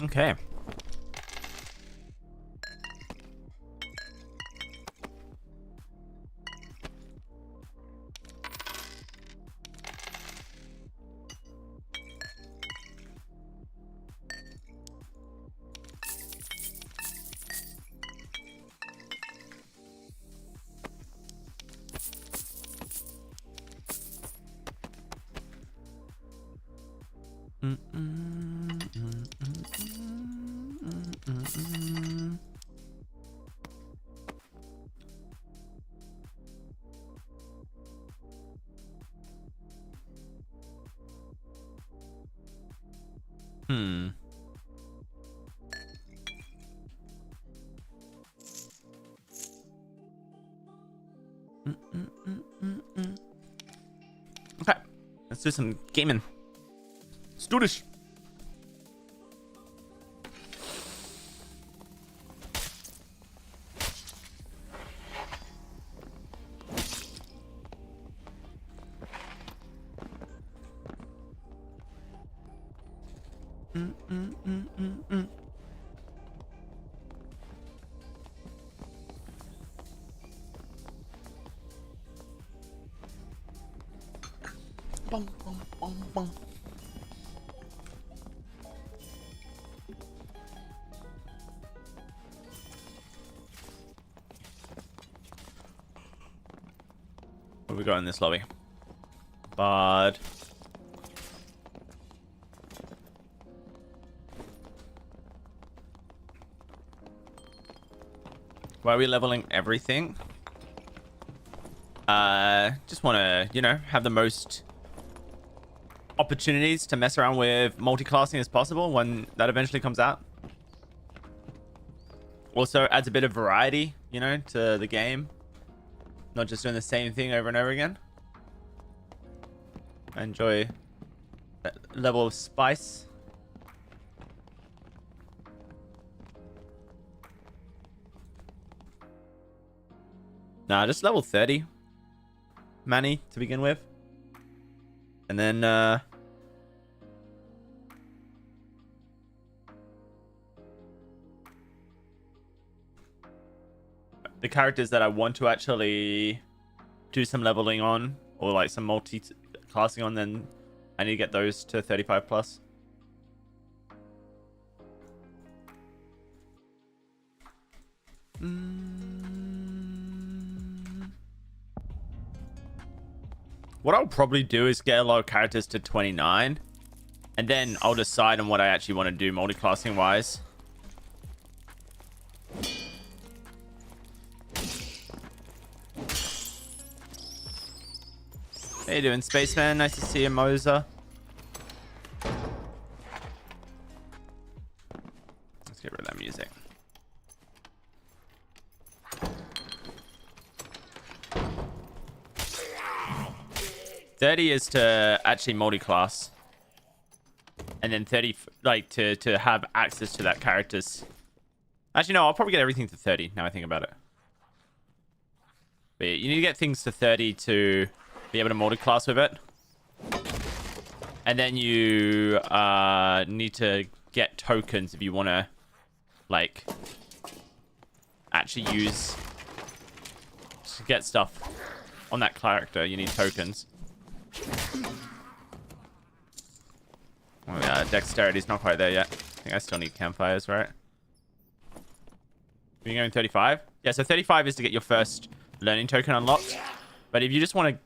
Okay. Okay, let's do some gaming. Let's do this. Bum, bum, bum, bum. What have we got in this lobby? Bard. Why are we leveling everything? Just want to, you know, have the most opportunities to mess around with multi-classing as possible when that eventually comes out. Also adds a bit of variety, you know, to the game. Not just doing the same thing over and over again. I enjoy that level of spice. Nah, just level 30 Manny to begin with. And then the characters that I want to actually do some leveling on, or like some multi-classing on, then I need to get those to 35 plus. What I'll probably do is get a lot of characters to 29, and then I'll decide on what I actually want to do multi-classing wise. How you doing, Spaceman? Nice to see you, Moser. Let's get rid of that music. $30 is to actually multi-class, and then 30 like to have access to that characters. Actually, no, I'll probably get everything to 30 now I think about it. But yeah, you need to get things to 30 to be able to multi-class with it, and then you need to get tokens if you want to like actually use to get stuff on that character. You need tokens. Oh, yeah, dexterity's not quite there yet. I think I still need campfires, right? Are you going 35? Yeah, so 35 is to get your first learning token unlocked. But if you just want to,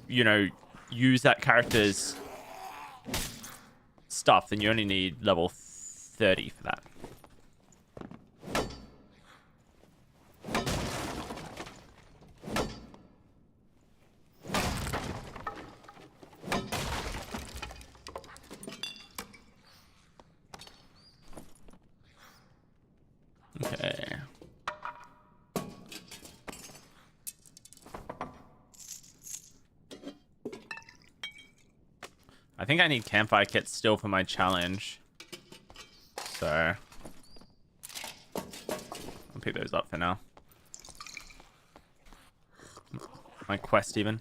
you know, use that character's stuff, then you only need level 30 for that. Okay. I think I need campfire kits still for my challenge. So I'll pick those up for now. My quest even.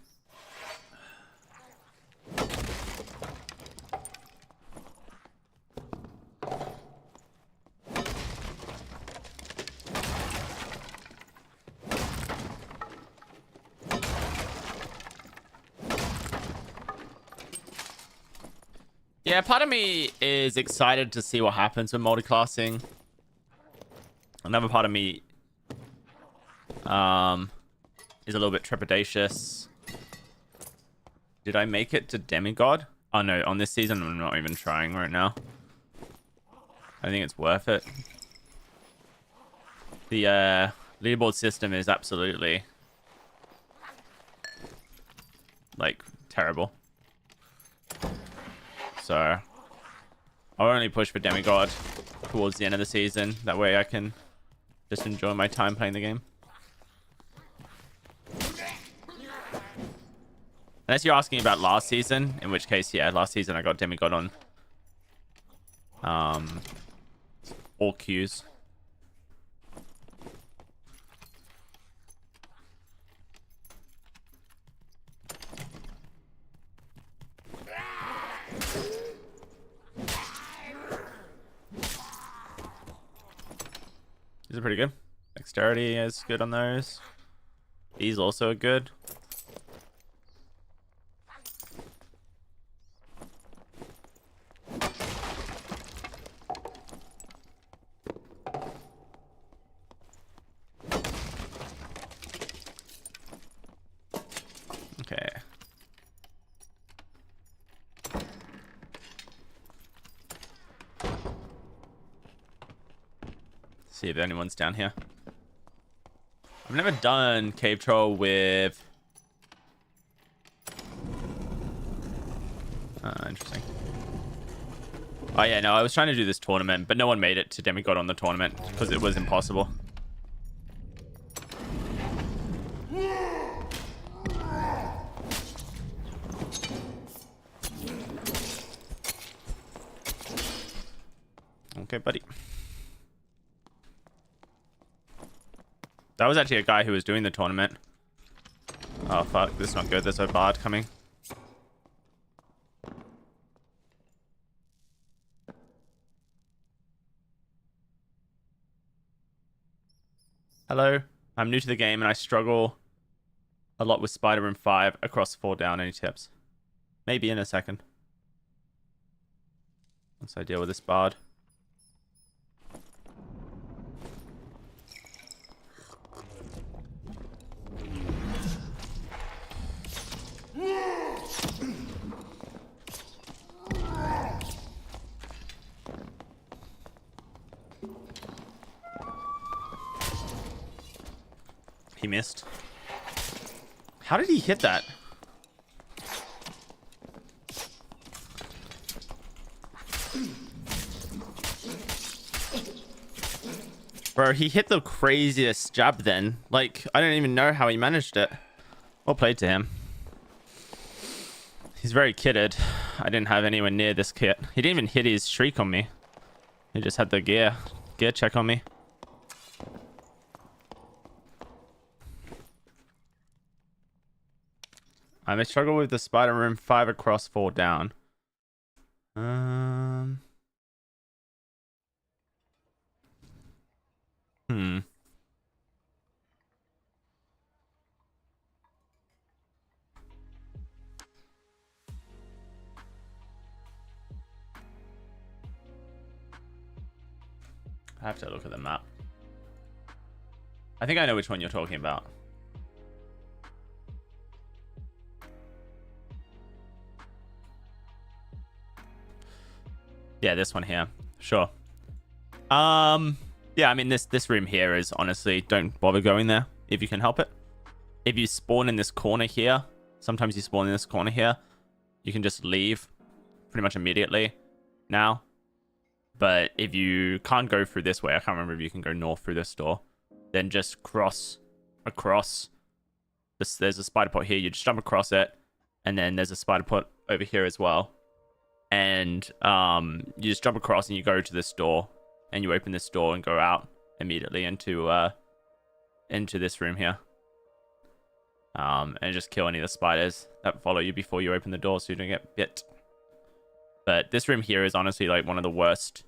Yeah, part of me is excited to see what happens with multiclassing. Another part of me is a little bit trepidatious. Did I make it to demigod? Oh no, on this season I'm not even trying right now. I think it's worth it. The leaderboard system is absolutely like terrible. So I'll only push for demigod towards the end of the season. That way I can just enjoy my time playing the game. Unless you're asking about last season, in which case, yeah, last season I got demigod on all queues. These are pretty good. Dexterity is good on those. These also are good. Okay. See if anyone's down here. I've never done cave troll with interesting. Oh yeah, no, I was trying to do this tournament, but no one made it to demigod on the tournament because it was impossible. Okay, buddy. That was actually a guy who was doing the tournament. Oh, fuck. This is not good. There's a bard coming. Hello. I'm new to the game and I struggle a lot with Spider Room 5 across 4 down. Any tips? Maybe in a second. Once I deal with this bard. He missed. How did he hit that? Bro, he hit the craziest jab then. Like, I don't even know how he managed it. Well played to him. He's very kitted. I didn't have anywhere near this kit. He didn't even hit his shriek on me. He just had the gear check on me. I may struggle with the Spider Room 5 across 4 down. I have to look at the map. I think I know which one you're talking about. Yeah, this one here. Sure. Yeah, I mean, this room here is honestly, don't bother going there if you can help it. If you spawn in this corner here, sometimes you spawn in this corner here, you can just leave pretty much immediately now. But if you can't go through this way, I can't remember if you can go north through this door, then just cross across. There's a spider pot here. You just jump across it, and then there's a spider pot over here as well. And you just jump across and you go to this door, and you open this door and go out immediately into this room here. And just kill any of the spiders that follow you before you open the door so you don't get bit. But this room here is honestly like one of the worst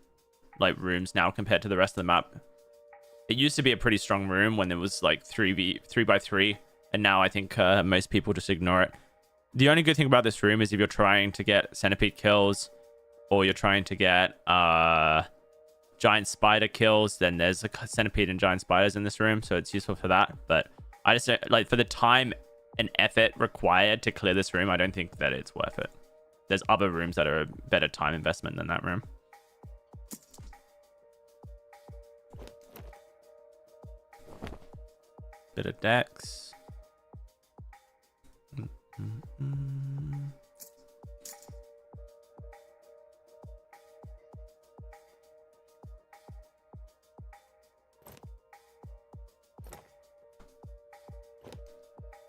like rooms now compared to the rest of the map. It used to be a pretty strong room when there was like 3x3, and now I think most people just ignore it. The only good thing about this room is if you're trying to get centipede kills or you're trying to get giant spider kills, then there's a centipede and giant spiders in this room, so it's useful for that. But I just like, for the time and effort required to clear this room, I don't think that it's worth it. There's other rooms that are a better time investment than that room. Bit of Dex.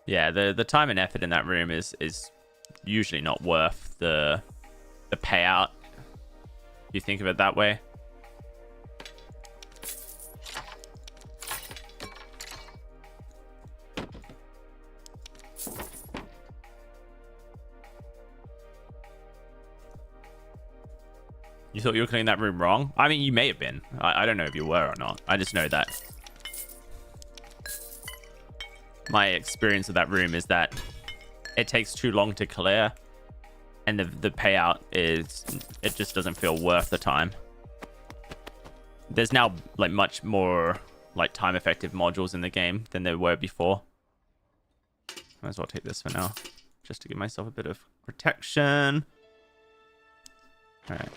Yeah, the time and effort in that room is usually not worth the payout. You think of it that way. You thought you were cleaning that room wrong? I mean, you may have been. I don't know if you were or not. I just know that my experience of that room is that it takes too long to clear, and the payout is, it just doesn't feel worth the time. There's now like much more like time effective modules in the game than there were before. Might as well take this for now, just to give myself a bit of protection. All right.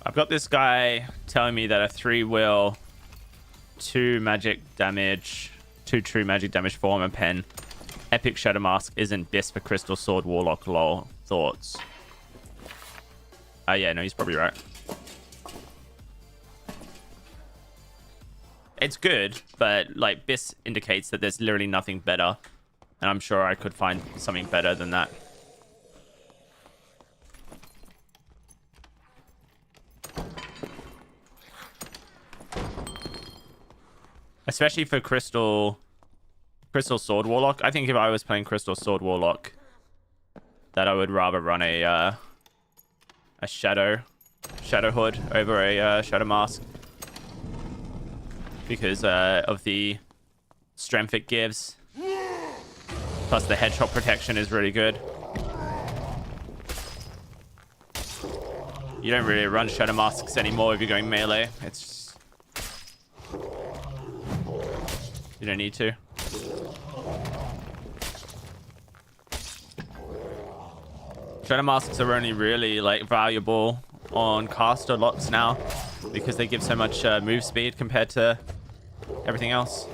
I've got this guy telling me that a 3-will, 2 magic damage, 2 true magic damage form and pen, epic shadow mask isn't best for crystal sword warlock. Lol. Thoughts? Yeah, no, he's probably right. It's good, but like this indicates that there's literally nothing better, and I'm sure I could find something better than that. Especially for crystal sword warlock. I think if I was playing crystal sword warlock, that I would rather run a shadow hood over a shadow mask, because of the strength it gives. Plus the headshot protection is really good. You don't really run shadow masks anymore if you're going melee. It's you don't need to. Shadow masks are only really like valuable on caster locks now, because they give so much move speed compared to everything else,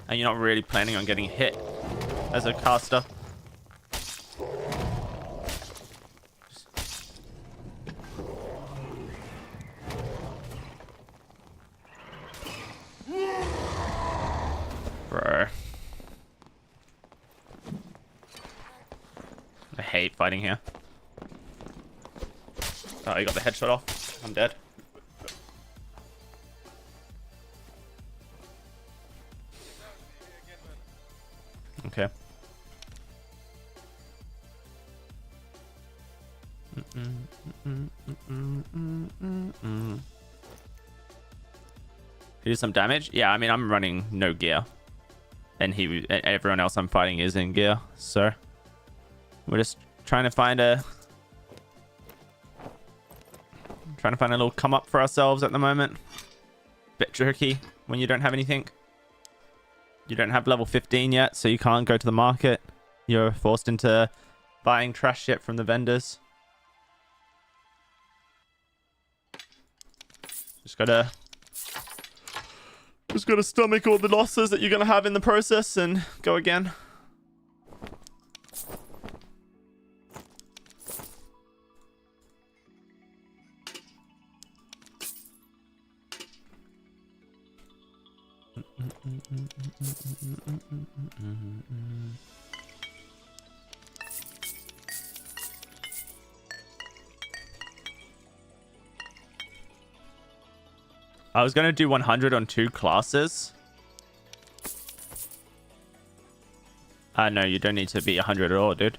and you're not really planning on getting hit as a caster. Bro, I hate fighting here. Oh, you got the headshot off. I'm dead. Okay. He did some damage. Yeah, I mean, I'm running no gear, and everyone else I'm fighting is in gear. So we're just trying to find a little come up for ourselves at the moment. Bit tricky when you don't have anything. You don't have level 15 yet, so you can't go to the market. You're forced into buying trash shit from the vendors. Just gotta stomach all the losses that you're gonna have in the process and go again. I was going to do 100 on 2 classes. No, you don't need to be 100 at all, dude.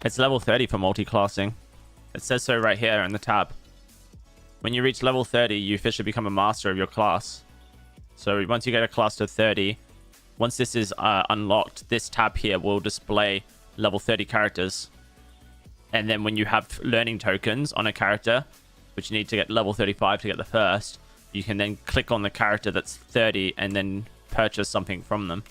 It's level 30 for multi-classing. It says so right here in the tab. When you reach level 30, you officially become a master of your class. So once you get a class to 30, once this is unlocked, this tab here will display level 30 characters. And then when you have learning tokens on a character, which you need to get level 35 to get the first, you can then click on the character that's 30 and then purchase something from them.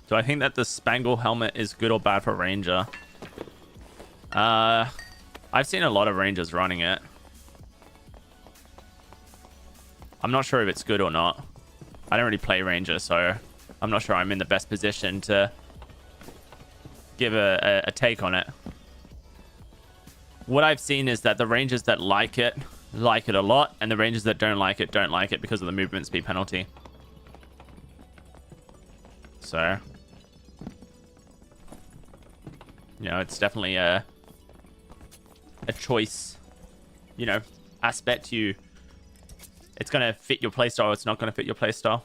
Do I think that the Spangle helmet is good or bad for Ranger? I've seen a lot of Rangers running it. I'm not sure if it's good or not. I don't really play Ranger, so I'm not sure I'm in the best position to give a take on it. What I've seen is that the Rangers that like it a lot, and the Rangers that don't like it because of the movement speed penalty. So, you know, it's definitely a choice, you know, aspect. It's going to fit your playstyle, it's not going to fit your playstyle.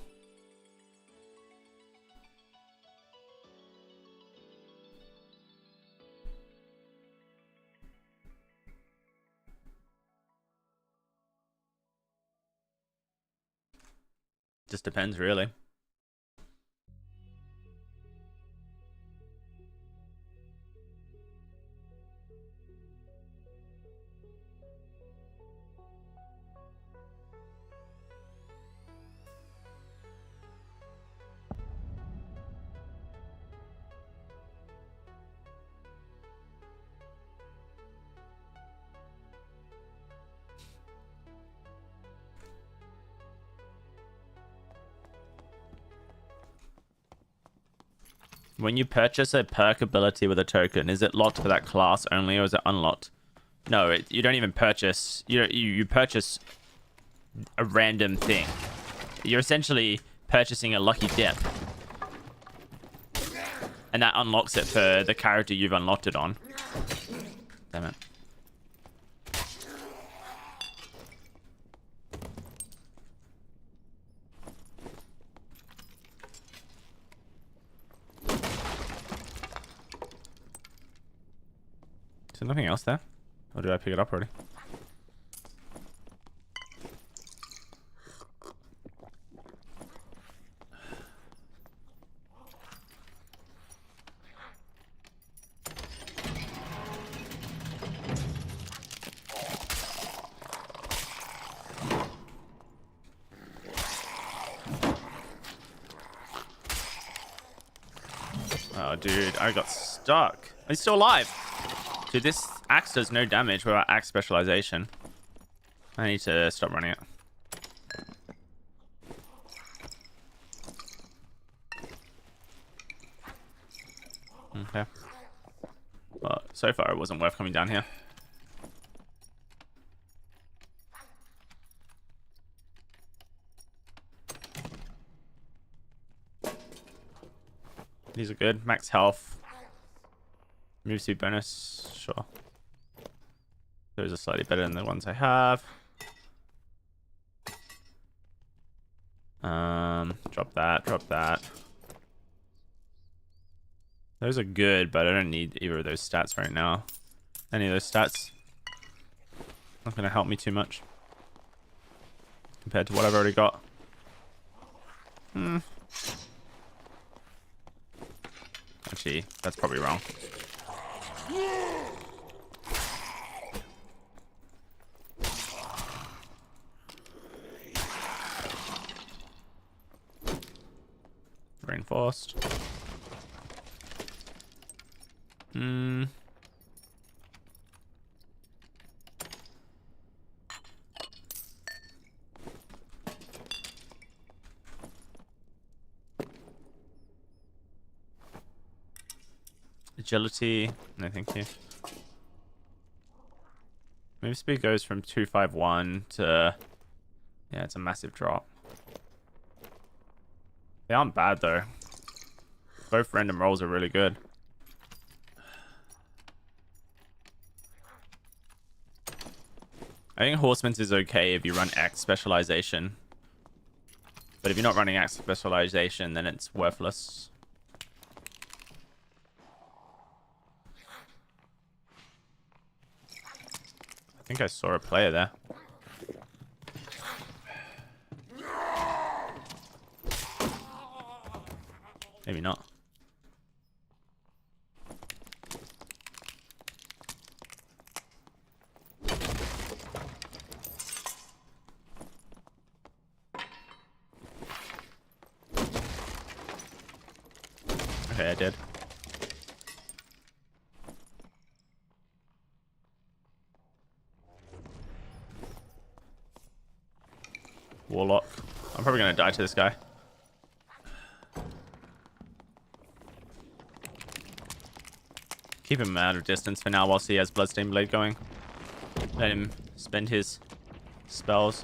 Just depends, really. When you purchase a perk ability with a token, is it locked for that class only, or is it unlocked? No, you don't even purchase. You purchase a random thing. You're essentially purchasing a lucky dip, and that unlocks it for the character you've unlocked it on. Damn it. Is there nothing else there? Or did I pick it up already? Oh, dude, I got stuck. He's still alive. Dude, this axe does no damage without axe specialization. I need to stop running it. Okay. Well, so far it wasn't worth coming down here. These are good. Max health. Move speed bonus. Sure. Those are slightly better than the ones I have. Drop that. Drop that. Those are good, but I don't need either of those stats right now. Any of those stats not going to help me too much compared to what I've already got. Actually, that's probably wrong. Reinforced. Agility. No, thank you. Move speed goes from 251 to... Yeah, it's a massive drop. They aren't bad, though. Both random rolls are really good. I think Horseman's is okay if you run X specialization. But if you're not running X specialization, then it's worthless. I think I saw a player there. Maybe not. Okay, I did. Warlock. I'm probably gonna die to this guy. Keep him out of distance for now whilst he has Bloodstained Blade going. Let him spend his spells.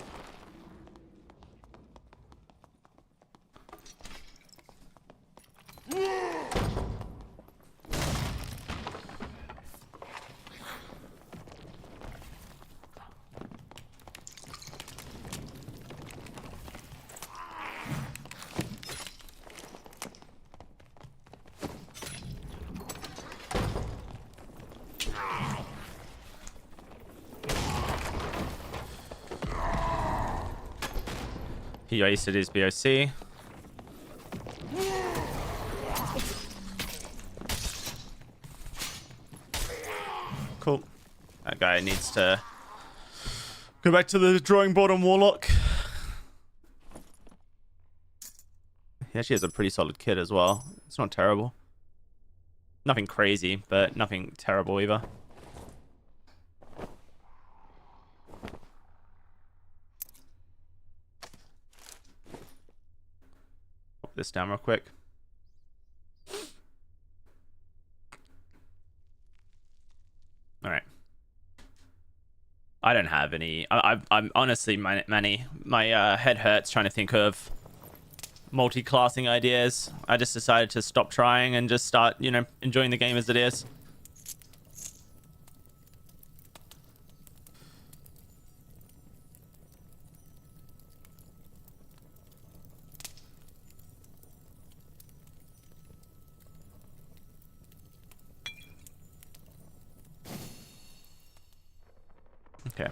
He wasted his BOC. Cool. That guy needs to go back to the drawing board on Warlock. He actually has a pretty solid kit as well. It's not terrible. Nothing crazy, but nothing terrible either. This down real quick. All right. I don't have any. I'm honestly, my head hurts trying to think of multi-classing ideas. I just decided to stop trying and just start, you know, enjoying the game as it is. Okay.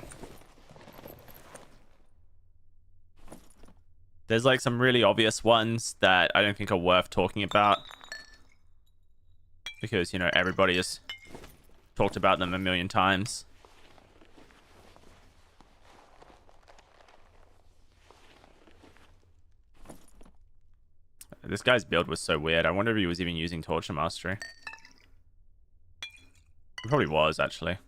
There's like some really obvious ones that I don't think are worth talking about. Because, you know, everybody has talked about them a million times. This guy's build was so weird. I wonder if he was even using Torture Mastery. He probably was, actually.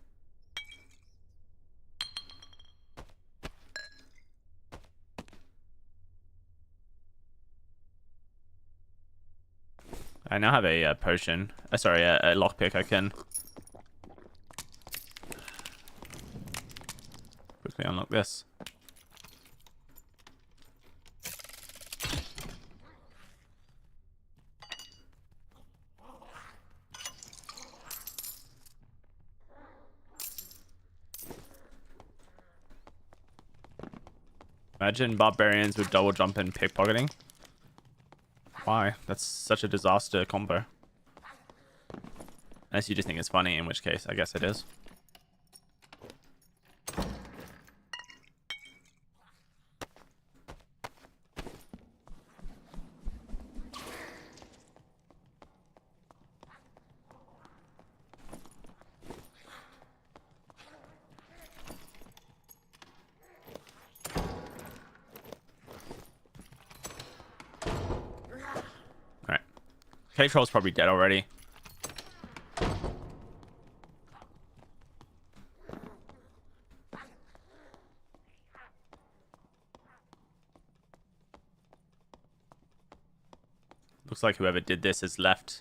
I now have a potion. Sorry, a lockpick I can quickly unlock this. Imagine barbarians with double jump and pickpocketing. Why? That's such a disaster combo. Unless you just think it's funny, in which case, I guess it is. K-Troll's probably dead already. Looks like whoever did this has left.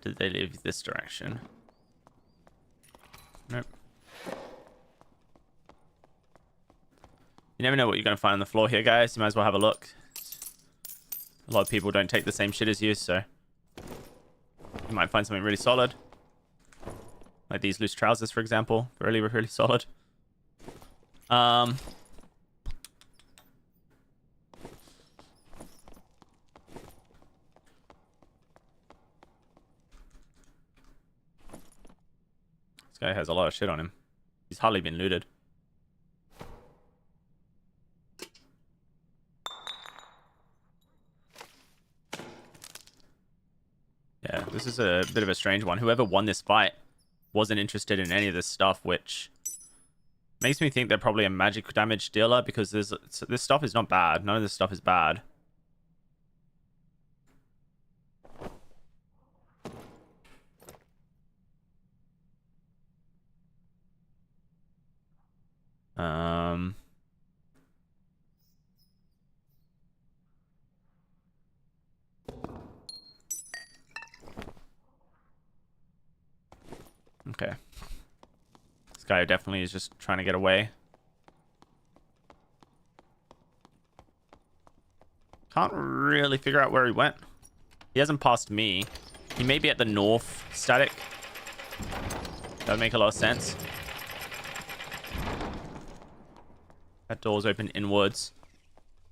did they leave this direction? Nope. You never know what you're going to find on the floor here, guys. You might as well have a look. A lot of people don't take the same shit as you, so you might find something really solid. Like these loose trousers, for example. Really, really solid. This guy has a lot of shit on him. He's hardly been looted. Yeah, this is a bit of a strange one. Whoever won this fight wasn't interested in any of this stuff, which makes me think they're probably a magic damage dealer, because this stuff is not bad. None of this stuff is bad. Okay. This guy definitely is just trying to get away. Can't really figure out where he went. He hasn't passed me. He may be at the north static. That would make a lot of sense. That door's open inwards.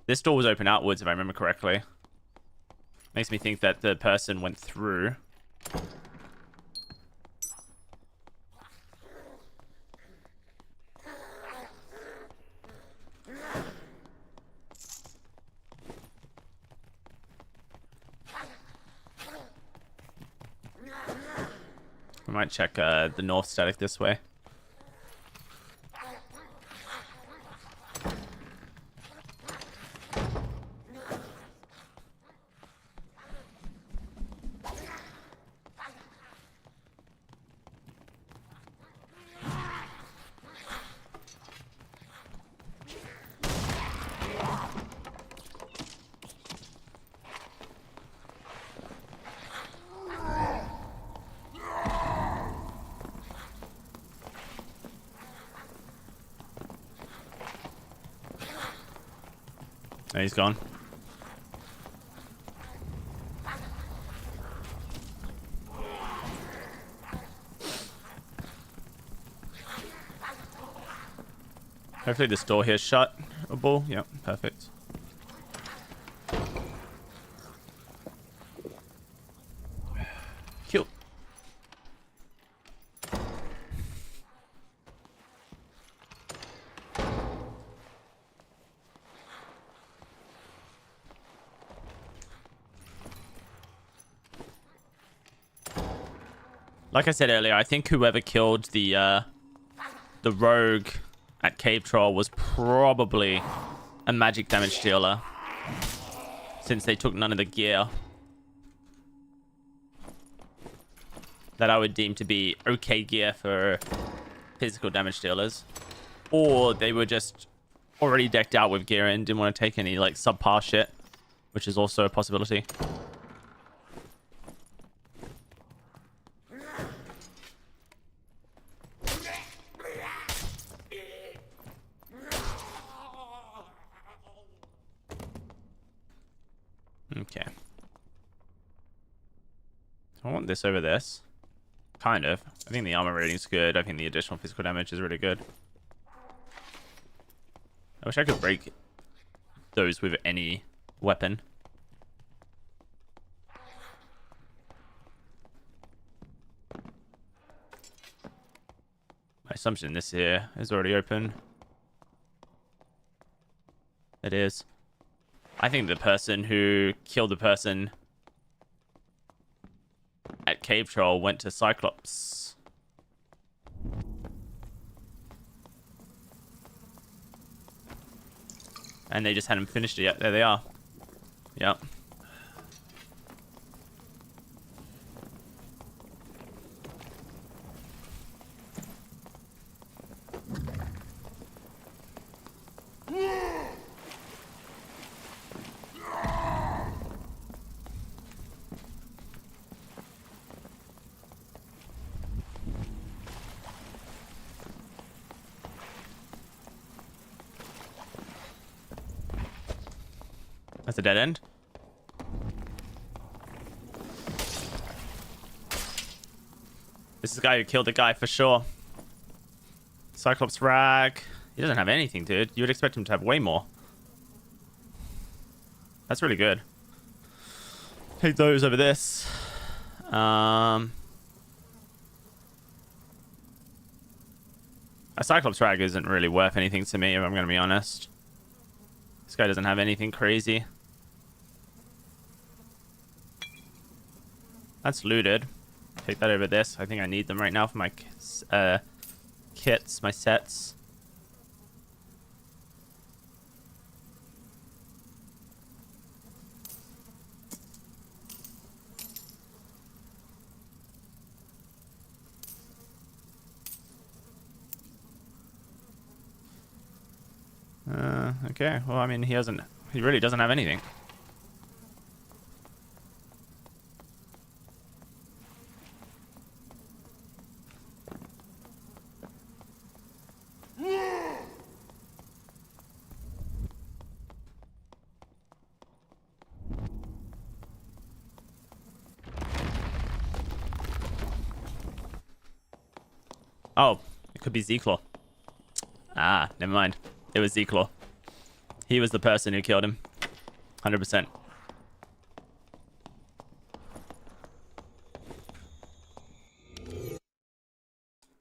This door was open outwards, if I remember correctly. Makes me think that the person went through. We might check the north static this way. He's gone. Hopefully this door here is shut. A ball. Yep, perfect. Kill. Like I said earlier, I think whoever killed the rogue at Cave Troll was probably a magic damage dealer, since they took none of the gear that I would deem to be okay gear for physical damage dealers, or they were just already decked out with gear and didn't want to take any like subpar shit, which is also a possibility. Okay. I want this over this. Kind of. I think the armor rating's good. I think the additional physical damage is really good. I wish I could break those with any weapon. My assumption this here is already open. It is. I think the person who killed the person at Cave Troll went to Cyclops. And they just hadn't finished it yet. There they are. Yep. That's a dead end. This is the guy who killed the guy for sure. Cyclops rag. He doesn't have anything, dude. You would expect him to have way more. That's really good. Take those over this. A Cyclops rag isn't really worth anything to me, if I'm going to be honest. This guy doesn't have anything crazy. That's looted. Take that over this. I think I need them right now for my kits, my sets. Okay. Well, I mean, he really doesn't have anything. Oh, it could be Z-Claw. Ah, never mind. It was Z-Claw. He was the person who killed him. 100%.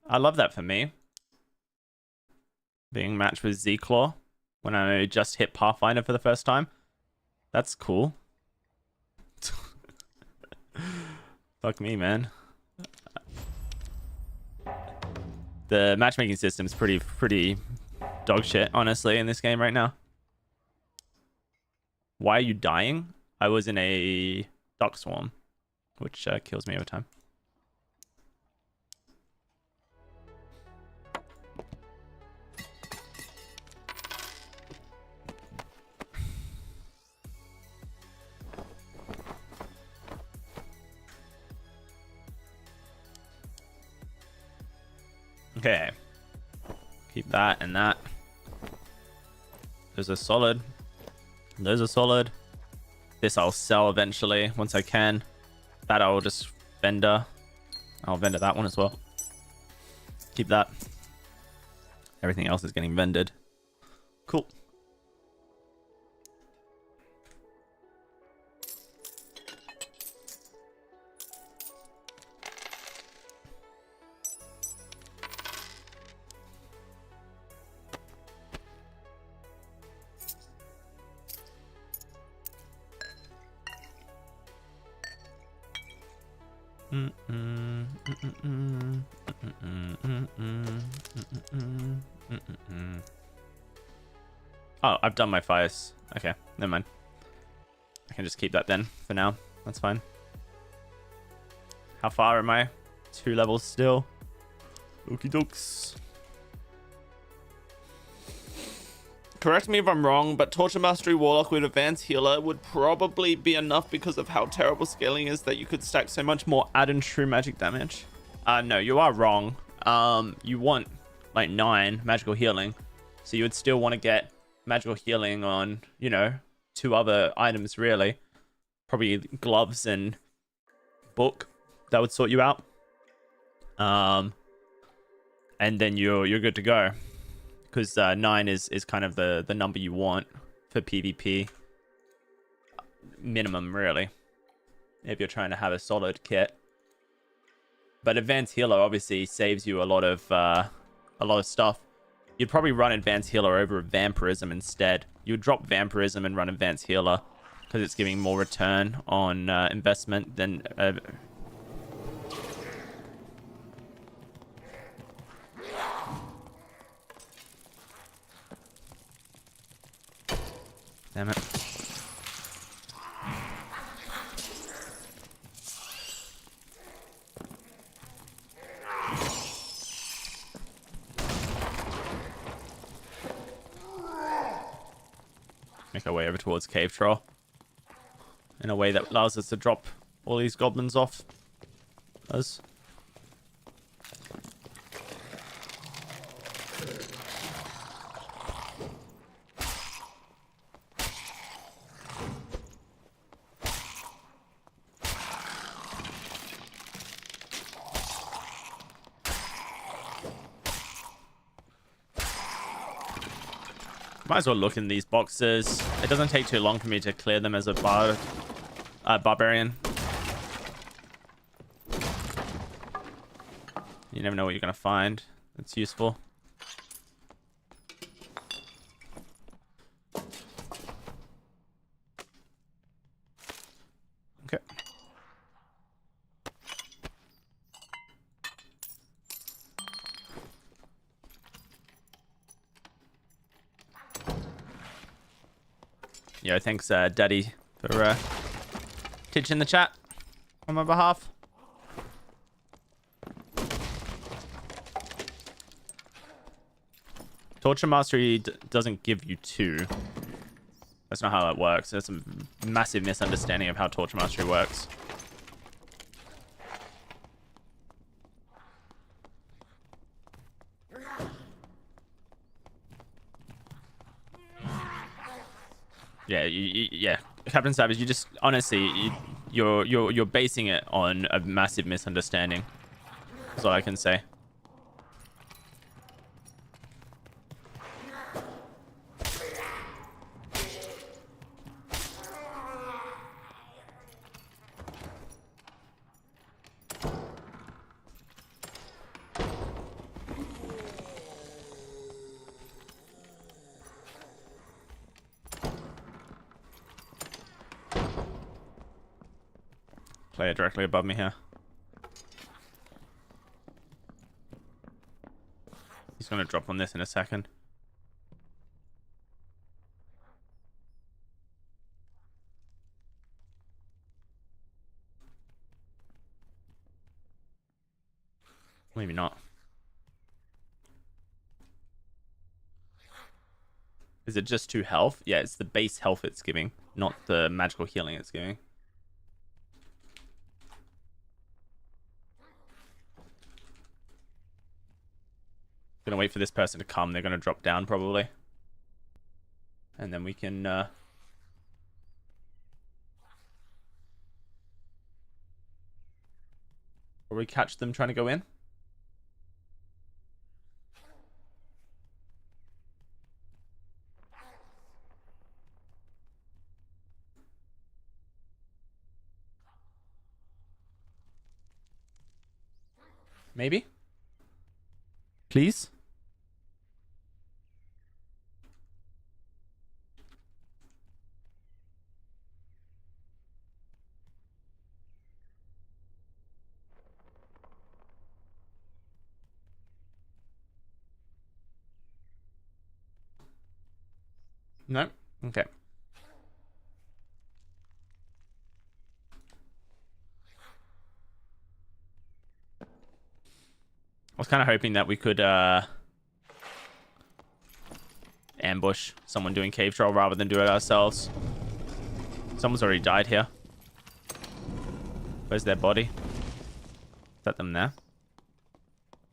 I love that for me. Being matched with Z-Claw when I just hit Pathfinder for the first time. That's cool. Fuck me, man. The matchmaking system's pretty dog shit, honestly, in this game right now. Why are you dying? I was in a duck swarm, which kills me over time. Okay. Keep that and that. Those are solid. Those are solid. This I'll sell eventually once I can. That I'll just vendor. I'll vendor that one as well. Keep that. Everything else is getting vendored. Cool. Oh, I've done my fires. Okay, never mind. I can just keep that then for now. That's fine. How far am I? 2 levels still. Okie dokes. Correct me if I'm wrong, but Torture Mastery Warlock with Advanced Healer would probably be enough because of how terrible scaling is that you could stack so much more add-in true magic damage. No, you are wrong. You want like 9 magical healing, so you would still want to get magical healing on, you know, 2 other items really. Probably gloves and book. That would sort you out. And then you're good to go. Because 9 is kind of the number you want for PvP. Minimum, really. If you're trying to have a solid kit. But Advanced Healer obviously saves you a lot of stuff. You'd probably run Advanced Healer over Vampirism instead. You would drop Vampirism and run Advanced Healer. Because it's giving more return on investment than... Damn it. Make our way over towards Cave Troll. In a way that allows us to drop all these goblins off us. Might as well look in these boxes. It doesn't take too long for me to clear them as a barbarian. You never know what you're going to find. That's useful. Okay. Yo, thanks, Daddy, for teaching the chat on my behalf. Torture Mastery doesn't give you 2. That's not how that works. That's a massive misunderstanding of how Torture Mastery works. Yeah, yeah, Captain Savage, you just honestly, you're basing it on a massive misunderstanding. That's all I can say. Player directly above me here. He's gonna drop on this in a second. Maybe not. Is it just 2 health? Yeah, it's the base health it's giving, not the magical healing it's giving. Gonna wait for this person to come. They're gonna drop down probably. And then we can probably catch them trying to go in. Maybe? Please? No? Okay. I was kind of hoping that we could ambush someone doing cave troll rather than do it ourselves. Someone's already died here. Where's their body? Is that them there?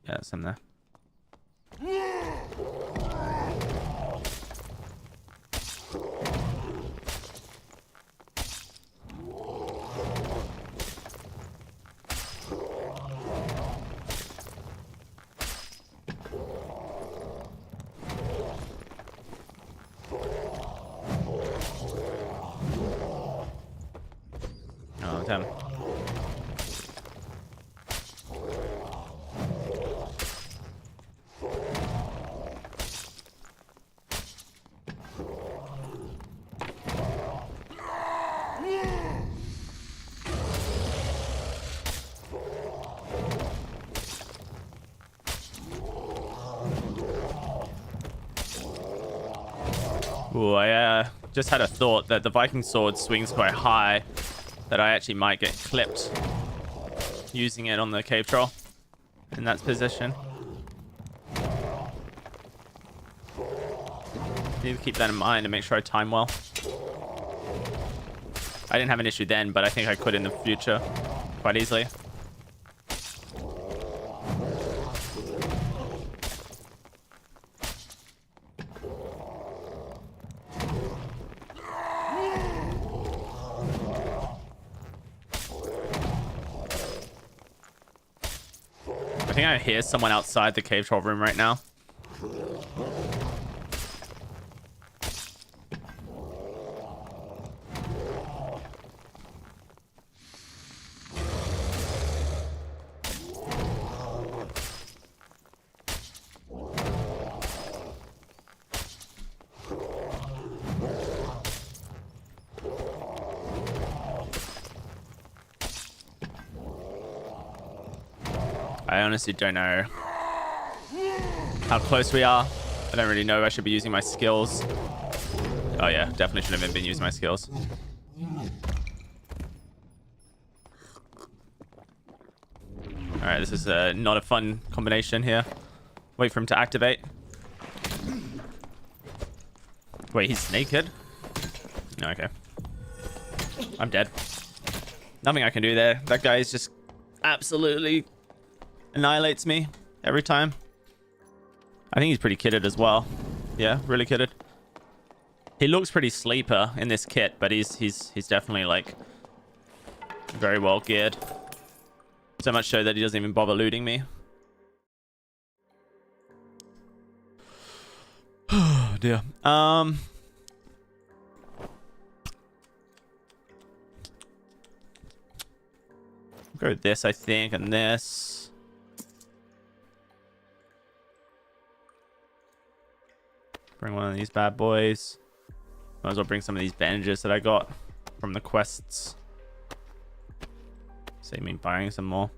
Yeah, that's them there. Oh, damn. Ooh, I just had a thought that the Viking sword swings quite high, that I actually might get clipped using it on the cave troll in that position. Need to keep that in mind and make sure I time well. I didn't have an issue then, but I think I could in the future quite easily. I think I hear someone outside the cave troll room right now. I honestly don't know how close we are. I don't really know if I should be using my skills. Oh yeah, definitely should have been using my skills. Alright, this is not a fun combination here. Wait for him to activate. Wait, he's naked? No, okay. I'm dead. Nothing I can do there. That guy is just absolutely annihilates me every time. I think he's pretty kitted as well. Yeah, really kitted. He looks pretty sleeper in this kit, but he's definitely like very well geared. So much so that he doesn't even bother looting me. Oh dear. Go with this, I think, and this. Bring one of these bad boys. Might as well bring some of these bandages that I got from the quests. Save me buying some more.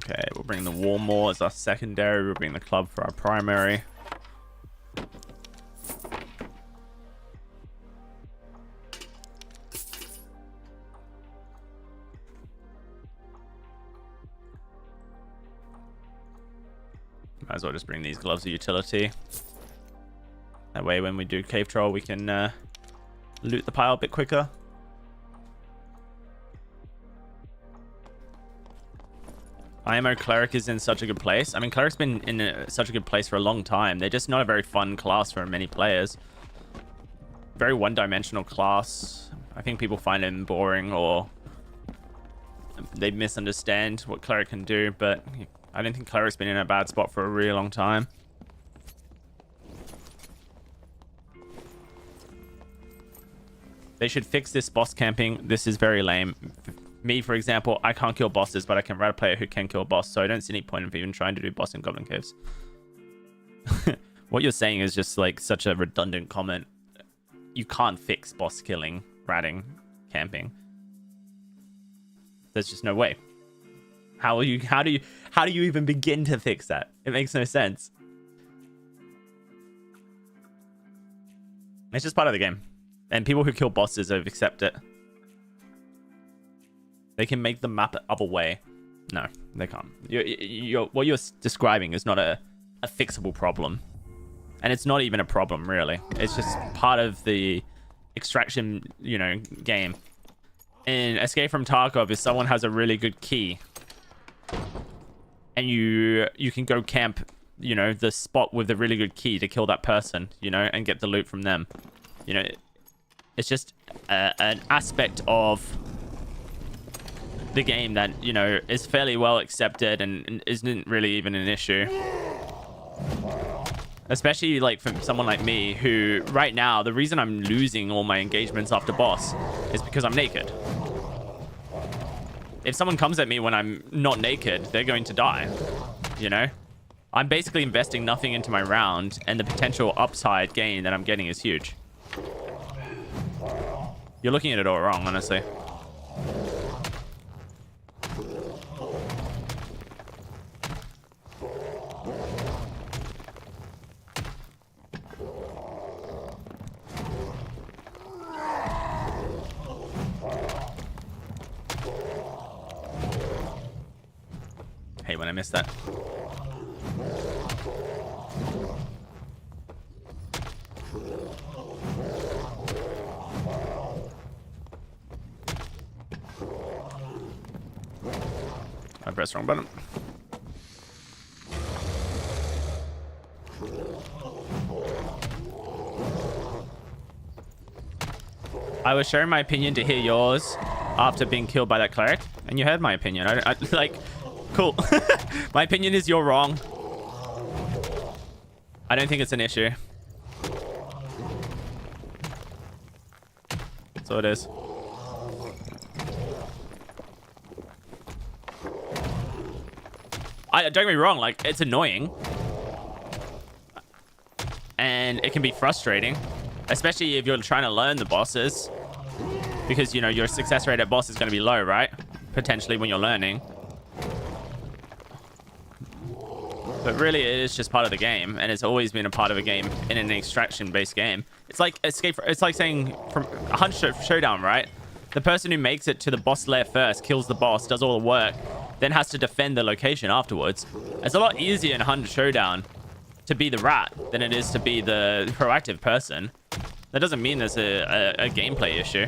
Okay, we'll bring the Warmore as our secondary. We'll bring the club for our primary. Might as well just bring these gloves of utility. That way when we do cave troll, we can loot the pile a bit quicker. IMO Cleric is in such a good place. I mean, Cleric's been in such a good place for a long time. They're just not a very fun class for many players. Very one-dimensional class. I think people find him boring or they misunderstand what Cleric can do, but I don't think Cleric's been in a bad spot for a really long time. They should fix this boss camping. This is very lame. Me, for example, I can't kill bosses, but I can write a player who can kill a boss, so I don't see any point of even trying to do boss in Goblin Caves. What you're saying is just like such a redundant comment. You can't fix boss killing, ratting, camping. There's just no way. How do you even begin to fix that? It makes no sense. It's just part of the game. And people who kill bosses accept it. They can make the map other way. No, they can't. What you're describing is not a fixable problem. And it's not even a problem, really. It's just part of the extraction, game. In Escape from Tarkov, if someone has a really good key, and you can go camp, the spot with the really good key to kill that person, and get the loot from them. It's just an aspect of the game that, is fairly well accepted and isn't really even an issue. Especially like for someone like me who right now, the reason I'm losing all my engagements after boss is because I'm naked. If someone comes at me when I'm not naked, they're going to die, I'm basically investing nothing into my round, and the potential upside gain that I'm getting is huge. You're looking at it all wrong, honestly. Hey, when I missed that. I pressed the wrong button. I was sharing my opinion to hear yours after being killed by that cleric, and you heard my opinion. I like, cool. My opinion is you're wrong. I don't think it's an issue. So it is. Don't get me wrong, like, it's annoying. And it can be frustrating. Especially if you're trying to learn the bosses. Because, you know, your success rate at boss is going to be low, right? Potentially when you're learning. But really, it is just part of the game. And it's always been a part of a game in an extraction-based game. It's like it's like saying from 100 Showdown, right? The person who makes it to the boss lair first, kills the boss, does all the work, then has to defend the location afterwards. It's a lot easier in 100 Showdown to be the rat than it is to be the proactive person. That doesn't mean there's a gameplay issue.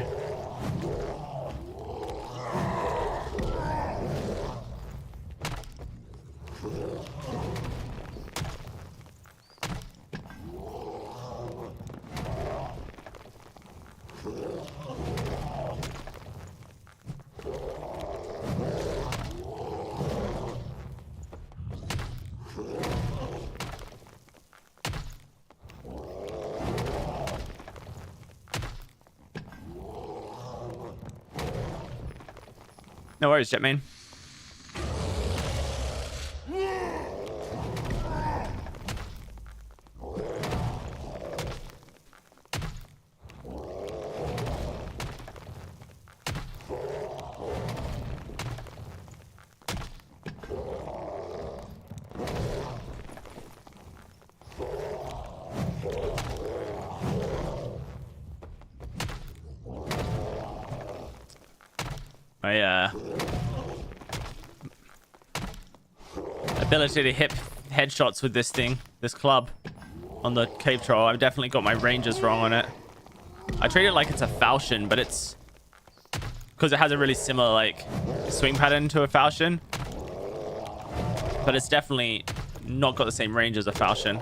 No worries, Jetman. My ability to hit headshots with this thing, this club, on the cave troll. I've definitely got my ranges wrong on it. I treat it like it's a falchion, but it's because it has a really similar like swing pattern to a falchion, but it's definitely not got the same range as a falchion.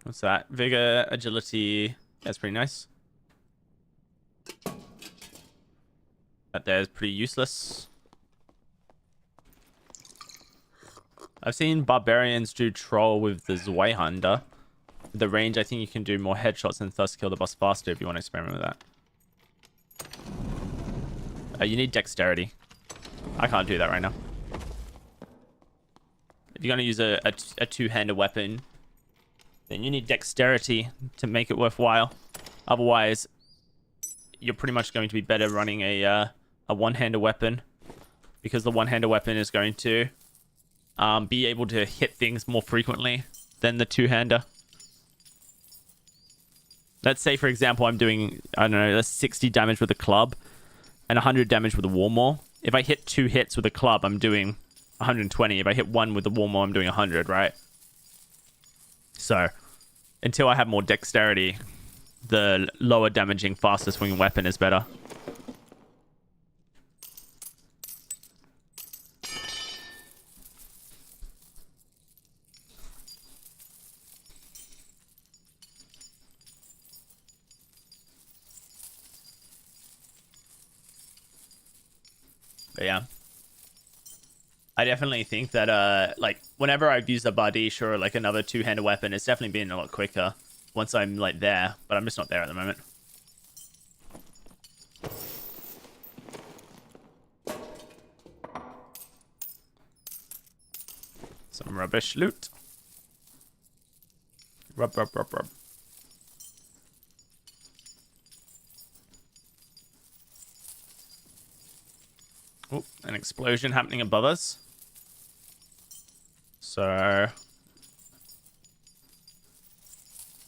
What's that? Vigor, agility. That's pretty nice. That there is pretty useless. I've seen barbarians do troll with the Zweihander. The range, I think you can do more headshots and thus kill the boss faster if you want to experiment with that. You need dexterity. I can't do that right now. If you're going to use a two-handed weapon, then you need dexterity to make it worthwhile. Otherwise, you're pretty much going to be better running a one-handed weapon, because the one-handed weapon is going to be able to hit things more frequently than the two-hander. Let's say, for example, I'm doing, I don't know, that's 60 damage with a club and 100 damage with a warmaw. If I hit 2 hits with a club, I'm doing 120. If I hit 1 with the warmaw, I'm doing 100, right? So, until I have more dexterity, the lower damaging, faster swinging weapon is better. But yeah. I definitely think that, like, whenever I've used a Bardiche or, like, another two-handed weapon, it's definitely been a lot quicker once I'm, like, there. But I'm just not there at the moment. Some rubbish loot. Rub. Oh, an explosion happening above us. So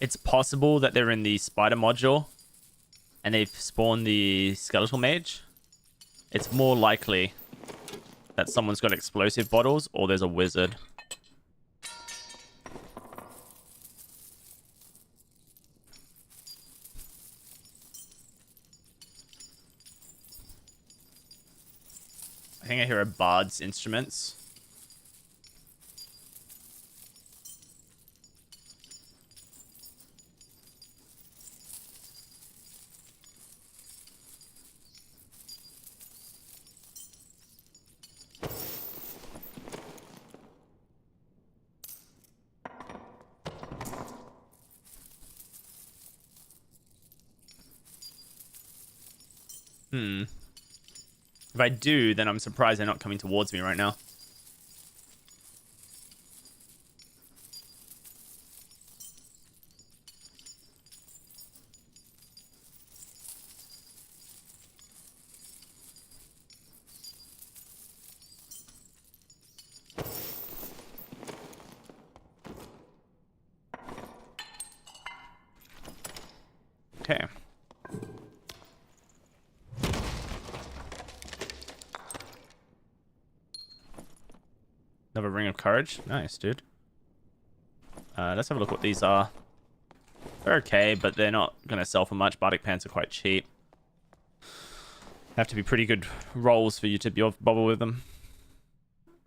it's possible that they're in the spider module and they've spawned the skeletal mage. It's more likely that someone's got explosive bottles or there's a wizard. think I hear a bard's instruments. If I do, then I'm surprised they're not coming towards me right now. Okay. Another ring of courage. Nice, dude. Let's have a look what these are. They're okay, but they're not going to sell for much. Bardic pants are quite cheap. Have to be pretty good rolls for you to be able to bobble with them.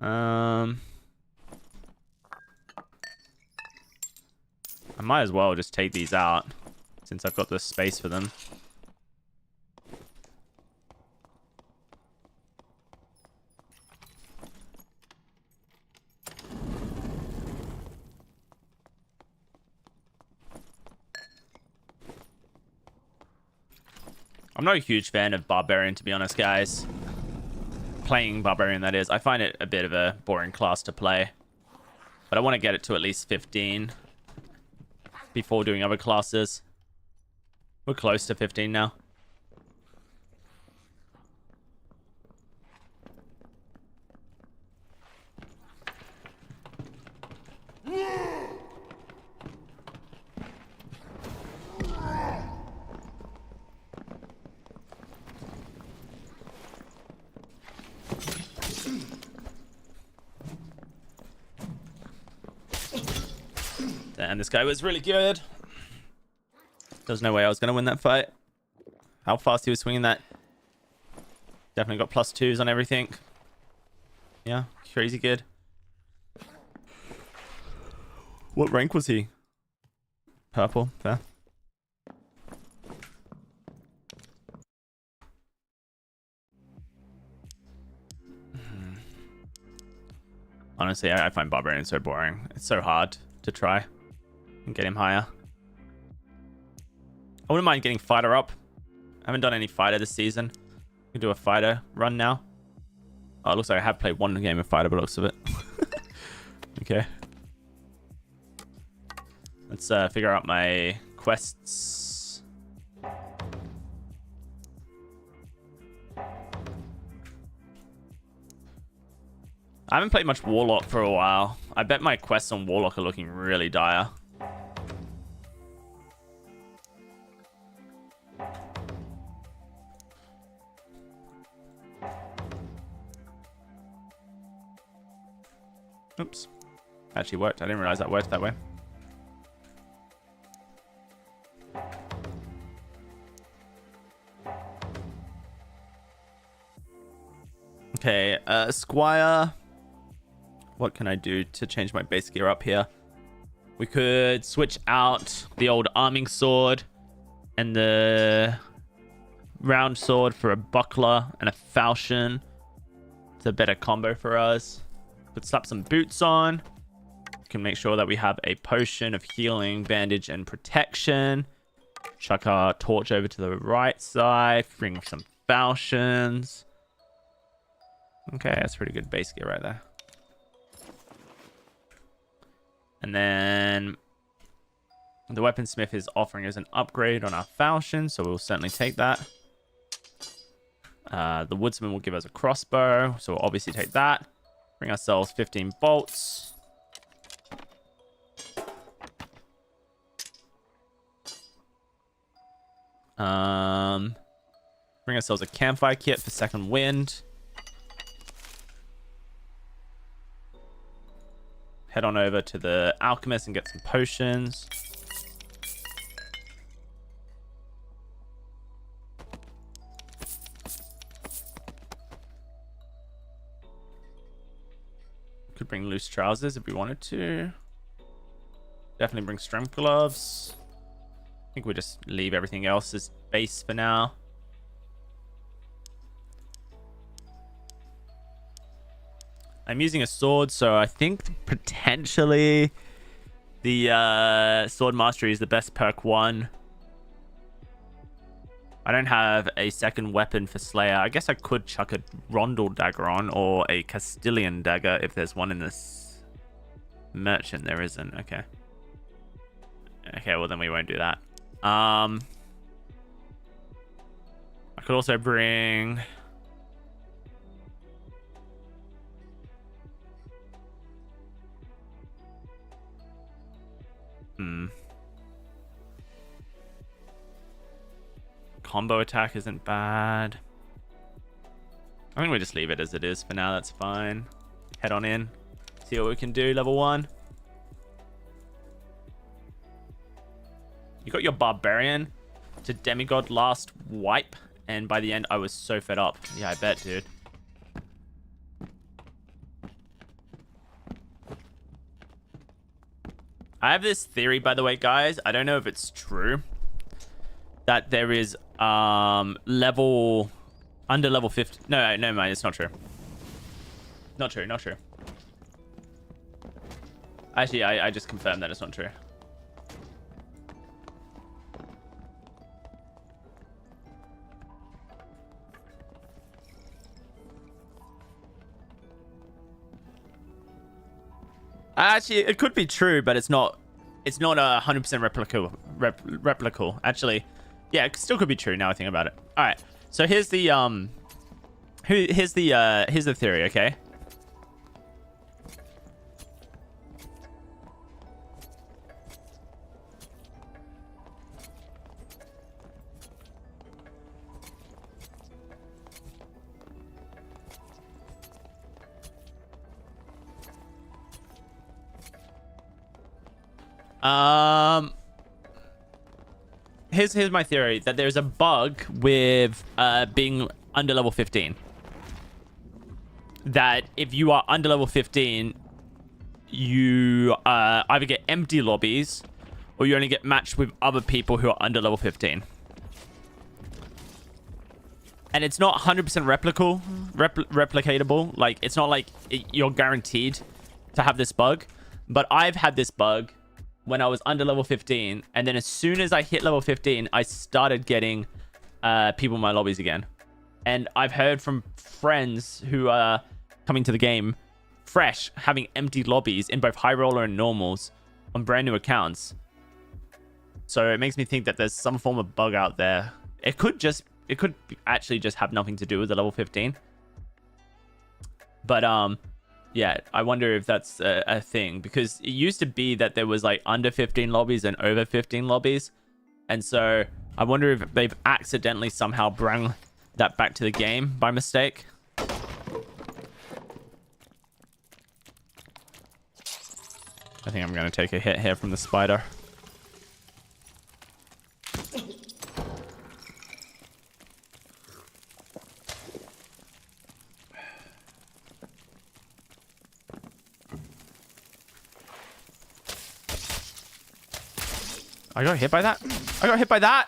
I might as well just take these out since I've got the space for them. I'm not a huge fan of Barbarian, to be honest, guys. Playing Barbarian, that is. I find it a bit of a boring class to play. But I want to get it to at least 15 before doing other classes. We're close to 15 now. And this guy was really good. There's no way I was going to win that fight. How fast he was swinging that. Definitely got +2s on everything. Yeah, crazy good. What rank was he? Purple, fair. Honestly, I find Barbarian so boring. It's so hard to try and get him higher. I wouldn't mind getting fighter up. I haven't done any fighter this season. We can do a fighter run now. Oh, it looks like I have played one game of fighter, but looks of it. Okay. Let's figure out my quests. I haven't played much warlock for a while. I bet my quests on warlock are looking really dire. Oops. Actually worked. I didn't realize that worked that way. Okay, Squire. What can I do to change my base gear up here? We could switch out the old arming sword and the round sword for a buckler and a falchion. It's a better combo for us. Could slap some boots on. Can make sure that we have a potion of healing, bandage, and protection. Chuck our torch over to the right side. Bring some falchions. Okay, that's pretty good base gear right there. And then the weaponsmith is offering us an upgrade on our falchion, so we'll certainly take that. The woodsman will give us a crossbow, so we'll obviously take that. Bring ourselves 15 bolts. Bring ourselves a campfire kit for second wind. Head on over to the alchemist and get some potions. Could bring loose trousers if we wanted to. Definitely bring strength gloves. I think we'll just leave everything else as base for now. I'm using a sword, so I think potentially the sword mastery is the best perk 1. I don't have a second weapon for Slayer. I guess I could chuck a Rondel dagger on, or a Castilian dagger if there's one in this merchant. There isn't. Okay. Okay, well then we won't do that. I could also bring... Combo attack isn't bad. I think we just leave it as it is for now. That's fine. Head on in. See what we can do. Level 1. You got your Barbarian to Demigod last wipe. And by the end, I was so fed up. Yeah, I bet, dude. I have this theory, by the way, guys. I don't know if it's true. That there is under level 50. No, no, man, it's not true. Not true, not true. Actually, I just confirmed that it's not true. Actually, it could be true, but it's not. It's not 100% replicable. Actually, yeah, it still could be true. Now I think about it. All right. So here's the here's the theory. Okay. Here's my theory, that there's a bug with being under level 15. That if you are under level 15, you either get empty lobbies or you only get matched with other people who are under level 15. And it's not 100% replicatable. Like, it's not like you're guaranteed to have this bug. But I've had this bug when I was under level 15, and then as soon as I hit level 15, I started getting people in my lobbies again. And I've heard from friends who are coming to the game fresh, having empty lobbies in both high roller and normals on brand new accounts. So it makes me think that there's some form of bug out there. It could actually just have nothing to do with the level 15. But yeah, I wonder if that's a thing, because it used to be that there was like under 15 lobbies and over 15 lobbies. And so I wonder if they've accidentally somehow brought that back to the game by mistake. I think I'm going to take a hit here from the spider. I got hit by that? I got hit by that?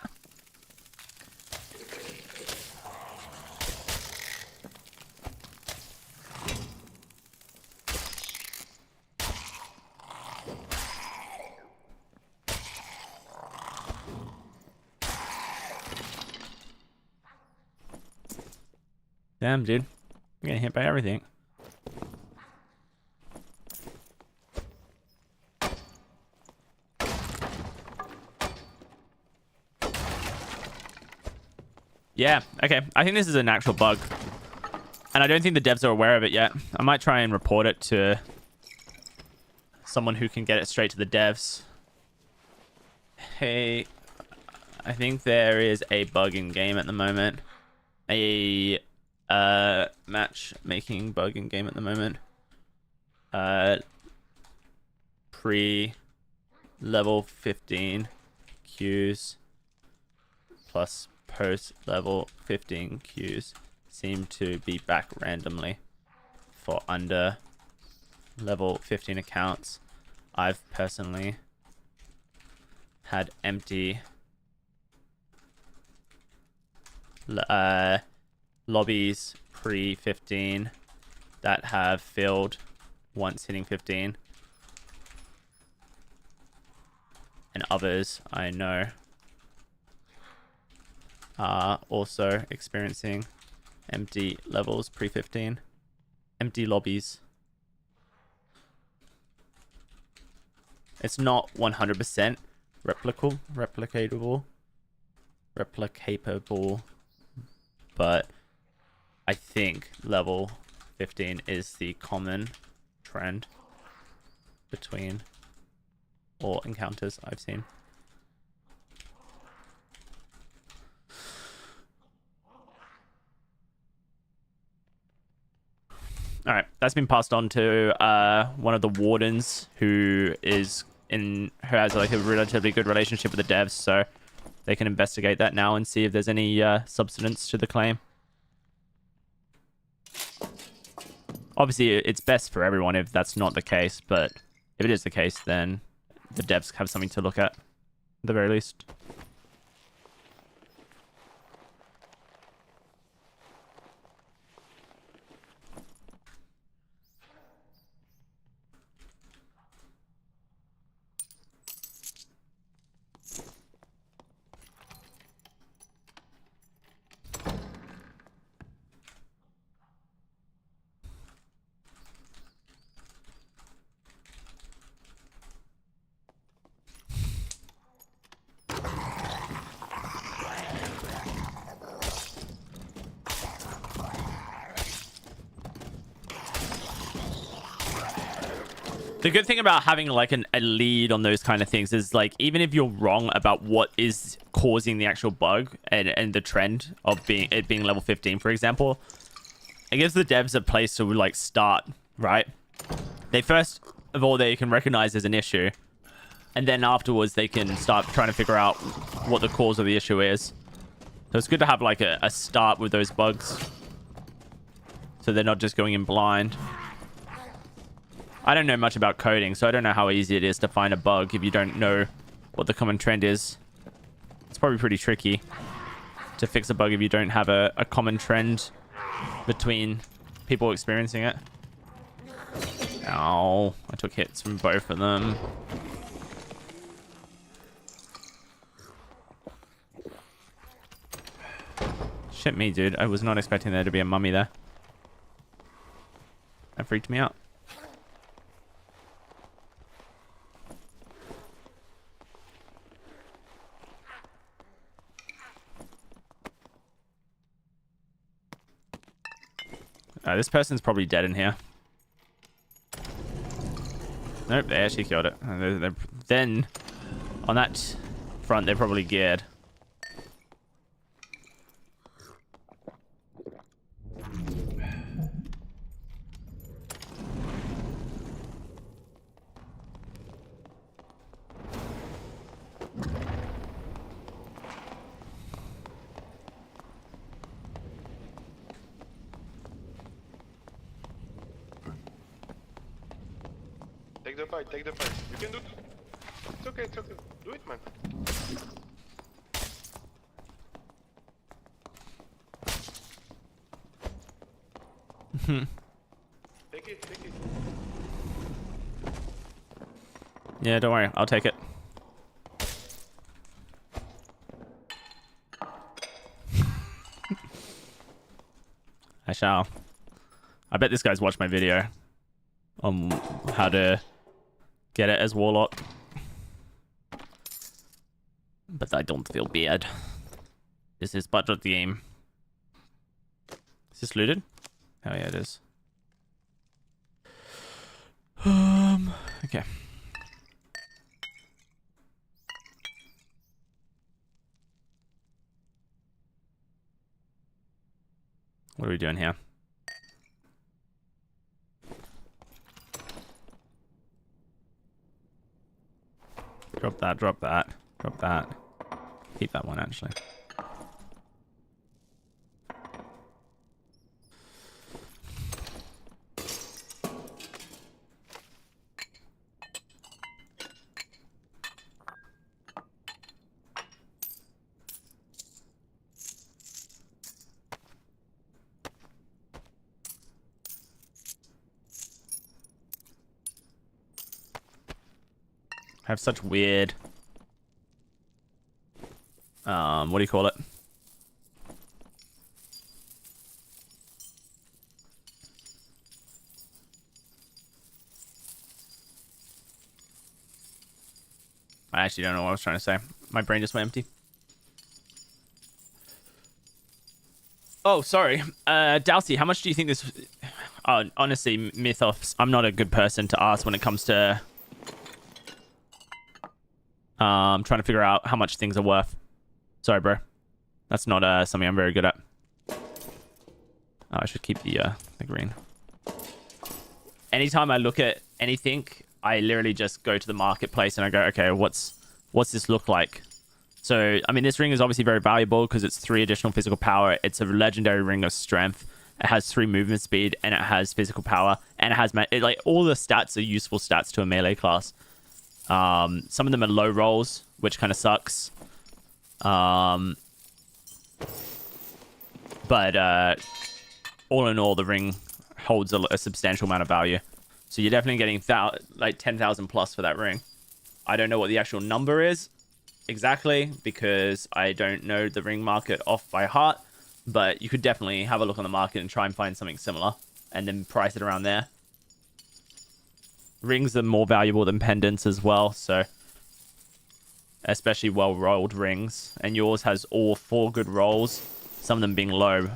Damn, dude. I'm getting hit by everything. Yeah, okay. I think this is an actual bug. And I don't think the devs are aware of it yet. I might try and report it to someone who can get it straight to the devs. Hey, I think there is a bug in game at the moment. A matchmaking bug in game at the moment. Pre-level 15 queues plus post level 15 queues seem to be back randomly for under level 15 accounts. I've personally had empty lobbies pre-15 that have filled once hitting 15. And others I know are also experiencing empty levels pre-15. Empty lobbies. It's not 100% replicatable, but I think level 15 is the common trend between all encounters I've seen. All right, that's been passed on to one of the wardens who has like a relatively good relationship with the devs, so they can investigate that now and see if there's any substance to the claim. Obviously, it's best for everyone if that's not the case, but if it is the case, then the devs have something to look at the very least. The good thing about having like a lead on those kind of things is like, even if you're wrong about what is causing the actual bug and the trend of it being level 15, for example, it gives the devs a place to like start, right? They first of all, they can recognize there's an issue, and then afterwards they can start trying to figure out what the cause of the issue is. So it's good to have like a start with those bugs, so they're not just going in blind. I don't know much about coding, so I don't know how easy it is to find a bug if you don't know what the common trend is. It's probably pretty tricky to fix a bug if you don't have a common trend between people experiencing it. Ow, I took hits from both of them. Shit me, dude. I was not expecting there to be a mummy there. That freaked me out. This person's probably dead in here. Nope, they actually killed it. Then, on that front, they're probably geared. Take the fight. You can do it. It's okay, it's okay. Do it, man. Take it. Yeah, don't worry. I'll take it. I shall. I bet this guy's watched my video on how to get it as warlock. But I don't feel bad. This is part of the game. Is this looted? Oh yeah, it is. Okay. What are we doing here? Drop that, drop that, drop that. Keep that one, actually. have such weird... what do you call it? I actually don't know what I was trying to say. My brain just went empty. Oh, sorry. DOWSEY, how much do you think this... honestly, Mythos, I'm not a good person to ask when it comes to... trying to figure out how much things are worth. Sorry, bro. That's not something I'm very good at. Oh, I should keep the green. Anytime I look at anything, I literally just go to the marketplace and I go, okay, what's this look like? So, I mean, this ring is obviously very valuable because it's 3 additional physical power. It's a legendary ring of strength. It has 3 movement speed and it has physical power and it has like all the stats are useful stats to a melee class. Some of them are low rolls, which kind of sucks. But all in all, the ring holds a substantial amount of value. So you're definitely getting like 10,000 plus for that ring. I don't know what the actual number is exactly because I don't know the ring market off by heart, but you could definitely have a look on the market and try and find something similar and then price it around there. Rings are more valuable than pendants as well, so especially well-rolled rings, and yours has all 4 good rolls, some of them being low,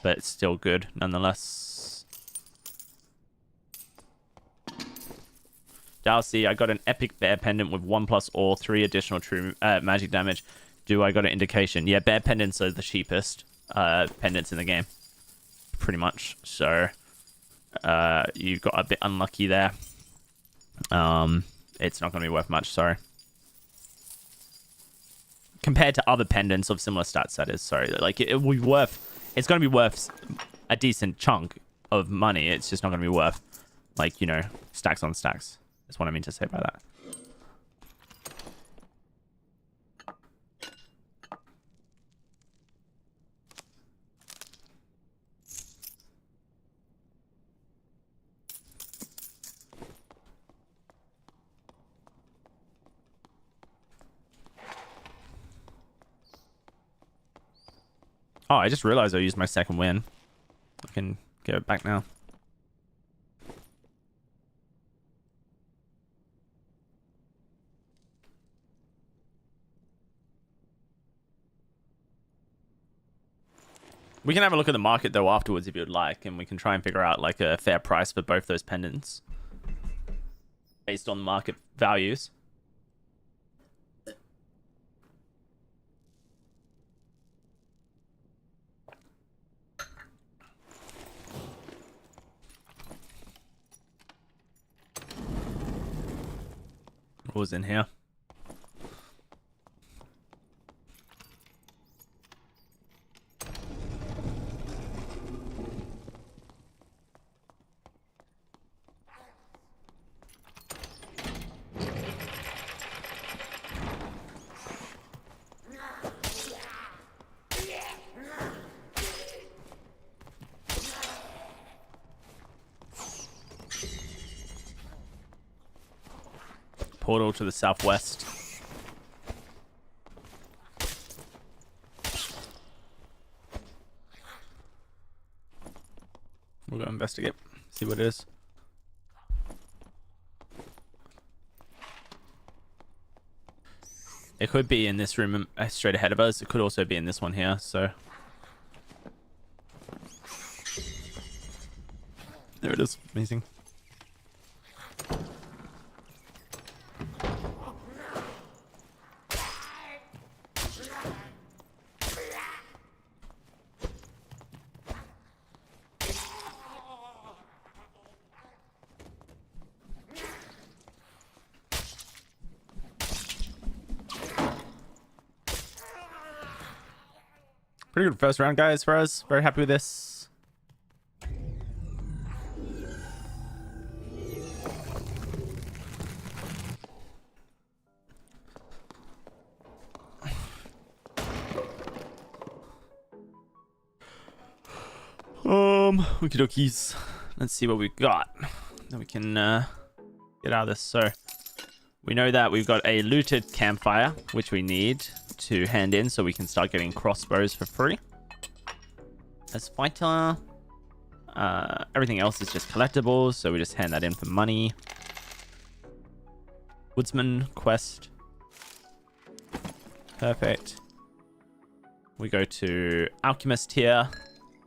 but it's still good nonetheless. DOWSEY, I got an epic bear pendant with 1+ all 3 additional true magic damage. Do I got an indication? Yeah, bear pendants are the cheapest pendants in the game, pretty much. So you got a bit unlucky there. It's not going to be worth much, sorry. Compared to other pendants of similar stats, that is, sorry. Like, it will be worth... It's going to be worth a decent chunk of money. It's just not going to be worth, like, you know, stacks on stacks. That's what I mean to say by that. Oh, I just realized I used my second win. I can get it back now. We can have a look at the market though afterwards if you'd like, and we can try and figure out like a fair price for both those pendants based on market values. What was in here? Portal to the southwest. We'll go investigate, see what it is. It could be in this room straight ahead of us. It could also be in this one here, so. There it is. Amazing. Pretty good first round, guys, for us. Very happy with this. Okie dokies. Let's see what we got. Then we can get out of this. So we know that we've got a looted campfire, which we need to hand in so we can start getting crossbows for free. As fighter, everything else is just collectibles, so we just hand that in for money. Woodsman quest. Perfect. We go to Alchemist here,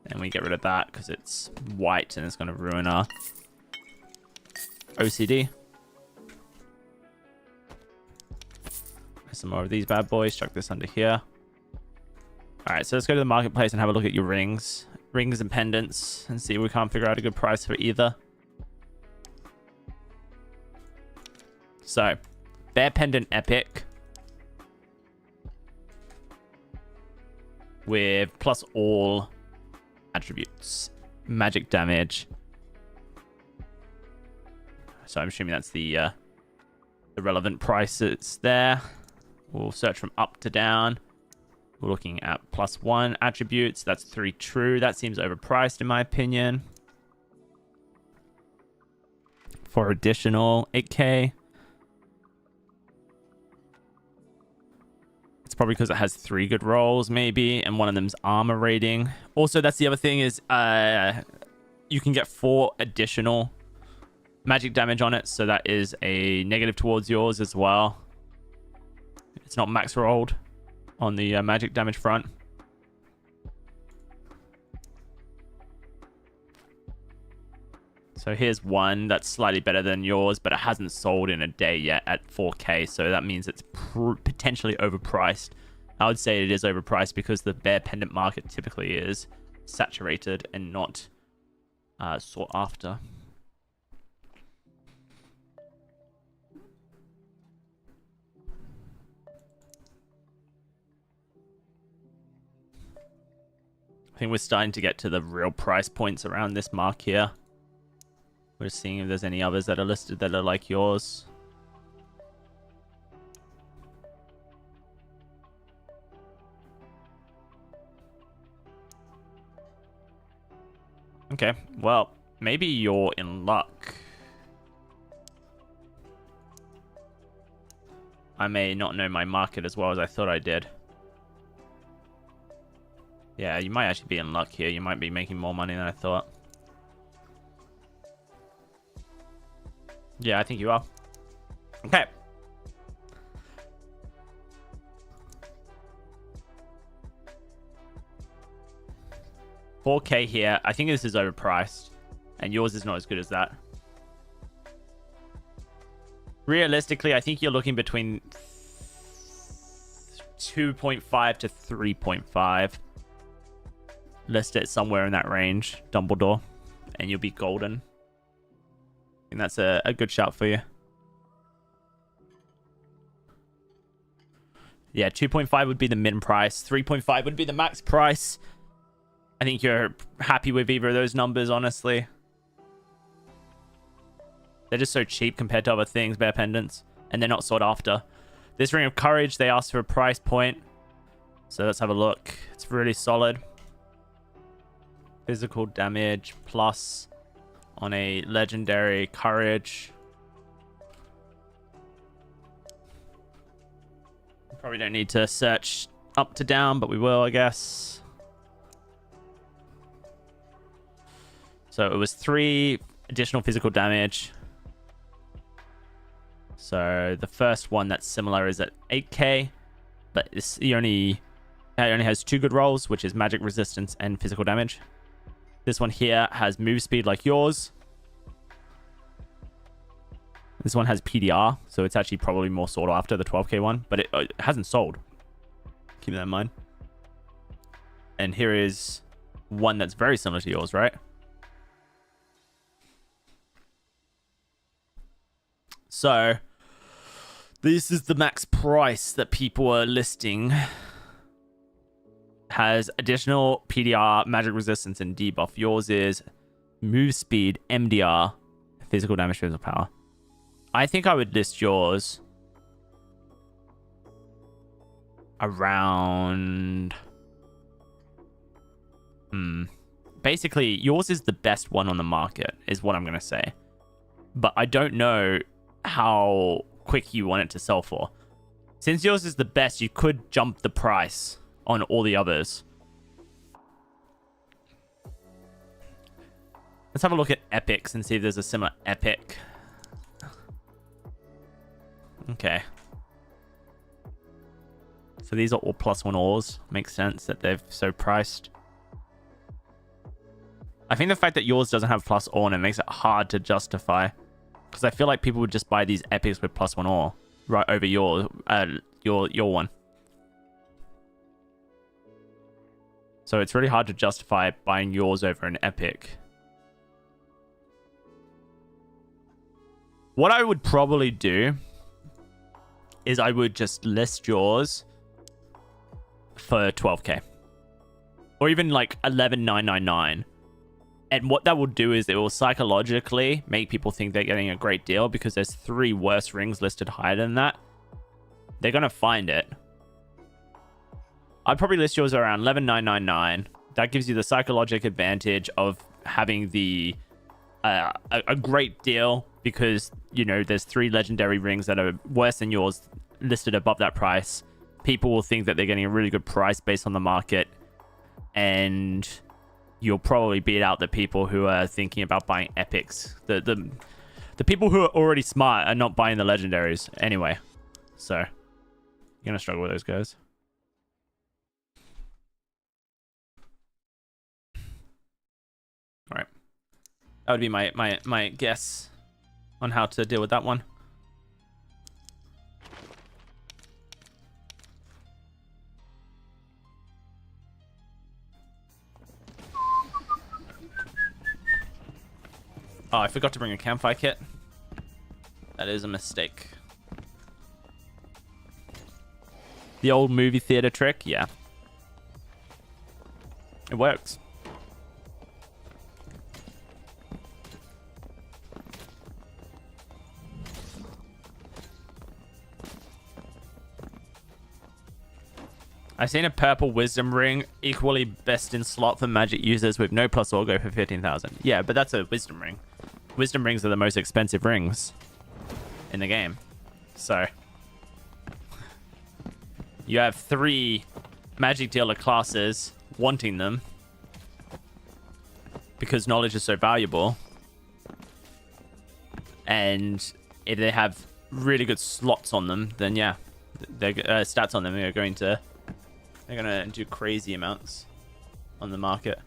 and we get rid of that because it's white and it's going to ruin our OCD. Some more of these bad boys. Chuck this under here. All right, so let's go to the marketplace and have a look at your rings and pendants, and see if we can't figure out a good price for either. So, Bear Pendant Epic with plus all attributes, magic damage. So I'm assuming that's the relevant prices there. We'll search from up to down. We're looking at +1 attributes. That's 3 true. That seems overpriced in my opinion. For additional 8k. It's probably because it has 3 good rolls maybe, and one of them's armor rating. Also, that's the other thing is you can get 4 additional magic damage on it, so that is a negative towards yours as well. It's not max rolled on the magic damage front. So here's one that's slightly better than yours, but it hasn't sold in a day yet at 4k, so that means it's potentially overpriced. I would say it is overpriced because the bear pendant market typically is saturated and not sought after. I think we're starting to get to the real price points around this mark here. We're just seeing if there's any others that are listed that are like yours. Okay, well, maybe you're in luck. I may not know my market as well as I thought I did. Yeah, you might actually be in luck here. You might be making more money than I thought. Yeah, I think you are. Okay. $4k here. I think this is overpriced. And yours is not as good as that. Realistically, I think you're looking between 2.5 to 3.5. List it somewhere in that range, Dumbledore, and you'll be golden. And that's a good shout for you. Yeah, 2.5 would be the min price. 3.5 would be the max price. I think you're happy with either of those numbers, honestly. They're just so cheap compared to other things, bear pendants, and they're not sought after. This Ring of Courage, they asked for a price point. So let's have a look. It's really solid. Physical damage plus on a legendary courage. Probably don't need to search up to down, but we will, I guess. So it was 3 additional physical damage. So the first one that's similar is at 8k, but it only has 2 good rolls, which is magic resistance and physical damage. This one here has move speed like yours. This one has PDR, so it's actually probably more sought after, the 12k one, but it hasn't sold. Keep that in mind. And here is one that's very similar to yours, right? So this is the max price that people are listing. Has additional PDR, magic resistance, and debuff. Yours is move speed, MDR, physical damage, physical power. I think I would list yours around... Basically, yours is the best one on the market, is what I'm going to say. But I don't know how quick you want it to sell for. Since yours is the best, you could jump the price on all the others. Let's have a look at epics and see if there's a similar epic. Okay. So these are all +1 ores. Makes sense that they're so priced. I think the fact that yours doesn't have +1 ore makes it hard to justify. Because I feel like people would just buy these epics with +1 ore right over your one. So it's really hard to justify buying yours over an epic. What I would probably do is I would just list yours for 12k. Or even like 11,999. And what that will do is it will psychologically make people think they're getting a great deal because there's 3 worse rings listed higher than that. They're going to find it. I'd probably list yours around 11,999. That gives you the psychological advantage of having the a great deal because, you know, there's 3 legendary rings that are worse than yours listed above that price. People will think that they're getting a really good price based on the market, and you'll probably beat out the people who are thinking about buying epics. The people who are already smart are not buying the legendaries anyway. So you're gonna struggle with those guys. All right, that would be my guess on how to deal with that one. Oh, I forgot to bring a campfire kit. That is a mistake. The old movie theater trick, yeah. It works. I've seen a purple wisdom ring equally best in slot for magic users with no plus or go for 15,000. Yeah, but that's a wisdom ring. Wisdom rings are the most expensive rings in the game. So you have 3 magic dealer classes wanting them because knowledge is so valuable. And if they have really good slots on them, then yeah, their stats on them are going to... They're gonna do crazy amounts on the market.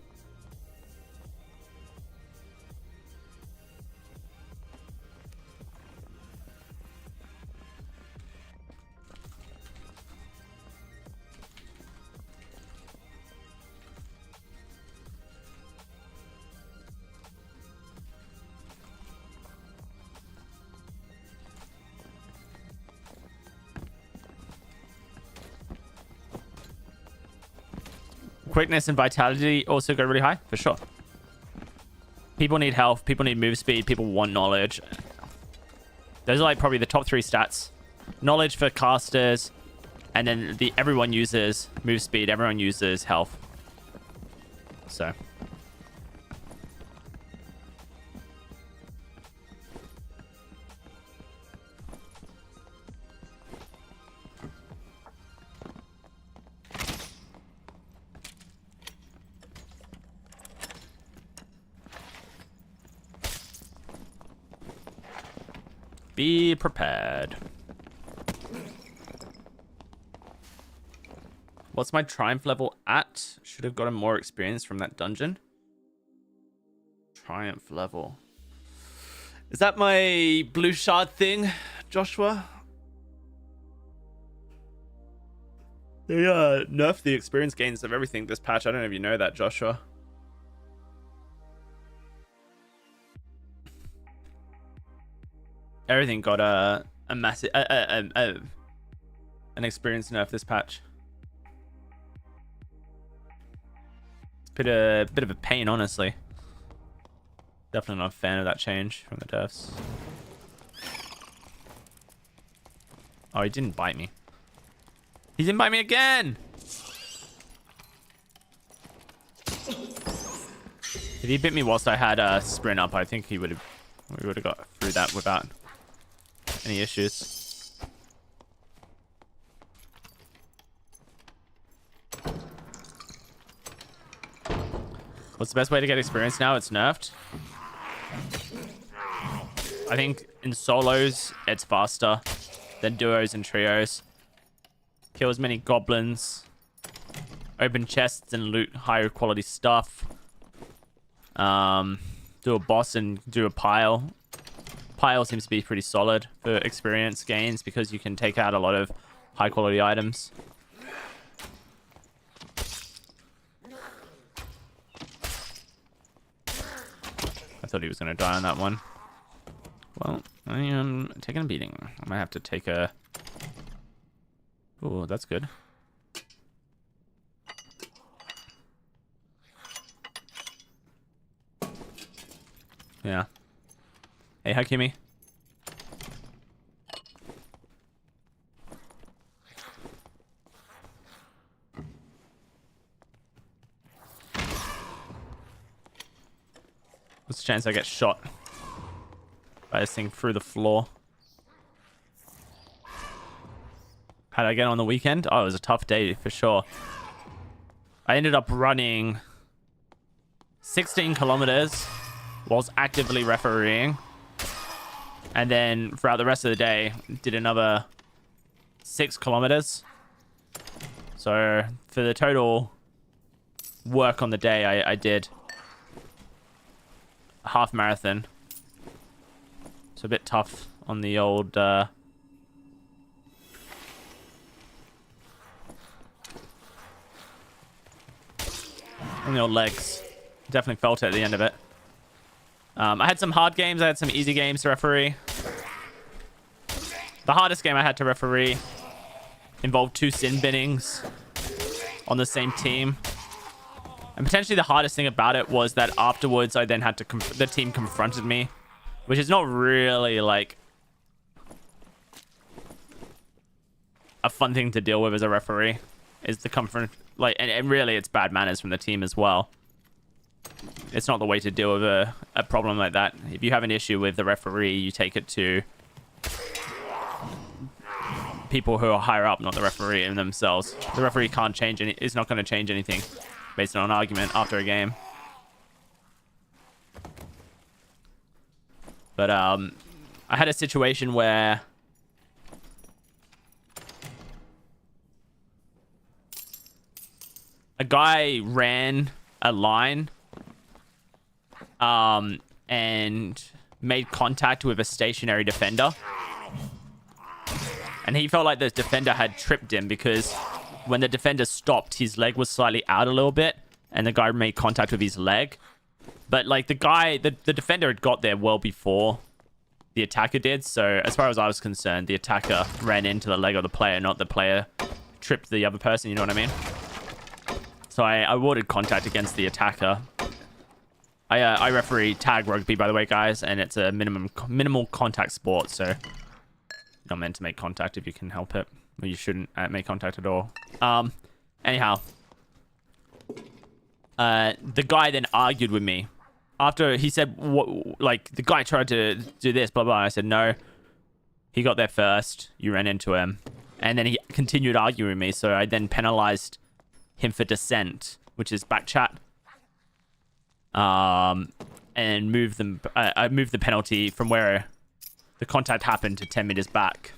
Quickness and vitality also go really high, for sure. People need health, people need move speed, people want knowledge. Those are like probably the top 3 stats. Knowledge for casters, and then everyone uses move speed, everyone uses health. So be prepared. What's my triumph level at? Should have gotten more experience from that dungeon. Triumph level. Is that my blue shard thing, Joshua? They nerfed the experience gains of everything this patch. I don't know if you know that, Joshua. Everything got a massive an experience nerf this patch. It's a bit of a pain, honestly. Definitely not a fan of that change from the devs. Oh, he didn't bite me. He didn't bite me again! If he bit me whilst I had a sprint up, I think we would have got through that without any issues. What's the best way to get experience now? It's nerfed. I think in solos, it's faster than duos and trios. Kill as many goblins. Open chests and loot higher quality stuff. Do a boss and do a pile. Pile seems to be pretty solid for experience gains because you can take out a lot of high quality items. I thought he was going to die on that one. Well, I am taking a beating. I might have to take a... Oh, that's good. Yeah. Hey, Hakimi. What's the chance I get shot by this thing through the floor? How did I get on the weekend? Oh, it was a tough day for sure. I ended up running 16 kilometers whilst actively refereeing. And then throughout the rest of the day, did another 6 kilometers. So for the total work on the day, I did a half marathon. It's a bit tough on the old... on the old legs. Definitely felt it at the end of it. I had some hard games. I had some easy games to referee. The hardest game I had to referee involved 2 sin binnings on the same team. And potentially the hardest thing about it was that afterwards I then had to... the team confronted me. Which is not really, like... a fun thing to deal with as a referee. Is the confront... like, and really it's bad manners from the team as well. It's not the way to deal with a problem like that. If you have an issue with the referee, you take it to people who are higher up, not the referee in themselves. The referee can't change any... is not going to change anything based on an argument after a game. But I had a situation where a guy ran a line and made contact with a stationary defender. And he felt like the defender had tripped him because when the defender stopped, his leg was slightly out a little bit and the guy made contact with his leg. But like the defender had got there well before the attacker did. So as far as I was concerned, the attacker ran into the leg of the player, not the player tripped the other person. You know what I mean? So I awarded contact against the attacker. I referee tag rugby, by the way, guys, and it's a minimal contact sport. So you're not meant to make contact if you can help it. Or you shouldn't make contact at all. Anyhow, the guy then argued with me. After he said, like, the guy tried to do this, blah, blah. I said, no. He got there first. You ran into him. And then he continued arguing with me. So I then penalized him for dissent, which is back chat. And moved them. I moved the penalty from where the contact happened to 10 meters back.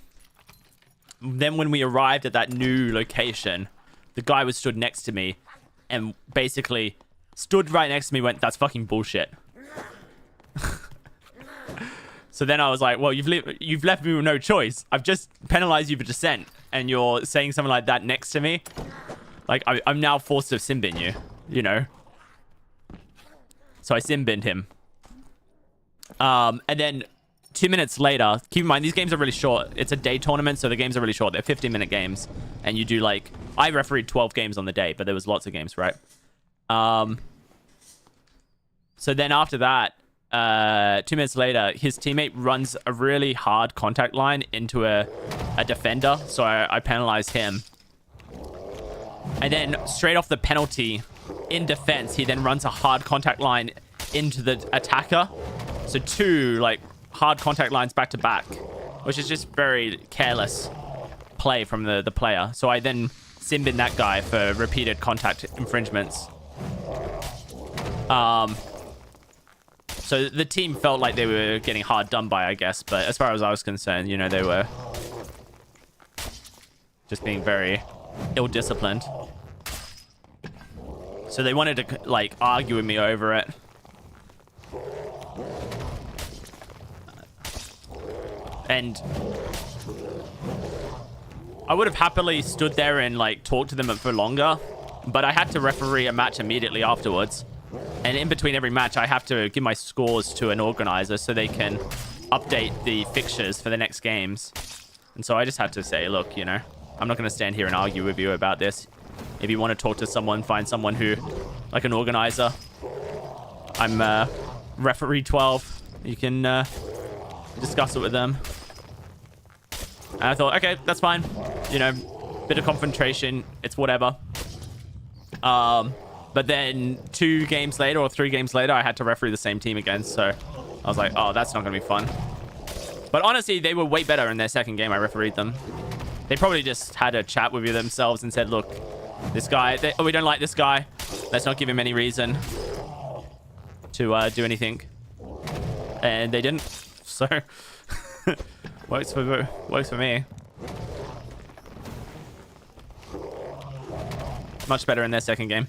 Then when we arrived at that new location, the guy was stood next to me and basically stood right next to me and went, that's fucking bullshit. So then I was like, well, you've left me with no choice. I've just penalized you for dissent and you're saying something like that next to me. Like, I'm now forced to sin bin you, you know? So I sin binned him. And then 2 minutes later, keep in mind, these games are really short. It's a day tournament, so the games are really short. They're 15-minute games. And you do, like... I refereed 12 games on the day, but there was lots of games, right? So then after that, 2 minutes later, his teammate runs a really hard contact line into a defender. So I penalized him. And then straight off the penalty, in defense, he then runs a hard contact line into the attacker. So 2, like... hard contact lines back to back, which is just very careless play from the player. So I then sin bin that guy for repeated contact infringements. So the team felt like they were getting hard done by, I guess. But as far as I was concerned, you know, they were just being very ill-disciplined. So they wanted to, like, argue with me over it. And I would have happily stood there and, like, talked to them for longer. But I had to referee a match immediately afterwards. And in between every match, I have to give my scores to an organizer so they can update the fixtures for the next games. And so I just had to say, look, you know, I'm not going to stand here and argue with you about this. If you want to talk to someone, find someone who, like an organizer. I'm referee 12. You can discuss it with them. And I thought, okay, that's fine. You know, bit of confrontation. It's whatever. But then 2 games later or 3 games later, I had to referee the same team again. So I was like, oh, that's not going to be fun. But honestly, they were way better in their second game. I refereed them. They probably just had a chat with themselves and said, look, this guy, we don't like this guy. Let's not give him any reason to do anything. And they didn't. So works for me. Much better in their second game.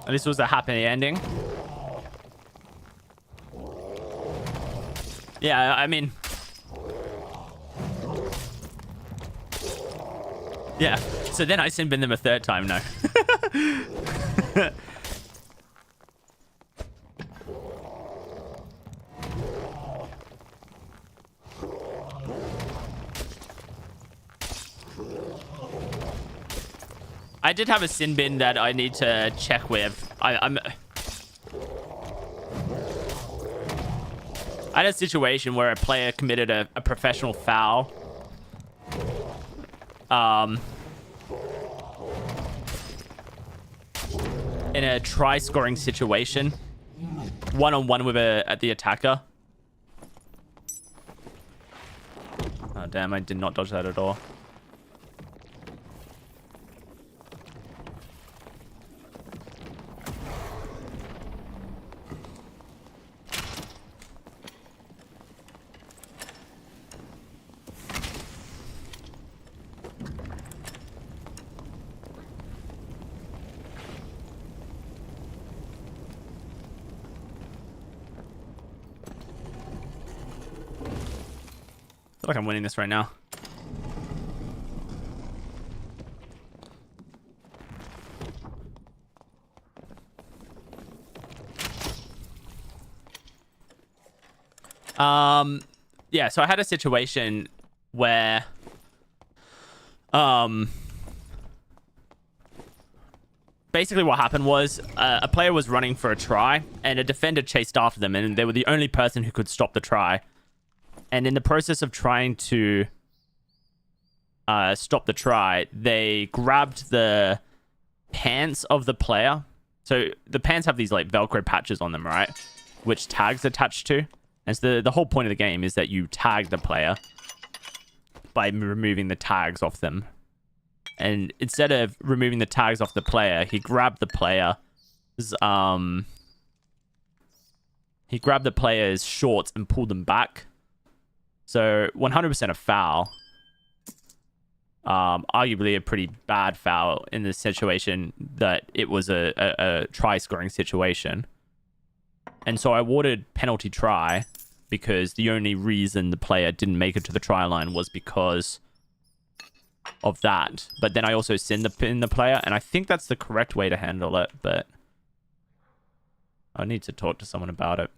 At least it was a happy ending. Yeah, I mean... Yeah, so then I sin bin them a 3rd time, no. I did have a sin bin that I need to check with. I had a situation where a player committed a professional foul. In a try-scoring situation. One-on-one with the attacker. Oh, damn, I did not dodge that at all. I feel like I'm winning this right now. Yeah, so I had a situation where basically what happened was a player was running for a try and a defender chased after them, and they were the only person who could stop the try. And in the process of trying to stop the try, they grabbed the pants of the player. So the pants have these like Velcro patches on them, right? Which tags attached to. And so the whole point of the game is that you tag the player by removing the tags off them. And instead of removing the tags off the player, he grabbed the player's shorts and pulled them back. So 100% a foul. Arguably a pretty bad foul in this situation that it was a try scoring situation. And so I awarded penalty try because the only reason the player didn't make it to the try line was because of that. But then I also sinned the player, and I think that's the correct way to handle it, but I need to talk to someone about it.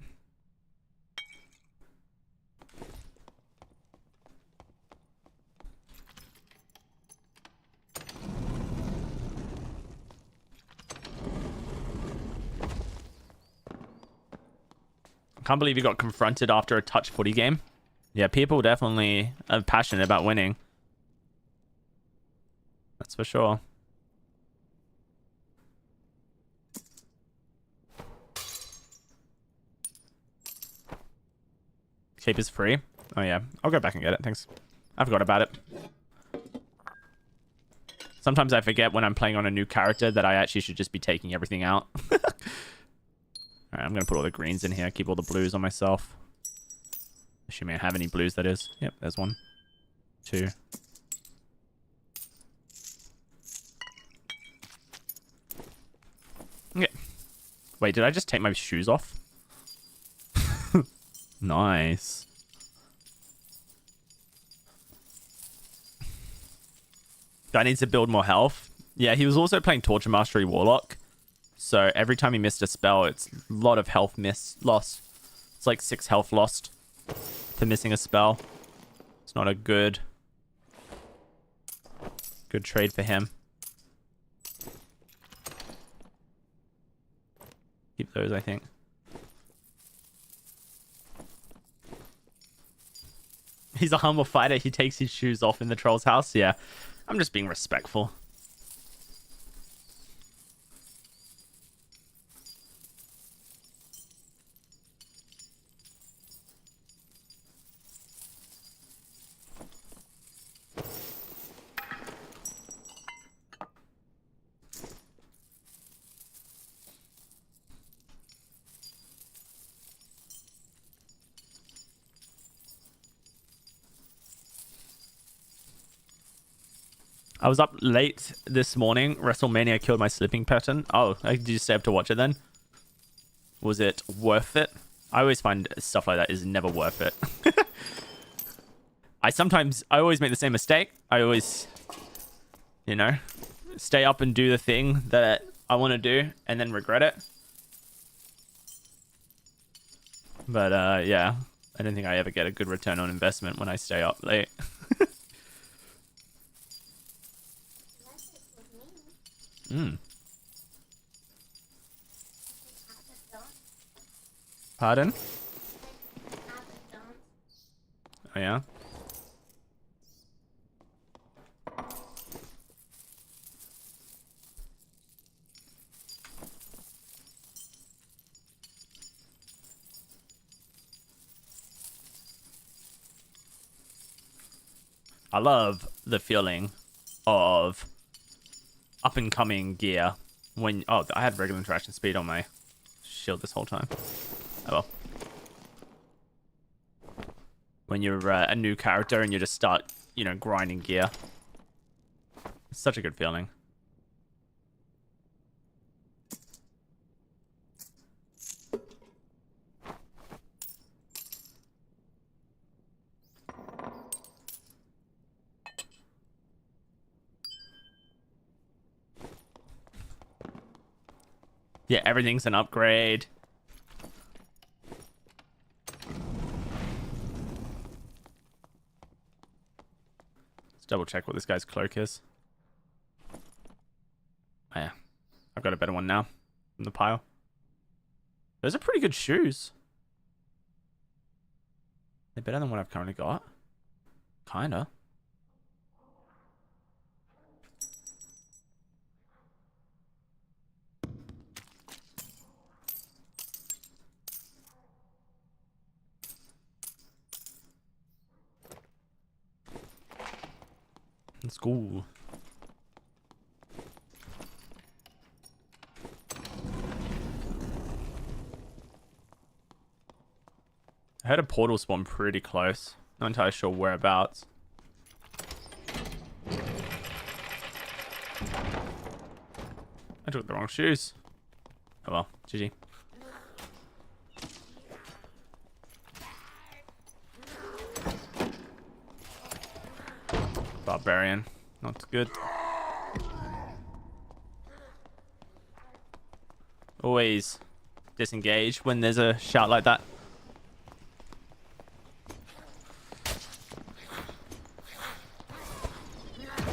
Can't believe you got confronted after a touch footy game. Yeah, people definitely are passionate about winning. That's for sure. Cape is free. Oh yeah, I'll go back and get it. Thanks. I forgot about it. Sometimes I forget when I'm playing on a new character that I actually should just be taking everything out. Alright, I'm gonna put all the greens in here. Keep all the blues on myself. Assuming I have any blues, that is. Yep, there's 1, 2. Okay. Wait, did I just take my shoes off? Nice. Guy needs to build more health. Yeah, he was also playing Torture Mastery Warlock. So every time he missed a spell, it's a lot of health lost. It's like 6 health lost for missing a spell. It's not a good trade for him. Keep those, I think. He's a humble fighter. He takes his shoes off in the troll's house. Yeah, I'm just being respectful. I was up late this morning. WrestleMania killed my sleeping pattern. Oh, did you stay up to watch it then? Was it worth it? I always find stuff like that is never worth it. I always make the same mistake. I always, you know, stay up and do the thing that I want to do and then regret it. But yeah, I don't think I ever get a good return on investment when I stay up late. Pardon? Oh yeah? I love the feeling of up and coming gear when I had regular interaction speed on my shield this whole time. Oh well. When you're a new character and you just start, you know, grinding gear. It's such a good feeling. Yeah, everything's an upgrade. Let's double check what this guy's cloak is. Oh yeah, I've got a better one now from the pile. Those are pretty good shoes. They're better than what I've currently got. Kinda. Let's go. I heard a portal spawn pretty close. Not entirely sure whereabouts. I took the wrong shoes. Oh well, GG. Barbarian. Not good. Always disengage when there's a shout like that.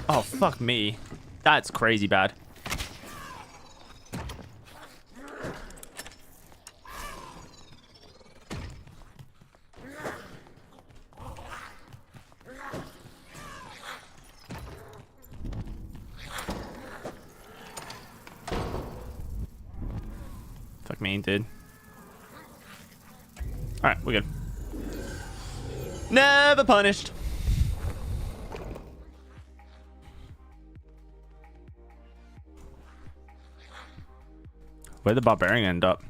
Oh, fuck me. That's crazy bad. Fuck me, dude. Alright, we're good. Never punished. Where'd the barbarian end up?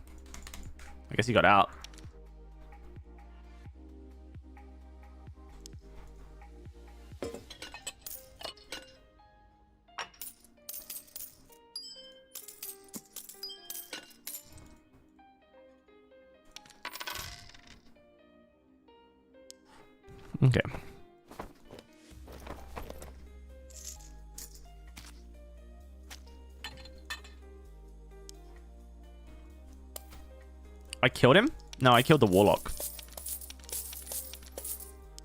I guess he got out. Okay. I killed him? No, I killed the warlock.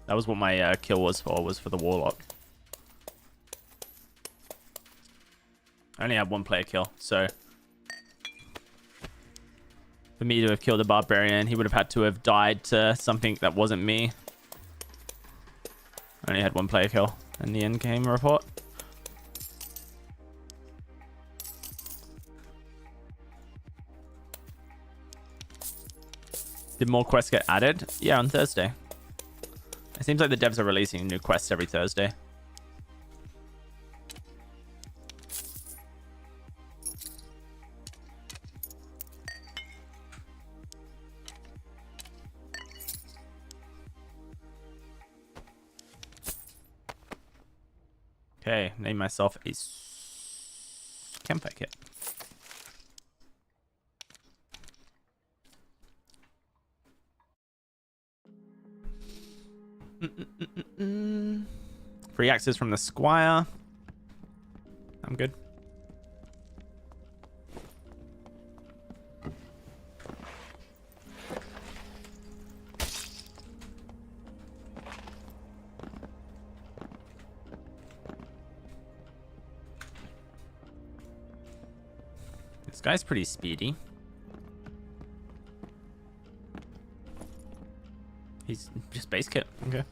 That was what my kill was for the warlock. I only had one player kill, so for me to have killed the barbarian, he would have had to have died to something that wasn't me. I only had one player kill in the end game report. Did more quests get added? Yeah, on Thursday. It seems like the devs are releasing new quests every Thursday. Okay, name myself a campfire kit. Free access from the squire. I'm good. This guy's pretty speedy. He's just base kit. Okay.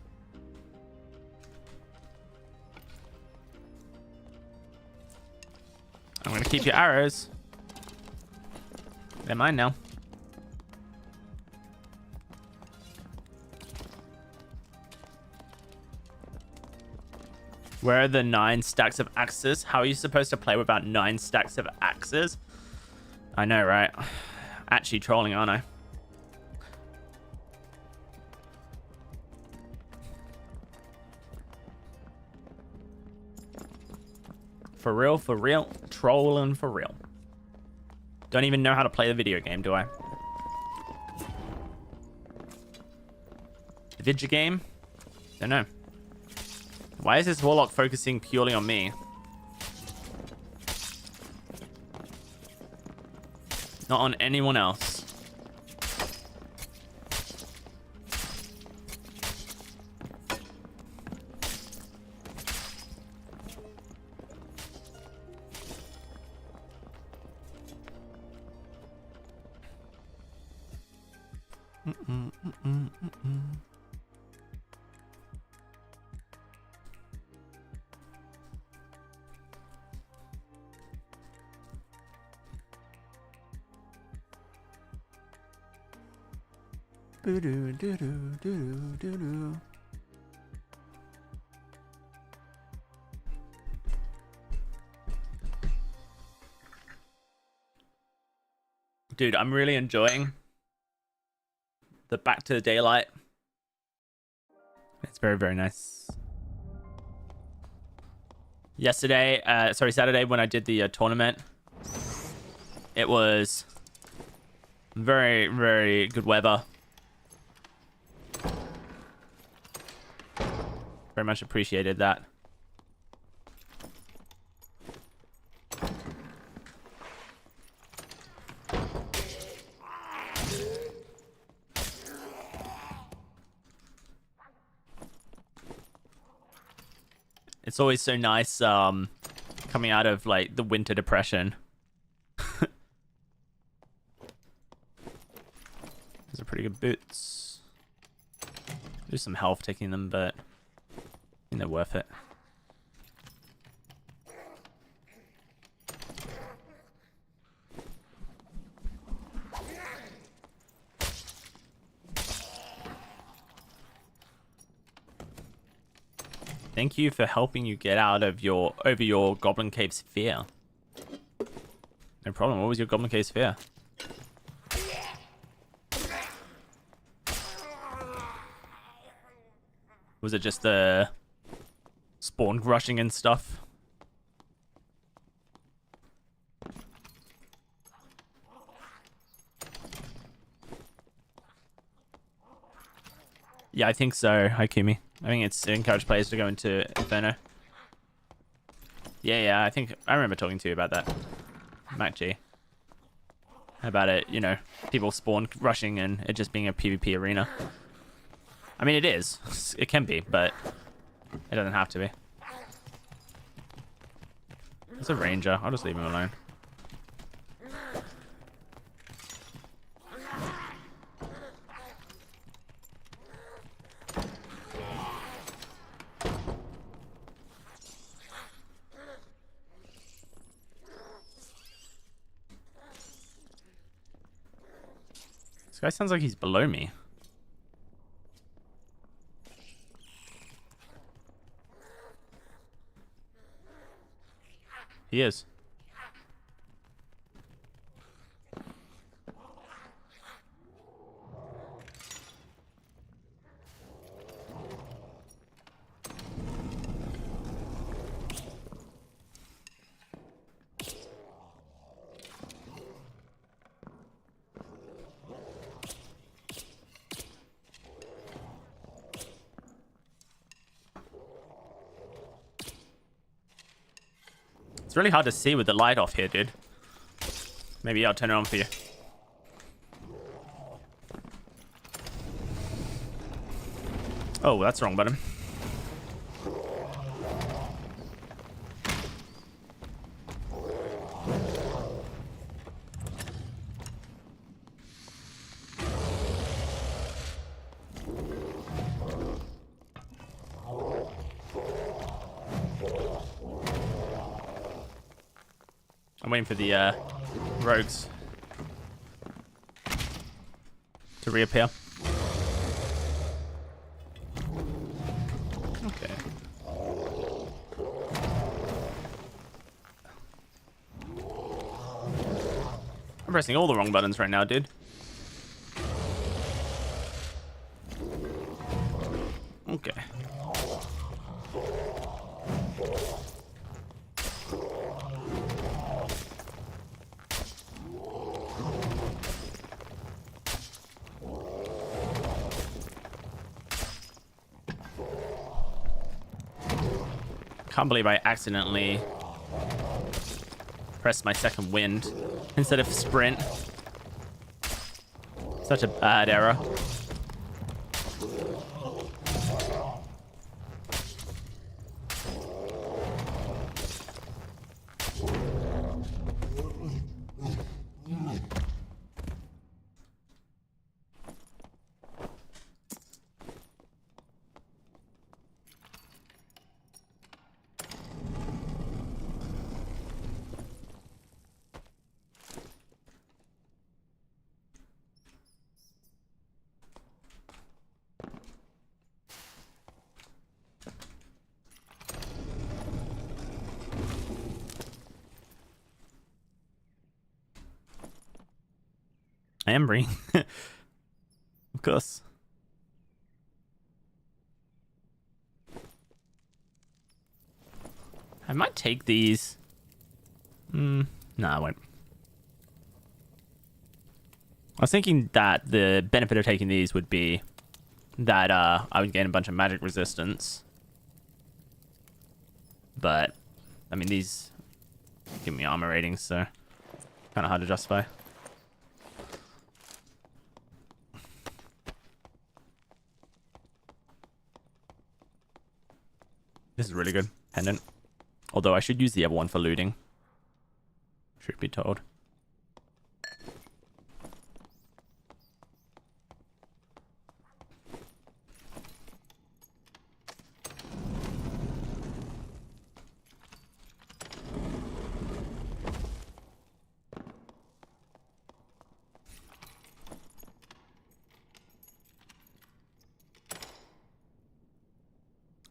I'm gonna keep your arrows. They're mine now. Where are the 9 stacks of axes? How are you supposed to play without 9 stacks of axes? I know, right? Actually trolling, aren't I? For real, trolling for real. Don't even know how to play the video game, do I? The video game? Don't know. Why is this warlock focusing purely on me? Not on anyone else. Dude, I'm really enjoying the back to the daylight. It's very, very nice. Yesterday, Saturday, when I did the tournament, it was very, very good weather. Very much appreciated that. It's always so nice coming out of like the winter depression. Those are pretty good boots. There's some health taking them, but I think they're worth it. thank you for helping you get out of your Goblin Cave sphere. No problem. What was your Goblin Cave sphere? Was it just the spawn rushing and stuff? Yeah, I think so, Haikumi. I think it's to encourage players to go into Inferno. Yeah, I think I remember talking to you about that, Mac G. About it, you know, people spawn rushing and it just being a PvP arena. I mean, it is. It can be, but it doesn't have to be. It's a ranger. I'll just leave him alone. This guy sounds like he's below me. He is. It's really hard to see with the light off here, dude. Maybe I'll turn it on for you. Oh, that's the wrong button. I'm waiting for the rogues to reappear. Okay. I'm pressing all the wrong buttons right now, dude. Okay. Can't believe I accidentally pressed my second wind instead of sprint. Such a bad error. I am breathing. Of course. I might take these. No, I won't. I was thinking that the benefit of taking these would be that I would gain a bunch of magic resistance. But, I mean, these give me armor ratings, so kind of hard to justify. This is really good. Pendant. Although I should use the other one for looting. Should be told.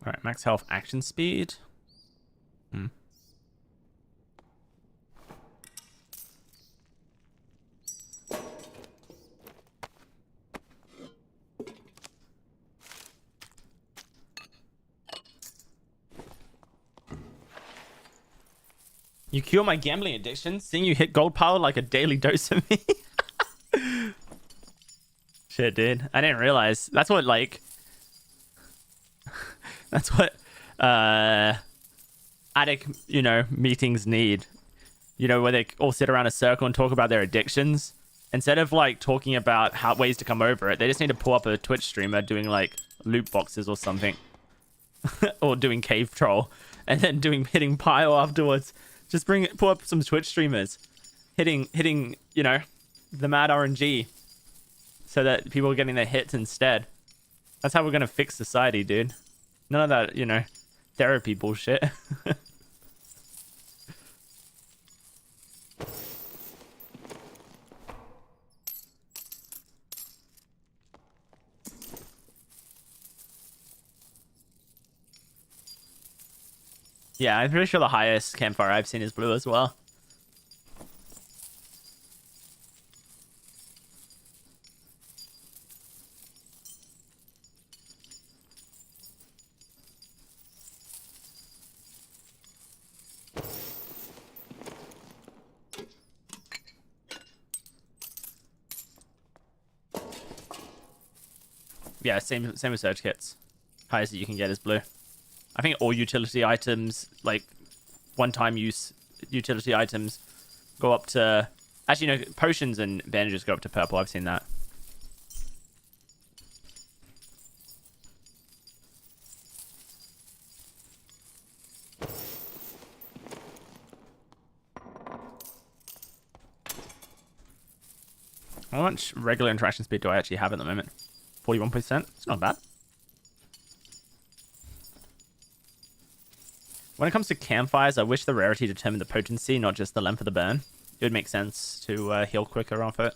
Alright, max health, action speed. You cure my gambling addiction, seeing you hit gold pile like a daily dose of me. Shit, dude. I didn't realize. That's what, like... That's what, addict, you know, meetings need. You know, where they all sit around a circle and talk about their addictions. Instead of, like, talking about how ways to come over it, they just need to pull up a Twitch streamer doing, like, loot boxes or something. Or doing cave troll. And then hitting pile afterwards. Just pull up some Twitch streamers, hitting, you know, the mad RNG, so that people are getting their hits instead. That's how we're gonna fix society, dude. None of that, you know, therapy bullshit. Yeah, I'm pretty sure the highest campfire I've seen is blue as well. Yeah, same with search kits. Highest that you can get is blue. I think all utility items, like one-time use utility items, go up to... Actually, no, potions and bandages go up to purple. I've seen that. How much regular interaction speed do I actually have at the moment? 41%? It's not bad. When it comes to campfires, I wish the rarity determined the potency, not just the length of the burn. It would make sense to heal quicker off it.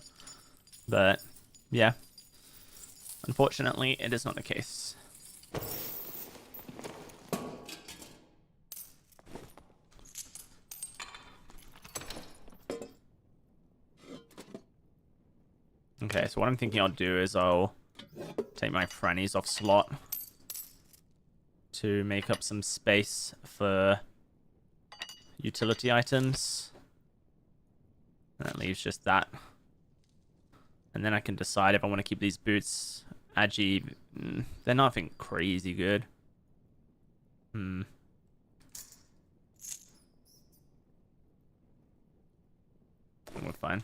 But, yeah. Unfortunately, it is not the case. Okay, so what I'm thinking I'll do is I'll take my frannies off slot to make up some space for utility items. And that leaves just that. And then I can decide if I want to keep these boots. Agi, they're nothing crazy good. We're fine.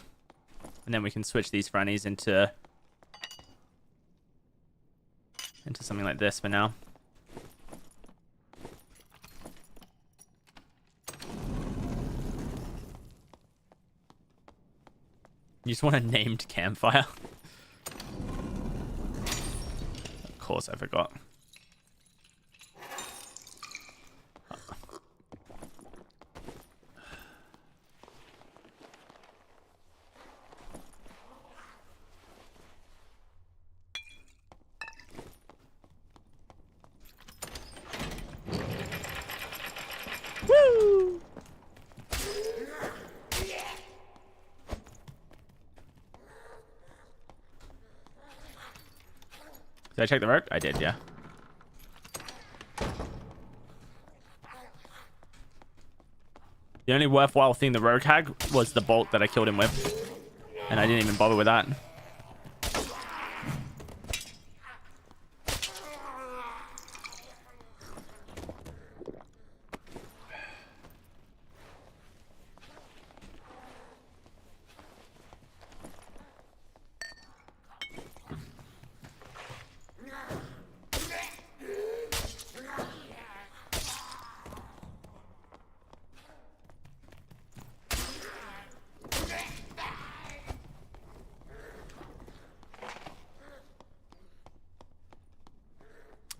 And then we can switch these frannies into something like this for now. You just want a named campfire. Of course, I forgot. Woo! Did I check the rogue? I did, yeah. The only worthwhile thing the rogue had was the bolt that I killed him with. And I didn't even bother with that.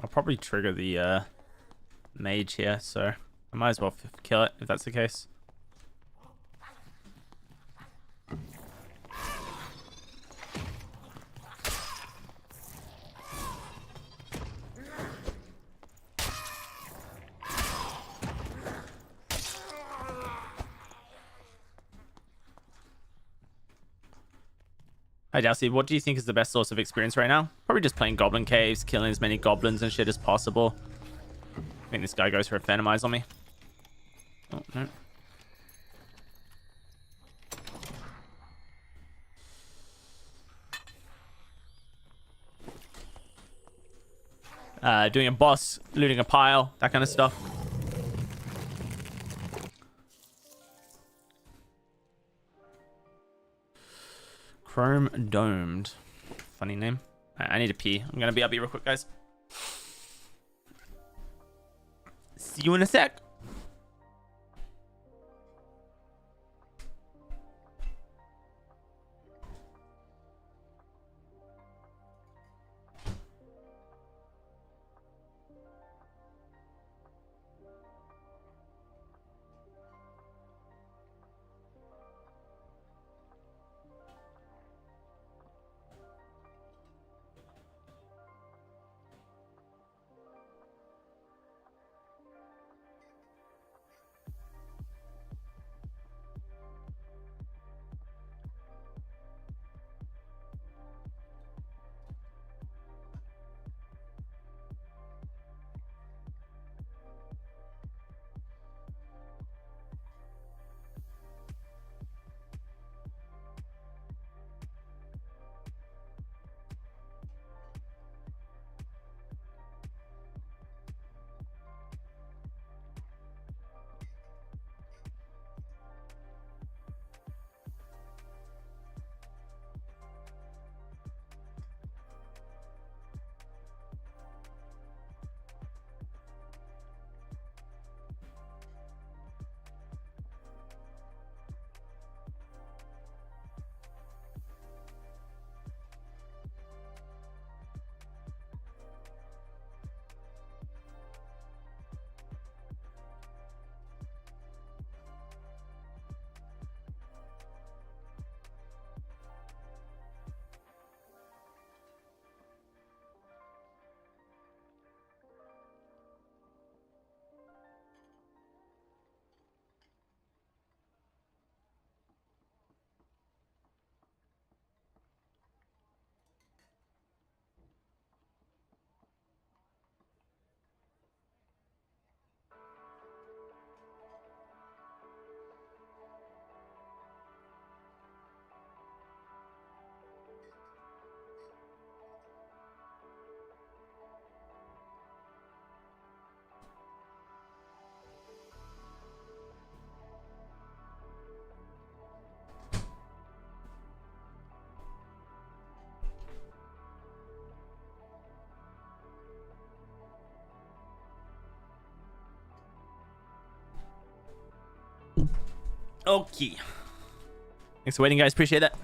I'll probably trigger the mage here, so I might as well kill it if that's the case. Hi, DOWSEY. What do you think is the best source of experience right now? Probably just playing Goblin Caves, killing as many goblins and shit as possible. I think this guy goes for a Phantomize on me. Oh, no. Doing a boss, looting a pile, that kind of stuff. Chrome Domed. Funny name. I need to pee. I'm gonna be up here real quick, guys. See you in a sec. Okay. Thanks for waiting, guys. Appreciate that.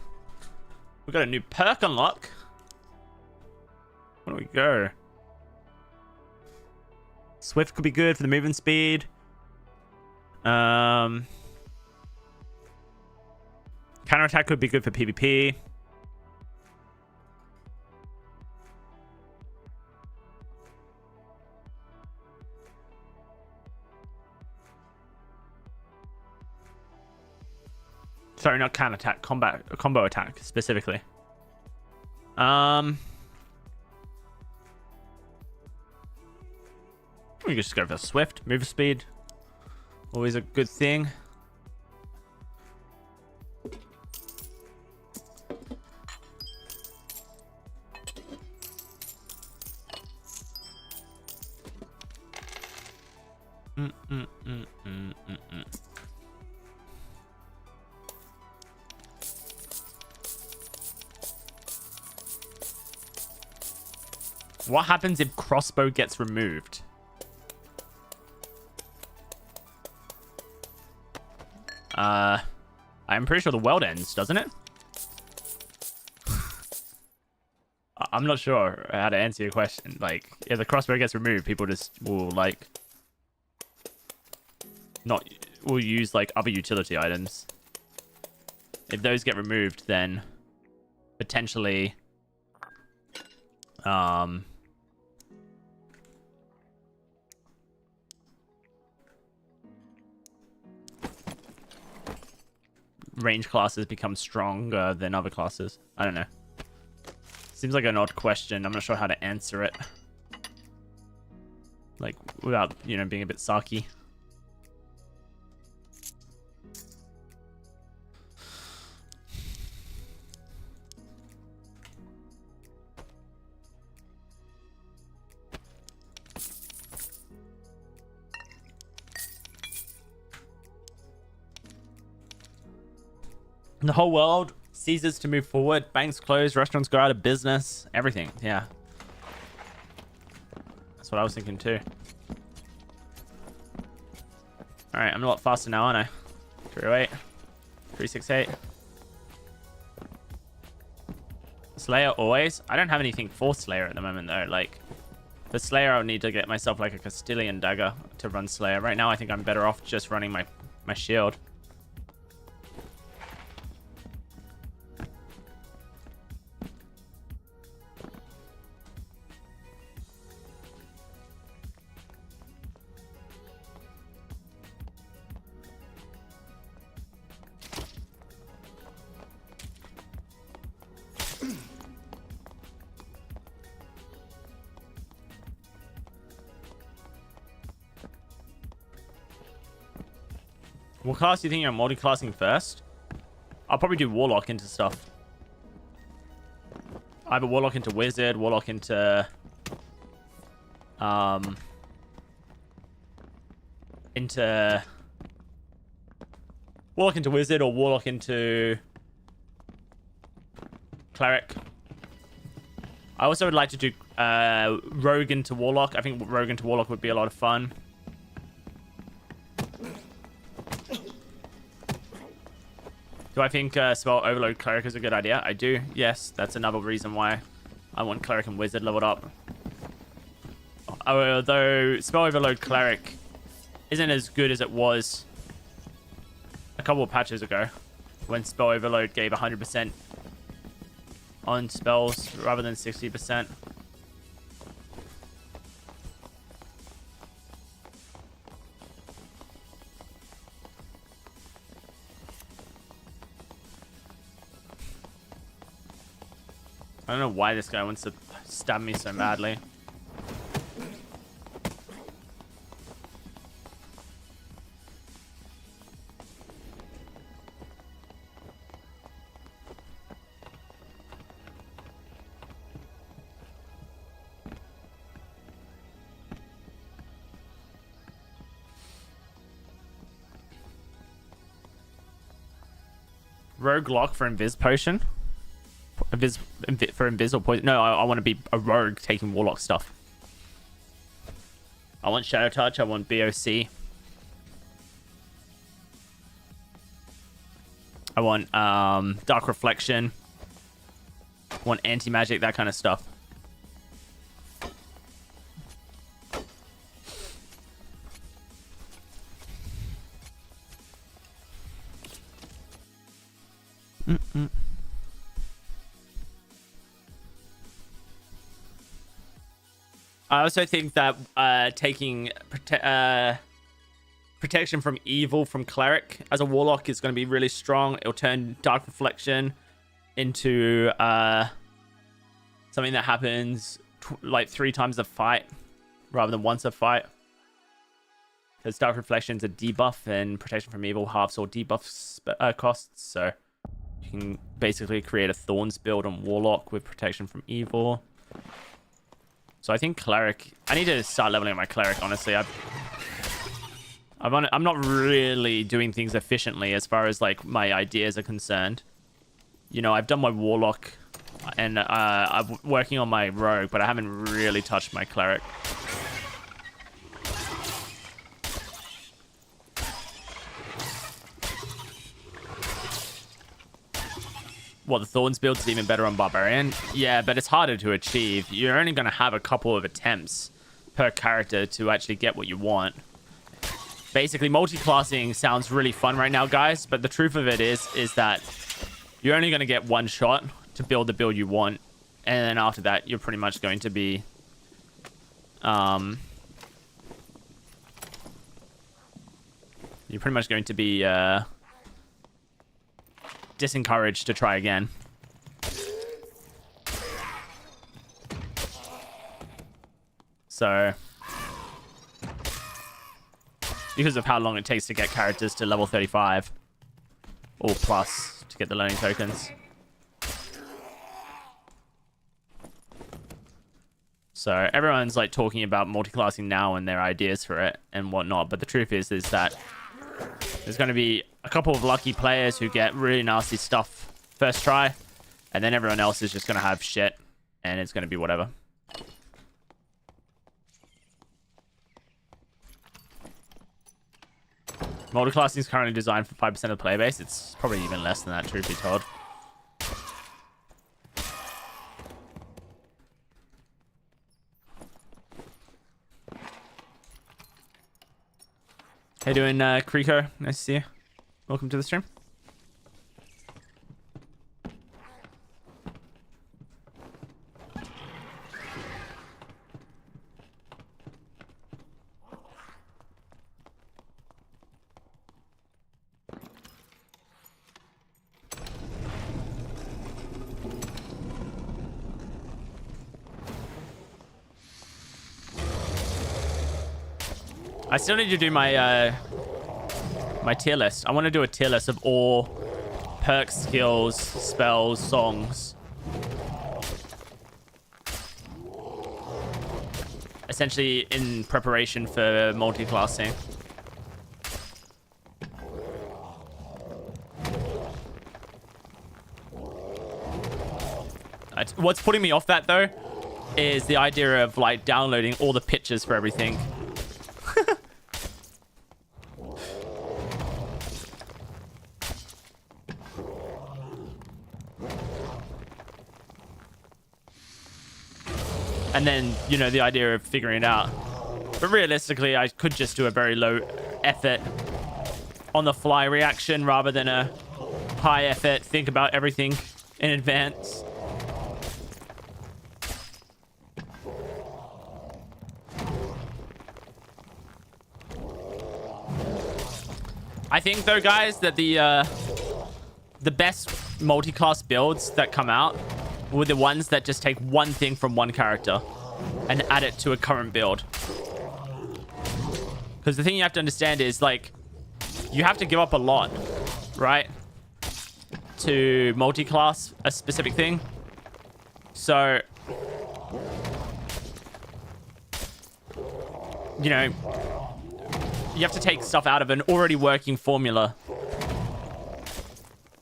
We got a new perk unlock. Where do we go? Swift could be good for the movement speed. Counterattack could be good for PvP. Sorry, not counterattack, combo attack specifically. We can just go for Swift, move speed. Always a good thing. What happens if crossbow gets removed? I'm pretty sure the world ends, doesn't it? I'm not sure how to answer your question. Like, if the crossbow gets removed, people just will, like, will use, like, other utility items. If those get removed, then potentially, range classes become stronger than other classes? I don't know. Seems like an odd question. I'm not sure how to answer it. Like, without, you know, being a bit sarky. The whole world ceases to move forward. Banks close, restaurants go out of business, everything. Yeah. That's what I was thinking too. Alright, I'm a lot faster now, aren't I? 308. 368. Slayer always? I don't have anything for Slayer at the moment though. Like, for Slayer I'll need to get myself like a Castilian dagger to run Slayer. Right now I think I'm better off just running my shield. What class do you think you're multi-classing first? I'll probably do Warlock into stuff. I have a Warlock into Wizard, Warlock into... Warlock into Wizard or Warlock into... Cleric. I also would like to do Rogue into Warlock. I think Rogue into Warlock would be a lot of fun. Do I think Spell Overload Cleric is a good idea? I do. Yes, that's another reason why I want Cleric and Wizard leveled up. Although Spell Overload Cleric isn't as good as it was a couple of patches ago when Spell Overload gave 100% on spells rather than 60%. I don't know why this guy wants to stab me so badly. Rogue Lock for Invis Potion. For Invis or Poison. No, I want to be a rogue taking Warlock stuff. I want Shadow Touch. I want BOC. I want Dark Reflection. I want Anti-Magic, that kind of stuff. I also think that taking protection from evil from Cleric as a Warlock is going to be really strong. It'll turn Dark Reflection into something that happens like 3 times a fight rather than once a fight. Because Dark Reflection is a debuff and protection from evil halves or debuff costs. So you can basically create a Thorns build on Warlock with protection from evil. So I think Cleric... I need to start leveling up my Cleric, honestly. I'm not really doing things efficiently as far as like my ideas are concerned. You know, I've done my Warlock and I'm working on my Rogue, but I haven't really touched my Cleric. What, the Thorns build is even better on Barbarian? Yeah, but it's harder to achieve. You're only going to have a couple of attempts per character to actually get what you want. Basically, multi-classing sounds really fun right now, guys, but the truth of it is that you're only going to get one shot to build the build you want, and then after that, you're pretty much going to be... you're pretty much going to be... disencouraged to try again. So, because of how long it takes to get characters to level 35 or plus to get the learning tokens. So everyone's like talking about multi-classing now and their ideas for it and whatnot, but the truth is that there's going to be a couple of lucky players who get really nasty stuff first try, and then everyone else is just going to have shit, and it's going to be whatever. Multi-classing is currently designed for 5% of the player base. It's probably even less than that, truth be told. How you doing, Kriko? Nice to see you. Welcome to the stream. I still need to do my my tier list. I want to do a tier list of all perks, skills, spells, songs. Essentially in preparation for multi-classing. What's putting me off that though is the idea of like downloading all the pictures for everything. And then, you know, the idea of figuring it out. But realistically, I could just do a very low effort on the fly reaction rather than a high effort think about everything in advance. I think though, guys, that the best multi-class builds that come out were the ones that just take one thing from one character and add it to a current build. Because the thing you have to understand is, like, you have to give up a lot, right? To multi-class a specific thing. So, you know, you have to take stuff out of an already working formula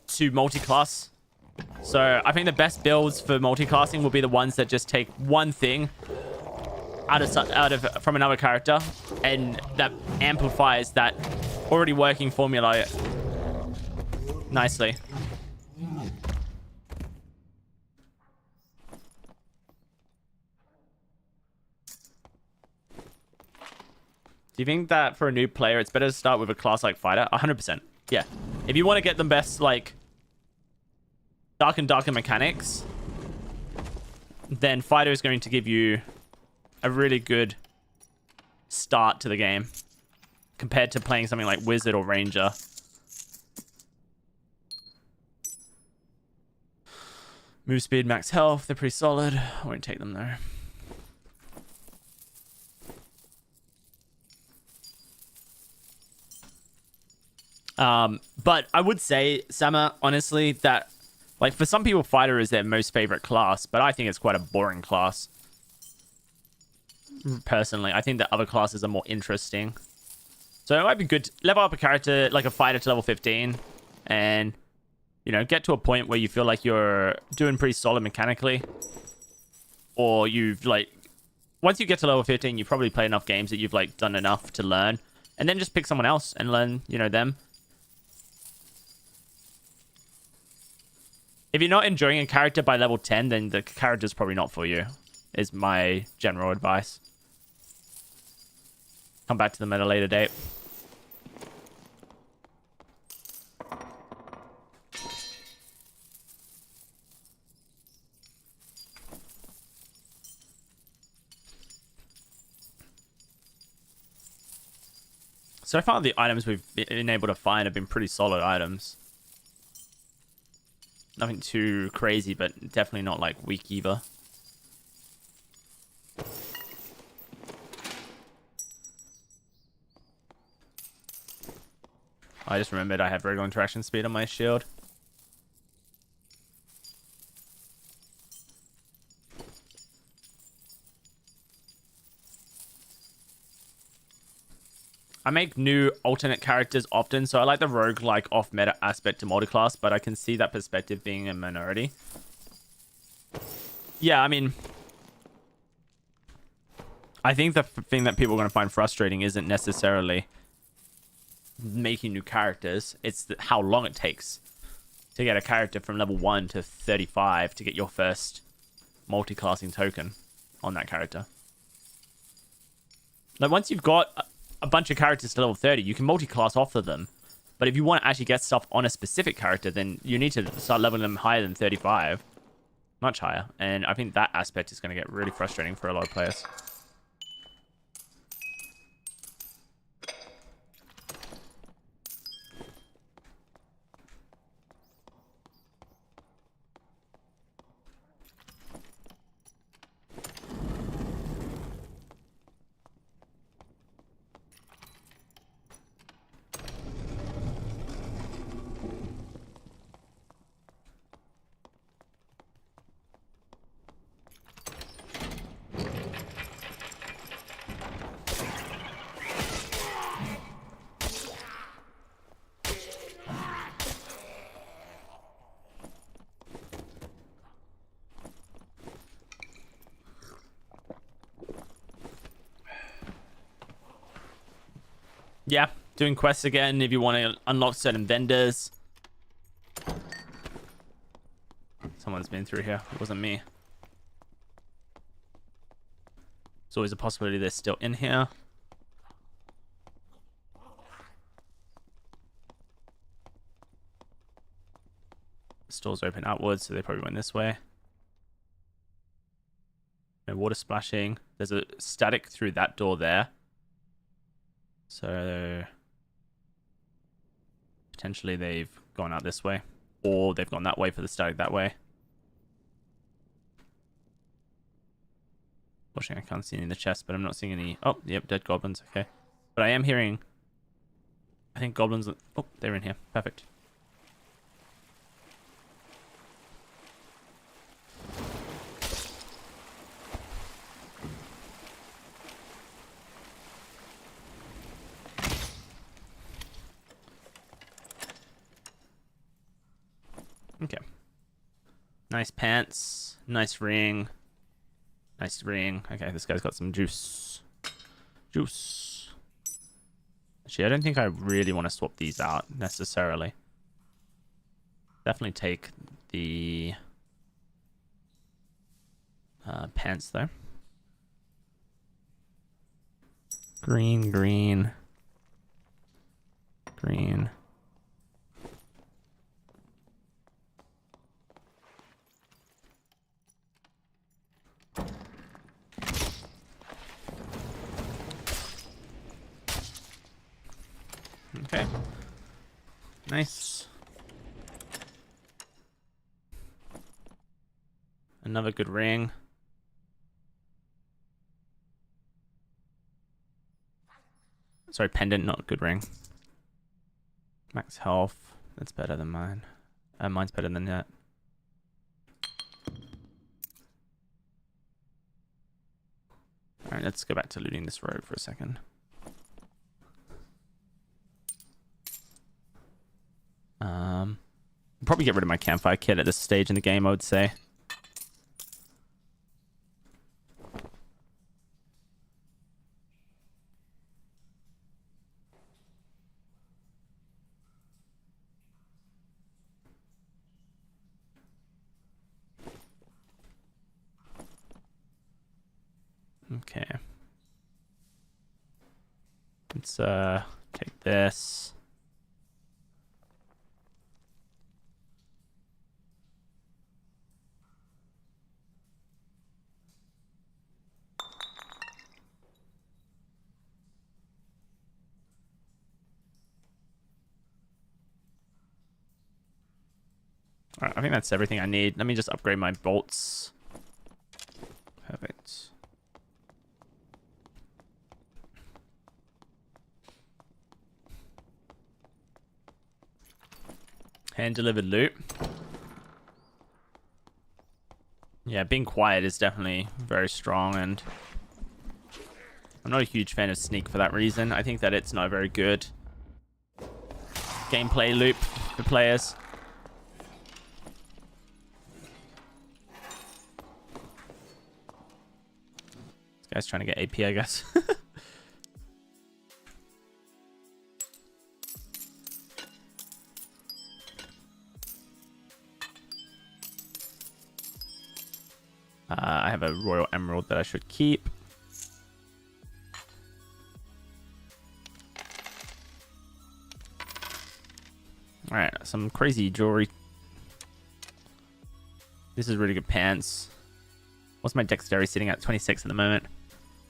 to multi-class. So I think the best builds for multi-classing will be the ones that just take one thing from another character, and that amplifies that already working formula nicely. Do you think that for a new player, it's better to start with a class like fighter? 100%. Yeah. If you want to get the best, like, darker mechanics, then fighter is going to give you a really good start to the game compared to playing something like wizard or ranger. Move speed, max health, they're pretty solid. I won't take them though. But I would say, Sama, honestly, that, like, for some people, fighter is their most favorite class, but I think it's quite a boring class. Personally, I think that other classes are more interesting. So it might be good to level up a character like a fighter to level 15 and, you know, get to a point where you feel like you're doing pretty solid mechanically. Or you've, like, once you get to level 15, you probably play enough games that you've, like, done enough to learn. And then just pick someone else and learn, you know, them. If you're not enjoying a character by level 10, then the character's probably not for you, is my general advice. Come back to them at a later date. So far, the items we've been able to find have been pretty solid items. Nothing too crazy, but definitely not like weak either. I just remembered I have regular interaction speed on my shield. I make new alternate characters often, so I like the roguelike off-meta aspect to multiclass, but I can see that perspective being a minority. Yeah, I mean, I think the thing that people are going to find frustrating isn't necessarily making new characters. It's how long it takes to get a character from level 1 to 35 to get your first multi-classing token on that character. Like, once you've got a bunch of characters to level 30, you can multi-class off of them. But if you want to actually get stuff on a specific character, then you need to start leveling them higher than 35. Much higher. And I think that aspect is going to get really frustrating for a lot of players. Yeah, doing quests again if you want to unlock certain vendors. Someone's been through here. It wasn't me. There's always a possibility they're still in here. The store's open outwards, so they probably went this way. No water splashing. There's a static through that door there. So potentially they've gone out this way, or they've gone that way for the static that way. Fortunately, I can't see any in the chest, but I'm not seeing any. Oh, yep, dead goblins. Okay, but I am hearing, I think goblins. Oh, they're in here. Perfect. Okay. Nice pants. Nice ring. Nice ring. Okay, this guy's got some juice. Juice. Actually, I don't think I really want to swap these out necessarily. Definitely take the pants though. Green, green. Green. Okay. Nice. Another good ring. Sorry, pendant, not good ring. Max health. That's better than mine. Mine's better than that. Alright, let's go back to looting this rogue for a second. Probably get rid of my campfire kit at this stage in the game, I would say. Okay. Let's take this. Alright, I think that's everything I need. Let me just upgrade my bolts. Perfect. Hand-delivered loot. Yeah, being quiet is definitely very strong, and I'm not a huge fan of sneak for that reason. I think that it's not a very good gameplay loop for players. This guy's trying to get AP, I guess. I have a royal emerald that I should keep. Alright, some crazy jewelry. This is really good pants. What's my dexterity sitting at? 26 at the moment.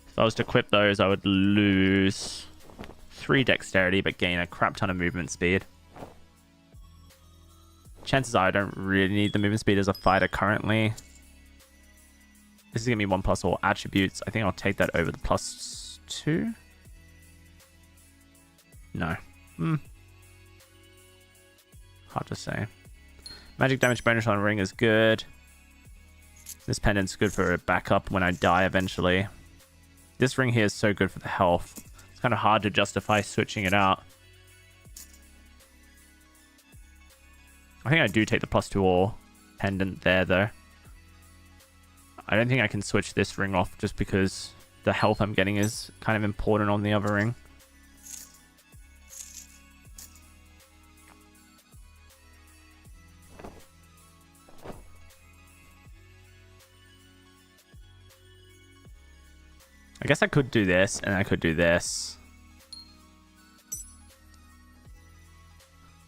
If I was to equip those, I would lose 3 dexterity, but gain a crap ton of movement speed. Chances are I don't really need the movement speed as a fighter currently. This is going to be 1+ all attributes. I think I'll take that over the +2. No. Hard to say. Magic damage bonus on ring is good. This pendant's good for a backup when I die eventually. This ring here is so good for the health. It's kind of hard to justify switching it out. I think I do take the +2 all pendant there though. I don't think I can switch this ring off just because the health I'm getting is kind of important on the other ring. I guess I could do this and I could do this.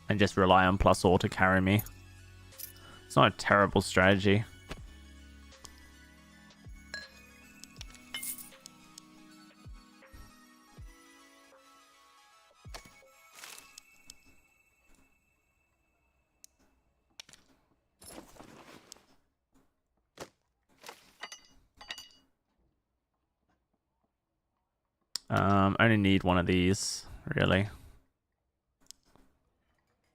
And just rely on +all to carry me. It's not a terrible strategy. I only need one of these, really.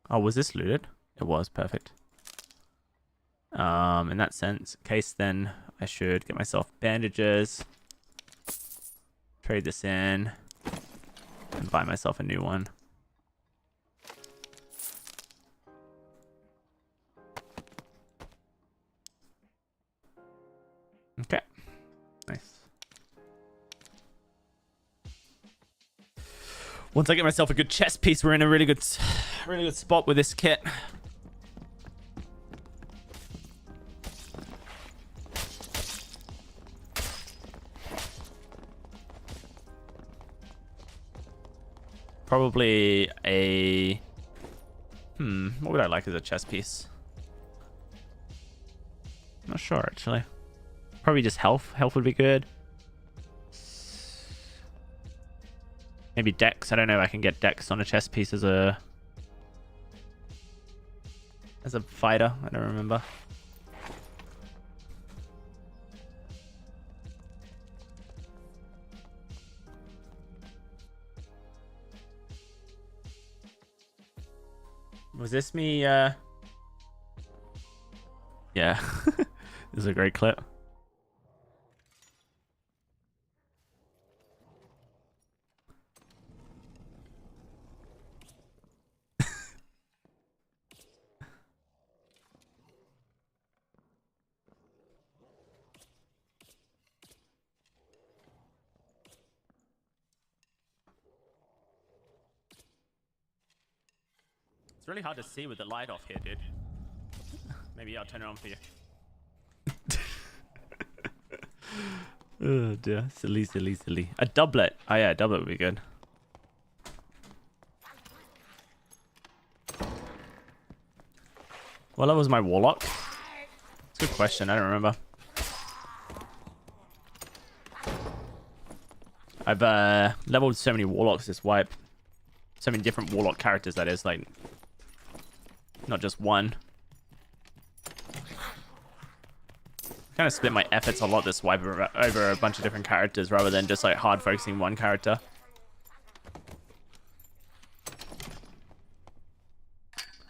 Oh, was this looted? It was, perfect. In that case, then I should get myself bandages, trade this in, and buy myself a new one. Okay, nice. Once I get myself a good chest piece, we're in a really good spot with this kit. Probably a... what would I like as a chest piece? I'm not sure, actually. Probably just health. Health would be good. Maybe dex. I don't know if I can get dex on a chest piece as a fighter. I don't remember. Was this me? Yeah. This is a great clip. It's really hard to see with the light off here, dude. Maybe I'll turn it on for you. Oh dear. Silly, silly, silly. A doublet. Oh yeah, a doublet would be good. What level was my warlock? It's a good question. I don't remember. I've leveled so many warlocks this wipe. So many different warlock characters, that is. Like, not just one. kind of split my efforts a lot this wipe over a bunch of different characters rather than just like hard focusing one character.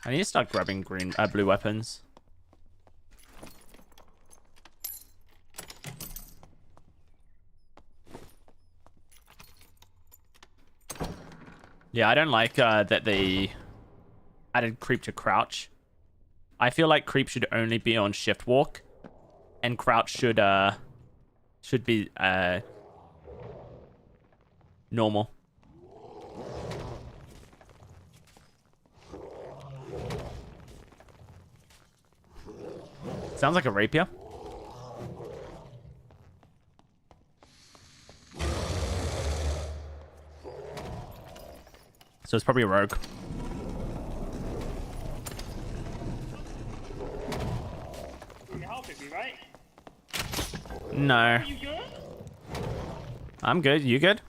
I need to start grabbing blue weapons. Yeah, I don't like that they added creep to crouch. I feel like creep should only be on shift walk, and crouch should be normal. Sounds like a rapier. So it's probably a rogue. You're helping me, right? No. Are you good? I'm good. You good?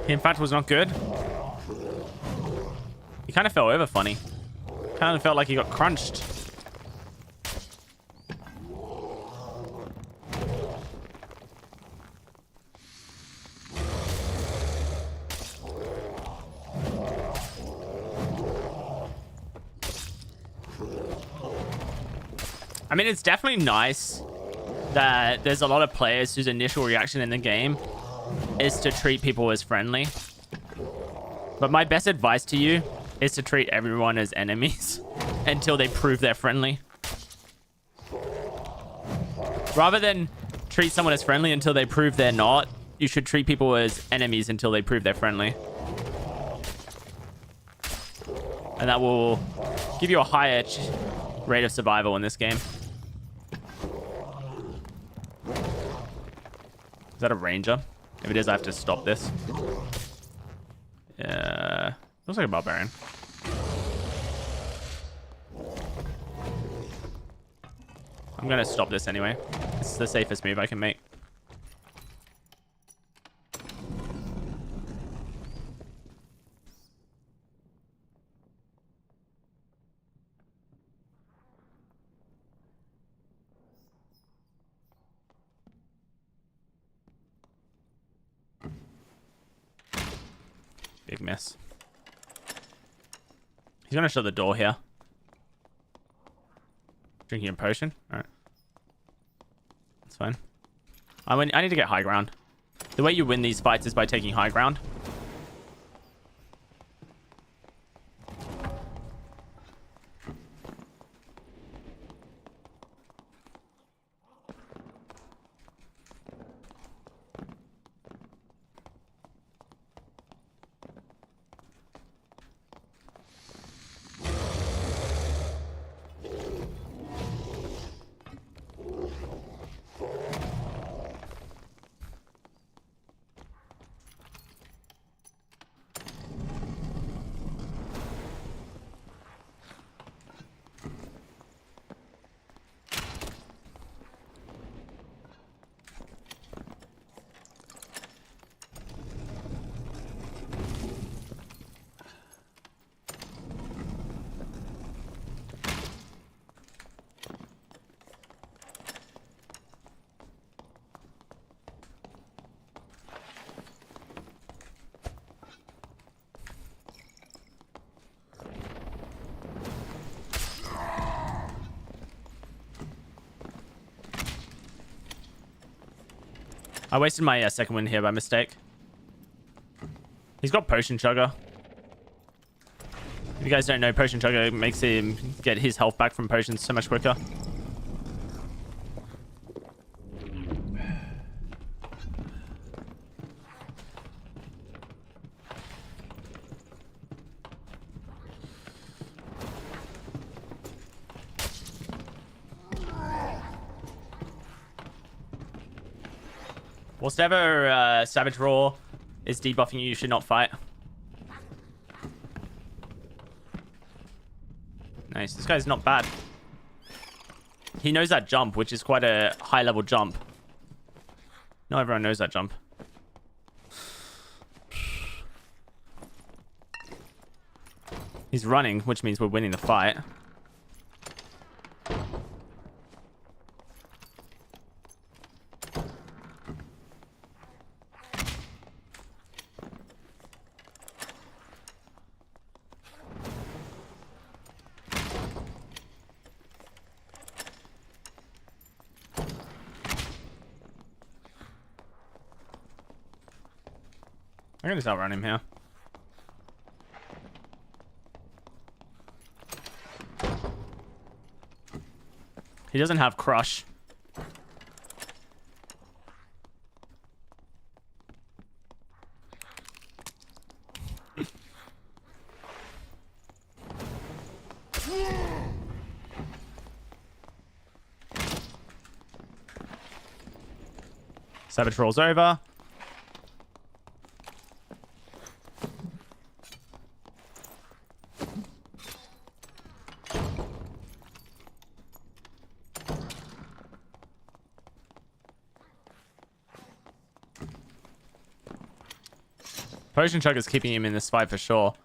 In fact, was not good. He kind of fell over funny. Kind of felt like he got crunched. I mean, it's definitely nice that there's a lot of players whose initial reaction in the game is to treat people as friendly. But my best advice to you is to treat everyone as enemies until they prove they're friendly. Rather than treat someone as friendly until they prove they're not, you should treat people as enemies until they prove they're friendly. And that will give you a higher rate of survival in this game. Is that a ranger? If it is, I have to stop this. Yeah, looks like a barbarian. I'm gonna stop this anyway. It's the safest move I can make. Big mess. He's gonna shut the door here. Drinking a potion? Alright. That's fine. I need to get high ground. The way you win these fights is by taking high ground. I wasted my second win here by mistake. He's got Potion Chugger. If you guys don't know, Potion Chugger makes him get his health back from potions so much quicker. Whatever Savage Roar is debuffing you, you should not fight. Nice. This guy's not bad. He knows that jump, which is quite a high-level jump. Not everyone knows that jump. He's running, which means we're winning the fight. I'm gonna just outrun him here. He doesn't have crush. Savage rolls over. Potion Chug is keeping him in this fight for sure.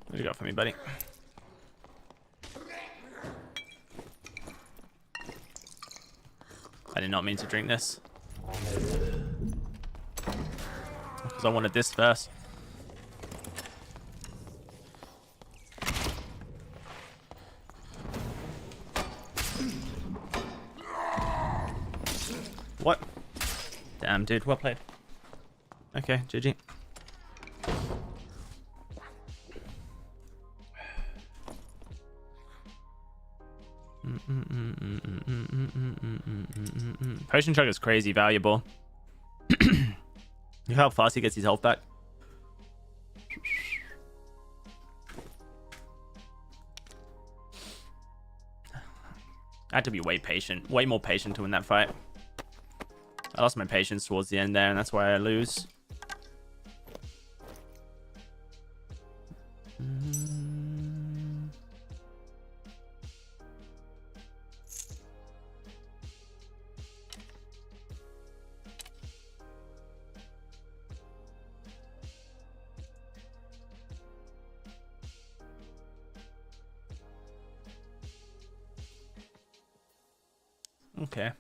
What do you got for me, buddy? I did not mean to drink this. Because I wanted this first. What? Damn, dude. Well played. Okay, GG. Potion Chug is crazy valuable. Look how fast he gets his health back. I had to be way more patient to win that fight. I lost my patience towards the end there, and that's why I lose. Okay.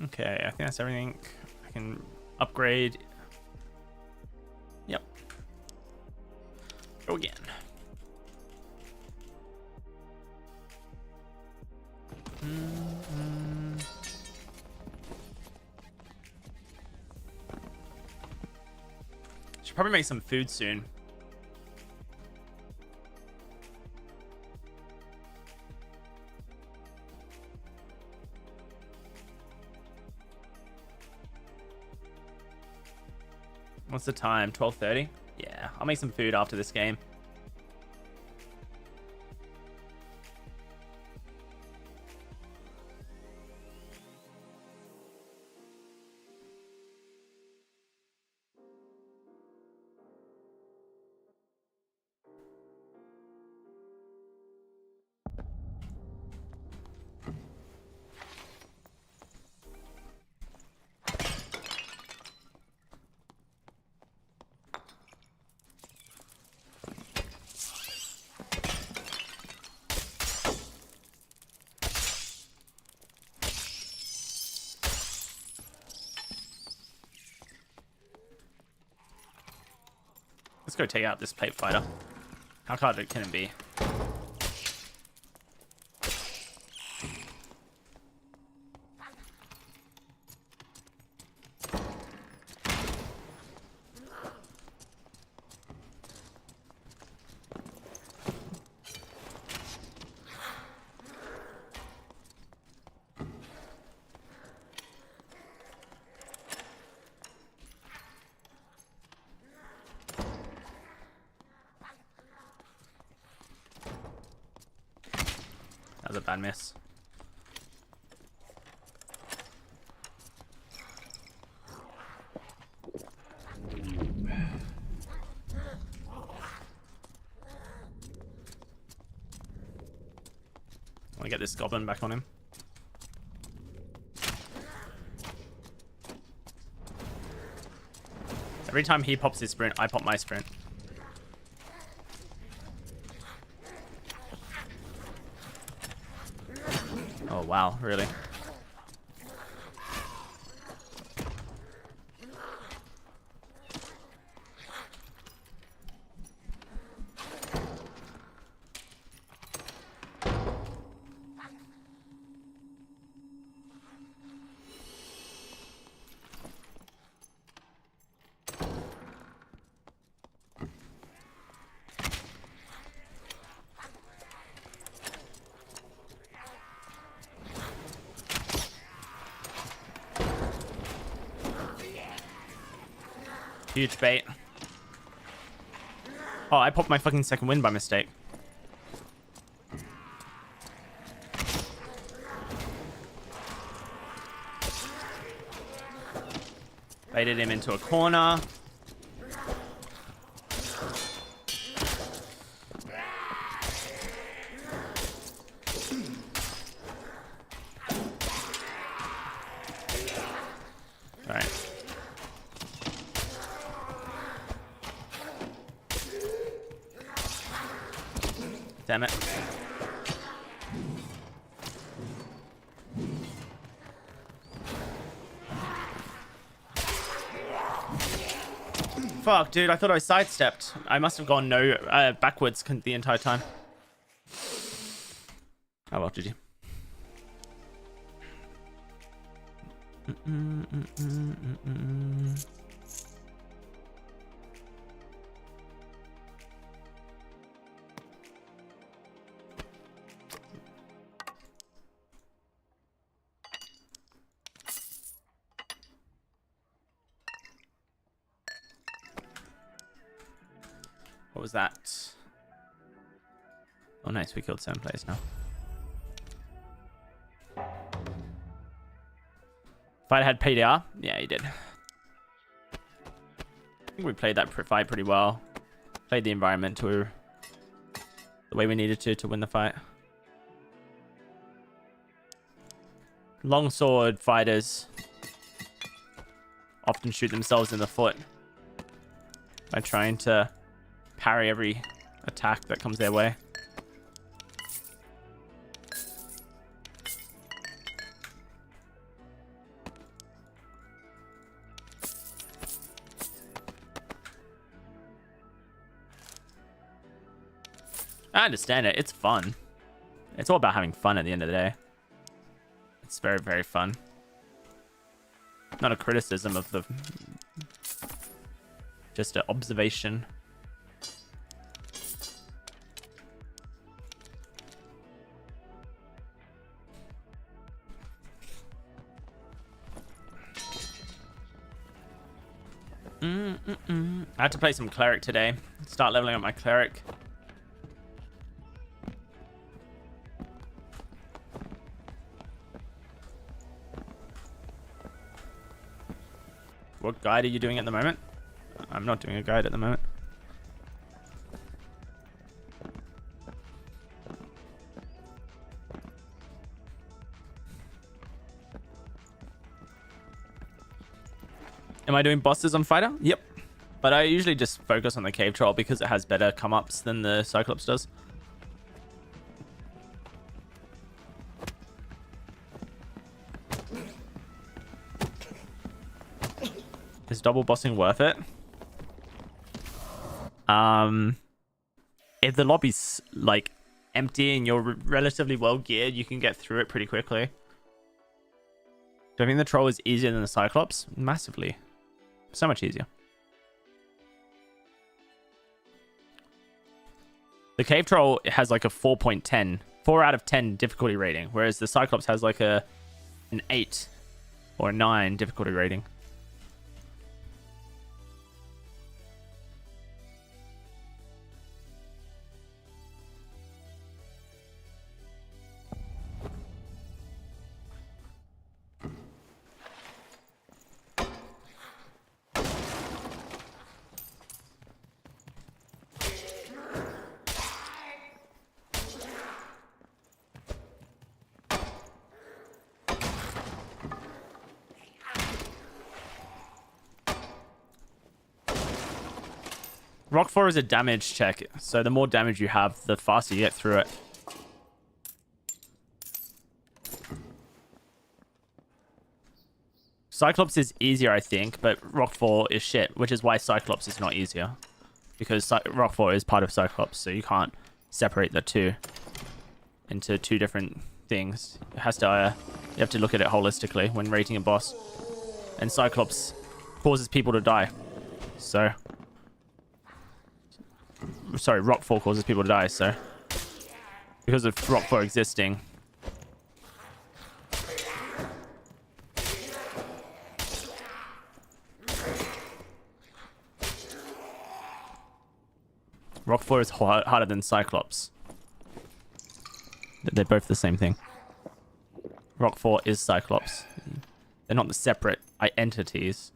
Okay, I think that's everything. I can upgrade. Yep. Go again. Should probably make some food soon. What's the time? 12:30? Yeah. Yeah, I'll make some food after this game. Let's go take out this plate fighter. How hard can it be? That was a bad miss. I want to get this goblin back on him. Every time he pops his sprint, I pop my sprint. Oh wow, really? Huge bait. Oh, I popped my fucking second win by mistake. Baited him into a corner. Damn it. Fuck, dude, I thought I sidestepped. I must have gone backwards the entire time. Oh well, GG. What was that? Oh, nice. We killed 7 players now. Fight had PDR? Yeah, he did. I think we played that fight pretty well. Played the environment to the way we needed to win the fight. Longsword fighters often shoot themselves in the foot by trying to parry every attack that comes their way. I understand it. It's fun. It's all about having fun at the end of the day. It's very, very fun. Not a criticism of the... just an observation. I had to play some cleric today. Start leveling up my cleric. What guide are you doing at the moment? I'm not doing a guide at the moment. Am I doing bosses on fighter? Yep. But I usually just focus on the cave troll because it has better come-ups than the Cyclops does. Is double bossing worth it? If the lobby's like empty and you're relatively well geared, you can get through it pretty quickly. Do I think the troll is easier than the Cyclops? Massively. So much easier. The cave troll has like a 4.10, 4 out of 10 difficulty rating, whereas the Cyclops has like an 8 or a 9 difficulty rating. Rock 4 is a damage check, so the more damage you have, the faster you get through it. Cyclops is easier, I think, but Rock 4 is shit, which is why Cyclops is not easier. Because Rock 4 is part of Cyclops, so you can't separate the two into two different things. It has to, you have to look at it holistically when rating a boss. And Cyclops causes people to die. So... Sorry, Rock 4 causes people to die, so... Because of Rock 4 existing... Rock 4 is harder than Cyclops. They're both the same thing. Rock 4 is Cyclops. They're not the separate entities.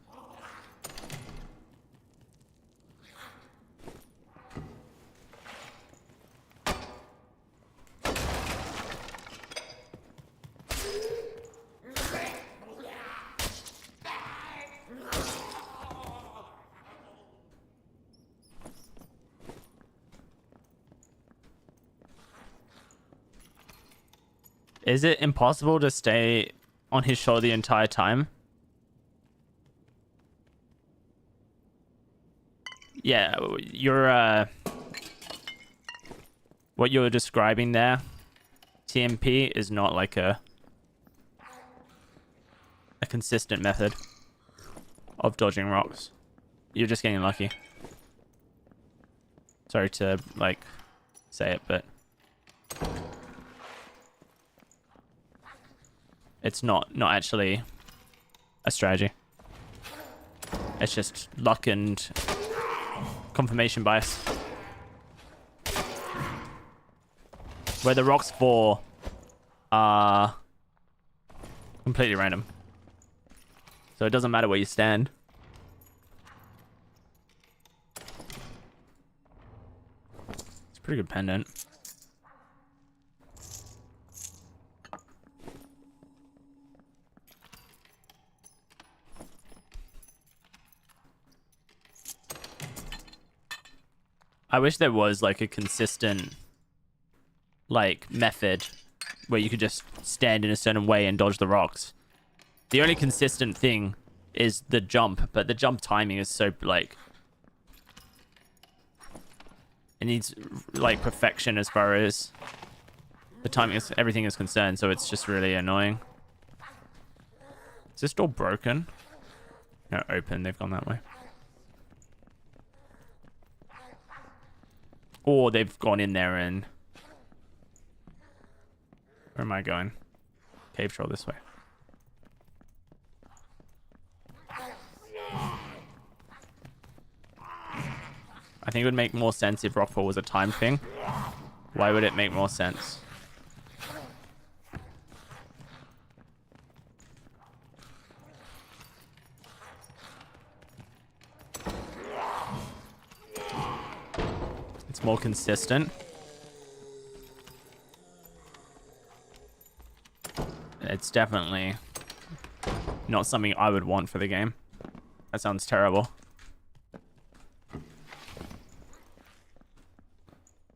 Is it impossible to stay on his shoulder the entire time? Yeah, you're what you're describing there, TMP, is not like a consistent method of dodging rocks. You're just getting lucky. Sorry to like say it, but it's not actually a strategy. It's just luck and confirmation bias. Where the rocks fall are completely random. So it doesn't matter where you stand. It's a pretty good pendant. I wish there was like a consistent like method where you could just stand in a certain way and dodge the rocks. The only consistent thing is the jump, but the jump timing is so like it needs like perfection as far as the timing is, everything is concerned, so it's just really annoying. Is this door broken? No, open. They've gone that way. Or they've gone in there and... Where am I going? Cave troll this way. think it would make more sense if Rockfall was a time thing. Why would it make more sense? It's more consistent. It's definitely not something I would want for the game. That sounds terrible.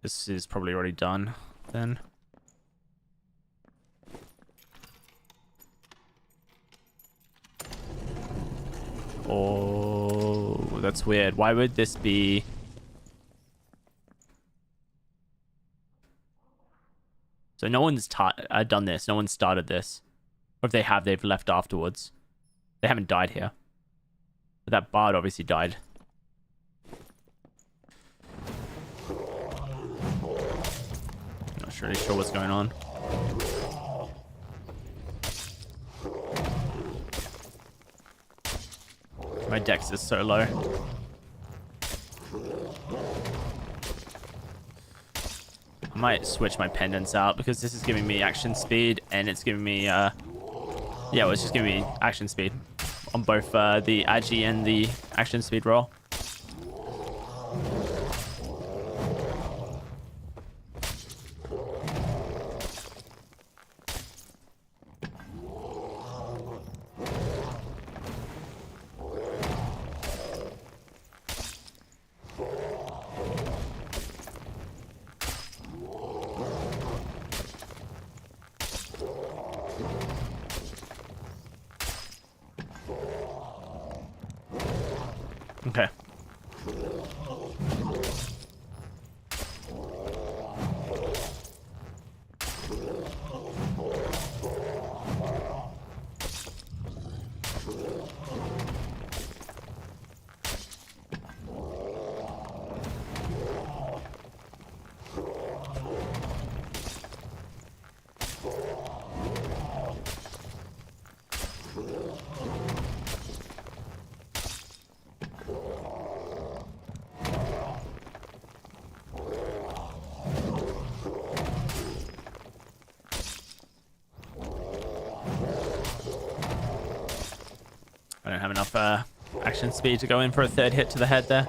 This is probably already done then. Oh, that's weird. Why would this be... So no one's done this. No one started this. Or if they have, they've left afterwards. They haven't died here. But that bard obviously died. Not really sure what's going on. My dex is so low. I might switch my pendants out because this is giving me action speed and it's giving me yeah, well, it's just giving me action speed on both the agi and the action speed roll. Okay. I don't have enough action speed to go in for a third hit to the head there.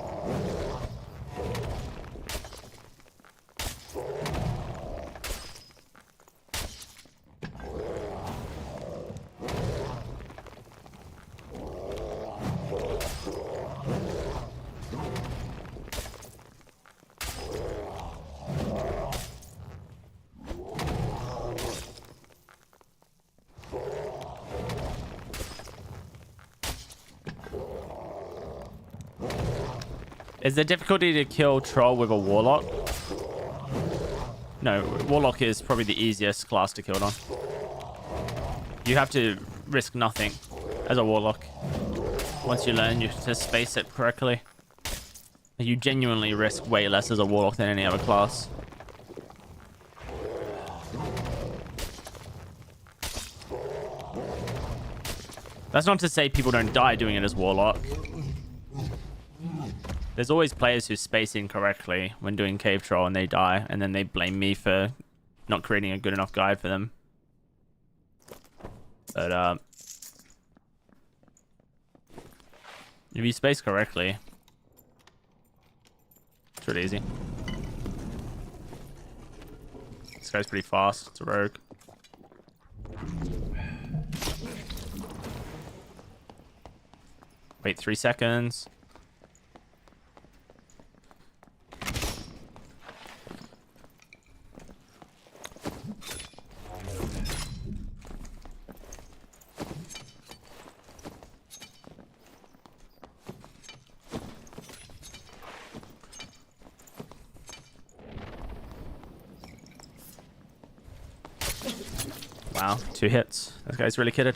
Is the difficulty to kill troll with a warlock? No, warlock is probably the easiest class to kill it on. You have to risk nothing as a warlock. Once you learn to space it correctly. You genuinely risk way less as a warlock than any other class. That's not to say people don't die doing it as warlock. There's always players who space incorrectly when doing cave troll and they die, and then they blame me for not creating a good enough guide for them. But if you space correctly, it's really easy. This guy's pretty fast. It's a rogue. Wait 3 seconds. Wow, 2 hits. This guy's really kitted.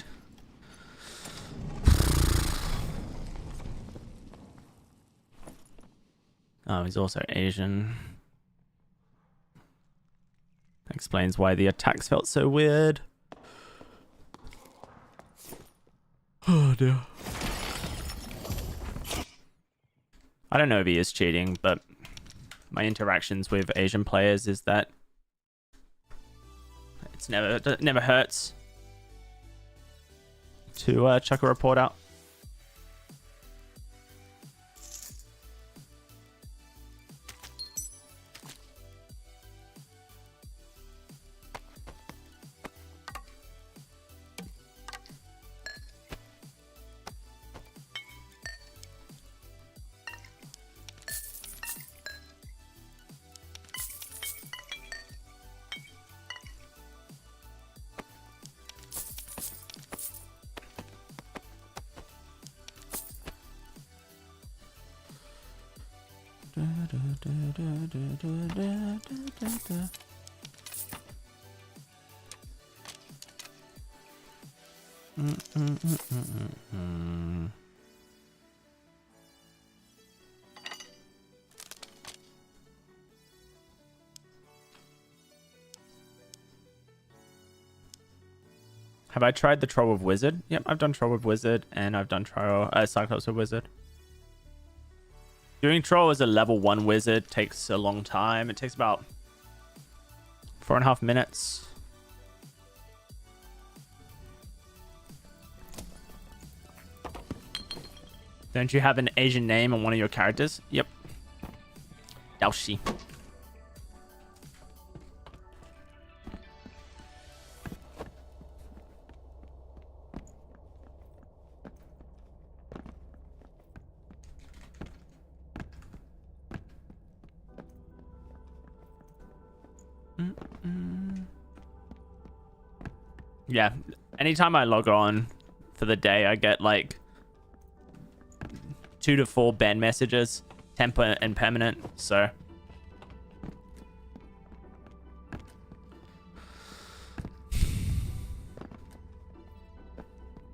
Oh, he's also Asian. Explains why the attacks felt so weird. Oh dear. I don't know if he is cheating, but my interactions with Asian players is that it never hurts to chuck a report out. Have I tried the Troll with Wizard? Yep, I've done Troll with Wizard, and I've done Cyclops with Wizard. Doing Troll as a level 1 wizard takes a long time. It takes about 4.5 minutes. Don't you have an Asian name on one of your characters? Yep. DOWSEY. Yeah, anytime I log on for the day, I get like 2 to 4 ban messages, temper and permanent. So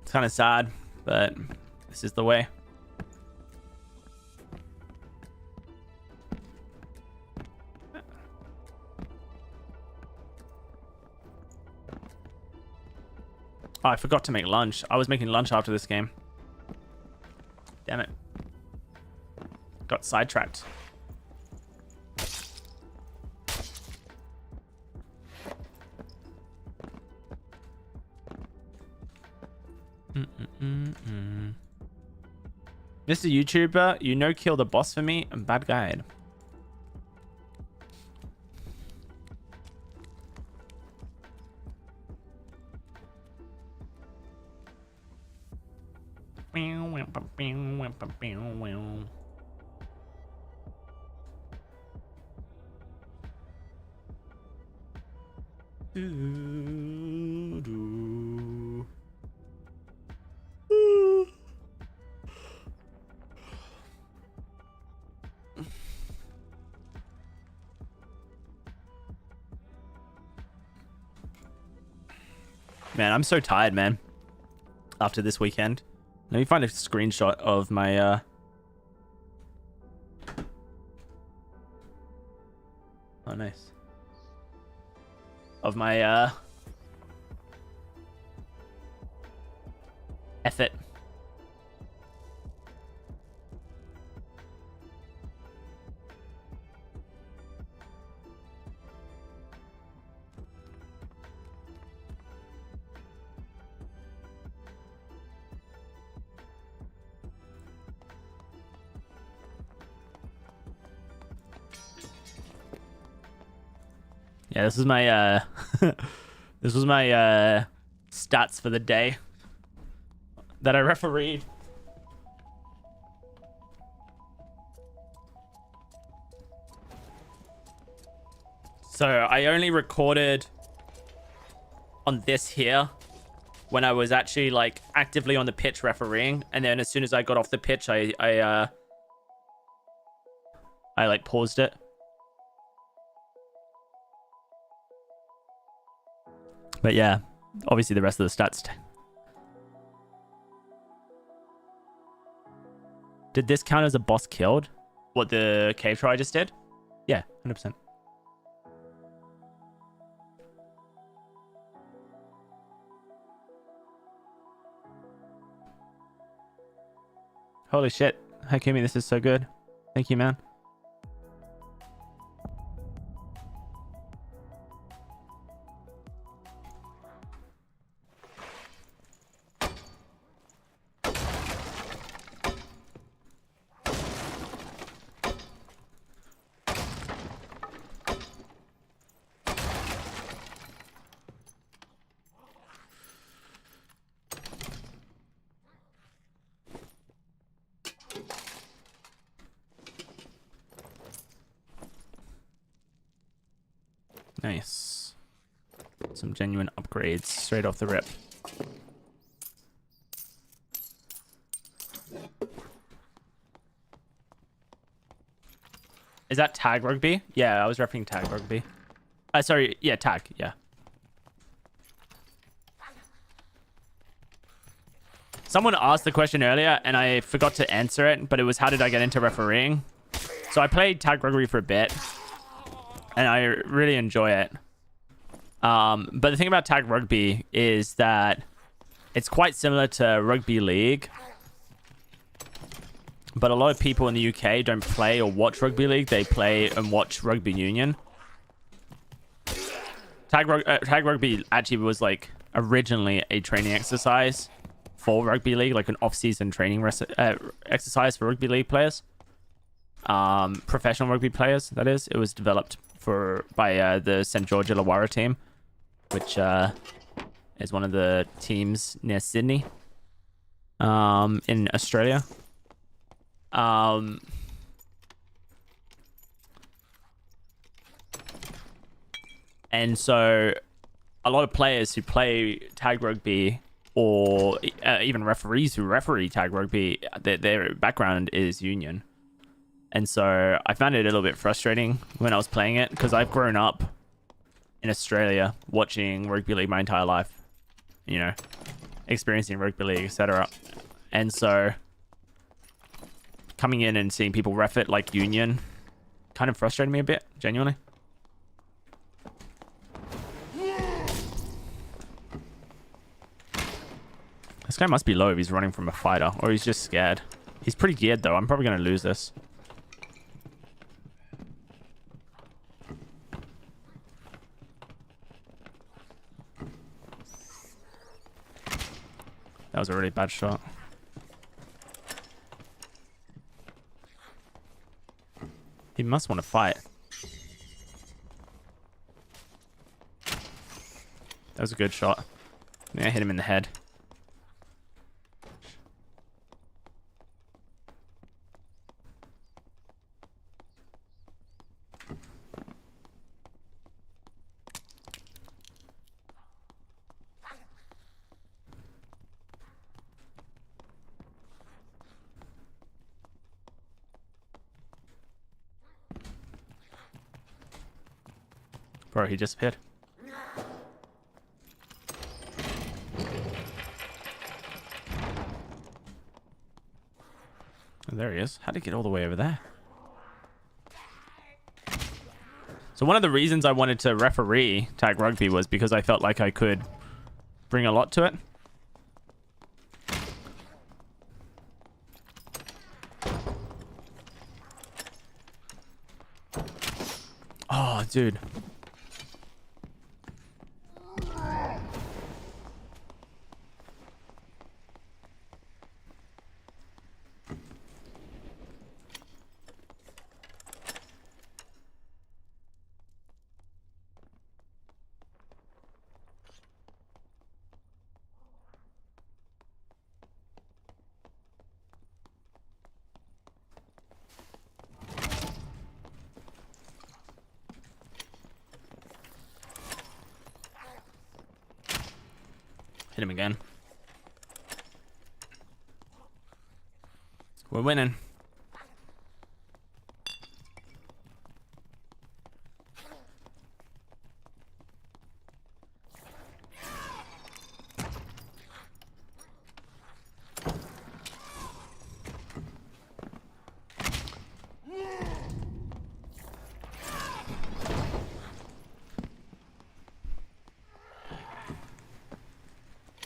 it's kind of sad, but this is the way. Oh, I forgot to make lunch. I was making lunch after this game. Damn it. Got sidetracked. Mr. YouTuber, you no-kill the boss for me? I'm bad guide. Man, I'm so tired, man. After this weekend. Let me find a screenshot of my oh, nice. Of my effort. Yeah, this is my this was my stats for the day that I refereed. So I only recorded on this here when I was actually like actively on the pitch refereeing, and then as soon as I got off the pitch, I like paused it. But yeah, obviously the rest of the stats. Did this count as a boss killed? What, the cave try I just did? Yeah, 100%. Holy shit. Hakumi, this is so good. Thank you, man. Nice. Some genuine upgrades straight off the rip. Is that tag rugby? Yeah, I was referring tag rugby. Sorry, yeah, tag, yeah. Someone asked the question earlier and I forgot to answer it, but it was how did I get into refereeing? So I played tag rugby for a bit and I really enjoy it. But the thing about tag rugby is that it's quite similar to rugby league. But a lot of people in the UK don't play or watch rugby league. They play and watch rugby union. Tag rugby actually was like originally a training exercise for rugby league, like an off-season training exercise for rugby league players. Professional rugby players, that is. It was developed by the St. George Illawarra team, which is one of the teams near Sydney in Australia. And so a lot of players who play tag rugby or even referees who referee tag rugby, their background is union. And so I found it a little bit frustrating when I was playing it because I've grown up in Australia watching rugby league my entire life, you know, experiencing rugby league, etc. And so coming in and seeing people ref it like union kind of frustrated me a bit, genuinely. This guy must be low if he's running from a fighter, or he's just scared. He's pretty geared though. I'm probably going to lose this. That was a really bad shot. He must want to fight. That was a good shot. Yeah, I hit him in the head. Bro, he disappeared. Oh, there he is. How'd he get all the way over there? So one of the reasons I wanted to referee tag rugby was because I felt like I could bring a lot to it. Oh, dude. Hit him again. We're winning.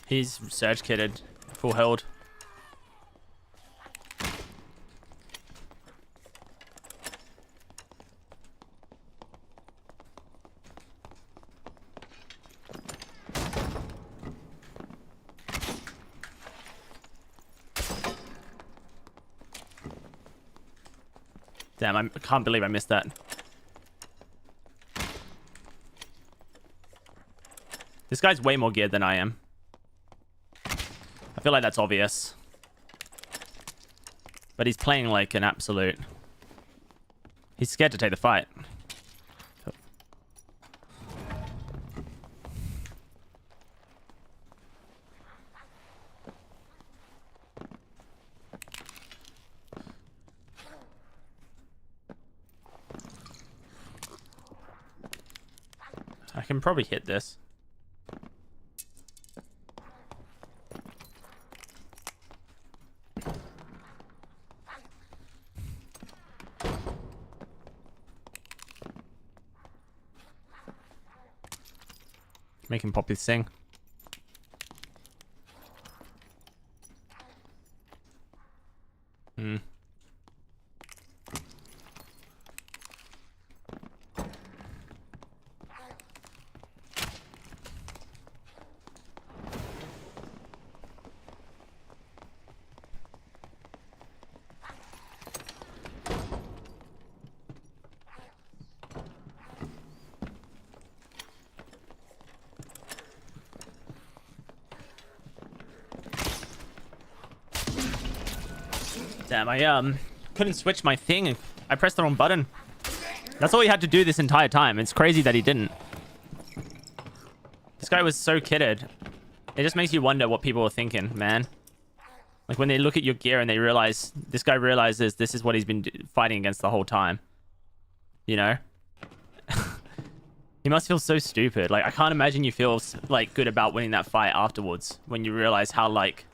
He's surge kitted, full held. Damn, I can't believe I missed that. This guy's way more geared than I am. I feel like that's obvious. But he's playing like an absolute... He's scared to take the fight. can probably hit this. Make him pop his thing. Hmm. Damn, I couldn't switch my thing. I pressed the wrong button. That's all he had to do this entire time. It's crazy that he didn't. This guy was so kitted. It just makes you wonder what people are thinking, man. Like when they look at your gear and they realize, this guy realizes this is what he's been fighting against the whole time. You know? He must feel so stupid. Like, I can't imagine you feel like good about winning that fight afterwards when you realize how like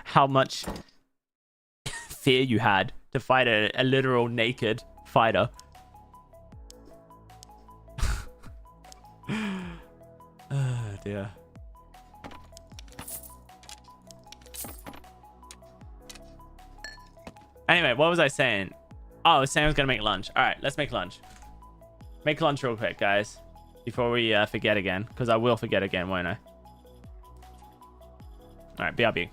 how much fear you had to fight a literal naked fighter. Oh dear. Anyway, what was I saying? Oh, I was saying I was gonna make lunch. All right, let's make lunch. Make lunch real quick, guys, before we forget again, because I will forget again, won't I? All right, BRB.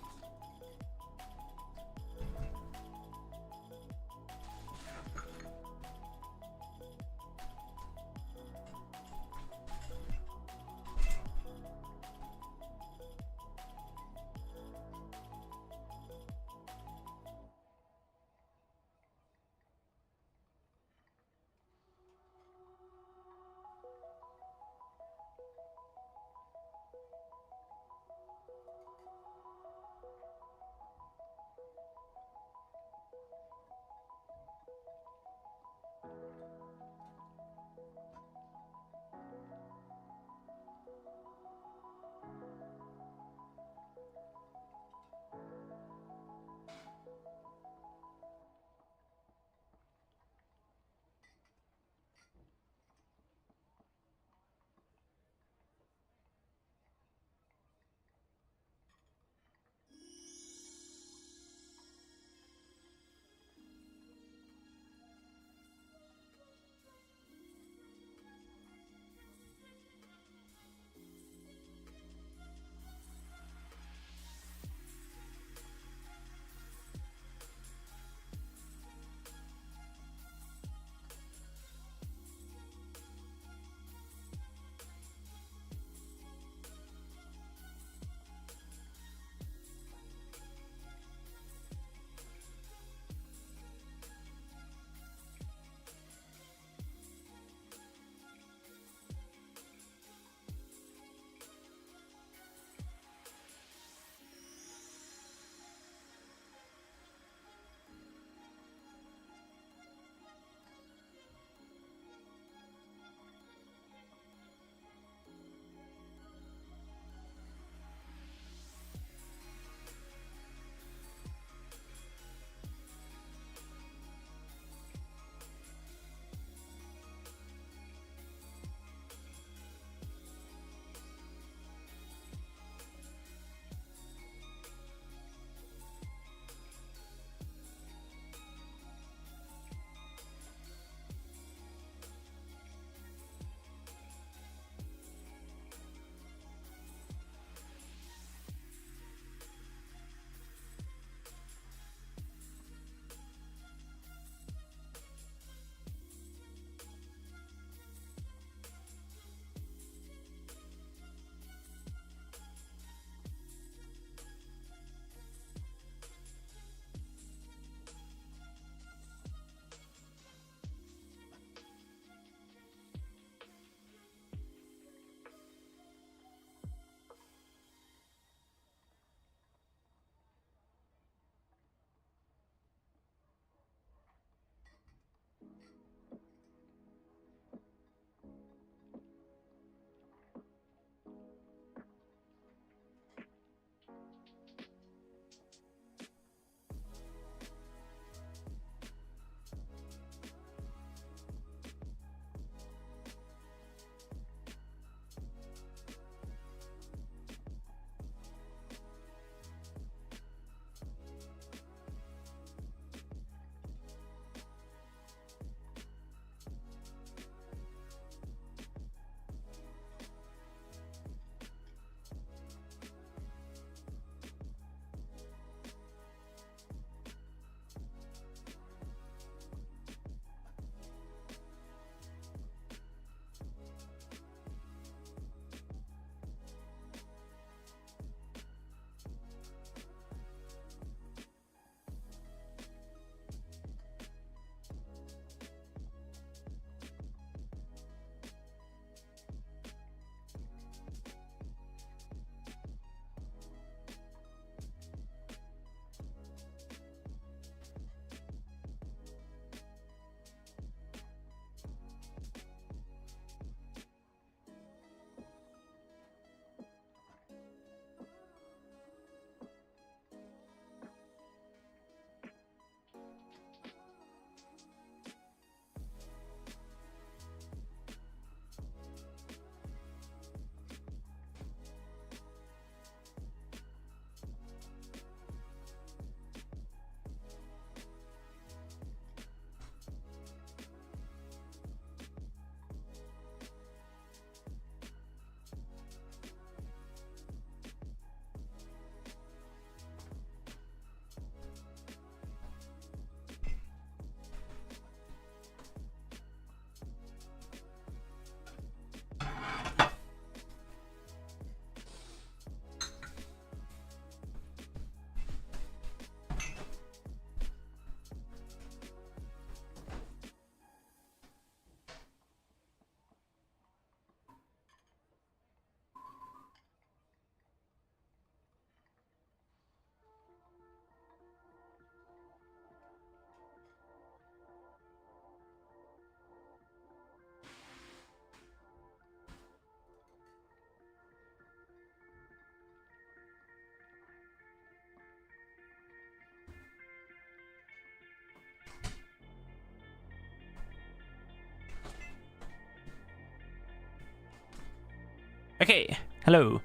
Okay, hello.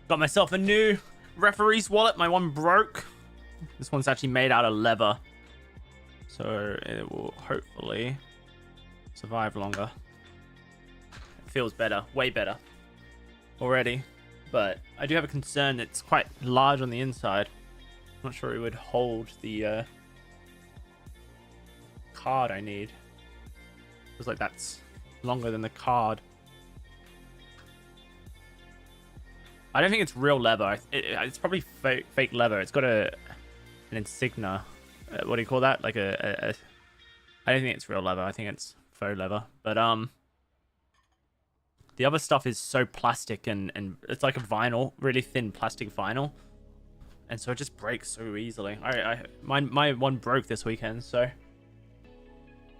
Got myself a new referee's wallet. My one broke. This one's actually made out of leather. So it will hopefully survive longer. It feels better. Way better. Already. But I do have a concern. It's quite large on the inside. Not sure it would hold the card I need. Feels like that's longer than the card. I don't think it's real leather. It's probably fake leather. It's got an insignia. What do you call that? Like I don't think it's real leather. I think it's faux leather. But the other stuff is so plastic and it's like a vinyl, really thin plastic vinyl, and so it just breaks so easily. My one broke this weekend, so,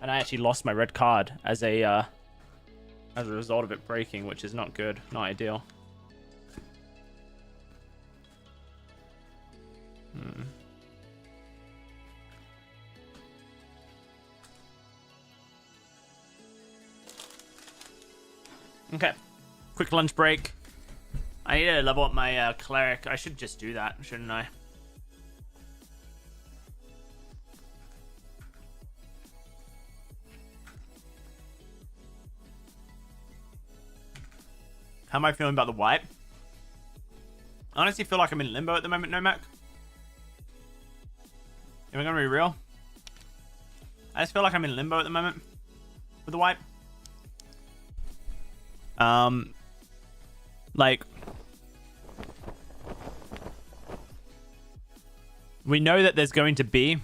and I actually lost my red card as a result of it breaking, which is not good, not ideal. Okay, quick lunch break. I need to level up my cleric. I should just do that, shouldn't I? How am I feeling about the wipe? I honestly feel like I'm in limbo at the moment, Nomac. Am I gonna be real? I just feel like I'm in limbo at the moment with the wipe. Like, we know that there's going to be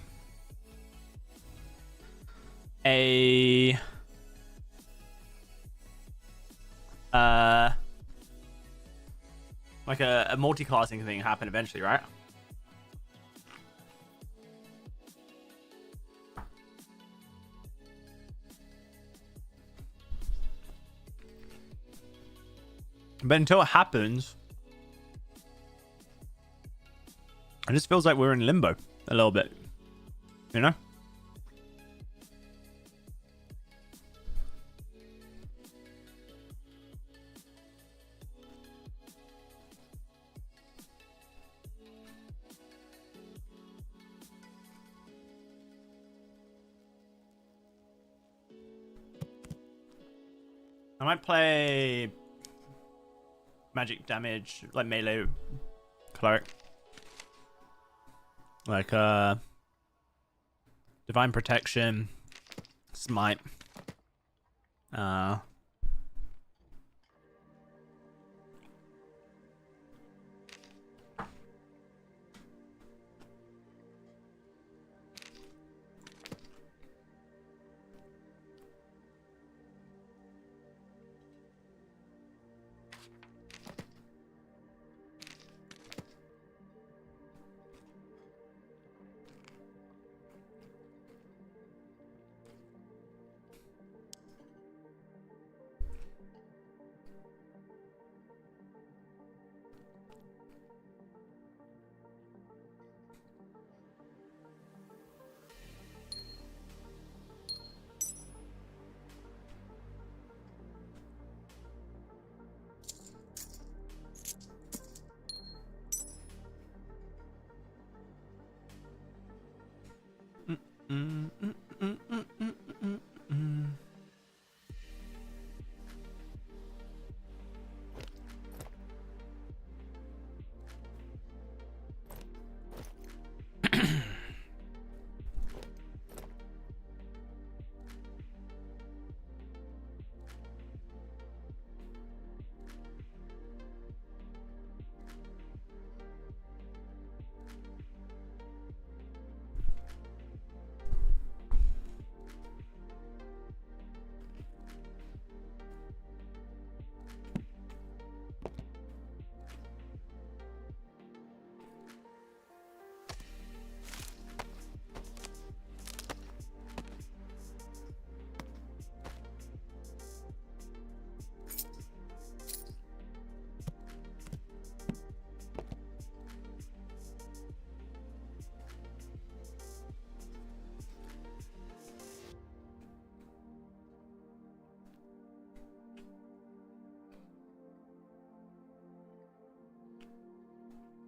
a like a multi-classing thing happen eventually, right? But until it happens, it just feels like we're in limbo a little bit, you know? I might play magic damage, like melee cleric, like divine protection, smite,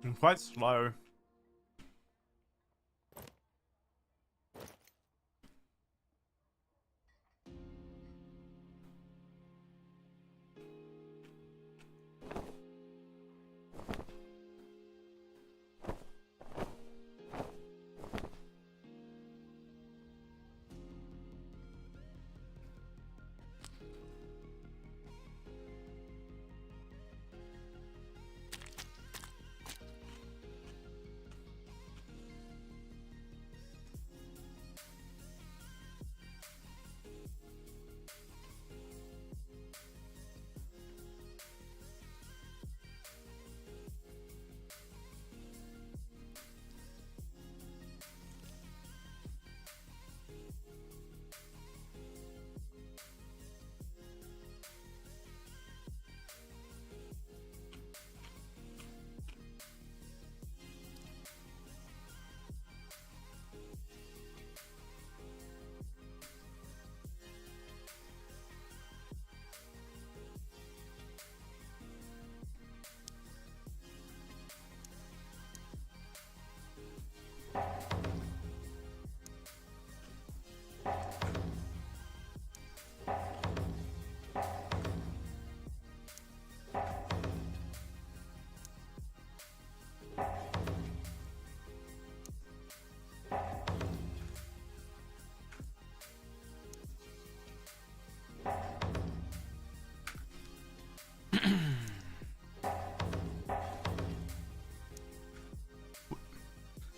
I'm quite slow.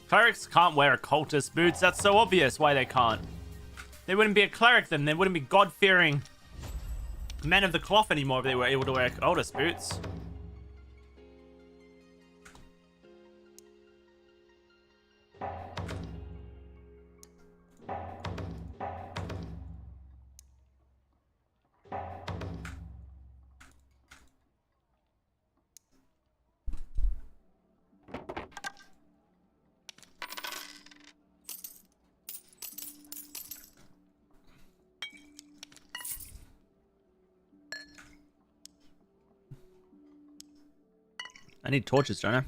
Clerics can't wear occultist boots. That's so obvious why they can't. They wouldn't be a cleric then. They wouldn't be God-fearing men of the cloth anymore if they were able to wear occultist boots. I need torches, don't I?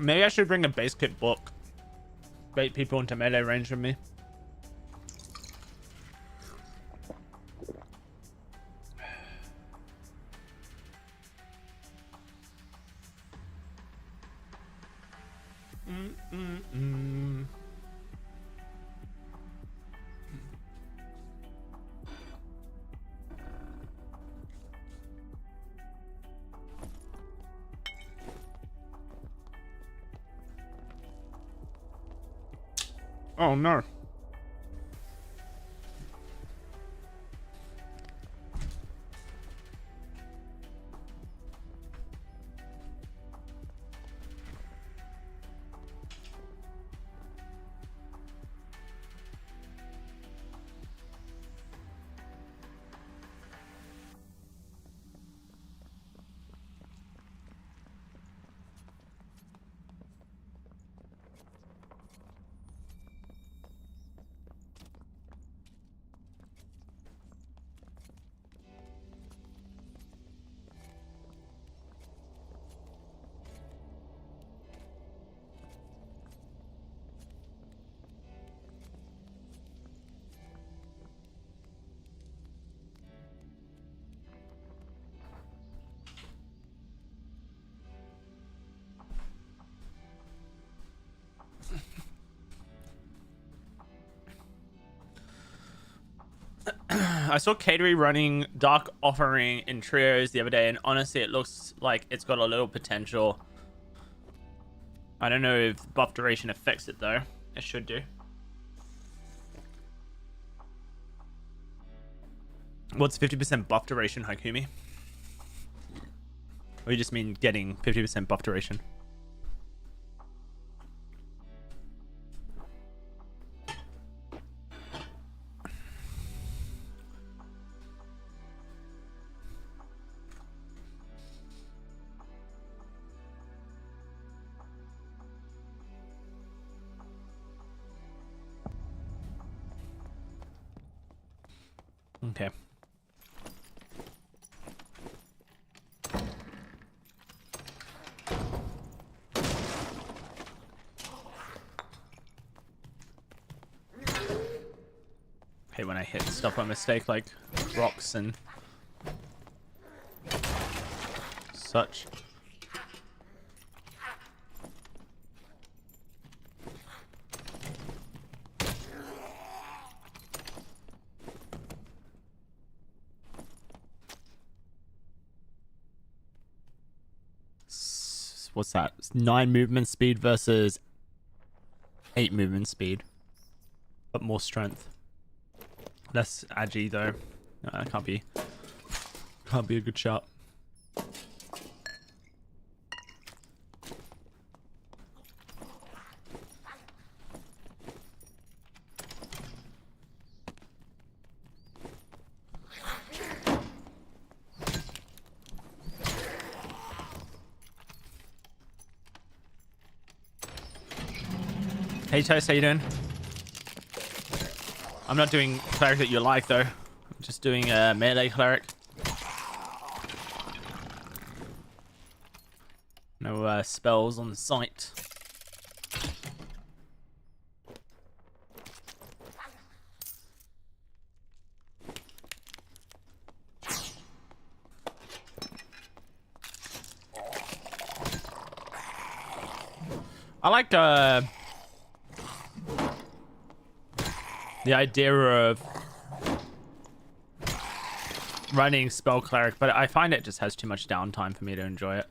Maybe I should bring a base kit book. Bait people into melee range with me. Oh no. I saw Catering running Dark Offering in trios the other day, and honestly, it looks like it's got a little potential. I don't know if buff duration affects it though. It should do. What's 50% buff duration, Haikumi? Or you just mean getting 50% buff duration? Okay. Hey, when I hit stuff by mistake, like rocks and such. What's that? 9 movement speed versus 8 movement speed, but more strength. Less agi though. No, can't be a good shot. Hey Toast, how you doing? I'm not doing cleric that you like though. I'm just doing melee cleric. No spells on the site. I like the idea of running spell cleric, but I find it just has too much downtime for me to enjoy it.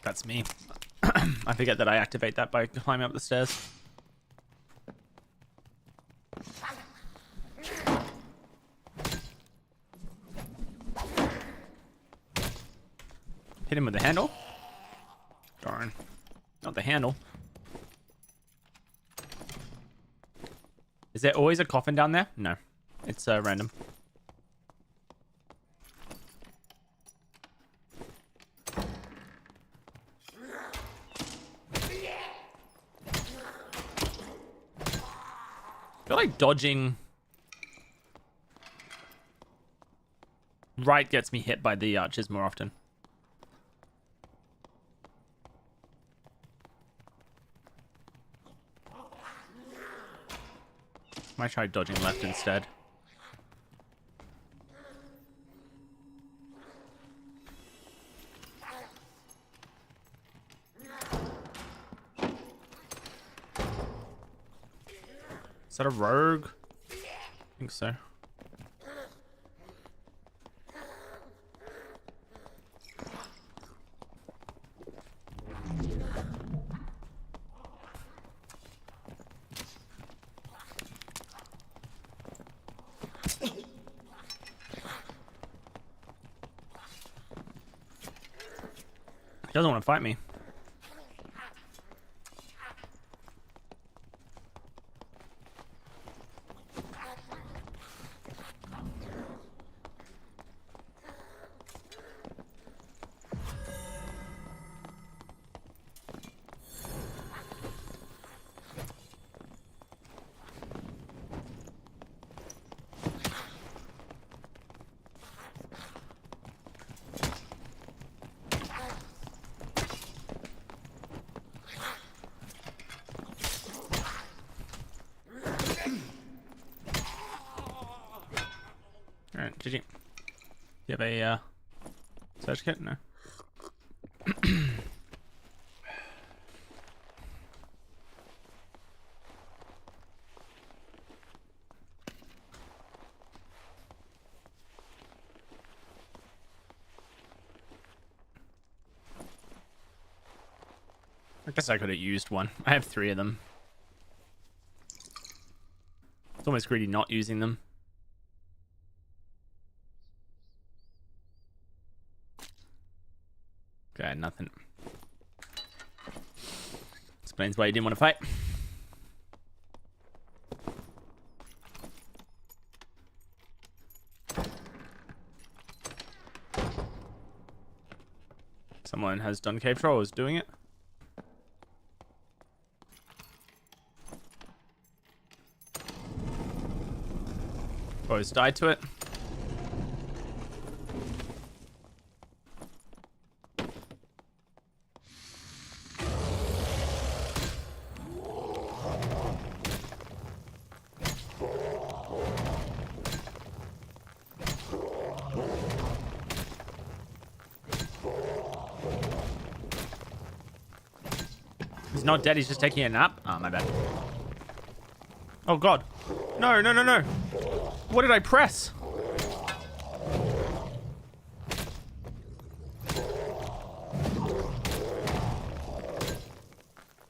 That's me. I forget that I activate that by climbing up the stairs. Hit him with the handle. Darn. Not the handle. Is there always a coffin down there? No. It's random. I feel like dodging right gets me hit by the archers more often. Might try dodging left instead. Is that a rogue? I think so. He doesn't want to fight me. Alright, GG. you have a search kit? No. I guess I could have used one. I have 3 of them. It's almost greedy not using them. Okay, nothing. Explains why you didn't want to fight. Someone has done cave troll, is doing it. Boys died to it. He's not dead, he's just taking a nap. Oh, my bad. Oh, God. No, no, no, no. What did I press?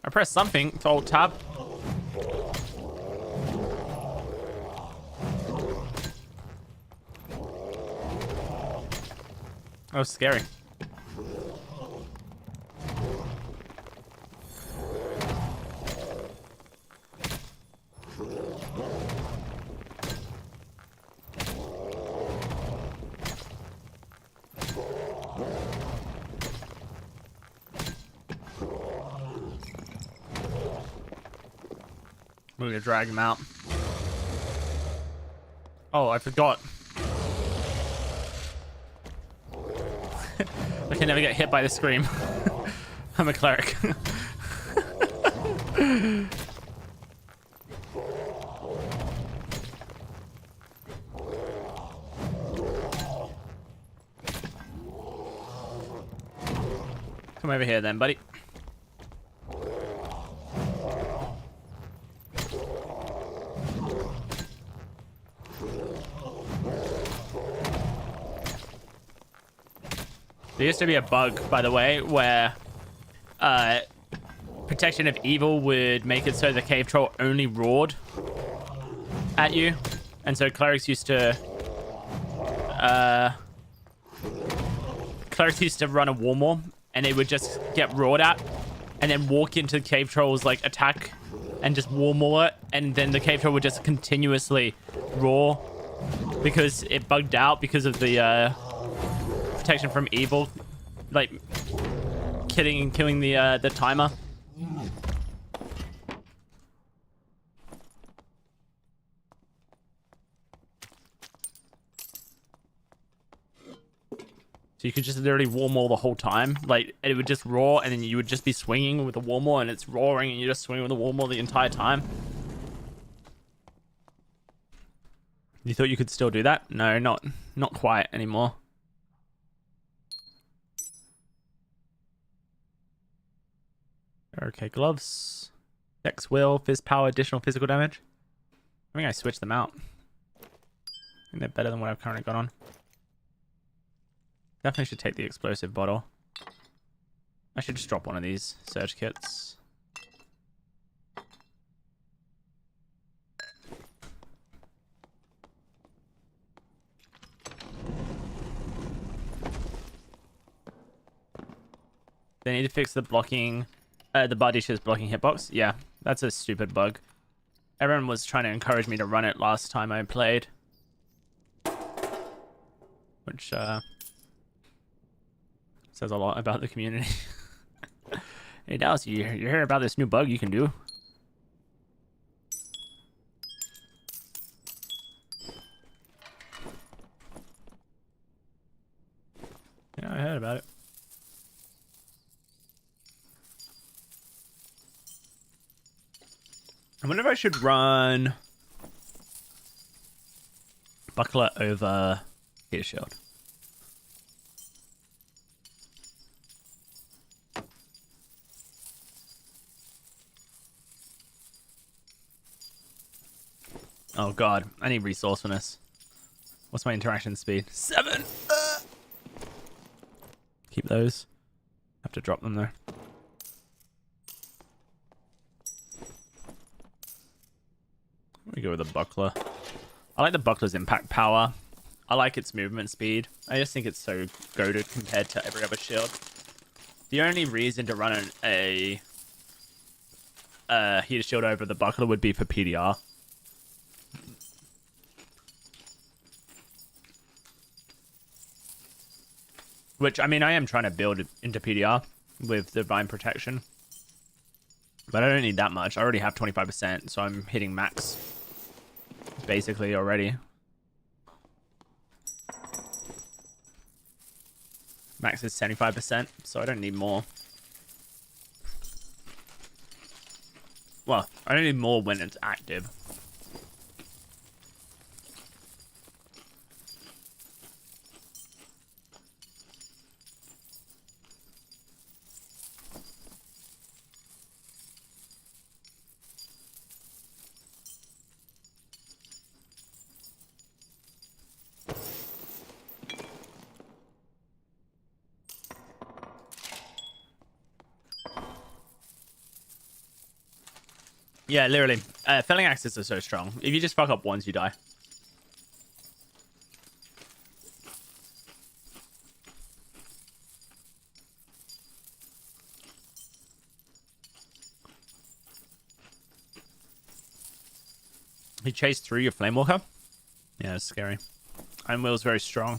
I pressed something to alt tab. That was scary. We're gonna drag him out. Oh, I forgot. I can never get hit by the scream. I'm a cleric. Come over here then, buddy. There used to be a bug, by the way, where protection of evil would make it so the cave troll only roared at you, and so clerics used to run a warmore, and they would just get roared at, and then walk into the cave troll's like attack, and just warmore it, and then the cave troll would just continuously roar because it bugged out because of the protection from evil, like killing the timer. So you could just literally warmore the whole time, like it would just roar, and then you would just be swinging with the warmore, and it's roaring, and you're just swinging with the warmore the entire time. You thought you could still do that? No, not quite anymore. Okay, gloves. Dex will, fizz power, additional physical damage. I think I switched them out. I think they're better than what I've currently got on. Definitely should take the explosive bottle. I should just drop one of these surge kits. They need to fix the blocking, the bar dishes blocking hitbox. Yeah, that's a stupid bug. Everyone was trying to encourage me to run it last time I played. Which, says a lot about the community. Hey, Dallas, you hear about this new bug you can do? Yeah, I heard about it. I wonder if I should run Buckler over Heater Shield. Oh god, I need resourcefulness. What's my interaction speed? 7! Keep those. Have to drop them though. We go with the buckler. I like the buckler's impact power. I like its movement speed. I just think it's so goated compared to every other shield. The only reason to run a heater shield over the buckler would be for PDR. Which, I mean, I am trying to build into PDR with Divine Protection. But I don't need that much. I already have 25%, so I'm hitting max. Basically, already. Max is 75%, so I don't need more. Well, I don't need more when it's active. Yeah, literally. Felling axes are so strong. If you just fuck up once, you die. He chased through your Flamewalker? Yeah, it's scary. Iron Will's very strong.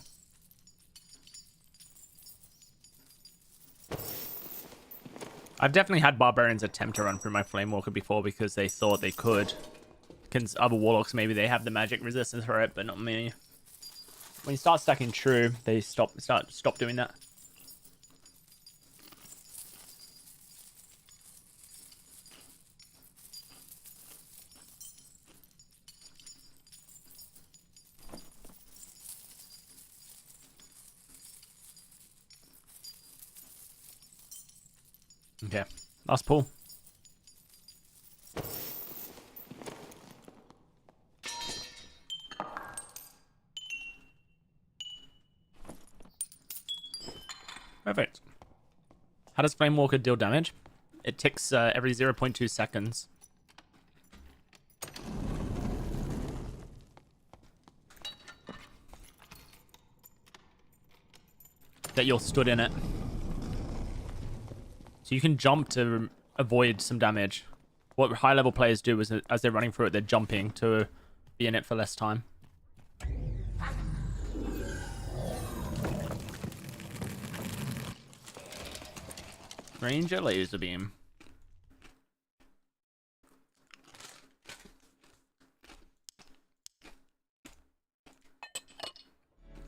I've definitely had Barbarians attempt to run through my Flamewalker before because they thought they could. Because other Warlocks, maybe they have the magic resistance for it, but not me. When you start stacking True, they stop doing that. Okay, last pull. Perfect. How does Flamewalker deal damage? It ticks every 0.2 seconds. That you're stood in it. So you can jump to avoid some damage. What high level players do is as they're running through it, they're jumping to be in it for less time. Ranger laser beam.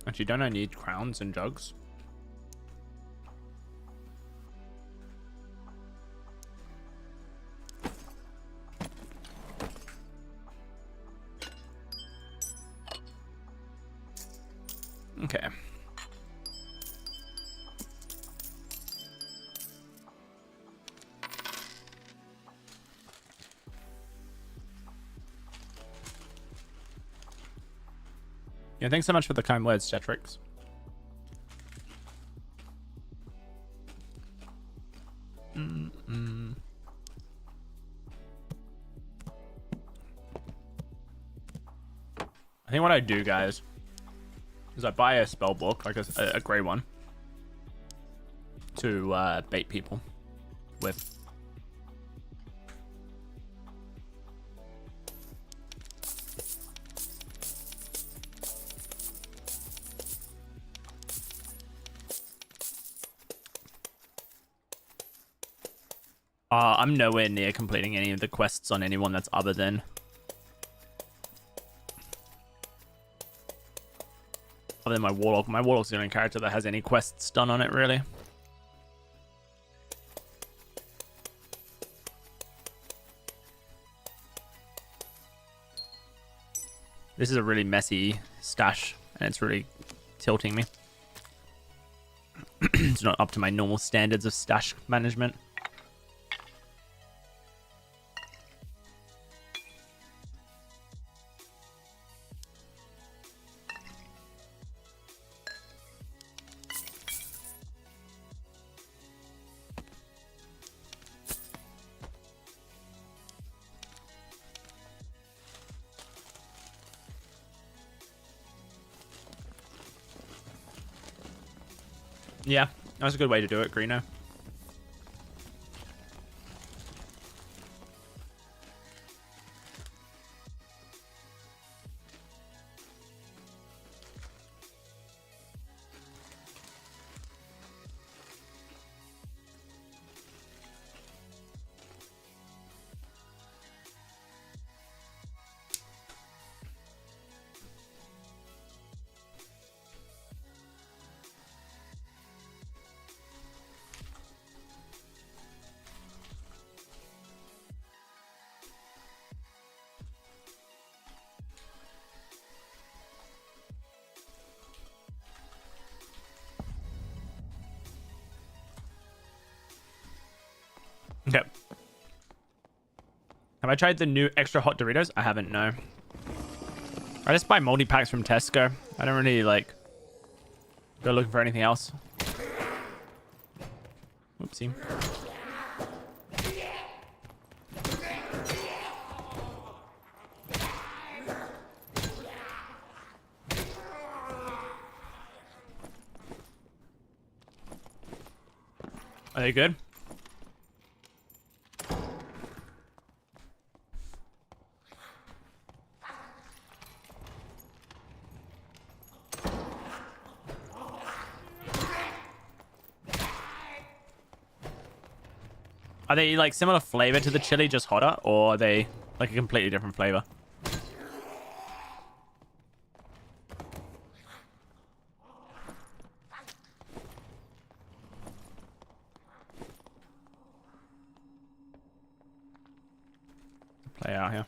Actually, don't I need crowns and jugs? Okay. Yeah, thanks so much for the kind words, Jetrix. I think what I do, guys, is I buy a spell book, like a grey one, to bait people with. I'm nowhere near completing any of the quests on anyone that's other than my warlock. My warlock's the only character that has any quests done on it, really. This is a really messy stash, and it's really tilting me. It's not up to my normal standards of stash management. Yeah, that's a good way to do it, Greeno. Okay. Have I tried the new extra hot Doritos? I haven't, no. I just buy multi-packs from Tesco. I don't really, like, go looking for anything else. Whoopsie. Are they good? Are they like similar flavor to the chili, just hotter, or are they like a completely different flavor? Play out here.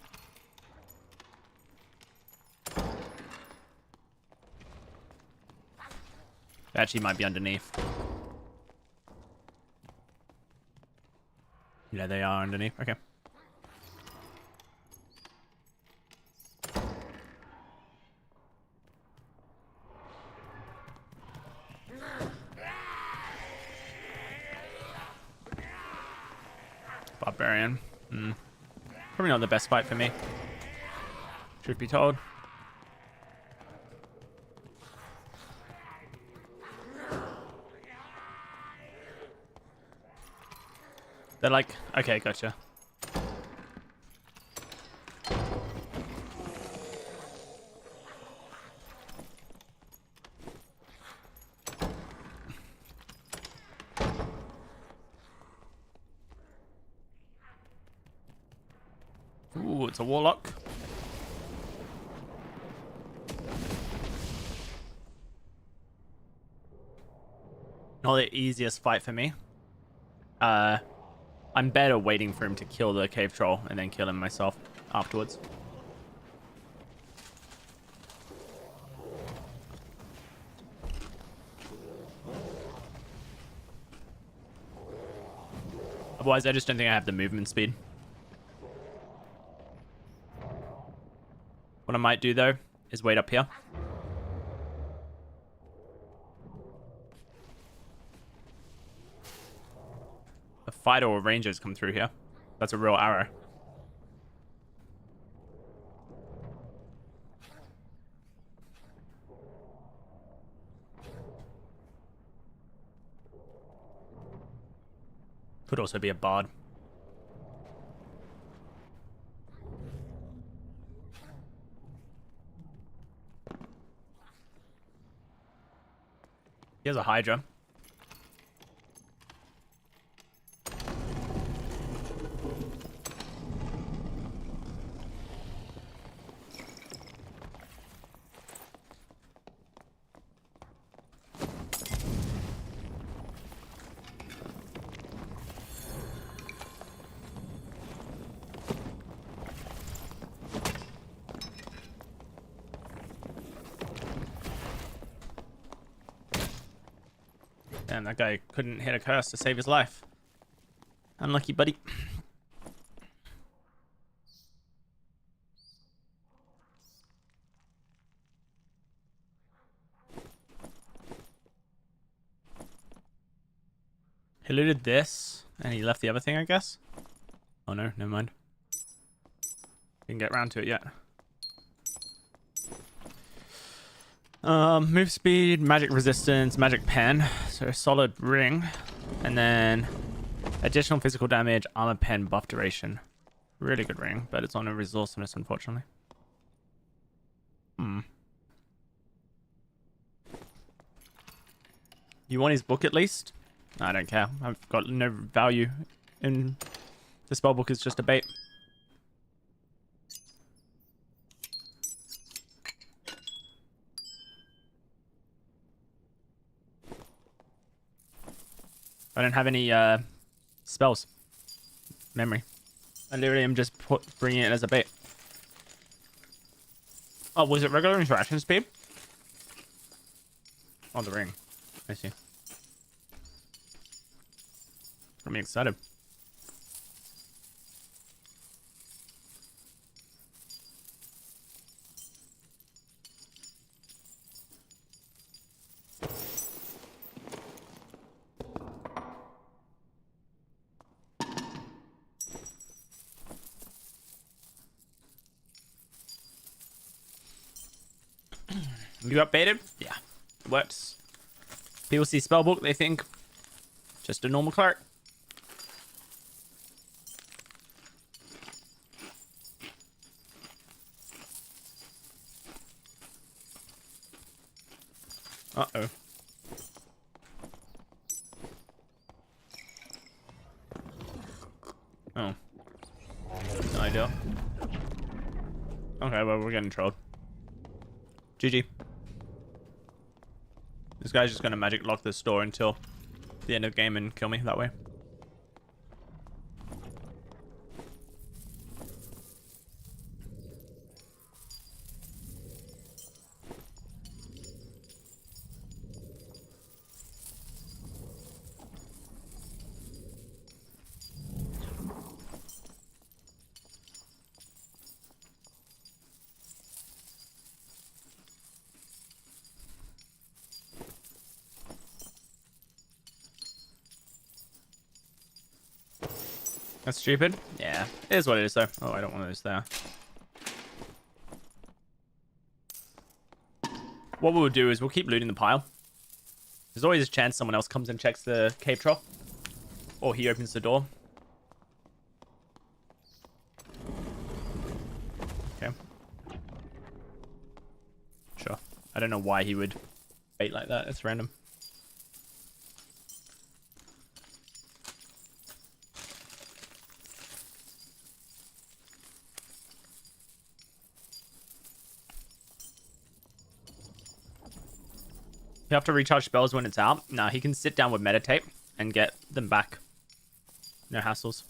They actually might be underneath. Yeah, they are underneath. Okay. Barbarian. Probably not the best fight for me, truth be told. They're like, okay, gotcha. Ooh, it's a warlock. Not the easiest fight for me. I'm better waiting for him to kill the cave troll and then kill him myself afterwards. Otherwise, I just don't think I have the movement speed. What I might do, though, is wait up here. A fighter or rangers come through here. That's a real arrow. Could also be a bard. Here's a Hydra. Damn, that guy couldn't hit a curse to save his life. Unlucky, buddy. He looted this, and he left the other thing, I guess? Oh no, never mind. Didn't get around to it yet. Move speed, magic resistance, magic pen, so solid ring, and then additional physical damage, armor pen, buff duration. Really good ring, but it's on a resourcefulness, unfortunately. You want his book at least? I don't care. I've got no value in the spell book. Is just a bait. I don't have any spells. Memory. I literally am just bringing it as a bait. Oh, was it regular interaction speed? Oh, the ring. I see. I'm excited. You updated? Yeah. It works. People see spellbook, they think just a normal cleric. Uh-oh. Oh. No idea. Okay, well, we're getting trolled. GG. This guy's just gonna magic lock this door until the end of the game and kill me that way. That's stupid. Yeah, it is what it is though. Oh, I don't want those there. What we'll do is we'll keep looting the pile. There's always a chance someone else comes and checks the cave trough. Or he opens the door. Okay. Sure. I don't know why he would bait like that. It's random. You have to recharge spells when it's out. Nah, he can sit down with meditate and get them back. No hassles.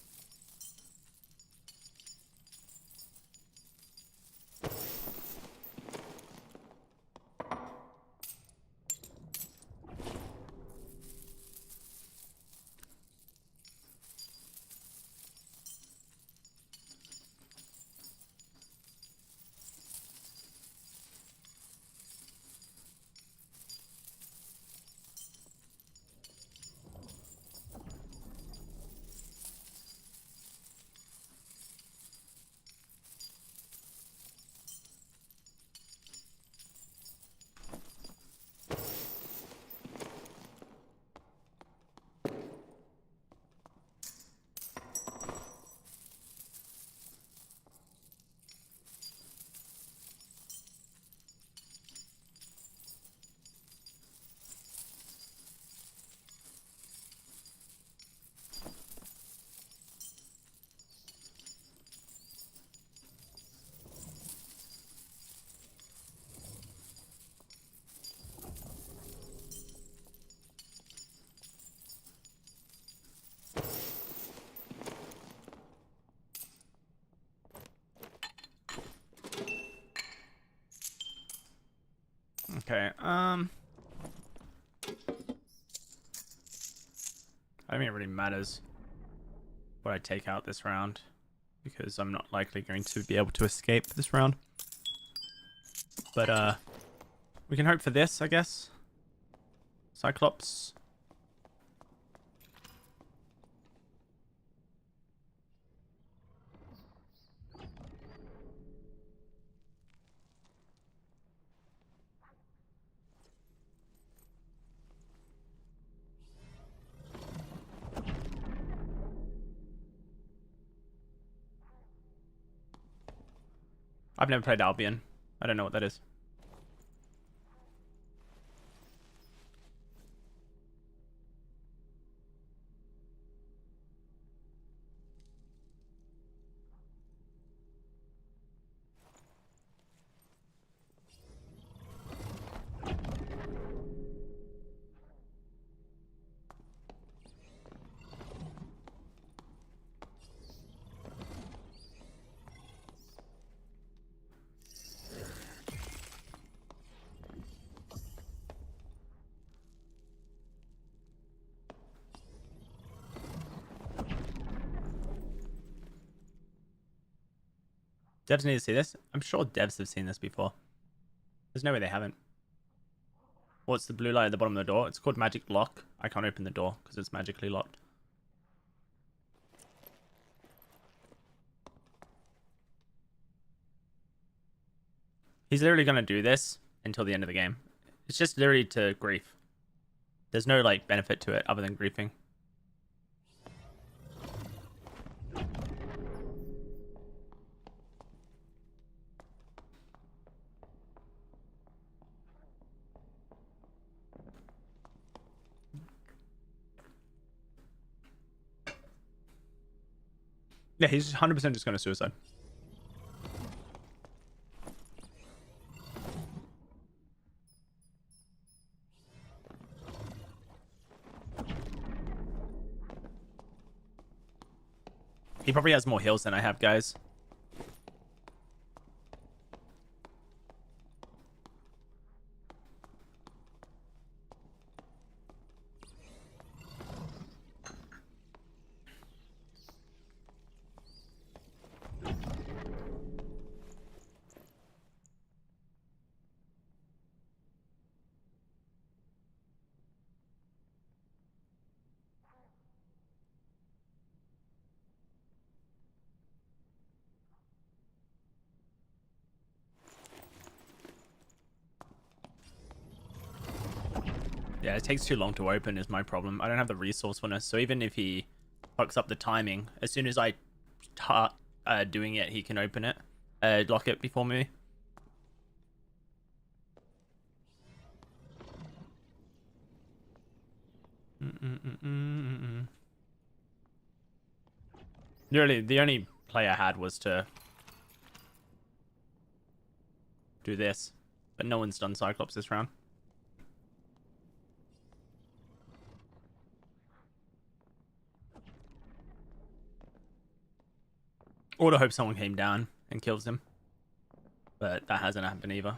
Okay, I don't think it really matters what I take out this round, because I'm not likely going to be able to escape this round. But, we can hope for this, I guess. Cyclops. I've never played Albion. I don't know what that is. Devs need to see this. I'm sure devs have seen this before. There's no way they haven't. What's the blue light at the bottom of the door? It's called magic lock. I can't open the door because it's magically locked. He's literally going to do this until the end of the game. It's just literally to grief. There's no like benefit to it other than griefing. Yeah, he's 100% just going to suicide. He probably has more heals than I have, guys. Yeah, it takes too long to open is my problem. I don't have the resourcefulness, so even if he fucks up the timing, as soon as I start doing it, he can open it, lock it before me. Literally, the only play I had was to do this, but no one's done Cyclops this round. Or to hope someone came down and kills him. But that hasn't happened either.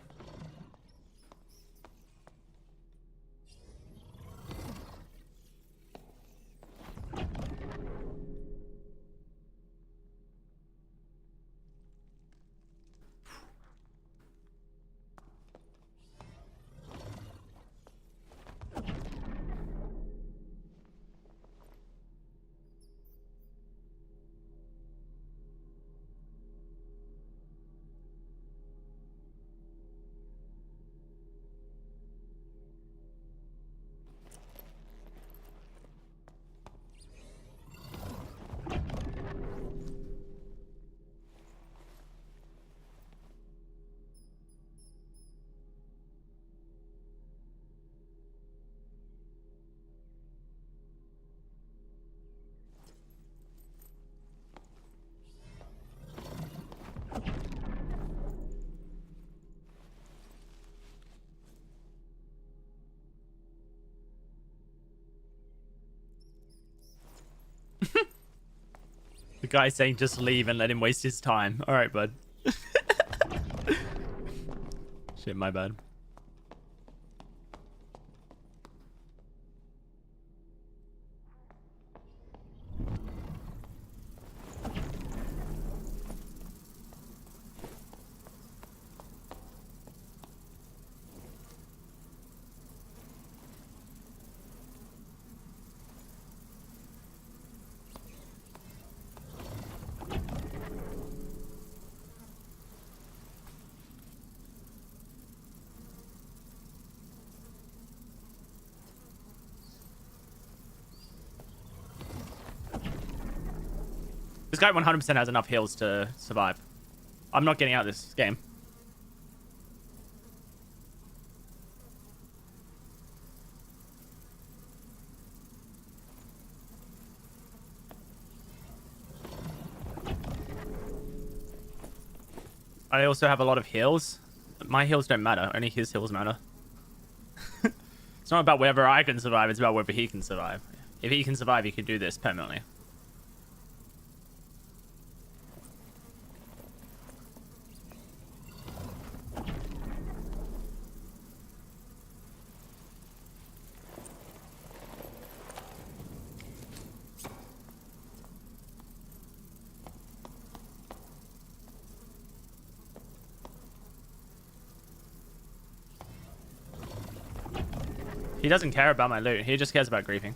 The guy saying just leave and let him waste his time. Alright, bud. Shit, my bad. This guy 100% has enough heals to survive. I'm not getting out of this game. I also have a lot of heals. My heals don't matter. Only his heals matter. It's not about whether I can survive. It's about whether he can survive. If he can survive, he can do this permanently. He doesn't care about my loot. He just cares about griefing.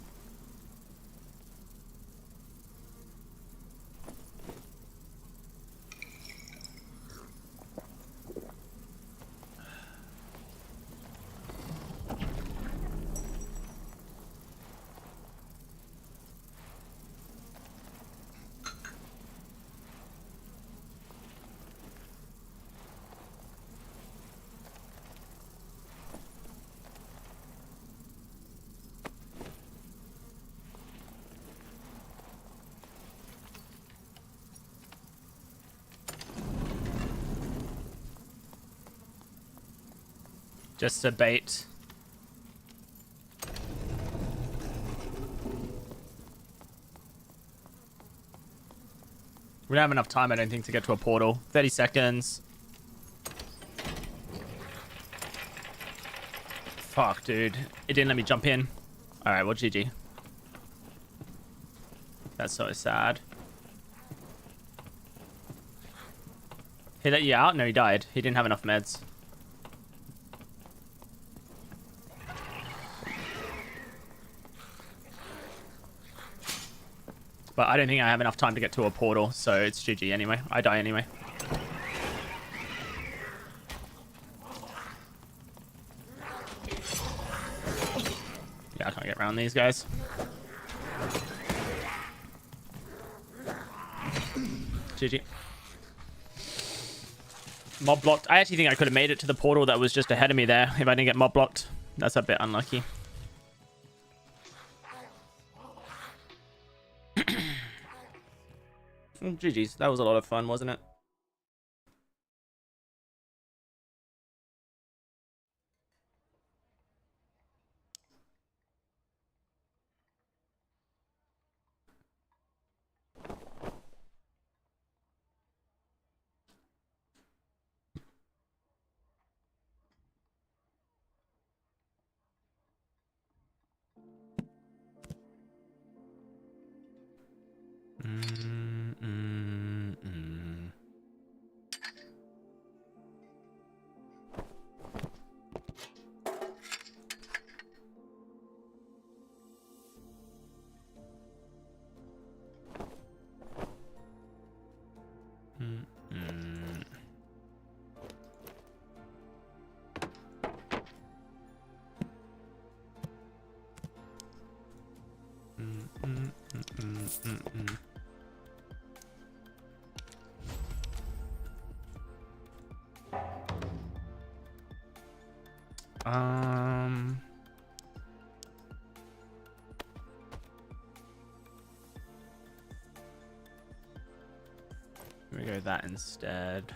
Just a bait. We don't have enough time, I don't think, to get to a portal. 30 seconds. Fuck, dude. It didn't let me jump in. Alright, well, GG. That's so sad. He let you out? No, he died. He didn't have enough meds. But I don't think I have enough time to get to a portal, so it's GG anyway. I die anyway. Yeah, I can't get around these guys. GG. Mob blocked. I actually think I could have made it to the portal that was just ahead of me there if I didn't get mob blocked. That's a bit unlucky. GG's. That was a lot of fun, wasn't it? We go that instead.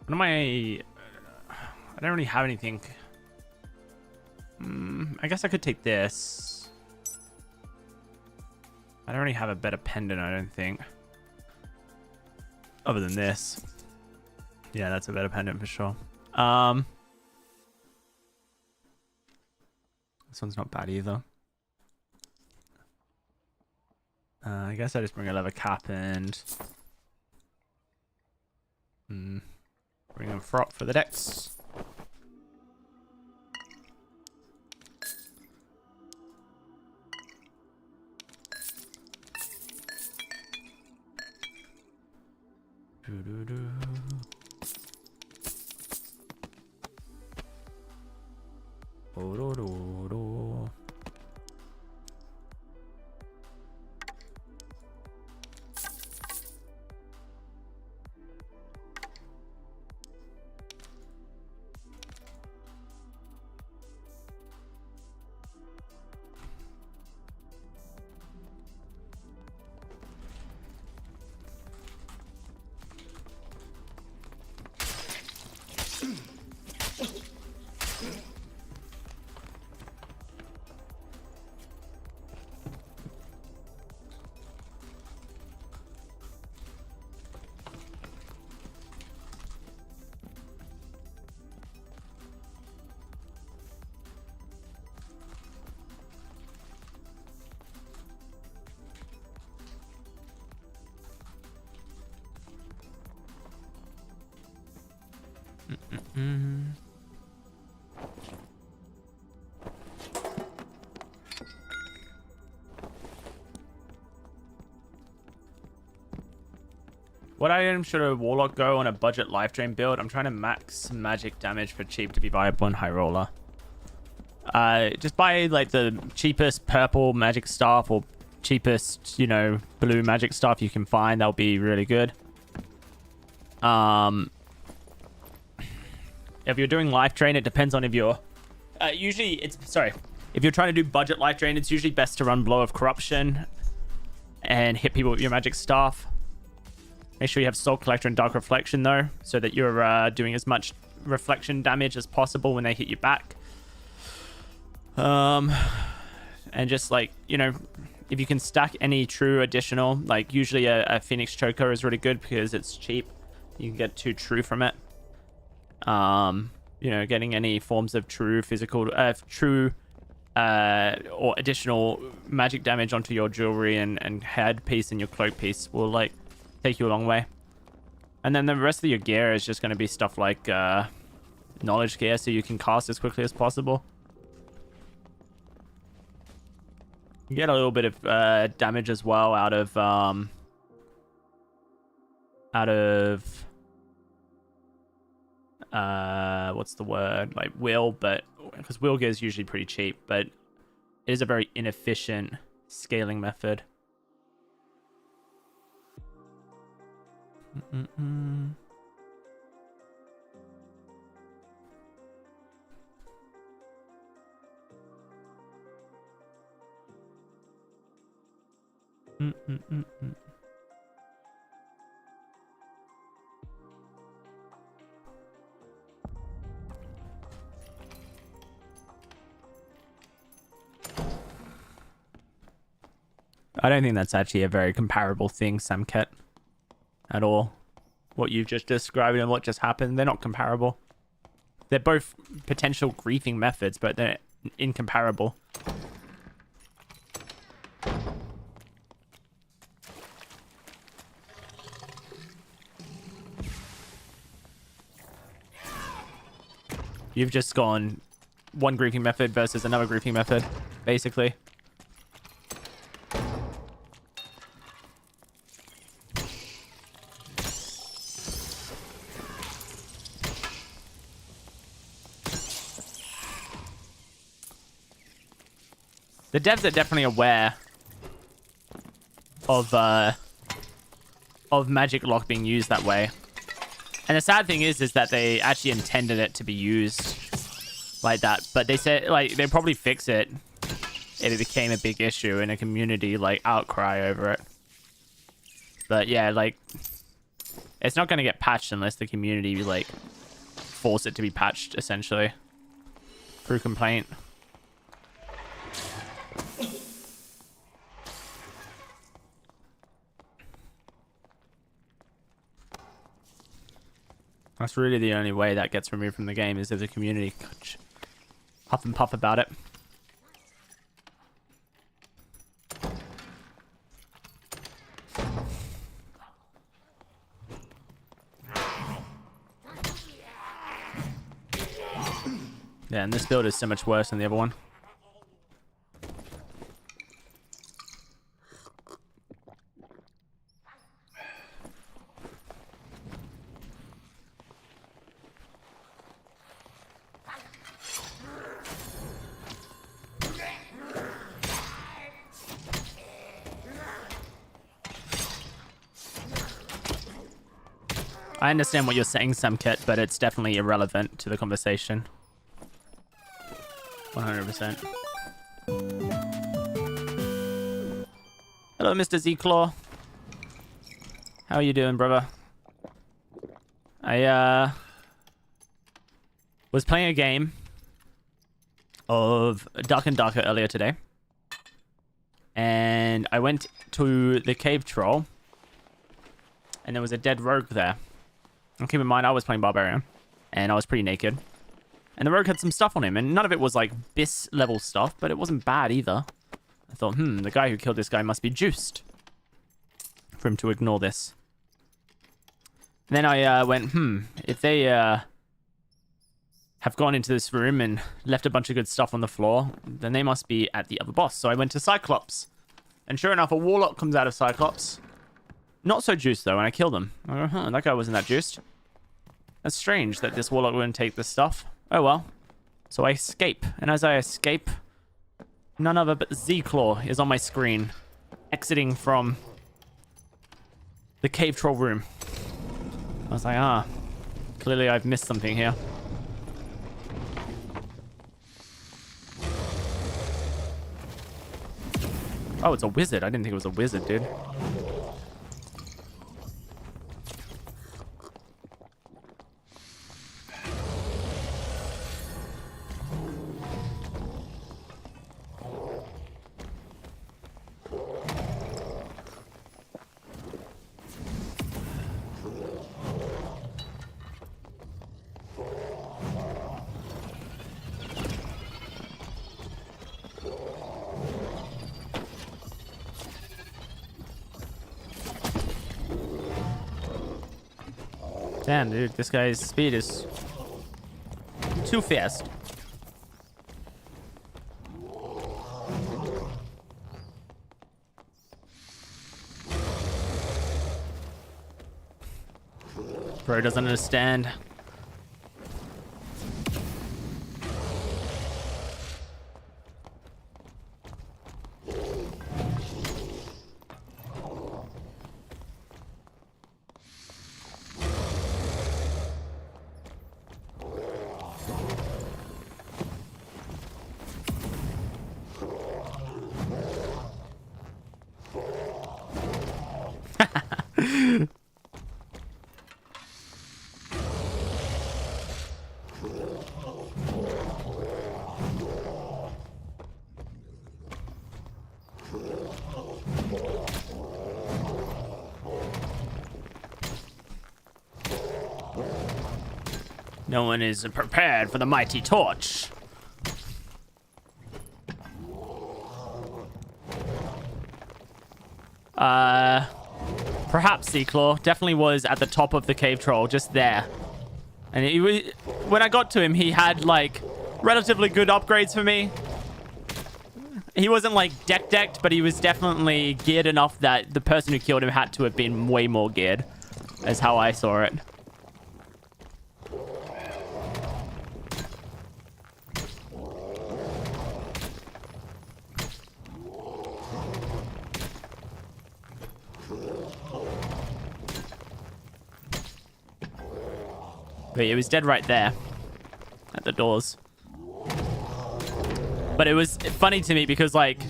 What am I I don't really have anything. I guess I could take this. I don't really have a better pendant, I don't think. Other than this. Yeah, that's a better pendant for sure. This one's not bad either. I guess I just bring a leather cap and bring a frock for the decks. What item should a warlock go on a budget lifestream build? I'm trying to max magic damage for cheap to be viable on high roller. Just buy like the cheapest purple magic staff or cheapest, you know, blue magic staff you can find. That'll be really good. If you're doing life drain, it depends on if you're usually if you're trying to do budget life drain, it's usually best to run Blow of Corruption and hit people with your magic staff. Make sure you have Soul Collector and Dark Reflection though, so that you're doing as much reflection damage as possible when they hit you back. And just like, you know, if you can stack any true additional, like usually a Phoenix Choker is really good because it's cheap. You can get 2 true from it. You know, getting any forms of true physical, or additional magic damage onto your jewelry and head piece and your cloak piece will like take you a long way. And then the rest of your gear is just going to be stuff like knowledge gear, so you can cast as quickly as possible. You get a little bit of damage as well out of what's the word, like will, but because will gear is usually pretty cheap, but it is a very inefficient scaling method. I don't think that's actually a very comparable thing, Samket, at all. What you've just described and what just happened, they're not comparable. They're both potential griefing methods, but they're incomparable. You've just gone one griefing method versus another griefing method, basically. The devs are definitely aware of magic lock being used that way. And the sad thing is that they actually intended it to be used like that. But they said, like, they'll probably fix it if it became a big issue in a community, like, outcry over it. But yeah, like, it's not going to get patched unless the community, like, force it to be patched, essentially. Through complaint. That's really the only way that gets removed from the game, is if the community huff and puff about it. Yeah, and this build is so much worse than the other one. I understand what you're saying, Samkit, but it's definitely irrelevant to the conversation. 100%. Hello, Mr. Z-Claw. How are you doing, brother? I was playing a game of Dark and Darker earlier today. And I went to the cave troll. And there was a dead rogue there. And keep in mind, I was playing Barbarian. And I was pretty naked. And the rogue had some stuff on him. And none of it was like Biss level stuff. But it wasn't bad either. I thought, the guy who killed this guy must be juiced. For him to ignore this. And then I went, if they have gone into this room and left a bunch of good stuff on the floor, then they must be at the other boss. So I went to Cyclops. And sure enough, a warlock comes out of Cyclops. Not so juiced, though, and I killed him. I go, that guy wasn't that juiced. That's strange that this warlock wouldn't take this stuff. Oh, well. So I escape. And as I escape, none other but Z-Claw is on my screen. Exiting from the cave troll room. I was like, clearly I've missed something here. Oh, it's a wizard. I didn't think it was a wizard, dude. Damn, dude, this guy's speed is too fast. Bro doesn't understand. No one is prepared for the mighty torch. Perhaps Z-Claw definitely was at the top of the cave troll, just there. And he was, when I got to him, he had like relatively good upgrades for me. He wasn't like decked, but he was definitely geared enough that the person who killed him had to have been way more geared, as how I saw it. But it was dead right there at the doors. But it was funny to me because like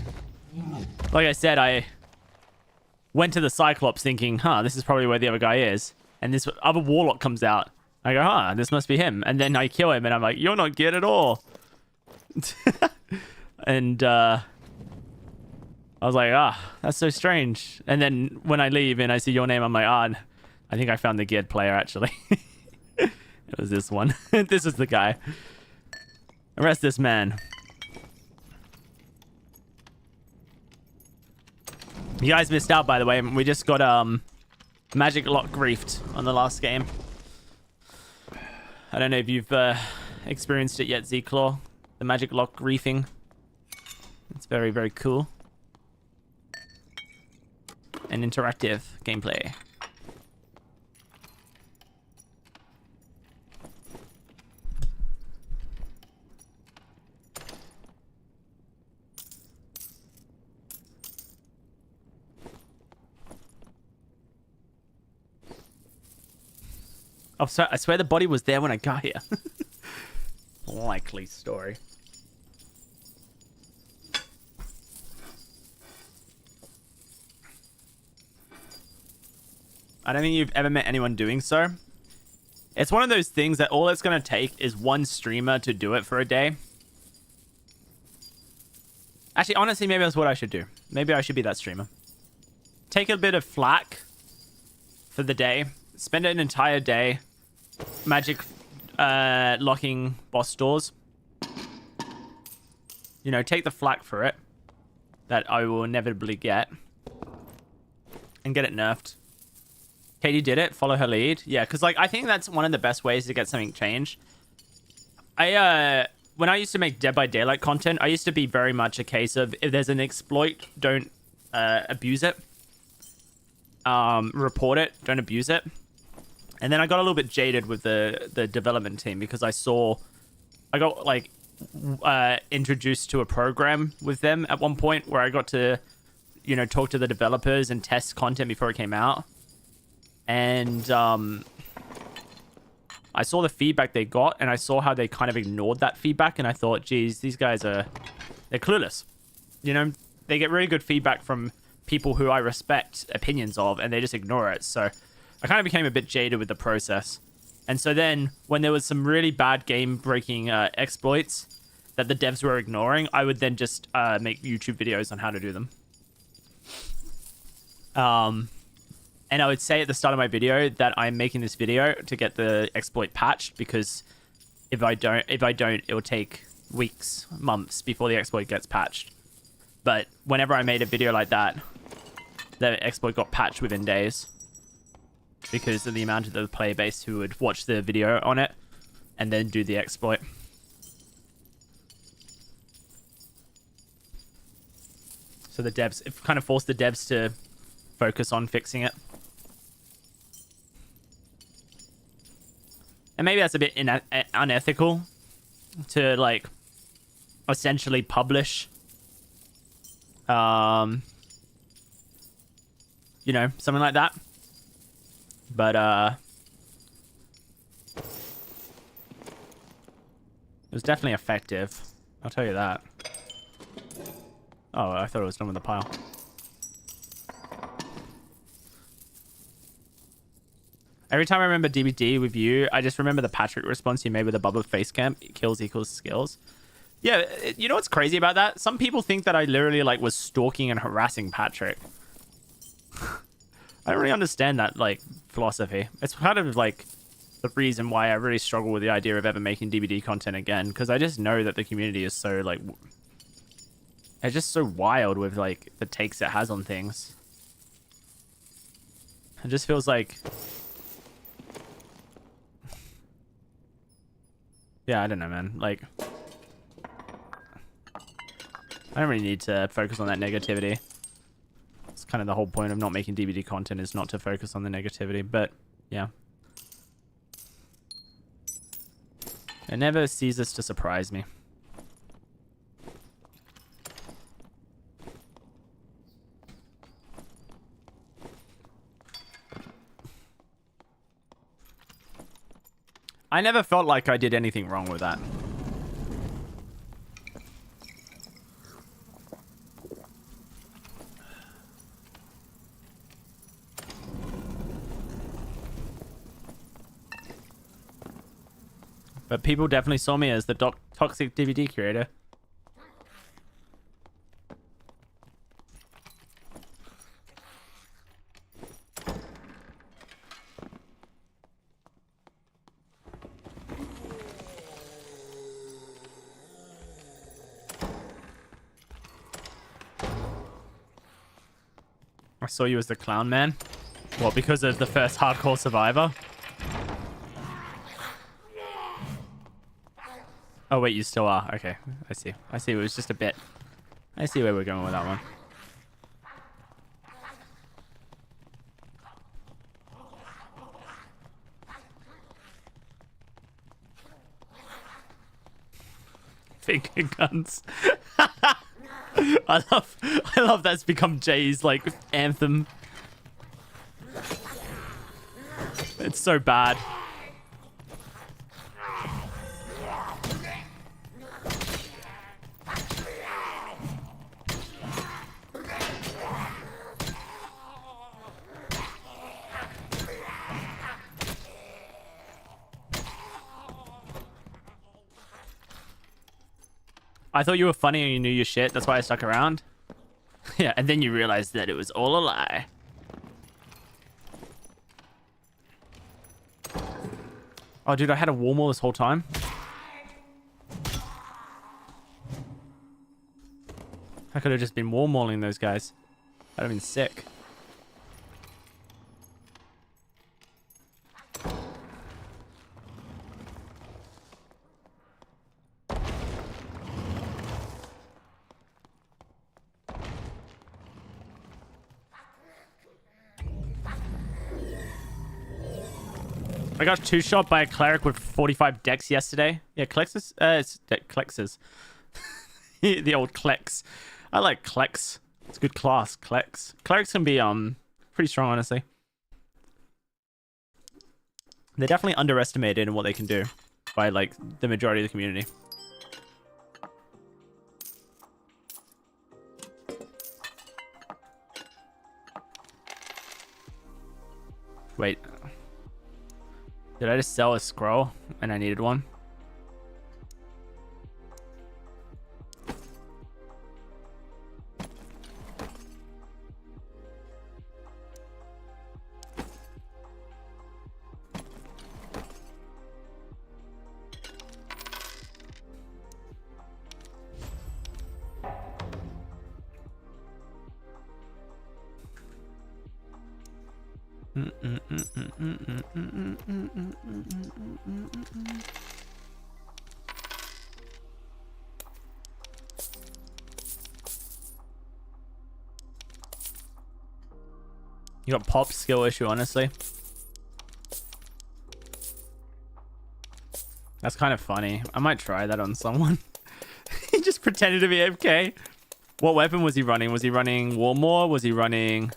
I said, I went to the Cyclops thinking, this is probably where the other guy is. And this other warlock comes out. I go, huh, this must be him. And then I kill him and I'm like, you're not good at all. And I was like, that's so strange. And then when I leave and I see your name, I'm like, I think I found the geared player actually. It was this one. This is the guy. Arrest this man. You guys missed out, by the way. We just got magic lock griefed on the last game. I don't know if you've experienced it yet, Z-Claw. The magic lock griefing. It's very, very cool. And interactive gameplay. Oh, sorry, I swear the body was there when I got here. Likely story. I don't think you've ever met anyone doing so. It's one of those things that all it's going to take is one streamer to do it for a day. Actually, honestly, maybe that's what I should do. Maybe I should be that streamer. Take a bit of flack for the day. Spend an entire day magic locking boss doors. You know, take the flack for it that I will inevitably get and get it nerfed. Katie did it. Follow her lead. Yeah, because like I think that's one of the best ways to get something changed. When I used to make Dead by Daylight content, I used to be very much a case of if there's an exploit, don't abuse it. Report it. Don't abuse it. And then I got a little bit jaded with the development team because I got like introduced to a program with them at one point where I got to, you know, talk to the developers and test content before it came out. And I saw the feedback they got and I saw how they kind of ignored that feedback. And I thought, geez, these guys they're clueless. You know, they get really good feedback from people who I respect opinions of and they just ignore it. So I kind of became a bit jaded with the process. And so then when there was some really bad game breaking exploits that the devs were ignoring, I would then just make YouTube videos on how to do them. And I would say at the start of my video that I'm making this video to get the exploit patched because if I don't, it will take weeks, months before the exploit gets patched. But whenever I made a video like that, the exploit got patched within days because of the amount of the player base who would watch the video on it and then do the exploit. So the devs, it kind of forced the devs to focus on fixing it. And maybe that's a bit unethical to like essentially publish, you know, something like that. But it was definitely effective. I'll tell you that. Oh, I thought it was done with the pile. Every time I remember DBD with you, I just remember the Patrick response you made with the bubble face camp. Kills equals skills. Yeah, you know what's crazy about that? Some people think that I literally like was stalking and harassing Patrick. I don't really understand that like philosophy. It's kind of like the reason why I really struggle with the idea of ever making DBD content again, because I just know that the community is so like it's just so wild with like the takes it has on things. It just feels like, yeah, I don't know, man. Like, I don't really need to focus on that negativity. It's kind of the whole point of not making DBD content is not to focus on the negativity, but yeah. It never ceases to surprise me. I never felt like I did anything wrong with that. But people definitely saw me as the toxic DVD creator. I saw you as the clown man. What, because of the first hardcore survivor? Oh wait, you still are. Okay, I see. I see. It was just a bit. I see where we're going with that one. Finger guns. I love that's become Jay's like anthem. It's so bad. I thought you were funny and you knew your shit. That's why I stuck around. Yeah, and then you realized that it was all a lie. Oh, dude, I had a warm wall this whole time. I could have just been warm walling those guys. That'd have been sick. I got two-shot by a cleric with 45 dex yesterday. Yeah, Klexes. It's Klexes. The old Klex. I like Klex. It's a good class, Klex. Clerics can be pretty strong, honestly. They're definitely underestimated in what they can do by like the majority of the community. Wait. Did I just sell a scroll and I needed one? You got pop skill issue, honestly. That's kind of funny. I might try that on someone. He just pretended to be AFK. What weapon was he running? Was he running Warmore? Was he running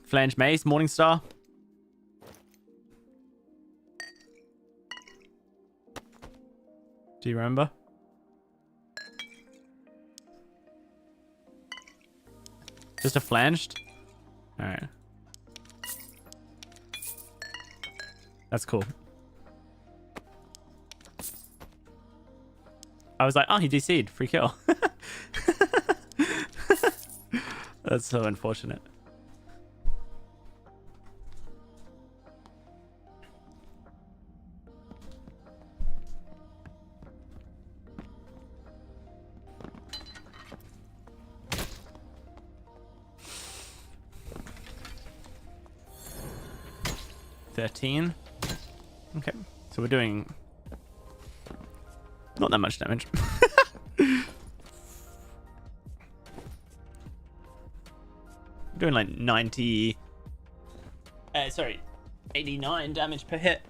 Flange Mace, Morningstar? Do you remember? Just a flanged? Alright. That's cool. I was like, oh, he DC'd. Free kill. That's so unfortunate. $13. Okay, so we're doing not that much damage. Doing like 90 sorry, 89 damage per hit.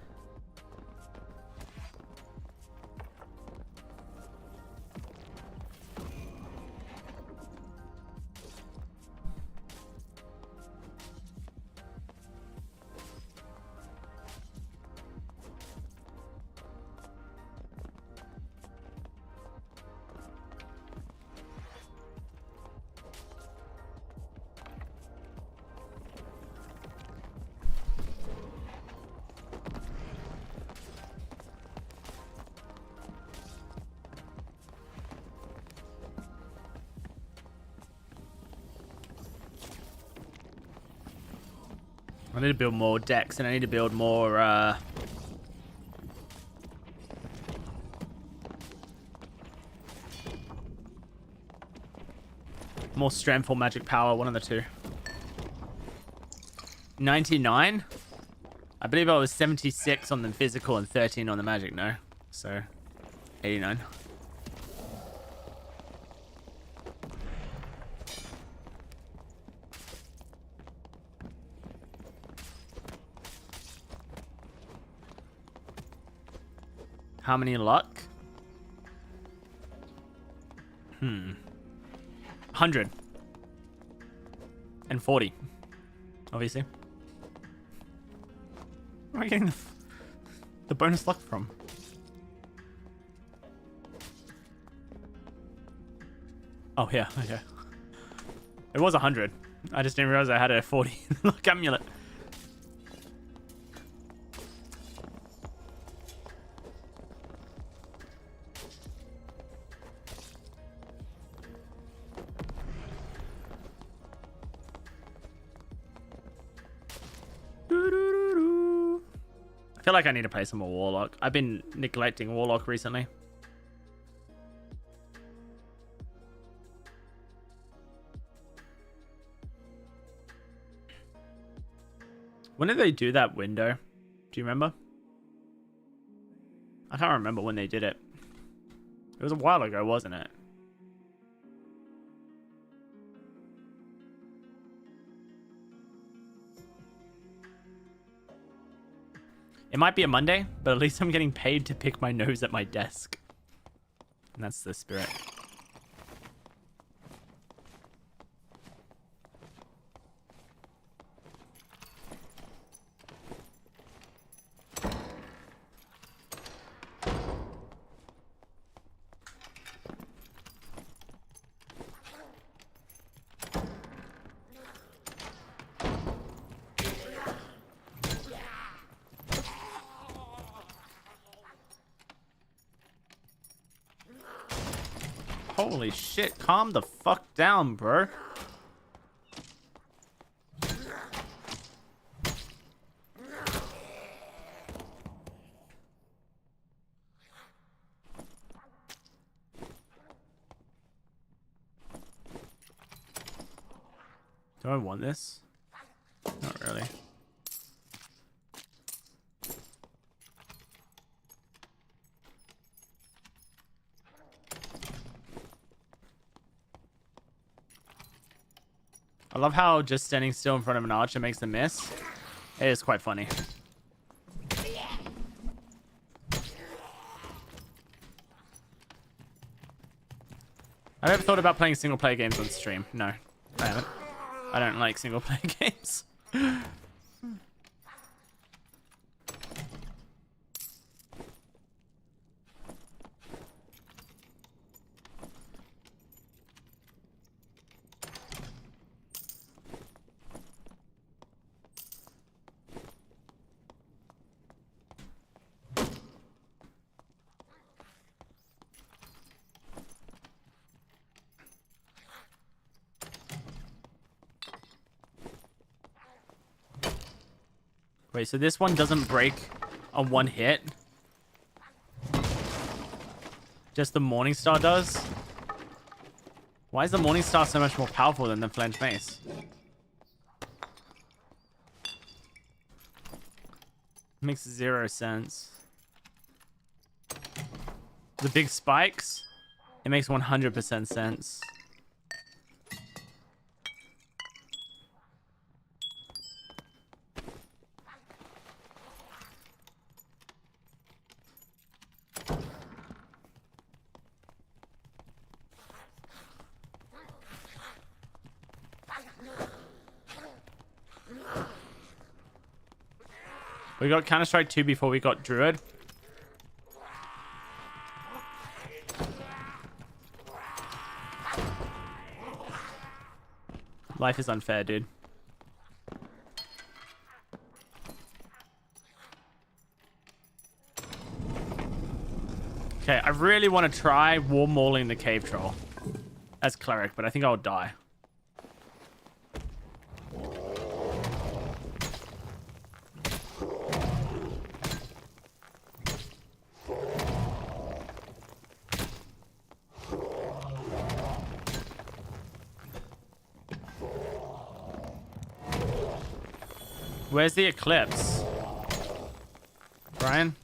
I need to build more decks, and I need to build more, more strength or magic power, one of the two. 99? I believe I was 76 on the physical and 13 on the magic, no? So, 89. How many luck? 100. And 40. Obviously. Where am I getting the bonus luck from? Oh, yeah, okay. It was 100. I just didn't realize I had a 40 luck amulet. I feel like I need to play some more warlock. I've been neglecting warlock recently. When did they do that window? Do you remember? I can't remember when they did it. It was a while ago, wasn't it? It might be a Monday, but at least I'm getting paid to pick my nose at my desk. And that's the spirit. Holy shit, calm the fuck down, bro. Do I want this? Not really. I love how just standing still in front of an archer makes them miss. It is quite funny. I've ever thought about playing single player games on stream. No, I haven't. I don't like single player games. Wait, so this one doesn't break on one hit? Just the Morningstar does? Why is the Morningstar so much more powerful than the Flanged Mace? Makes 0 sense. The big spikes? It makes 100% sense. We got Counter-Strike 2 before we got Druid. Life is unfair, dude. Okay, I really want to try war mauling the cave troll as cleric, but I think I'll die. Where's the eclipse? Brian?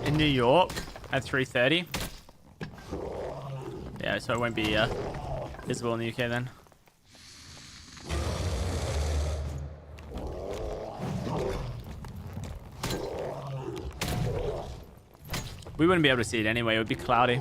In New York at 3:30. Yeah, so it won't be visible in the UK then. We wouldn't be able to see it anyway. It would be cloudy.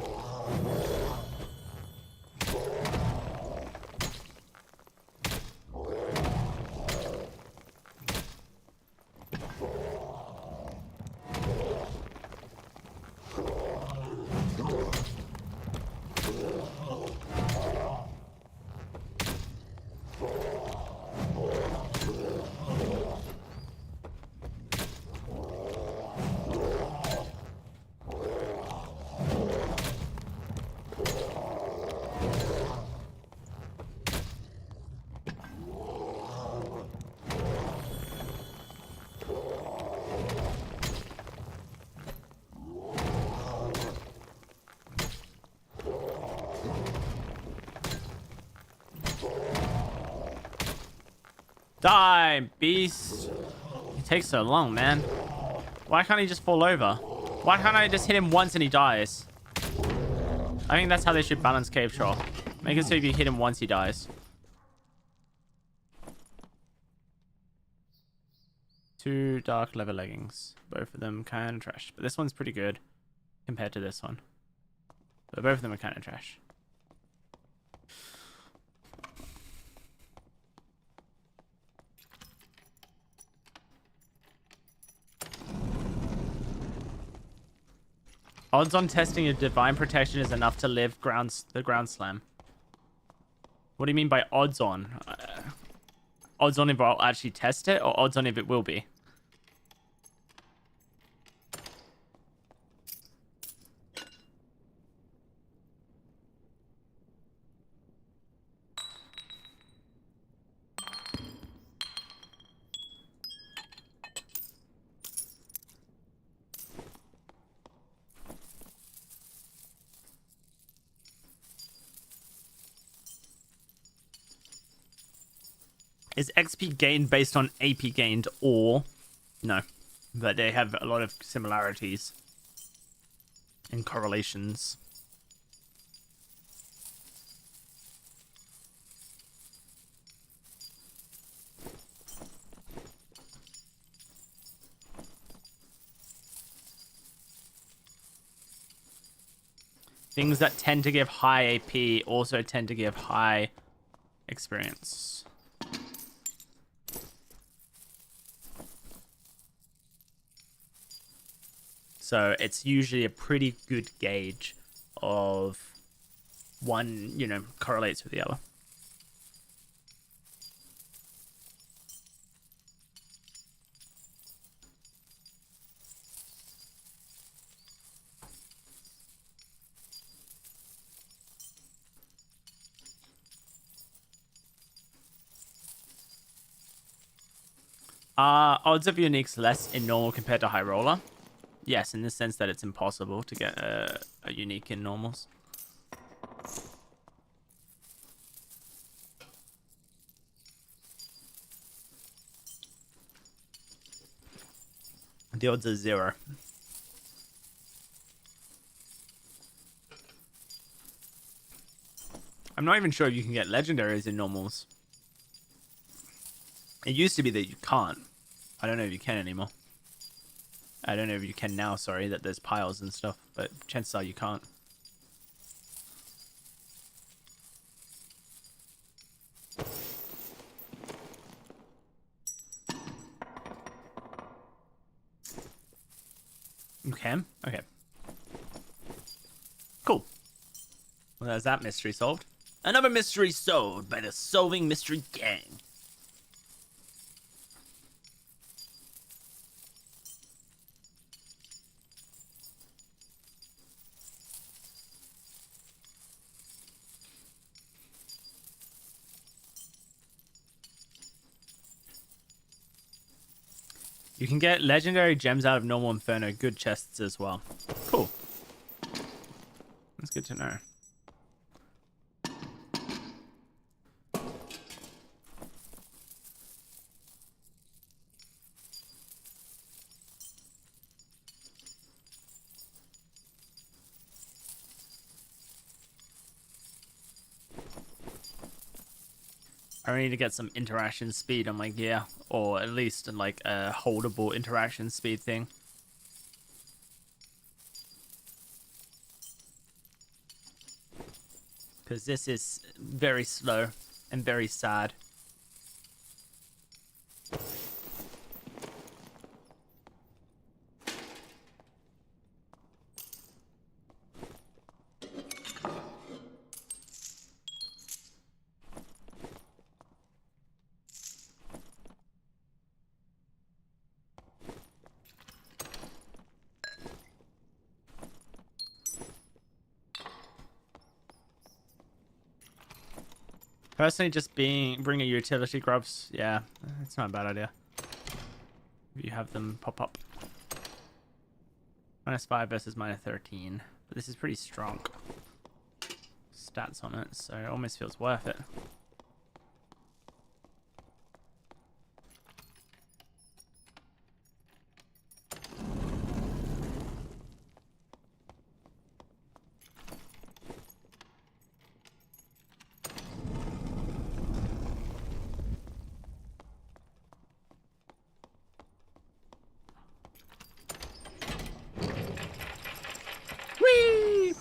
Die, beast. It takes so long, man. Why can't he just fall over? Why can't I just hit him once and he dies? I think that's how they should balance Cave Troll. Make it so if you hit him once, he dies. 2 dark leather leggings. Both of them kind of trash. But this one's pretty good compared to this one. But both of them are kind of trash. Odds on testing a divine protection is enough to live the ground slam. What do you mean by odds on? Odds on if I'll actually test it, or odds on if it will be? Is XP gained based on AP gained or... No. But they have a lot of similarities and correlations. Things that tend to give high AP also tend to give high experience. So it's usually a pretty good gauge of one, you know, correlates with the other. Odds of uniques less in normal compared to high roller? Yes, in the sense that it's impossible to get a unique in normals. The odds are 0. I'm not even sure if you can get legendaries in normals. It used to be that you can't. I don't know if you can anymore. I don't know if you can now, sorry, that there's piles and stuff, but chances are you can't. You can? Okay. Cool. Well, there's that mystery solved. Another mystery solved by the Solving Mystery Gang. You can get legendary gems out of normal Inferno, good chests as well. Cool. That's good to know. I need to get some interaction speed on my gear, or at least like a holdable interaction speed thing. Because this is very slow and very sad. Personally, just bring a utility grubs. Yeah, it's not a bad idea. If you have them pop up. -5 versus -13. But this is pretty strong stats on it, so it almost feels worth it. Whee!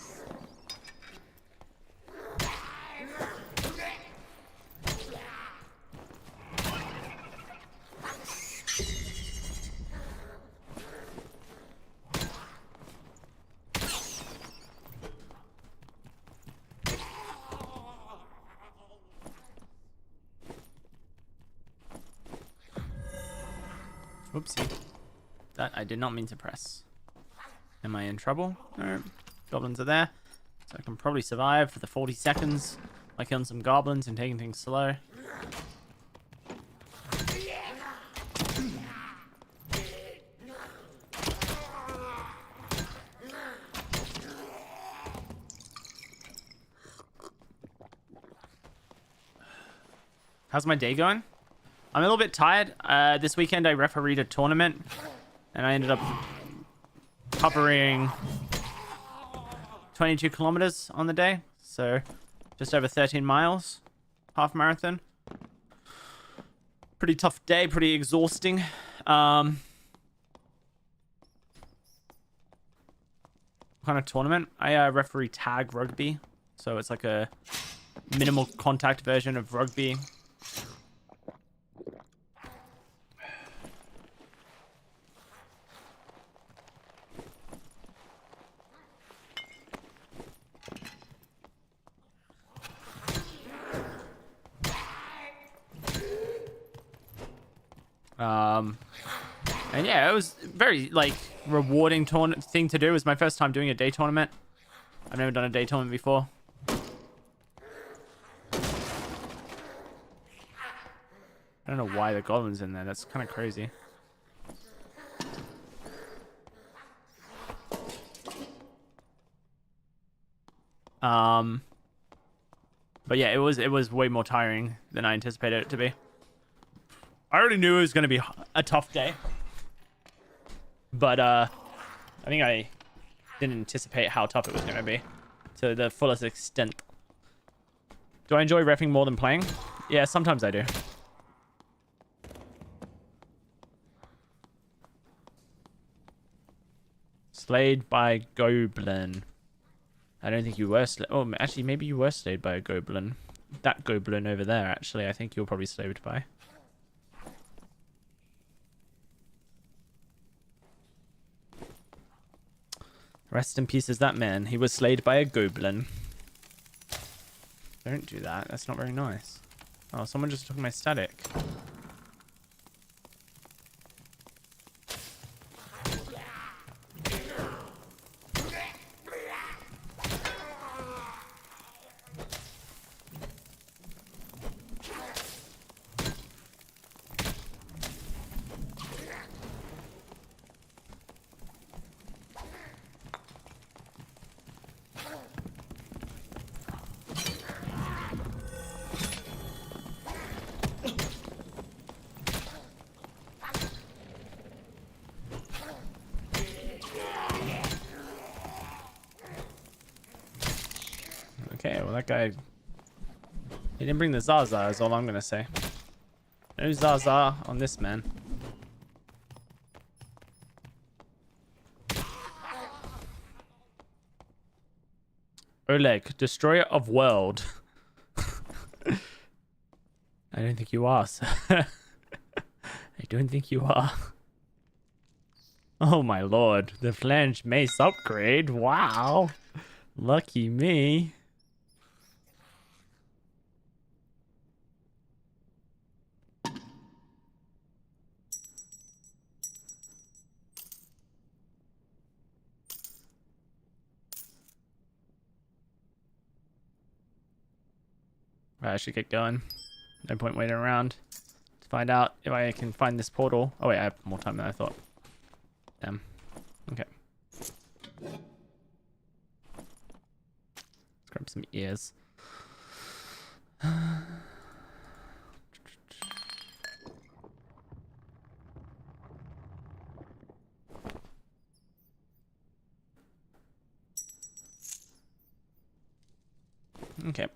Whoopsie. That I did not mean to press. Am I in trouble? No. Goblins are there. So I can probably survive for the 40 seconds by killing some goblins and taking things slow. How's my day going? I'm a little bit tired. This weekend I refereed a tournament and I ended up covering 22 kilometers on the day, so just over 13 miles, half marathon. Pretty tough day, pretty exhausting. What kind of tournament? I referee tag rugby, so it's like a minimal contact version of rugby. And yeah, it was very like rewarding thing to do. It was my first time doing a day tournament. I've never done a day tournament before. I don't know why the goblin's in there. That's kind of crazy. But yeah, it was way more tiring than I anticipated it to be. I already knew it was going to be a tough day. But I think I didn't anticipate how tough it was going to be to the fullest extent. Do I enjoy reffing more than playing? Yeah, sometimes I do. Slayed by goblin. I don't think you were slayed. Oh, actually, maybe you were slayed by a goblin. That goblin over there, actually, I think you were probably slayed by. Rest in peace is that man. He was slayed by a goblin. Don't do that. That's not very nice. Oh, someone just took my static. that guy. He didn't bring the Zaza, is all I'm gonna say. No Zaza on this man. Oleg, destroyer of world. I don't think you are, sir. I don't think you are. Oh my lord, the flange mace upgrade. Wow. Lucky me. Right, I should get going. No point waiting around to find out if I can find this portal. Oh wait, I have more time than I thought. Damn. Okay. Let's grab some ears. Okay.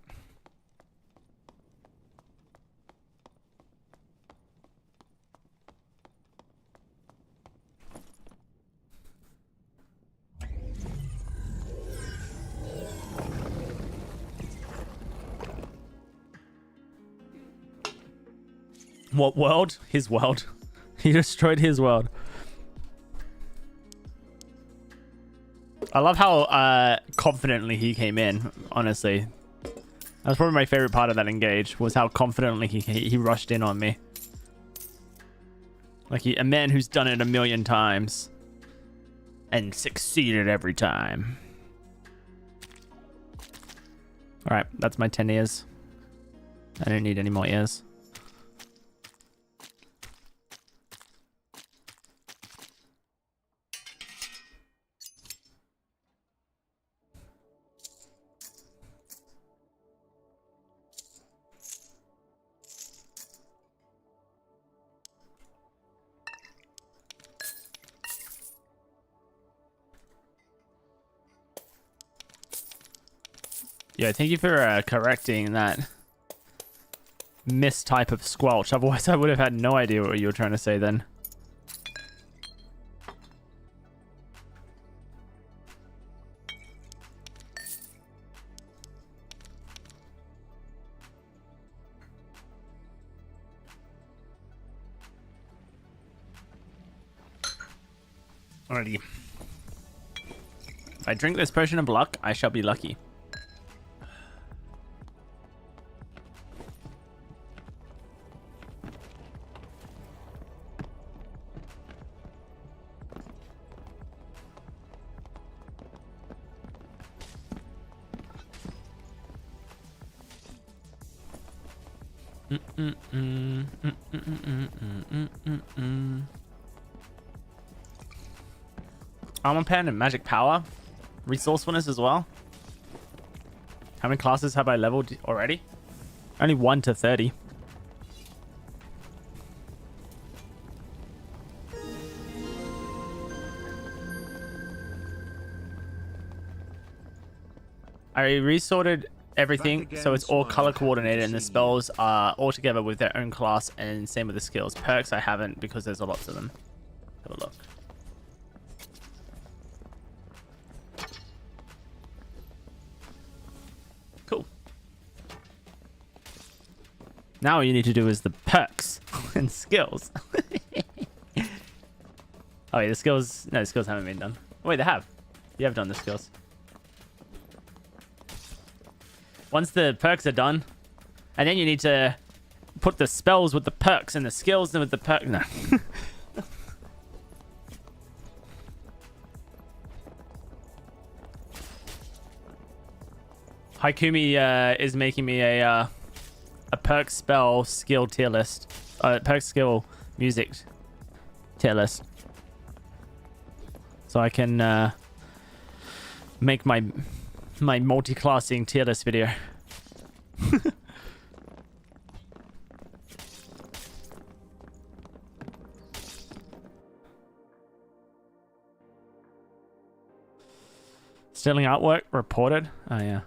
What world? His world. He destroyed his world. I love how confidently he came in, honestly. That's probably my favorite part of that engage, was how confidently he rushed in on me. Like a man who's done it 1,000,000 times and succeeded every time. Alright, that's my 10 ears. I don't need any more ears. Yeah, thank you for correcting that mistype of squelch. Otherwise, I would have had no idea what you were trying to say then. Alrighty. If I drink this potion of luck, I shall be lucky. Armor pen and magic power. Resourcefulness as well. How many classes have I leveled already? Only 1 to 30. I resorted everything so it's all color coordinated, and the spells are all together with their own class, and same with the skills. Perks I haven't because there's lots of them. Have a look. Cool. Now all you need to do is the perks and skills. Oh yeah, the skills. No, the skills haven't been done. Oh, wait, they have. You have done the skills. Once the perks are done, and then you need to put the spells with the perks and the skills with the perks. No. Haikumi is making me a perk spell skill tier list. Perk skill music tier list. So I can make my multi-classing tier list video. Sterling artwork reported. Oh yeah.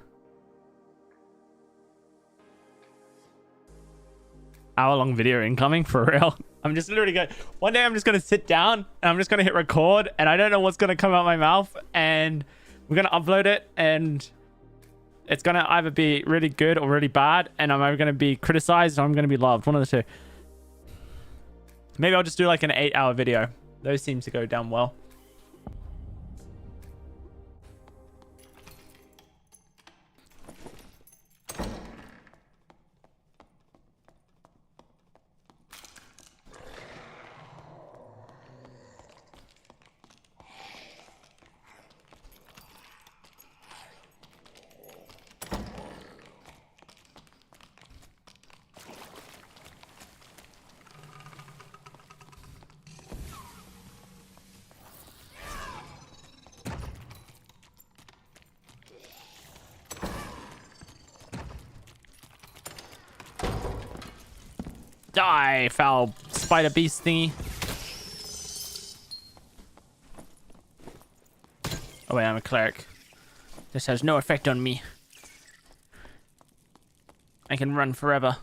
hour-long video incoming for real. I'm just literally going. One day I'm just gonna sit down and I'm just gonna hit record, and I don't know what's gonna come out my mouth, and we're gonna upload it, and it's gonna either be really good or really bad, and I'm either gonna be criticized or I'm gonna be loved. One of the two. Maybe I'll just do like an 8-hour video. Those seem to go down well. Die, foul spider beast thingy. Oh wait, I'm a cleric. This has no effect on me. I can run forever.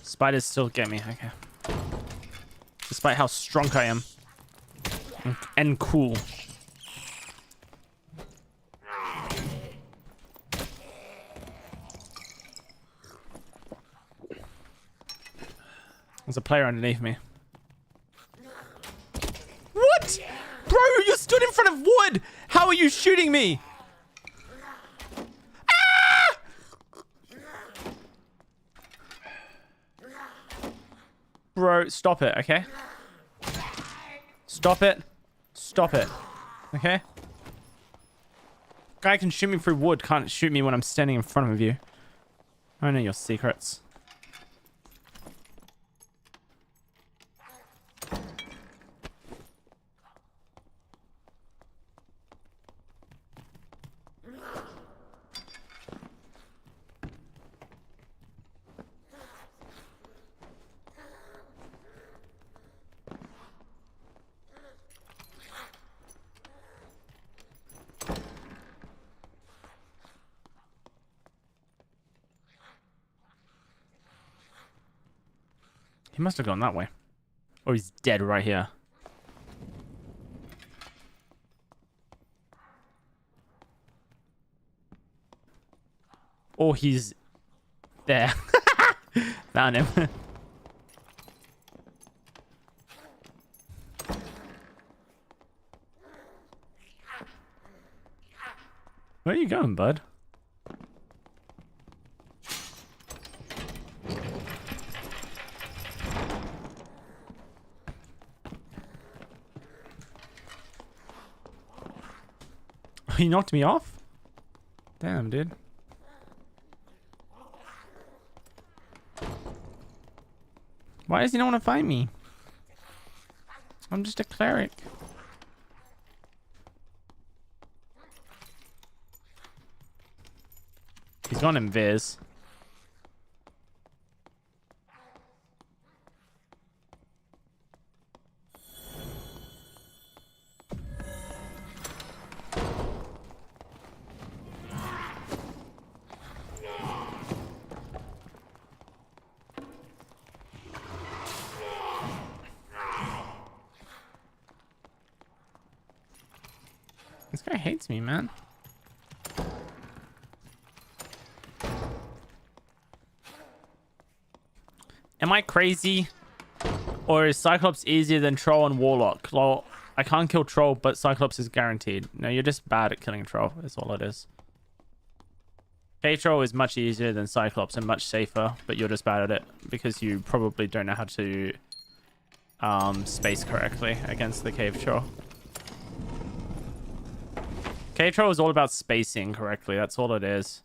Spiders still get me, okay. Despite how strong I am. And cool. There's a player underneath me. What? Bro, you stood in front of wood! How are you shooting me? Ah! Bro, stop it, okay? Stop it. Stop it. Okay? Guy can shoot me through wood, can't shoot me when I'm standing in front of you. I know your secrets. He must have gone that way. Or he's dead right here. Or he's there. Found him. Where are you going, bud? He knocked me off? Damn, dude. Why does he not want to fight me? I'm just a cleric. He's gone in Viz. This guy hates me, man. Am I crazy? Or is Cyclops easier than Troll and Warlock? Well, I can't kill Troll, but Cyclops is guaranteed. No, you're just bad at killing Troll. That's all it is. K-Troll is much easier than Cyclops and much safer, but you're just bad at it because you probably don't know how to space correctly against the Cave Troll. K-Troll is all about spacing correctly. That's all it is.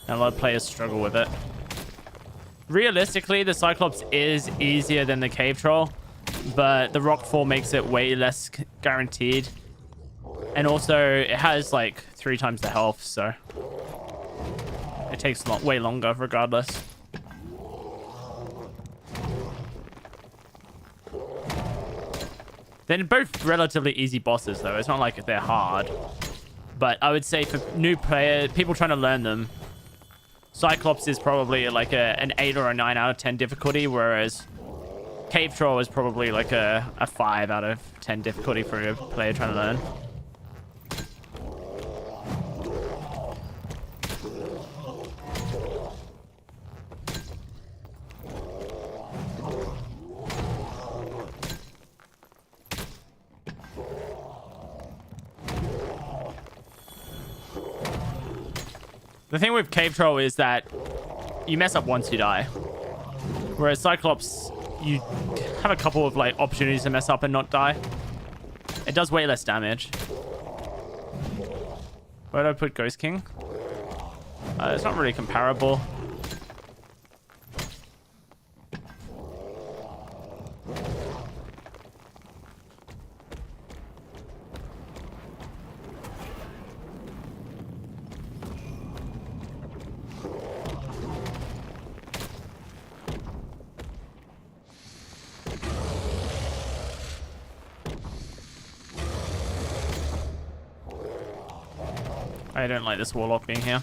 And a lot of players struggle with it. Realistically, the Cyclops is easier than the Cave Troll, but the Rockfall makes it way less guaranteed. And also, it has like 3 times the health, so it takes way longer regardless. They're both relatively easy bosses, though. It's not like they're hard. But I would say for new players, people trying to learn them, Cyclops is probably like an 8 or a 9 out of 10 difficulty, whereas Cave Troll is probably like a 5 out of 10 difficulty for a player trying to learn. The thing with Cave Troll is that you mess up once you die. Whereas Cyclops, you have a couple of like opportunities to mess up and not die. It does way less damage. Where do I put Ghost King? It's not really comparable. I don't like this warlock being here.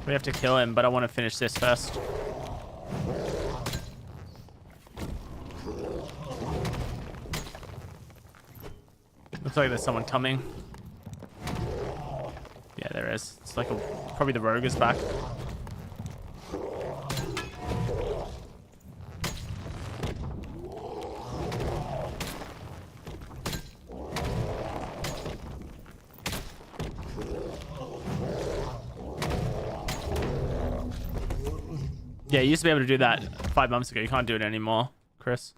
We have to kill him, but I want to finish this first. Looks like there's someone coming. Yeah, there is. It's like probably the rogue is back. Yeah, you used to be able to do that 5 months ago. You can't do it anymore, Chris.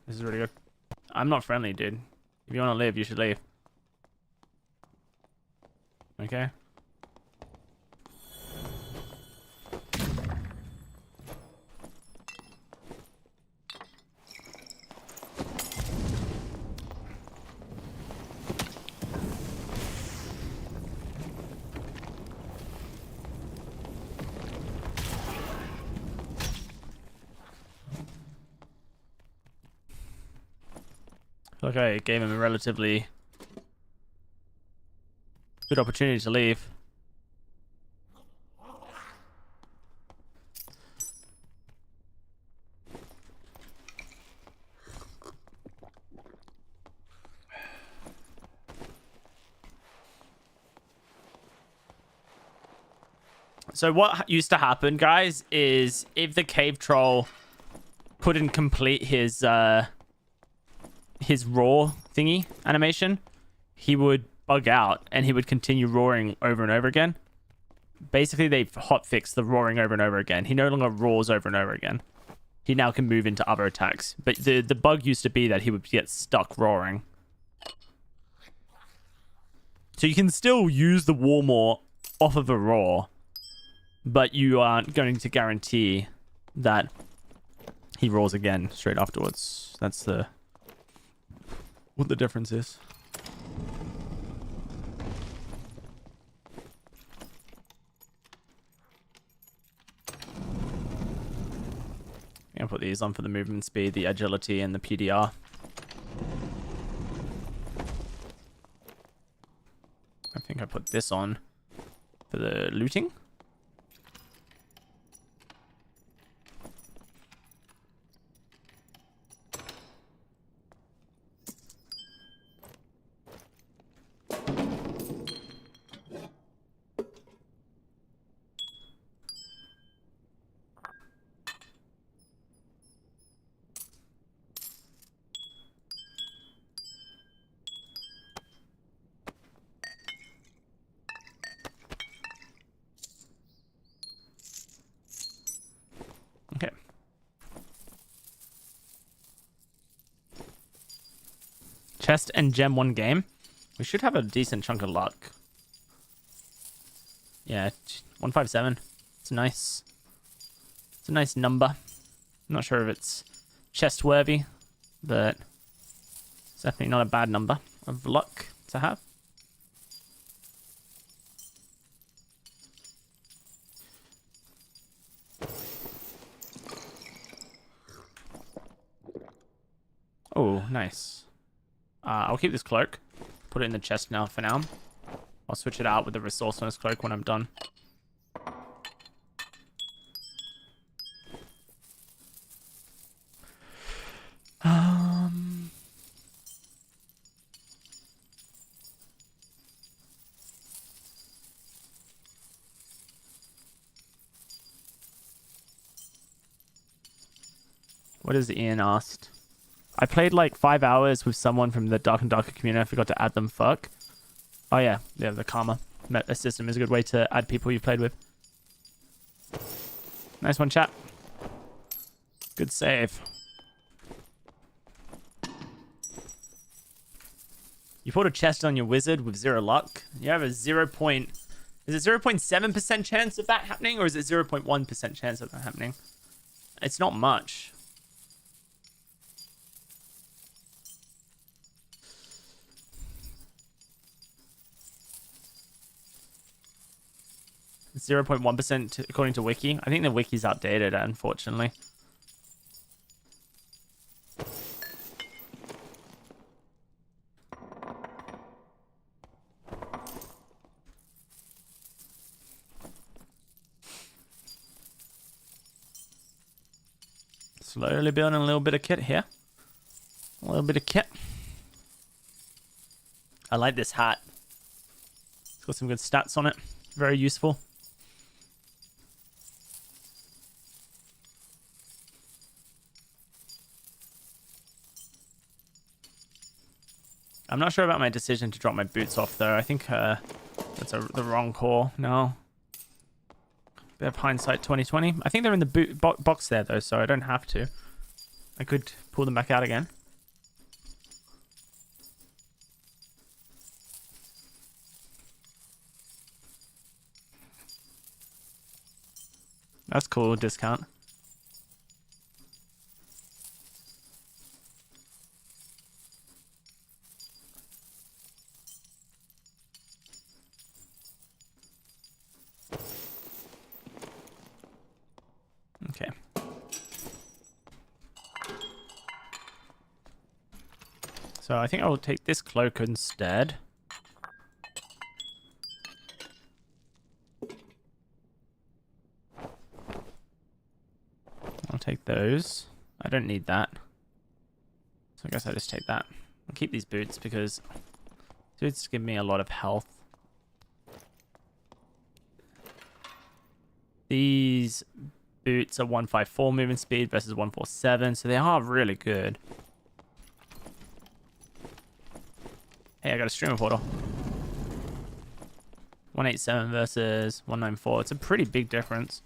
This is really good. I'm not friendly, dude. If you want to live, you should leave. Okay? Okay, gave him a relatively good opportunity to leave. So what used to happen, guys, is if the cave troll couldn't complete his raw thingy animation, he would bug out and he would continue roaring over and over again. Basically, they've hotfixed the roaring over and over again. He no longer roars over and over again. He now can move into other attacks. But the bug used to be that he would get stuck roaring. So you can still use the Warmore off of a roar, but you aren't going to guarantee that he roars again straight afterwards. That's what the difference is. I'm gonna put these on for the movement speed, the agility, and the PDR. I think I put this on for the looting. Okay. Chest and gem 1 game. We should have a decent chunk of luck. Yeah, 157. It's nice. It's a nice number. I'm not sure if it's chest worthy, but it's definitely not a bad number of luck to have. Oh, nice. I'll keep this cloak. Put it in the chest now for now. I'll switch it out with the resourcefulness cloak when I'm done. What is Ian asked? I played like 5 hours with someone from the Dark and Darker community. I forgot to add them. Fuck. Oh yeah, the karma system is a good way to add people you've played with. Nice one, chat. Good save. You put a chest on your wizard with 0 luck. You have a 0. Is it 0.7% chance of that happening, or is it 0.1% chance of that happening? It's not much. 0.1% according to Wiki. I think the Wiki's outdated, unfortunately. Slowly building a little bit of kit here. A little bit of kit. I like this hat. It's got some good stats on it. Very useful. I'm not sure about my decision to drop my boots off, though. I think that's the wrong call. No. Bit of hindsight 2020. I think they're in the boot box there, though, so I don't have to. I could pull them back out again. That's cool, discount. Okay. So I think I will take this cloak instead. I'll take those. I don't need that. So I guess I'll just take that. I'll keep these boots because boots give me a lot of health. These boots are 154 movement speed versus 147, so they are really good. Hey, I got a streamer portal. 187 versus 194. It's a pretty big difference.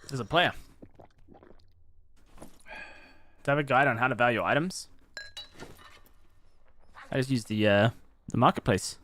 There's a player. Do I have a guide on how to value items? I just use the marketplace.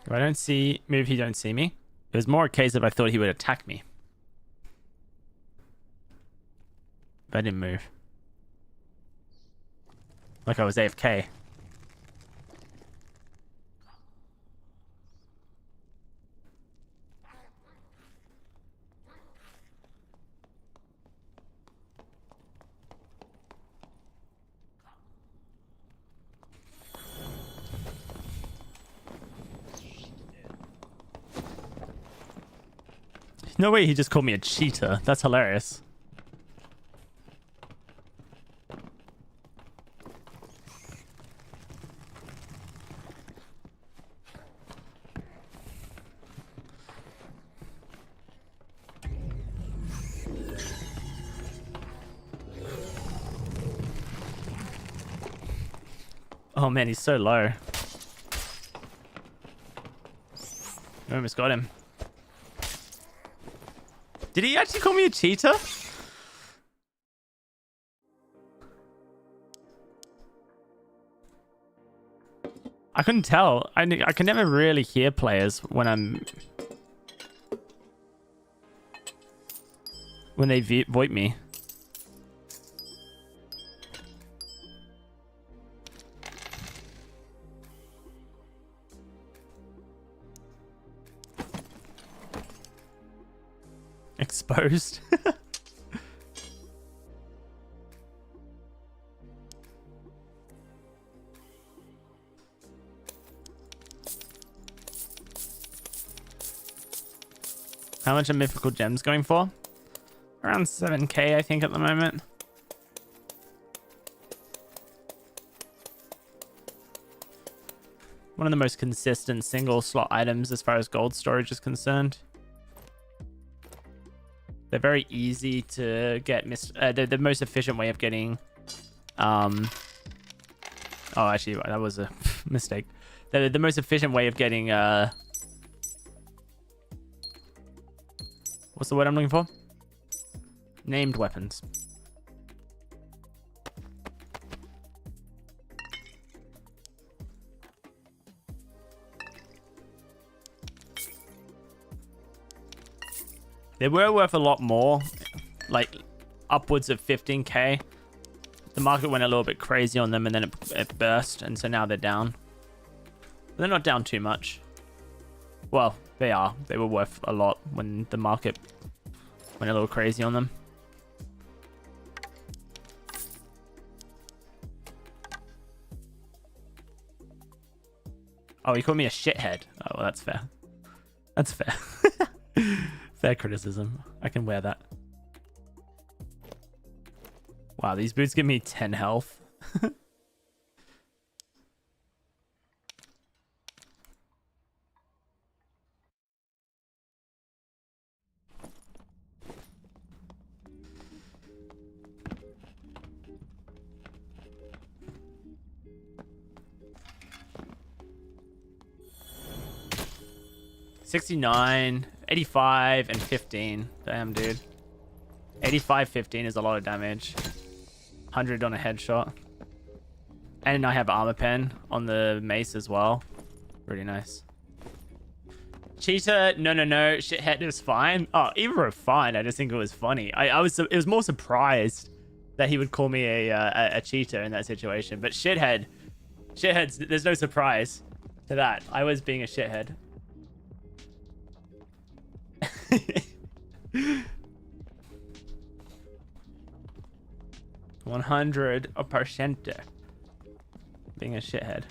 If I don't move, he don't see me. It was more a case of I thought he would attack me. If I didn't move. Like I was AFK. No way, he just called me a cheater. That's hilarious. Oh man, he's so low. I almost got him. Did he actually call me a cheater? I couldn't tell. I can never really hear players when they void me. Exposed. How much are mythical gems going for? Around 7k, I think, at the moment. One of the most consistent single slot items as far as gold storage is concerned. They're very easy to get. They're the most efficient way of getting. Oh, actually, that was a mistake. They're the most efficient way of getting. What's the word I'm looking for? Named weapons. They were worth a lot more, like upwards of 15k. The market went a little bit crazy on them and then it burst, and so now they're down. But they're not down too much. Well, they are. They were worth a lot when the market went a little crazy on them. Oh, he called me a shithead. Oh, well, that's fair. That's fair. Fair criticism. I can wear that. Wow, these boots give me 10 health. $69, 85, and 15. Damn, dude. 85, 15 is a lot of damage. 100 on a headshot. And I have armor pen on the mace as well. Really nice. Cheater, no. Shithead is fine. Oh, either are fine. I just think it was funny. It was more surprised that he would call me a cheater in that situation. But shitheads, there's no surprise to that. I was being a shithead. 100%. Being a shithead.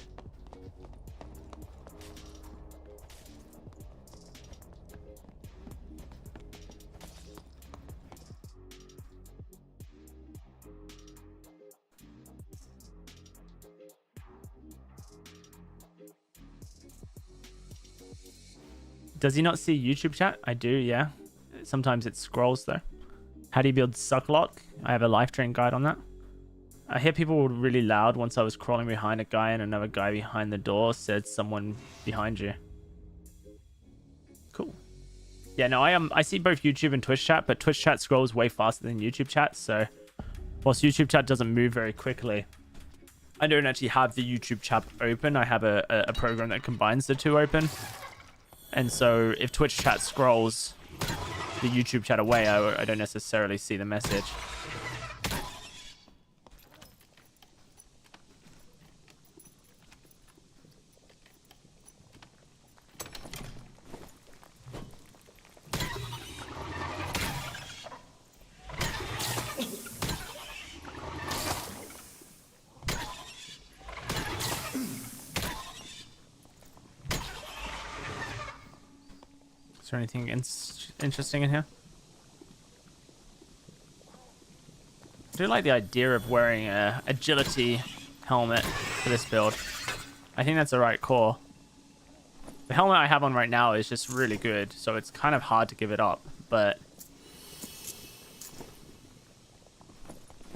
Does he not see YouTube chat? I do, yeah. Sometimes it scrolls though. How do you build sucklock? I have a life train guide on that. I hear people were really loud once I was crawling behind a guy and another guy behind the door said someone behind you. Cool. Yeah, no, I see both YouTube and Twitch chat, but Twitch chat scrolls way faster than YouTube chat, so whilst YouTube chat doesn't move very quickly, I don't actually have the YouTube chat open. I have a program that combines the two open. And so if Twitch chat scrolls the YouTube chat away, I don't necessarily see the message. Is there anything interesting in here? I do like the idea of wearing a agility helmet for this build. I think that's the right call. The helmet I have on right now is just really good, so it's kind of hard to give it up, but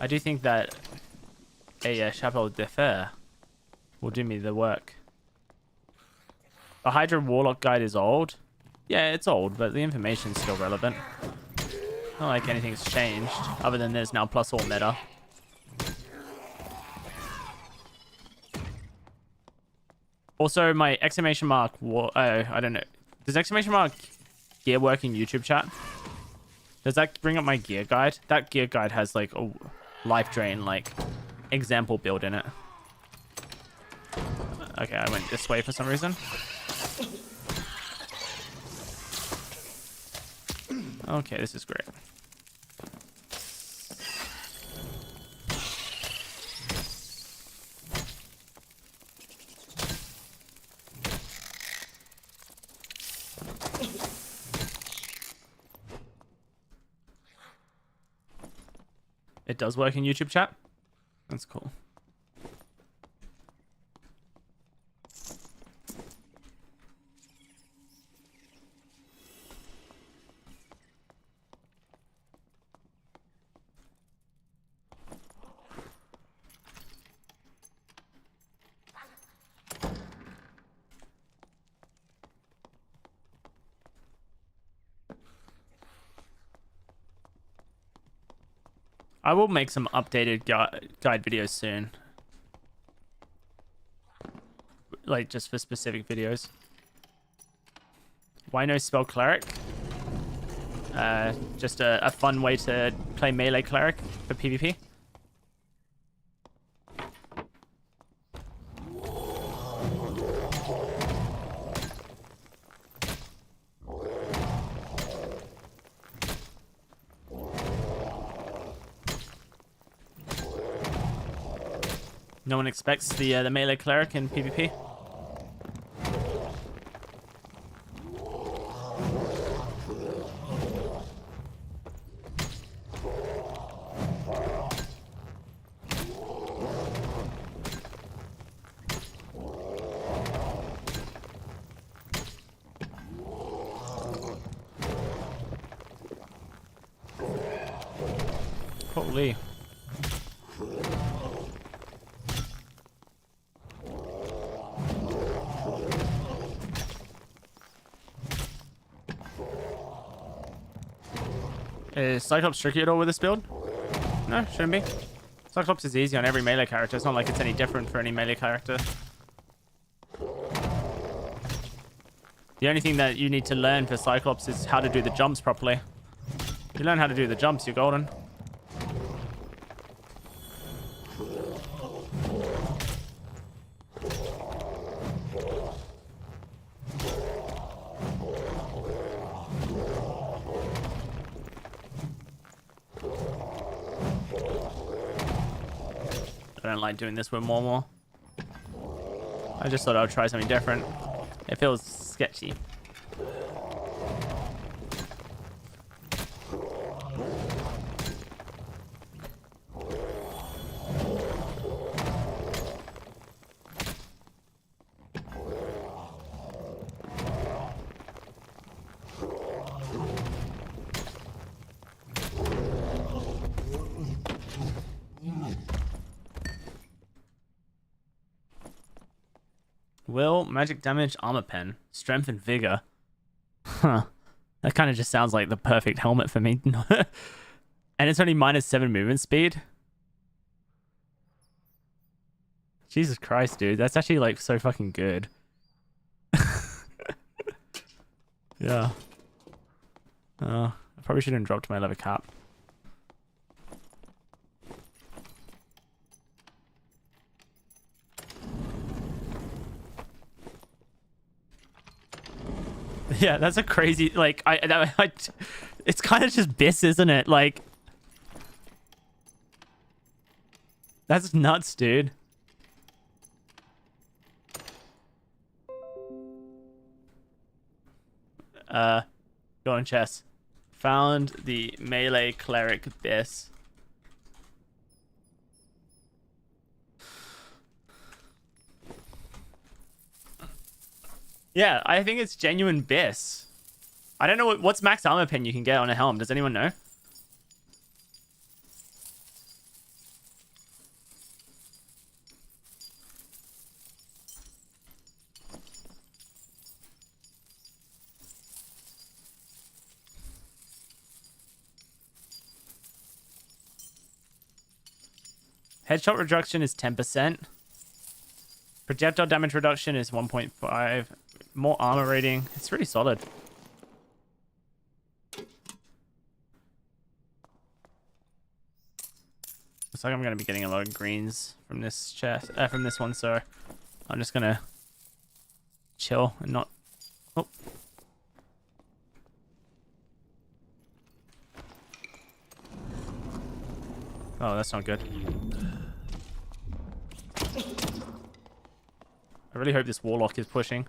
I do think that a chapeau de fer will do me the work. The Hydra Warlock guide is old. Yeah, it's old, but the information's still relevant. Not like anything's changed, other than there's now plus all meta. Also, my exclamation mark... I don't know. Does exclamation mark gear work in YouTube chat? Does that bring up my gear guide? That gear guide has, like, a life drain, like, example build in it. Okay, I went this way for some reason. Okay, this is great. It does work in YouTube chat? That's cool. I will make some updated guide videos soon. Like, just for specific videos. Why no spell cleric? Just a fun way to play melee cleric for PvP. No one expects the melee cleric in PvP. Holy. Is Cyclops tricky at all with this build? No, shouldn't be. Cyclops is easy on every melee character. It's not like it's any different for any melee character. The only thing that you need to learn for Cyclops is how to do the jumps properly. If you learn how to do the jumps, you're golden. I don't like doing this with more. I just thought I would try something different. It feels sketchy. Will, magic damage, armor pen, strength and vigor. Huh. That kind of just sounds like the perfect helmet for me. And it's only -7 movement speed. Jesus Christ, dude. That's actually like so fucking good. Yeah. I probably shouldn't have dropped my leather cap. Yeah, that's a crazy, like, it's kind of just Biss, isn't it? Like, that's nuts, dude. Go on, chess. Found the melee cleric Biss. Yeah, I think it's genuine Biss. I don't know what's max armor pen you can get on a helm. Does anyone know? Headshot reduction is 10%. Projectile damage reduction is 1.5. More armor rating. It's really solid. Looks like I'm going to be getting a lot of greens from this chest, from this one, so I'm just going to chill and not... Oh. Oh, that's not good. I really hope this warlock is pushing.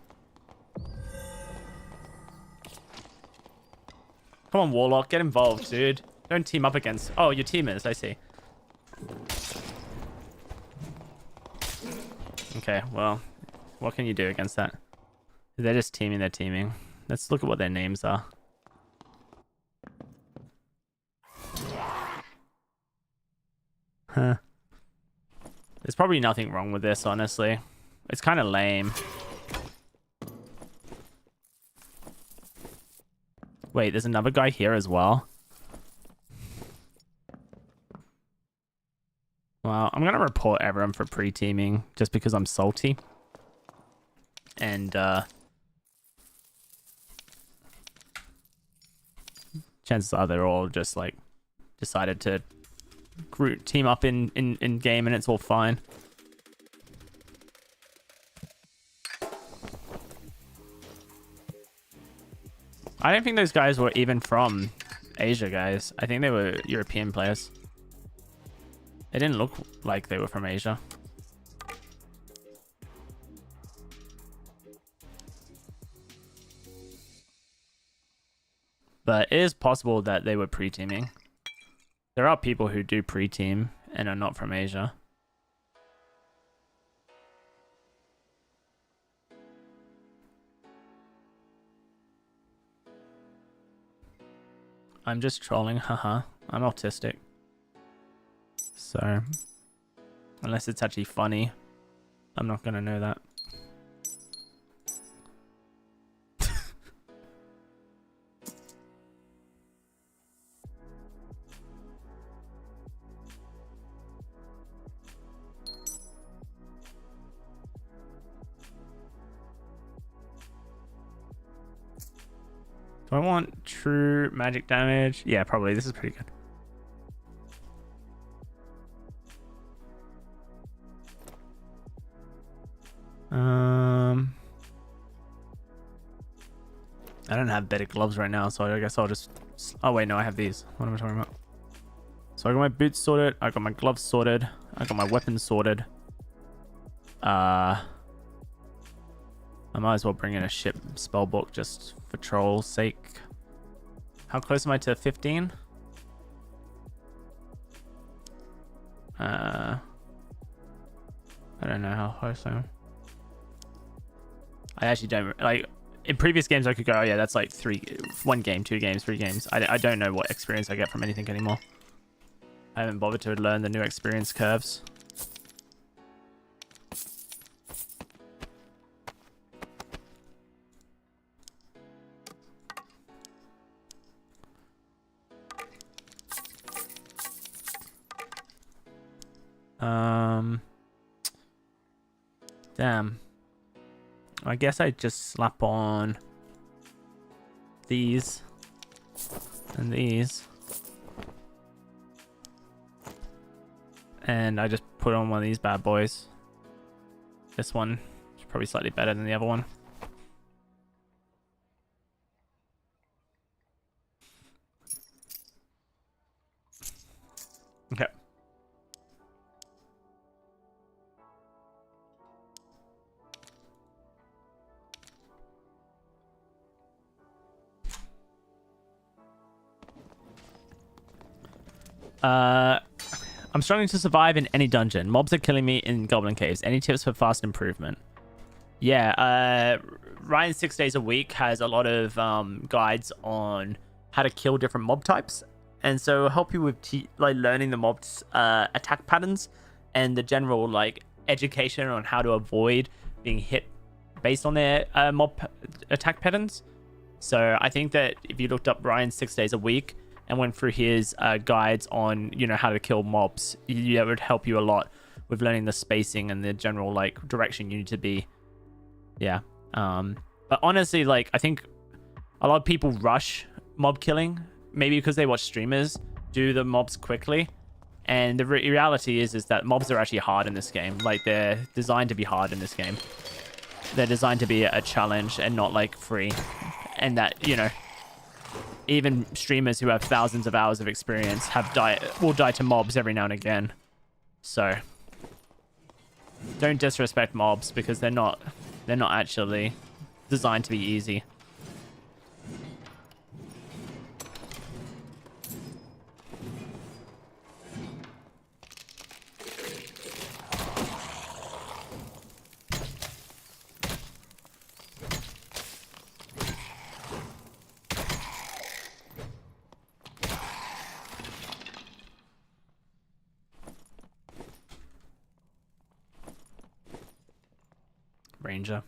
Come on, warlock, get involved, dude. Don't team up against... Oh, your team is, I see. Okay, well, what can you do against that? They're just teaming, they're teaming. Let's look at what their names are. Huh. There's probably nothing wrong with this, honestly. It's kind of lame. Wait, there's another guy here as well. Well, I'm going to report everyone for pre-teaming just because I'm salty. And, chances are they're all just, like, decided to team up in game and it's all fine. I don't think those guys were even from Asia, guys. I think they were European players. They didn't look like they were from Asia. But it is possible that they were pre-teaming. There are people who do pre-team and are not from Asia. I'm just trolling, haha. I'm autistic. So, unless it's actually funny, I'm not gonna know that. Do I want true magic damage? Yeah, probably. This is pretty good. I don't have better gloves right now, so I guess I'll just... Oh, wait, no, I have these. What am I talking about? So I got my boots sorted. I got my gloves sorted. I got my weapons sorted. I might as well bring in a ship spellbook just for troll's sake. How close am I to 15? I don't know how close I am. I actually don't... Like, in previous games I could go, oh yeah, that's like 1 game, 2 games, 3 games. I don't know what experience I get from anything anymore. I haven't bothered to learn the new experience curves. Damn. I guess I just slap on these and these. And I just put on one of these bad boys. This one is probably slightly better than the other one. Okay. I'm struggling to survive in any dungeon. Mobs are killing me in goblin caves. Any tips for fast improvement? Yeah, Ryan 6 days a week has a lot of guides on how to kill different mob types, and so it'll help you with like learning the mobs attack patterns and the general like education on how to avoid being hit based on their mob attack patterns. So I think that if you looked up Ryan 6 days a week and went through his guides on, you know, how to kill mobs, it would help you a lot with learning the spacing and the general like direction you need to be. Yeah. But honestly, like, I think a lot of people rush mob killing, maybe because they watch streamers do the mobs quickly. And the reality is that mobs are actually hard in this game. Like, they're designed to be hard in this game. They're designed to be a challenge and not like free. And that, you know, even streamers who have thousands of hours of experience will die to mobs every now and again. So don't disrespect mobs, because they're not actually designed to be easy. Ranger.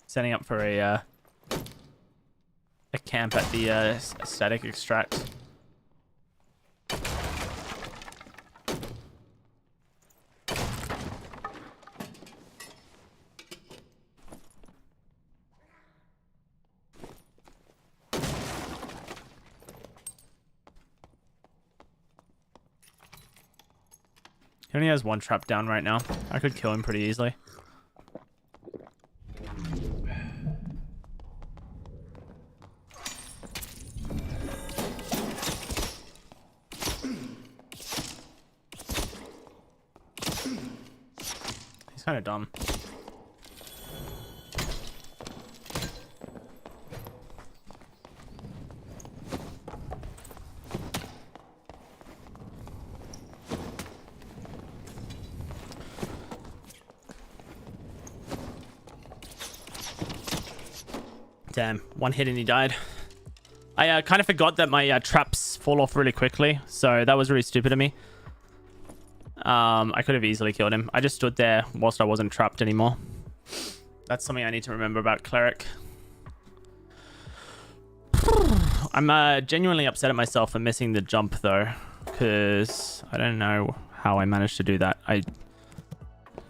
Setting up for a camp at the static extract. He only has one trap down right now. I could kill him pretty easily. He's kind of dumb. Damn, one hit and he died. I kind of forgot that my traps fall off really quickly, so that was really stupid of me. I could have easily killed him. I just stood there whilst I wasn't trapped anymore. That's something I need to remember about Cleric. I'm genuinely upset at myself for missing the jump though, because I don't know how I managed to do that. I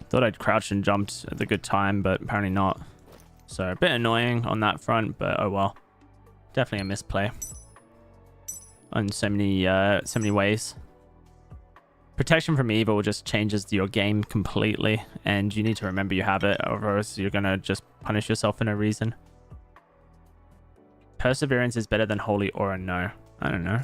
thought I'd crouched and jumped at the good time, but apparently not. So a bit annoying on that front, but oh well. Definitely a misplay on so many ways. Protection from evil just changes your game completely, and you need to remember you have it, or else you're gonna just punish yourself for no reason. Perseverance is better than holy aura. No, I don't know.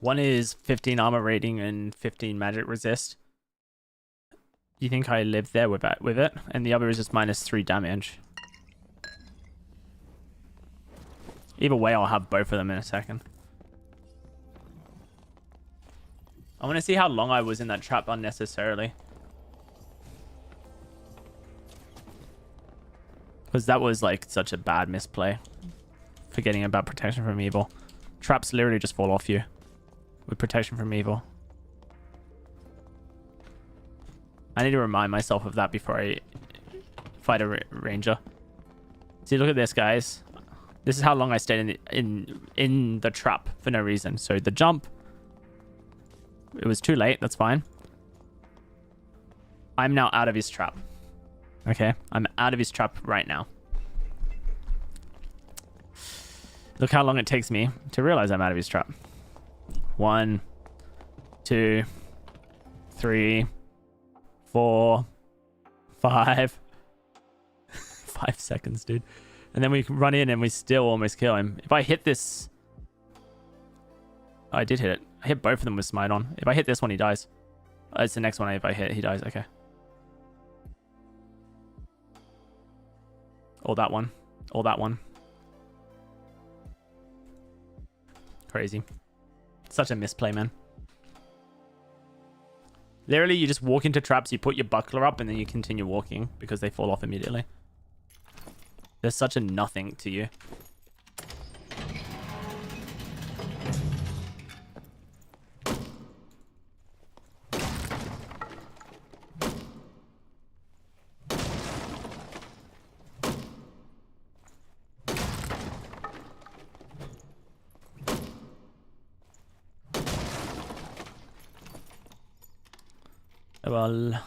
One is 15 armor rating and 15 magic resist. You think I live there with it? And the other is just -3 damage. Either way, I'll have both of them in a second. I want to see how long I was in that trap unnecessarily. Because that was like such a bad misplay. Forgetting about protection from evil. Traps literally just fall off you. with protection from evil. I need to remind myself of that before I fight a ranger. See, look at this, guys. This is how long I stayed in the trap for no reason. So the jump, it was too late. That's fine. I'm now out of his trap. Okay, I'm out of his trap right now. Look how long it takes me to realize I'm out of his trap. 1, 2, 3, 4, 5. 5 seconds, dude. And then we run in and we still almost kill him. If I hit this... Oh, I did hit it. I hit both of them with smite on. If I hit this one, he dies. Oh, it's the next one. If I hit, he dies. Okay. Or that one. Or that one. Crazy. Such a misplay, man. Literally, you just walk into traps, you put your buckler up, and then you continue walking because they fall off immediately. They're such a nothing to you. Well...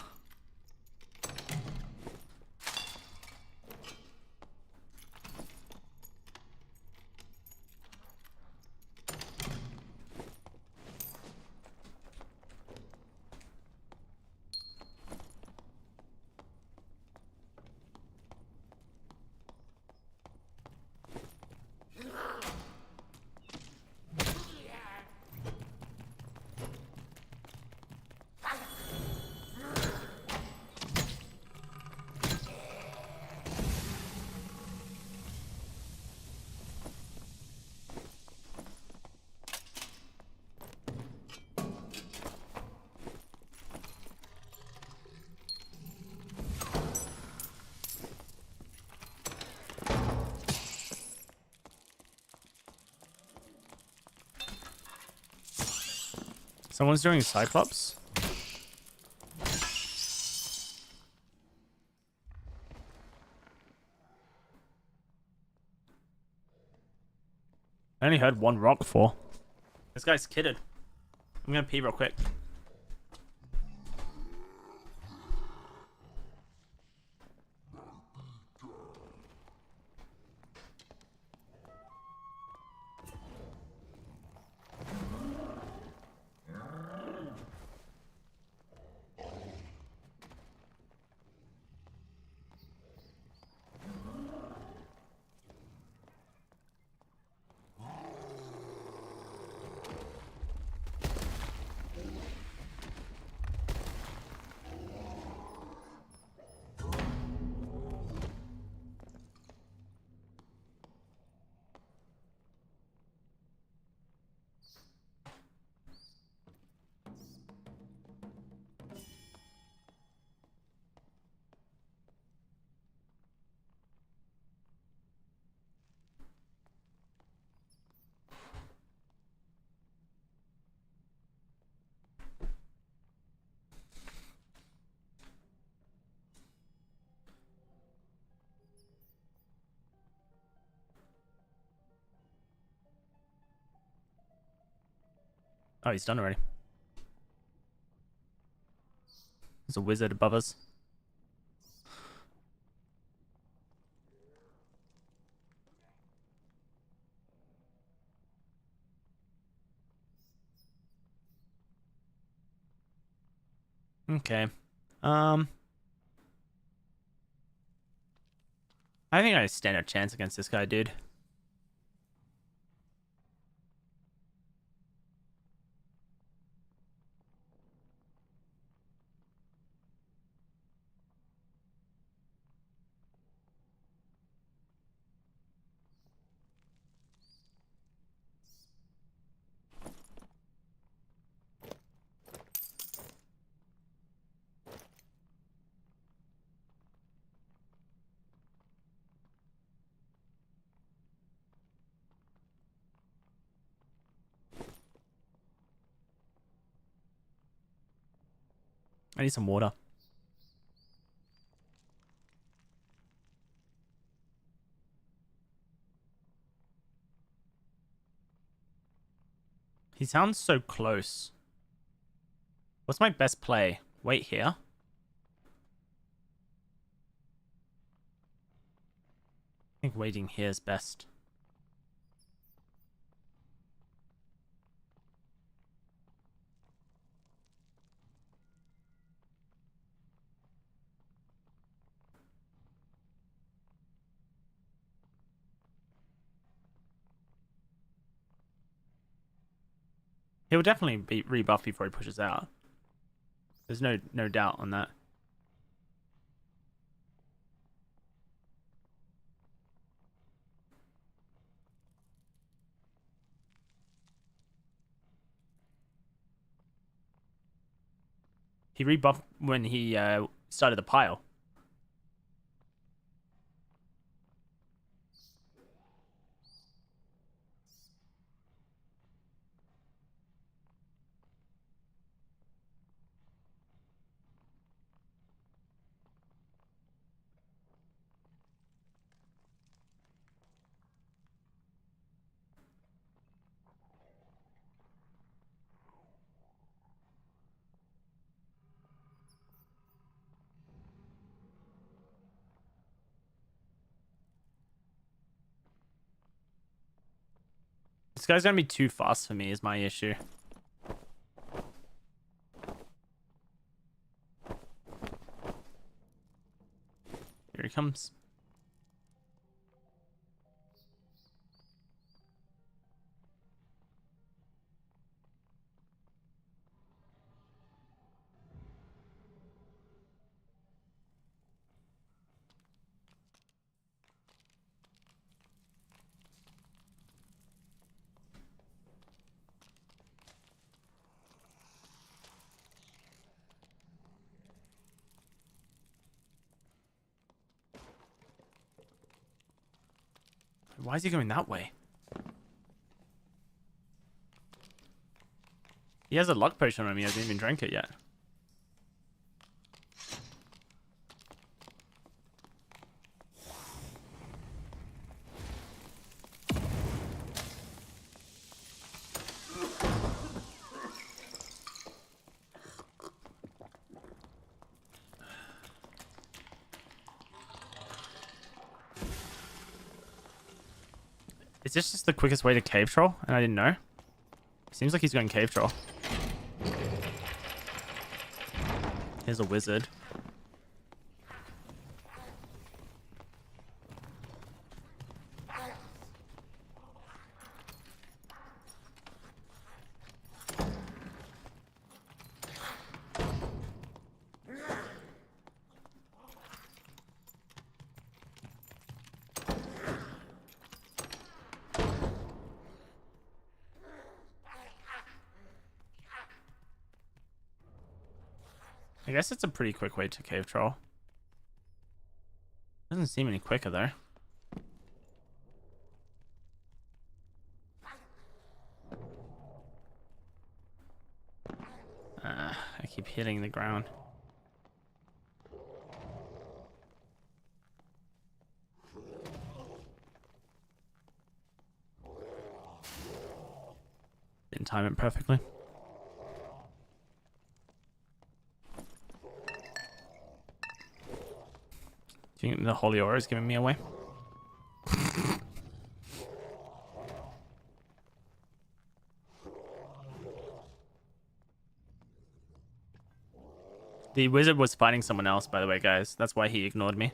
Someone's doing Cyclops. I only heard one rock fall. This guy's kidded. I'm gonna pee real quick. Oh, he's done already. There's a wizard above us. Okay. I think I stand a chance against this guy, dude. I need some water. He sounds so close. What's my best play? Wait here. I think waiting here is best. He'll definitely be rebuffed before he pushes out. There's no doubt on that. He rebuffed when he started the pile. This guy's gonna be too fast for me is my issue. Here he comes. Why is he going that way? He has a luck potion on me. I didn't even drink it yet. Is this just the quickest way to cave troll? And I didn't know. Seems like he's going cave troll. Here's a wizard. I guess it's a pretty quick way to cave troll. Doesn't seem any quicker though. I keep hitting the ground. Didn't time it perfectly. Do you think the holy aura is giving me away? The wizard was fighting someone else, by the way, guys. That's why he ignored me.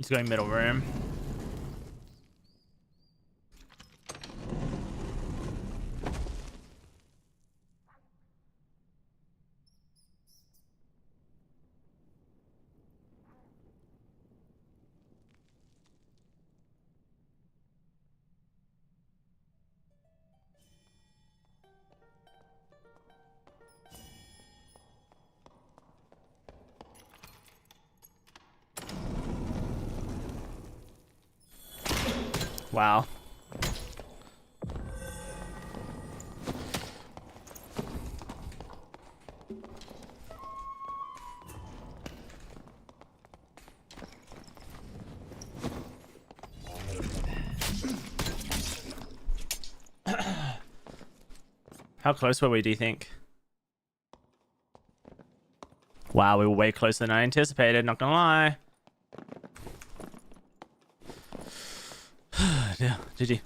He's going middle room. Wow. How close were we, do you think? Wow, we were way closer than I anticipated, not gonna lie. Yeah, GG.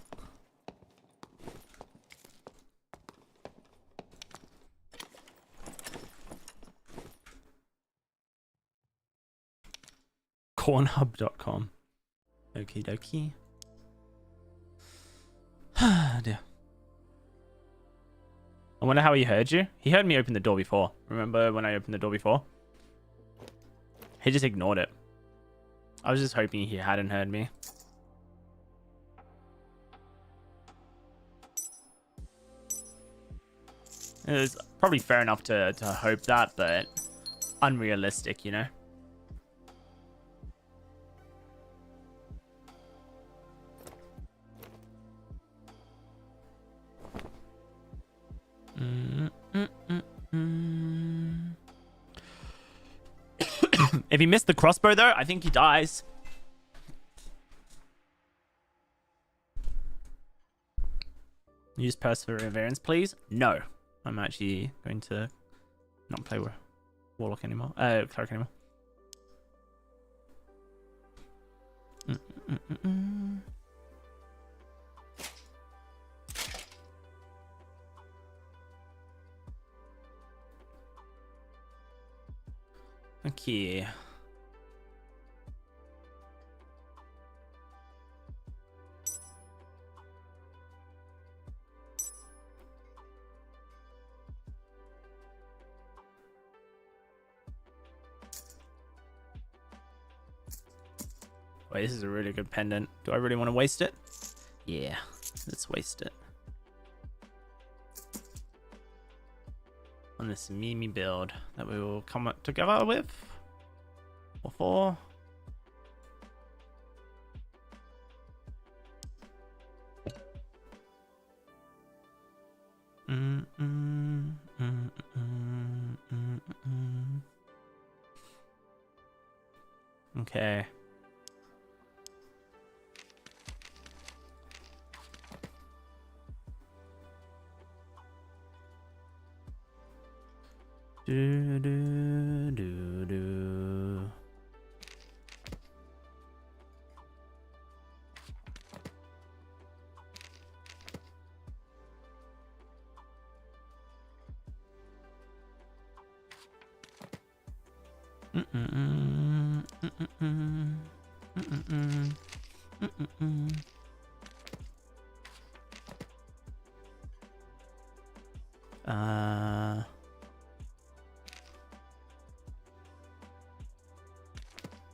Cornhub.com. Okie dokie. Dear. I wonder how he heard you. He heard me open the door before. Remember when I opened the door before? He just ignored it. I was just hoping he hadn't heard me. It was probably fair enough to hope that, but unrealistic, you know? If he missed the crossbow, though, I think he dies. Use perseverance, please. No. I'm actually going to not play with warlock anymore. Cleric anymore. Okay. Wait, this is a really good pendant. Do I really want to waste it? Yeah, let's waste it. On this Mimi build that we will come up together with. Or for. Okay. Do do do do.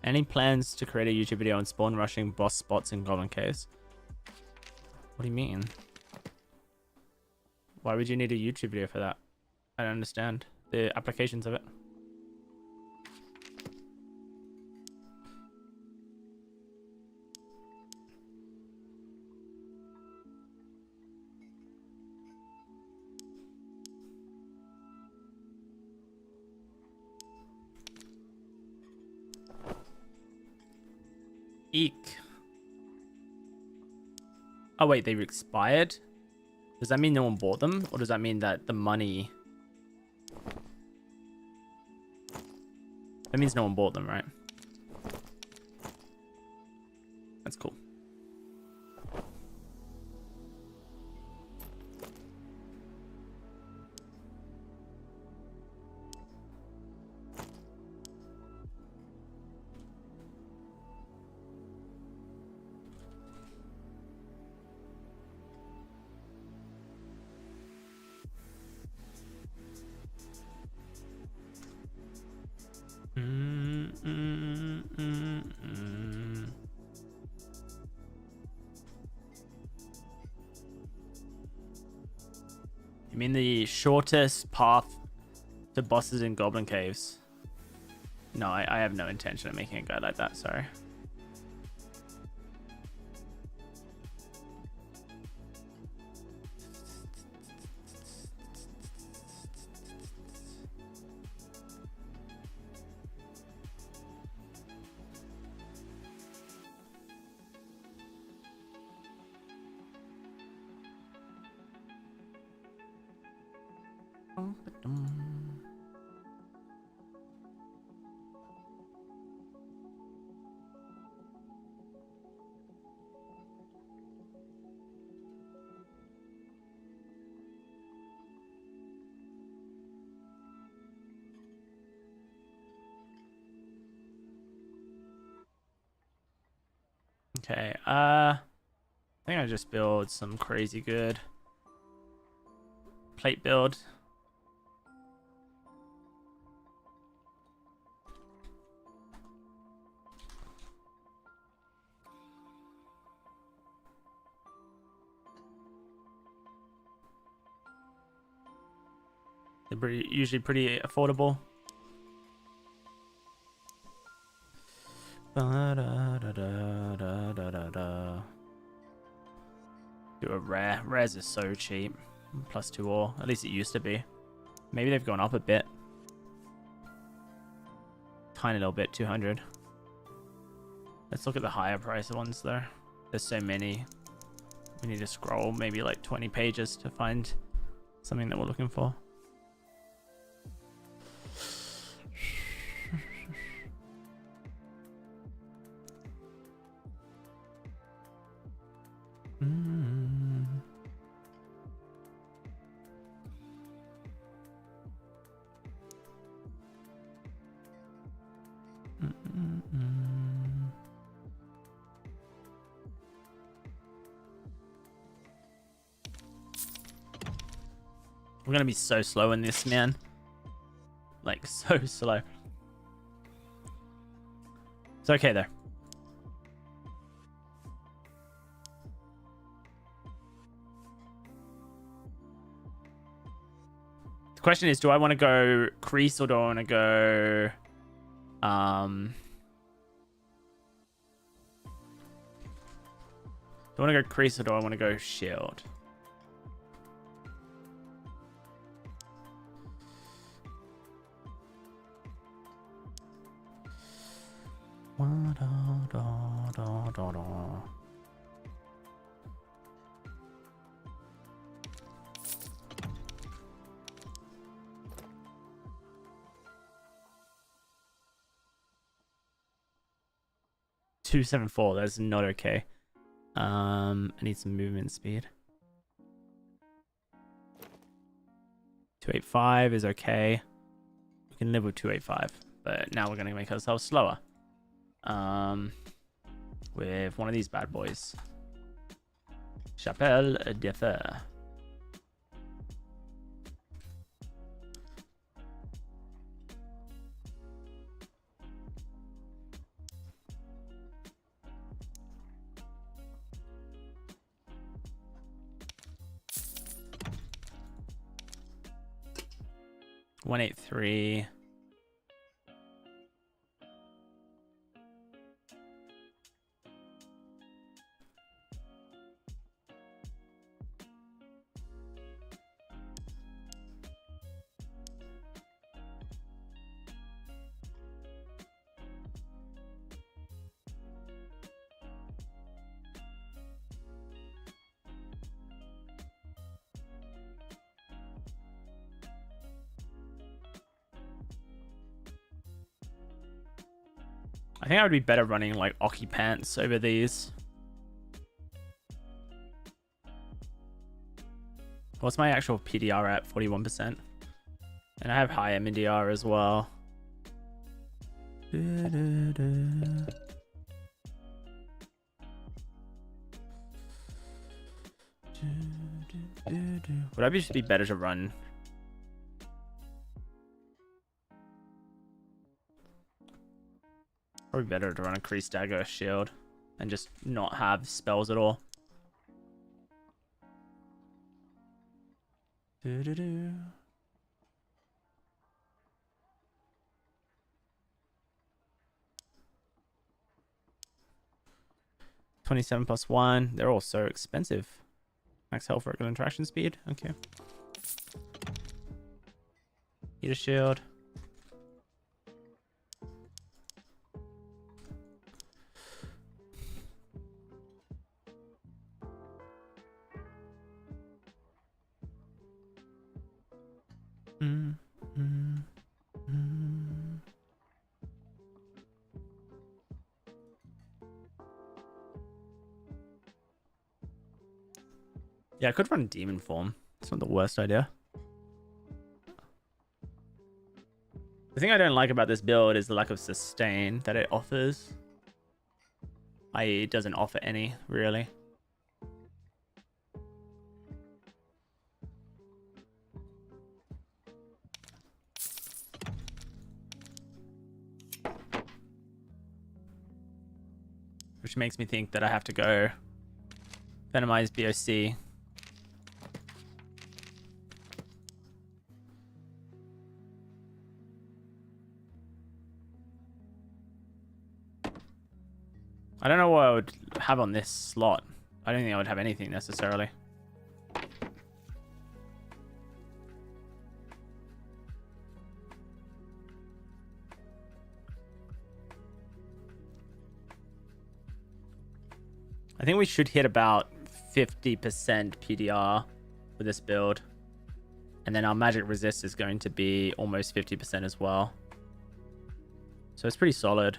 Any plans to create a YouTube video on spawn rushing boss spots in Goblin Caves? What do you mean? Why would you need a YouTube video for that? I don't understand the applications of it. Eek. Oh wait, they expired? Does that mean no one bought them? Or does that mean that the money... That means no one bought them, right? That's cool. mean the shortest path to bosses in Goblin Caves? No, I have no intention of making a guide like that, sorry. Okay, I think I just build some crazy good plate build. They're usually pretty affordable. Do a rare. Rares is so cheap. +2 ore. At least it used to be. Maybe they've gone up a bit. Tiny little bit, 200. Let's look at the higher price ones though. There's so many. We need to scroll maybe like 20 pages to find something that we're looking for. We're gonna be so slow in this, man. Like, so slow. It's okay, though. The question is, do I want to go crease or do I want to go... Do I want to go crease or do I want to go shield? $274. That's not okay. I need some movement speed. 285 is okay. We can live with 285, but now we're gonna make ourselves slower. With one of these bad boys. Chapelle de Fer. $183. I think I would be better running like occupants over these. What's my actual PDR at? 41%. And I have high MDR as well. Would I just be better to run? Probably better to run a crease dagger shield and just not have spells at all. Do-do-do. $27 plus 1. They're all so expensive. Max health, regular interaction speed. Okay. Heater shield. Yeah, I could run demon form. It's not the worst idea. The thing I don't like about this build is the lack of sustain that it offers. I.e., it doesn't offer any, really. Which makes me think that I have to go Venomize BOC. I don't know what I would have on this slot. I don't think I would have anything necessarily. I think we should hit about 50% PDR with this build. And then our magic resist is going to be almost 50% as well. So it's pretty solid.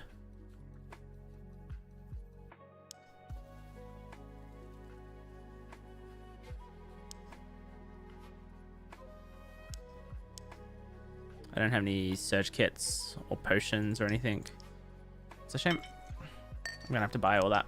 I don't have any surge kits or potions or anything. It's a shame. I'm gonna have to buy all that.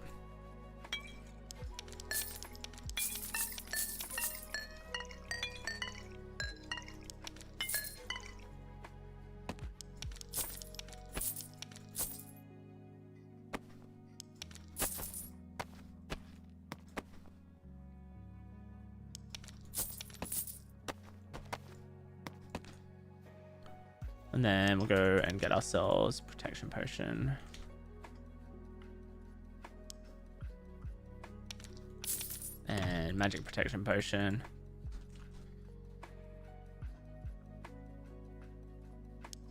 And then we'll go and get ourselves protection potion. And magic protection potion.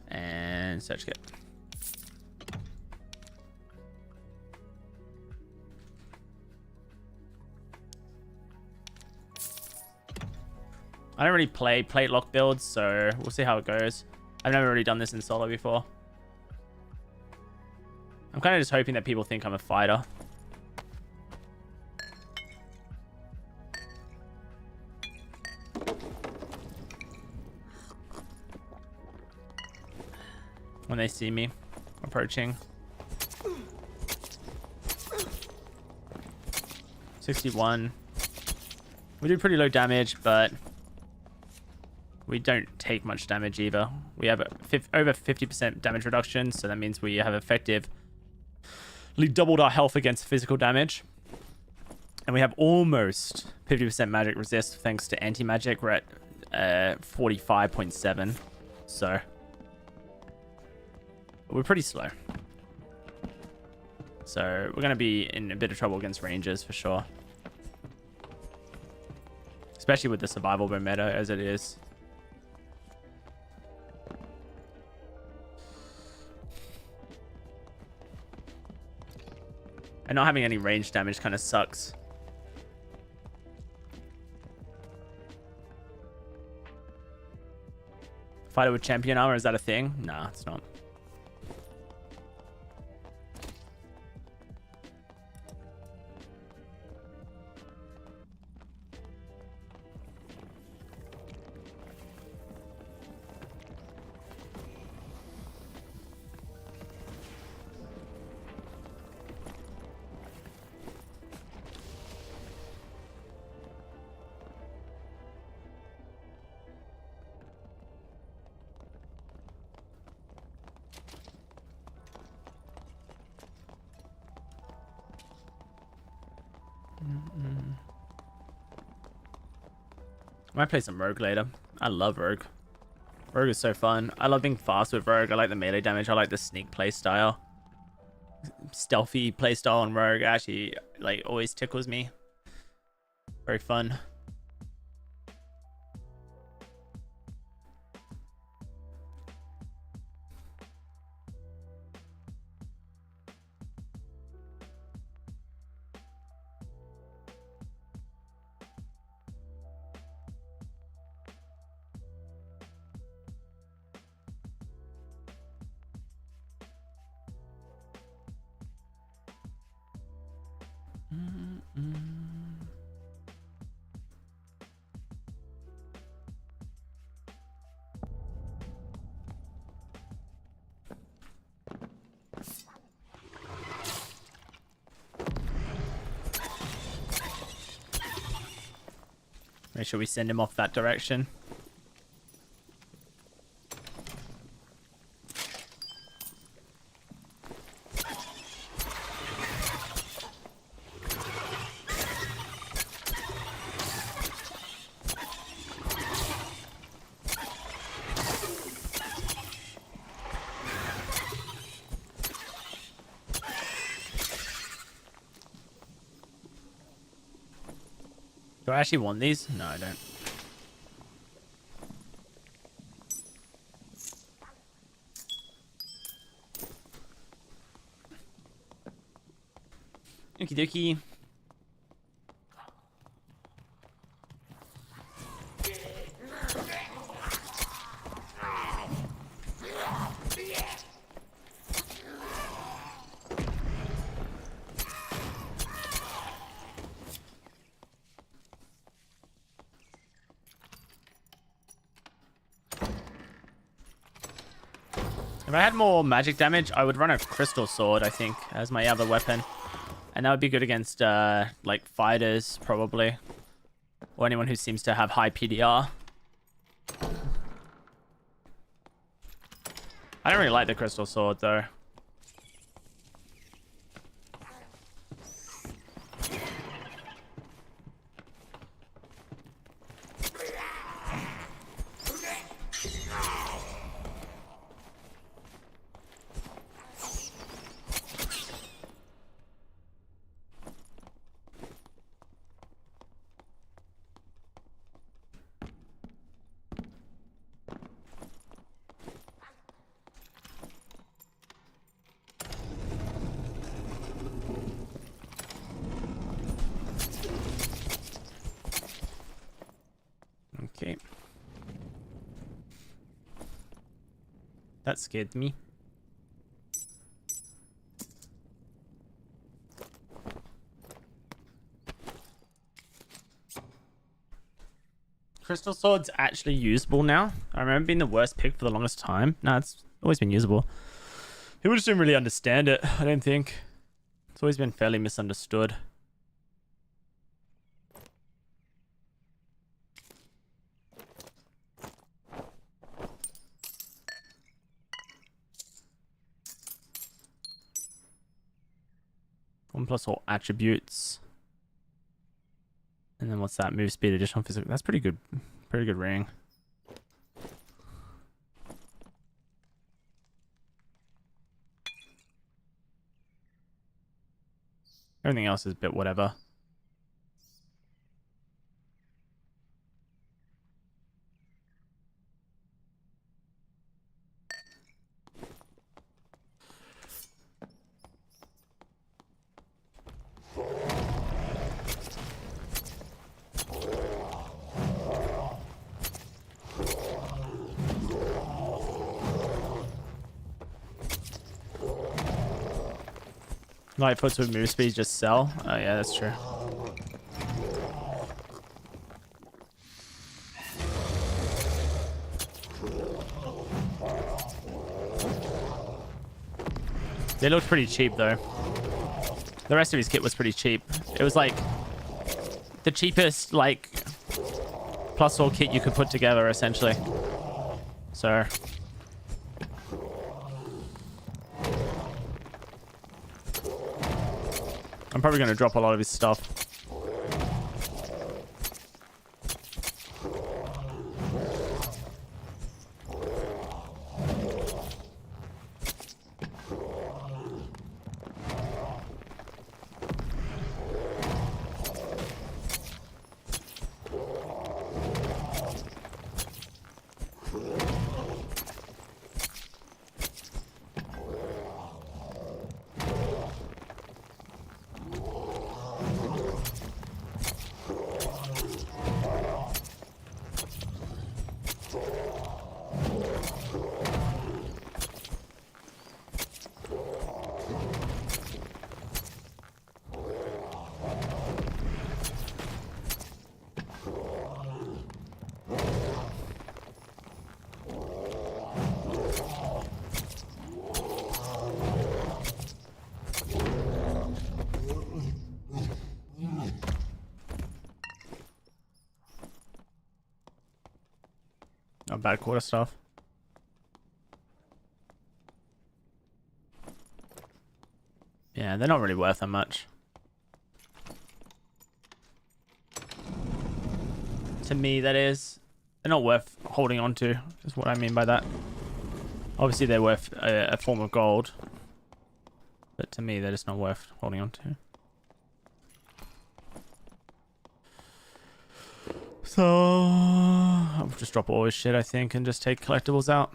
And search kit. I don't really play plate lock builds, so we'll see how it goes. I've never really done this in solo before. I'm kind of just hoping that people think I'm a fighter. When they see me approaching. 61. We do pretty low damage, but we don't take much damage either. We have over 50% damage reduction, so that means we have effectively doubled our health against physical damage. And we have almost 50% magic resist thanks to anti-magic. We're at 45.7, so we're pretty slow. So we're going to be in a bit of trouble against rangers for sure. Especially with the survival bow meta as it is. And not having any range damage kind of sucks. Fighter with champion armor, is that a thing? Nah, it's not. I might play some Rogue later. I love Rogue. Rogue is so fun. I love being fast with Rogue. I like the melee damage. I like the sneak playstyle. Stealthy playstyle on Rogue actually like always tickles me. Very fun. Make sure we send him off that direction. Do I actually want these? No, I don't. Okie dokie. If I had more magic damage, I would run a crystal sword, I think, as my other weapon. And that would be good against, like, fighters, probably. Or anyone who seems to have high PDR. I don't really like the crystal sword, though. Okay. That scared me. Crystal sword's actually usable now. I remember being the worst pick for the longest time. No, it's always been usable. People just didn't really understand it, I don't think. It's always been fairly misunderstood. One plus all attributes. And then what's that? Move speed, additional physical. That's pretty good. Pretty good ring. Everything else is a bit whatever. Lightfoots with move speed just sell. Oh yeah, that's true. They looked pretty cheap though. The rest of his kit was pretty cheap. It was like the cheapest like plus all kit you could put together essentially. So I'm probably going to drop a lot of his stuff. Not bad quarter stuff. Yeah, they're not really worth that much. To me, that is. They're not worth holding on to, is what I mean by that. Obviously, they're worth a form of gold. But to me, they're just not worth holding on to. So, I'll just drop all his shit, I think, and just take collectibles out.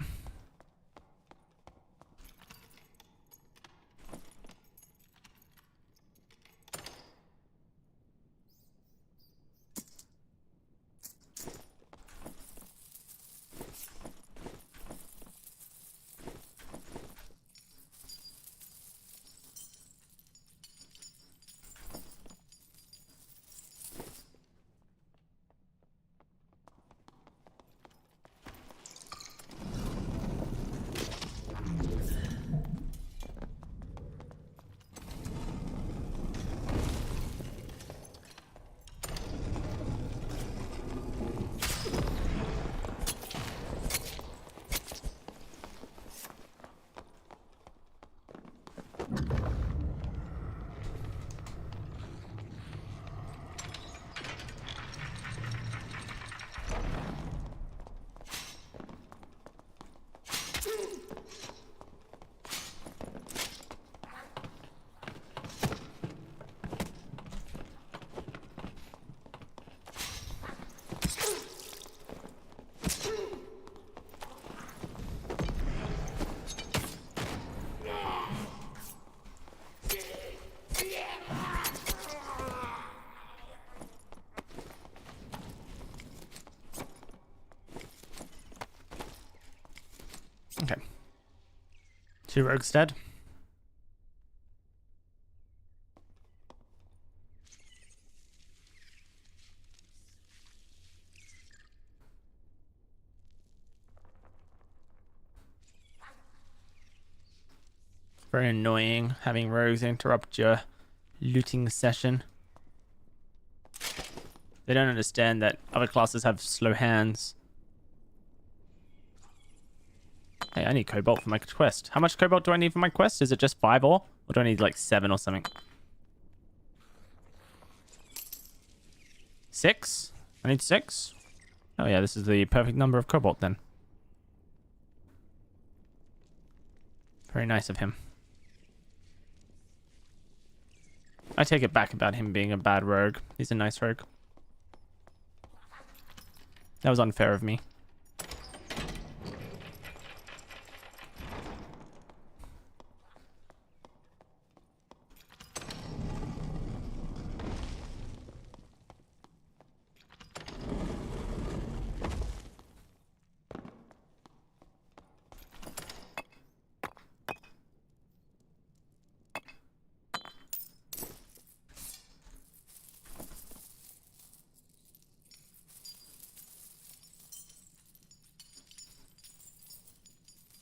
Okay. 2 rogues dead. Very annoying having rogues interrupt your looting session. They don't understand that other classes have slow hands. Hey, I need cobalt for my quest. How much cobalt do I need for my quest? Is it just 5 ore? Or do I need like 7 or something? 6? I need 6? Oh yeah, this is the perfect number of cobalt then. Very nice of him. I take it back about him being a bad rogue. He's a nice rogue. That was unfair of me.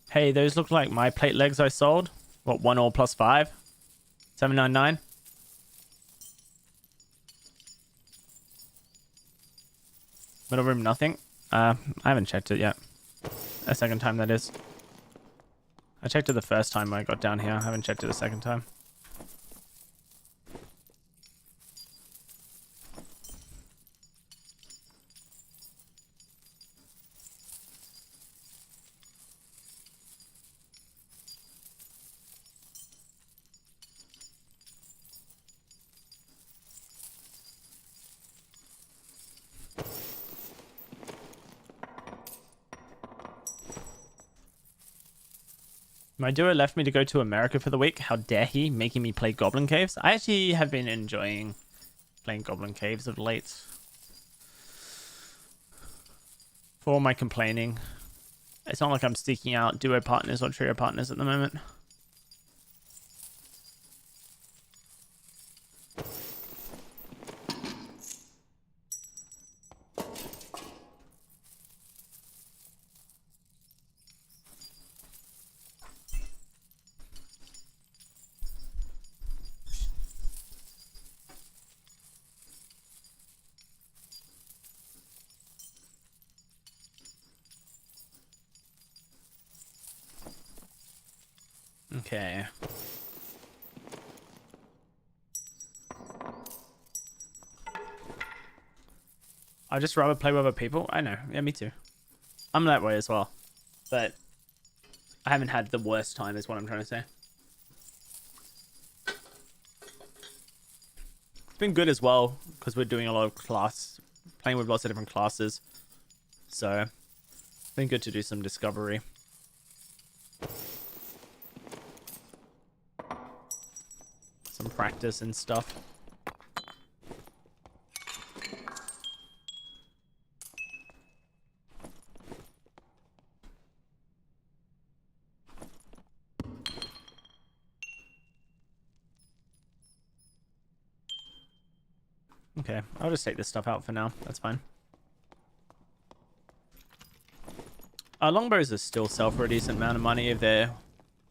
Hey, those look like my plate legs I sold. What, 1 ore plus 5? 799? Middle room, nothing. I haven't checked it yet. A second time, that is. I checked it the first time I got down here. I haven't checked it a second time. My duo left me to go to America for the week. How dare he, making me play Goblin Caves? I actually have been enjoying playing Goblin Caves of late. For all my complaining, it's not like I'm seeking out duo partners or trio partners at the moment. Okay. I'd just rather play with other people. I know. Yeah, me too. I'm that way as well. But I haven't had the worst time is what I'm trying to say. It's been good as well because we're doing a lot of playing with lots of different classes. So it's been good to do some discovery. Some practice and stuff. Okay, I'll just take this stuff out for now. That's fine. Longbows are still sell for a decent amount of money if they're,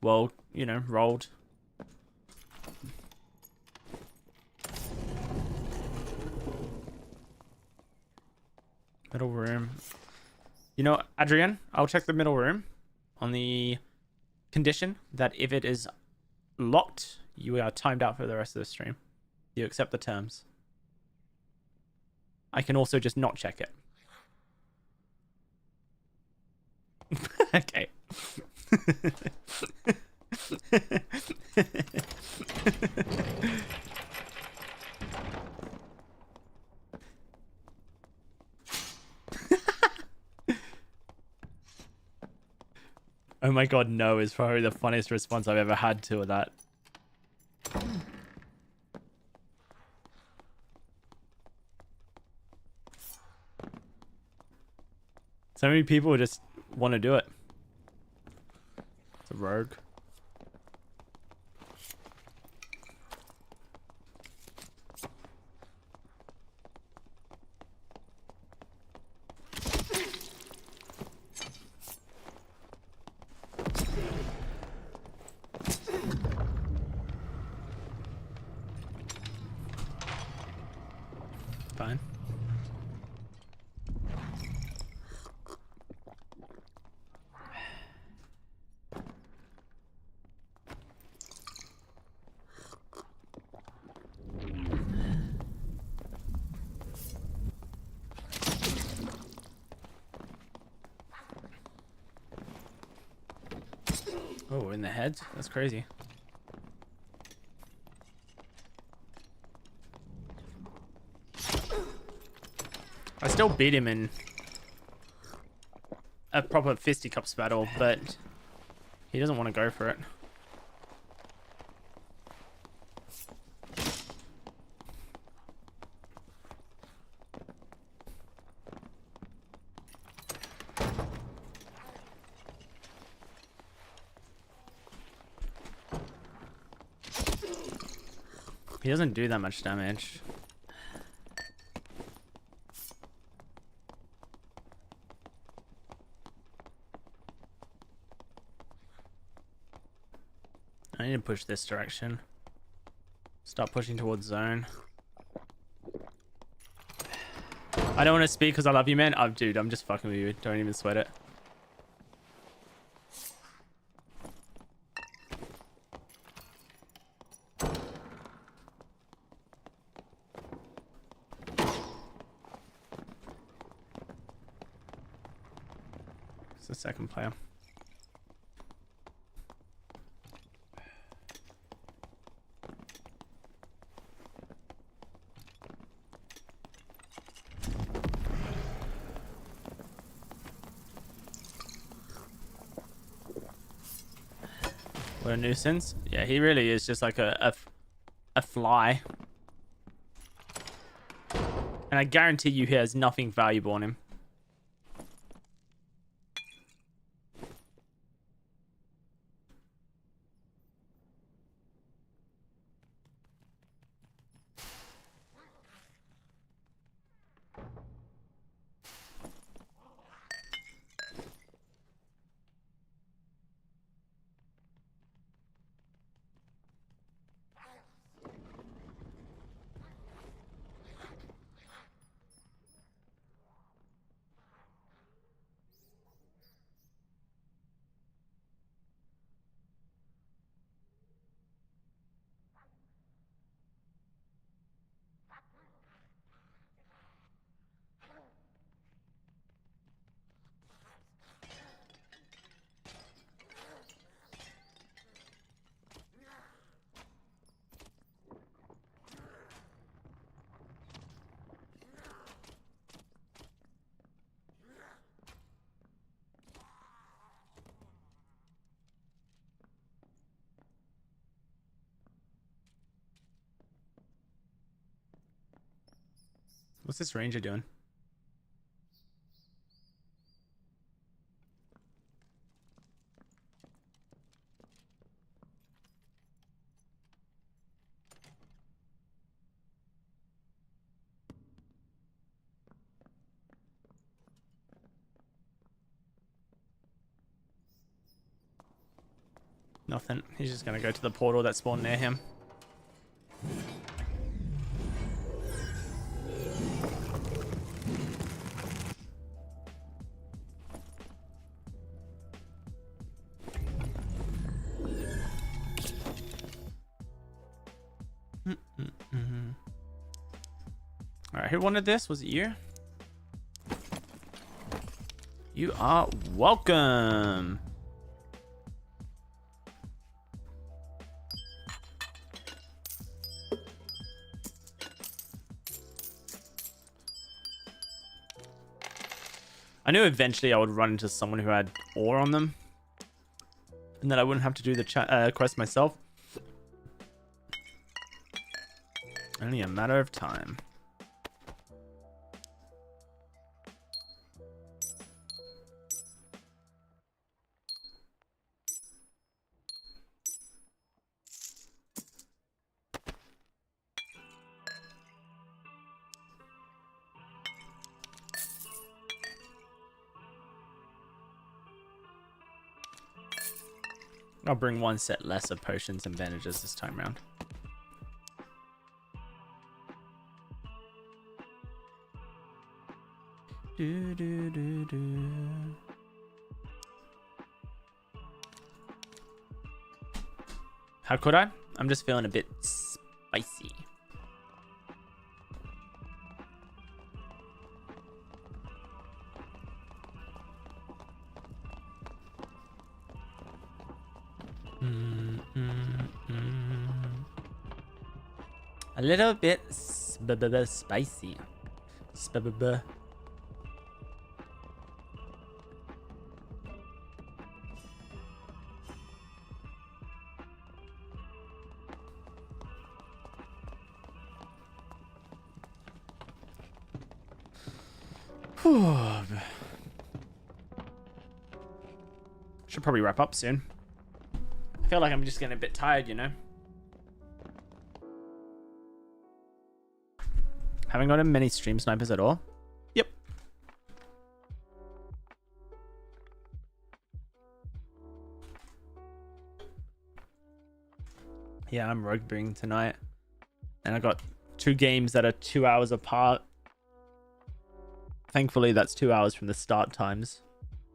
well, you know, rolled. Middle room. You know, Adrian, I'll check the middle room on the condition that if it is locked, you are timed out for the rest of the stream. You accept the terms. I can also just not check it. Okay. Oh my god, no is probably the funniest response I've ever had to that. So many people just want to do it. It's a rogue. Fine. Oh, in the head? That's crazy. I still beat him in a proper fisticuffs battle, but he doesn't want to go for it. He doesn't do that much damage. I need to push this direction. Start pushing towards zone. I don't want to speak because I love you, man. Oh, dude, I'm just fucking with you. Don't even sweat it. It's the second player. What a nuisance. Yeah, he really is just like a fly. And I guarantee you he has nothing valuable on him. What's this ranger doing? Nothing. He's just gonna go to the portal that spawned near him. Alright, who wanted this? Was it you? You are welcome. I knew eventually I would run into someone who had ore on them, and that I wouldn't have to do the quest myself. Only a matter of time. I'll bring one set less of potions and bandages this time around. How could I? I'm just feeling a bit spicy. A little bit spicy. Should probably wrap up soon. I feel like I'm just getting a bit tired, you know. Haven't gotten many stream snipers at all. Yep. Yeah, I'm rugbying tonight. And I got 2 games that are 2 hours apart. Thankfully, that's 2 hours from the start times.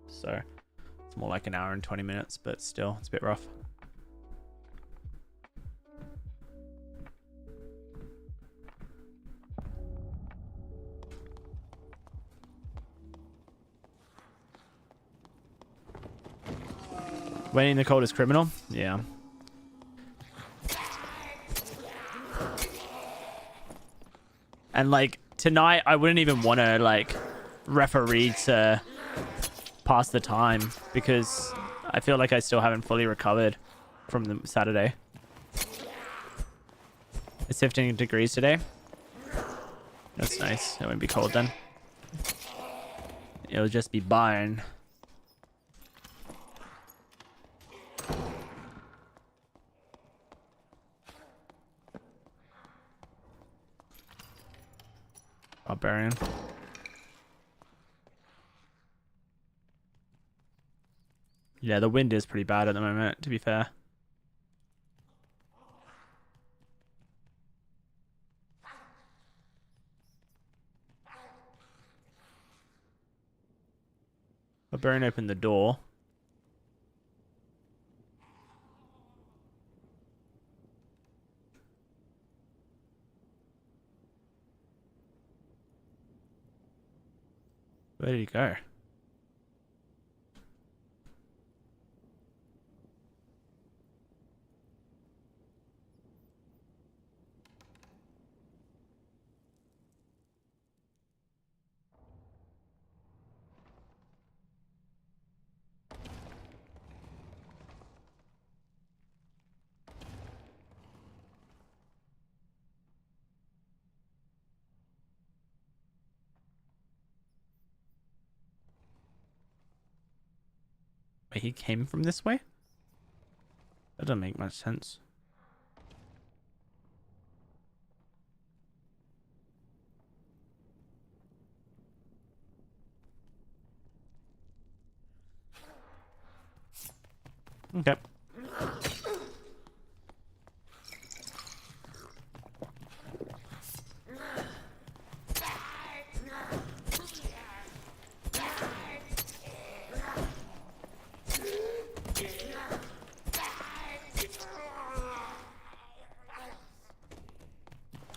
So it's more like an hour and 20 minutes, but still, it's a bit rough. Waiting in the cold is criminal? Yeah. And like tonight, I wouldn't even want to like referee to pass the time because I feel like I still haven't fully recovered from the Saturday. It's 15 degrees today. That's nice. It won't be cold then. It'll just be barn. Barbarian. Yeah, the wind is pretty bad at the moment, to be fair. Barbarian opened the door. Where did he go? Wait, he came from this way? That doesn't make much sense. Okay.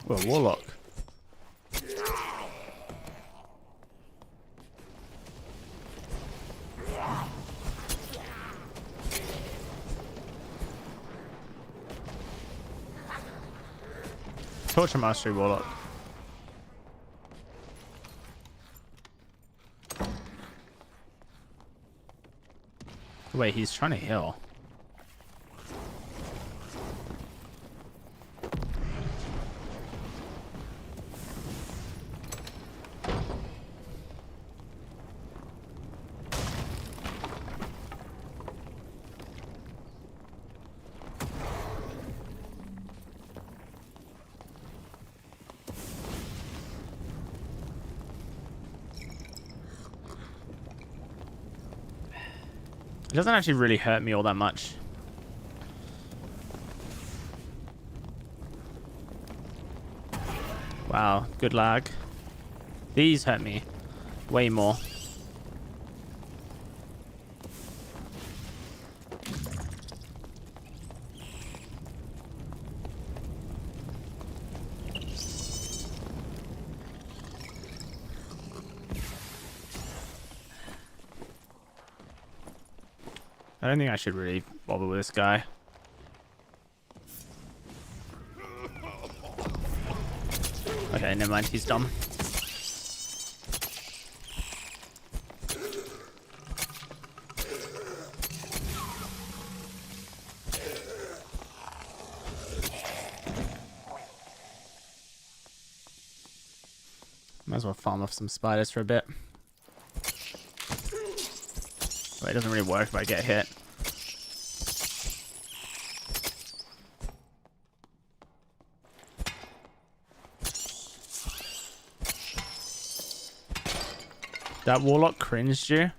Well, warlock. Torture mastery warlock. Wait, he's trying to heal. It doesn't actually really hurt me all that much. Wow, good lag. These hurt me way more. I don't think I should really bother with this guy. Okay, never mind, he's dumb. Might as well farm off some spiders for a bit. Well, it doesn't really work if I get hit. That warlock cringed you?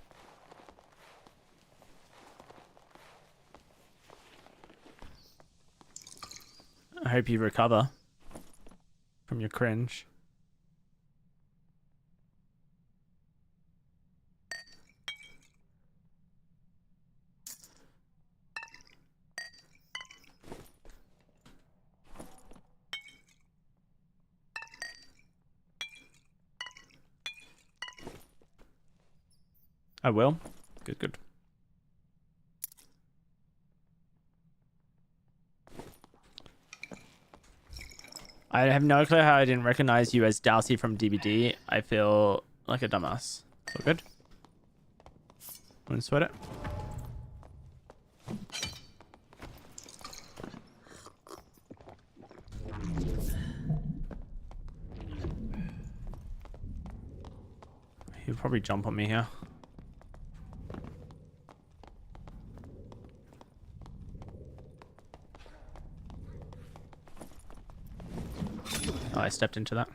I hope you recover from your cringe. I will. Good, good. I have no clue how I didn't recognize you as DOWSEY from DBD. I feel like a dumbass. So good. Wouldn't sweat it. He'll probably jump on me here. Oh, I stepped into that.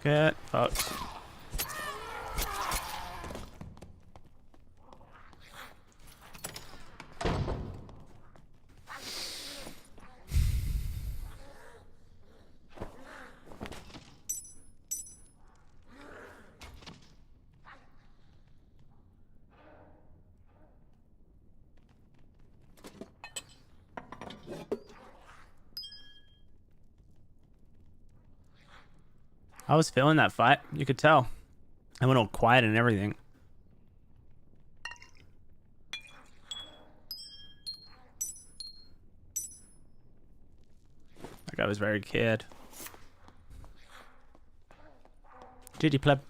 Get fucked. I was feeling that fight. You could tell. I went all quiet and everything. That guy was very scared. GG pleb.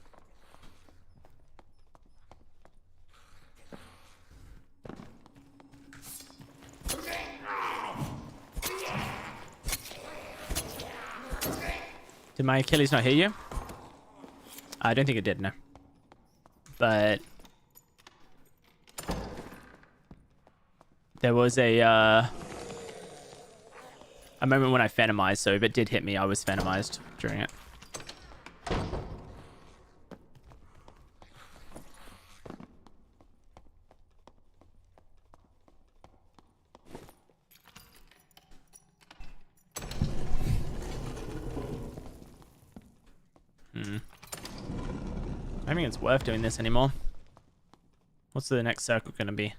Did my Achilles not hit you? I don't think it did, no. But there was a moment when I phantomized, so if it did hit me, I was phantomized during it. I don't think it's worth doing this anymore. What's the next circle gonna be?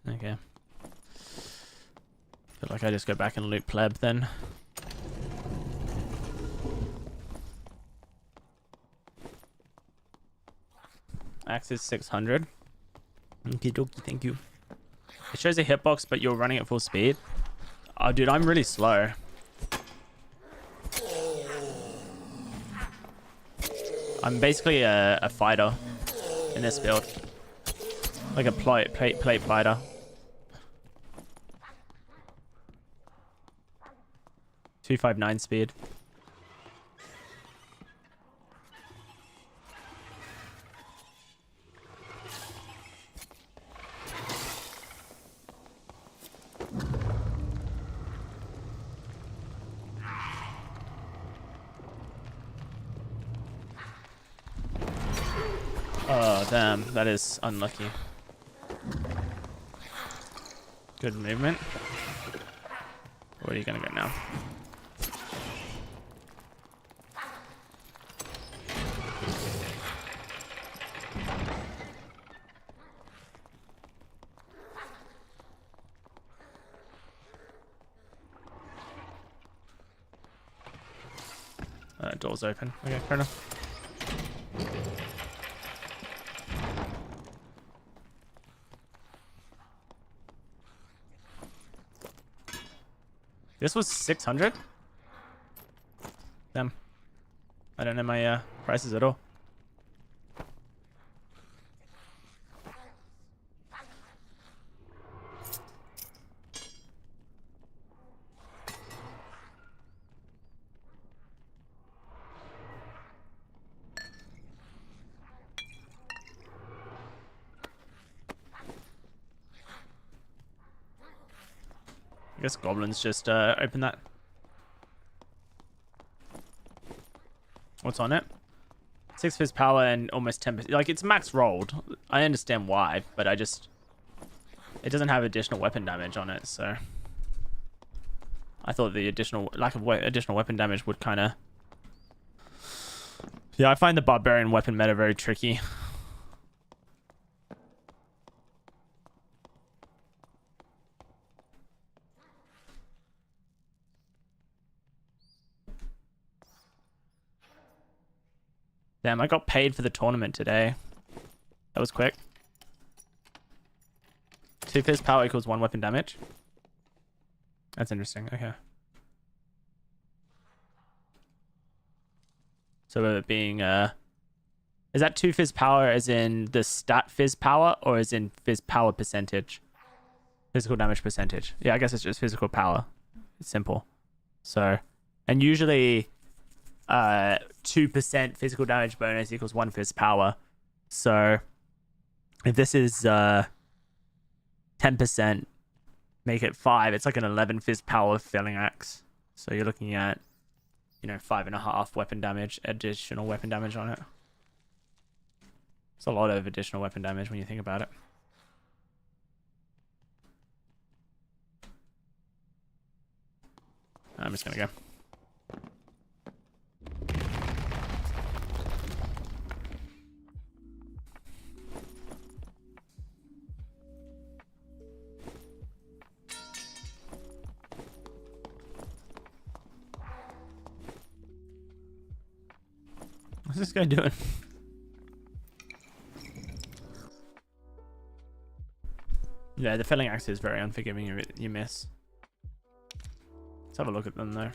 Okay. Feel like I just go back and loot pleb then. Axe is 600. Okie dokie, thank you. It shows a hitbox, but you're running at full speed. Oh, dude, I'm really slow. I'm basically a fighter in this build. Like a plate fighter. .259 speed. Oh, damn. That is unlucky. Good movement. Where are you going to go now? Door's open. Okay, fair enough. This was 600? Damn. I don't know my prices at all. I guess goblins just open that. What's on it? 6 fizz power and almost 10%. Like, it's max rolled. I understand why, but I just... It doesn't have additional weapon damage on it, so... I thought the lack of additional weapon damage would kind of... Yeah, I find the barbarian weapon meta very tricky. Damn, I got paid for the tournament today. That was quick. 2 fizz power equals 1 weapon damage. That's interesting. Okay. So it being is that 2 fizz power as in the stat fizz power or as in fizz power percentage? Physical damage percentage. Yeah, I guess it's just physical power. It's simple. So, and usually 2% physical damage bonus equals 1 fizz power. So if this is 10%, make it 5. It's like an 11 fizz power filling axe. So you're looking at, 5.5 weapon damage, additional weapon damage on it. It's a lot of additional weapon damage when you think about it. I'm just gonna go. What's this guy doing? Yeah, the felling axe is very unforgiving if you miss. Let's have a look at them though.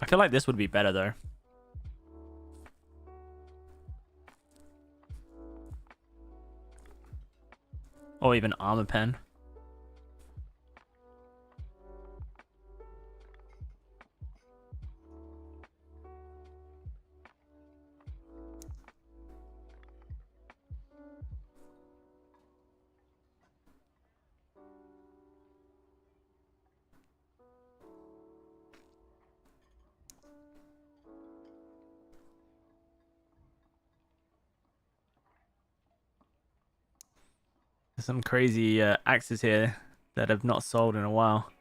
I feel like this would be better though. Or even armor pen. There's some crazy axes here that have not sold in a while.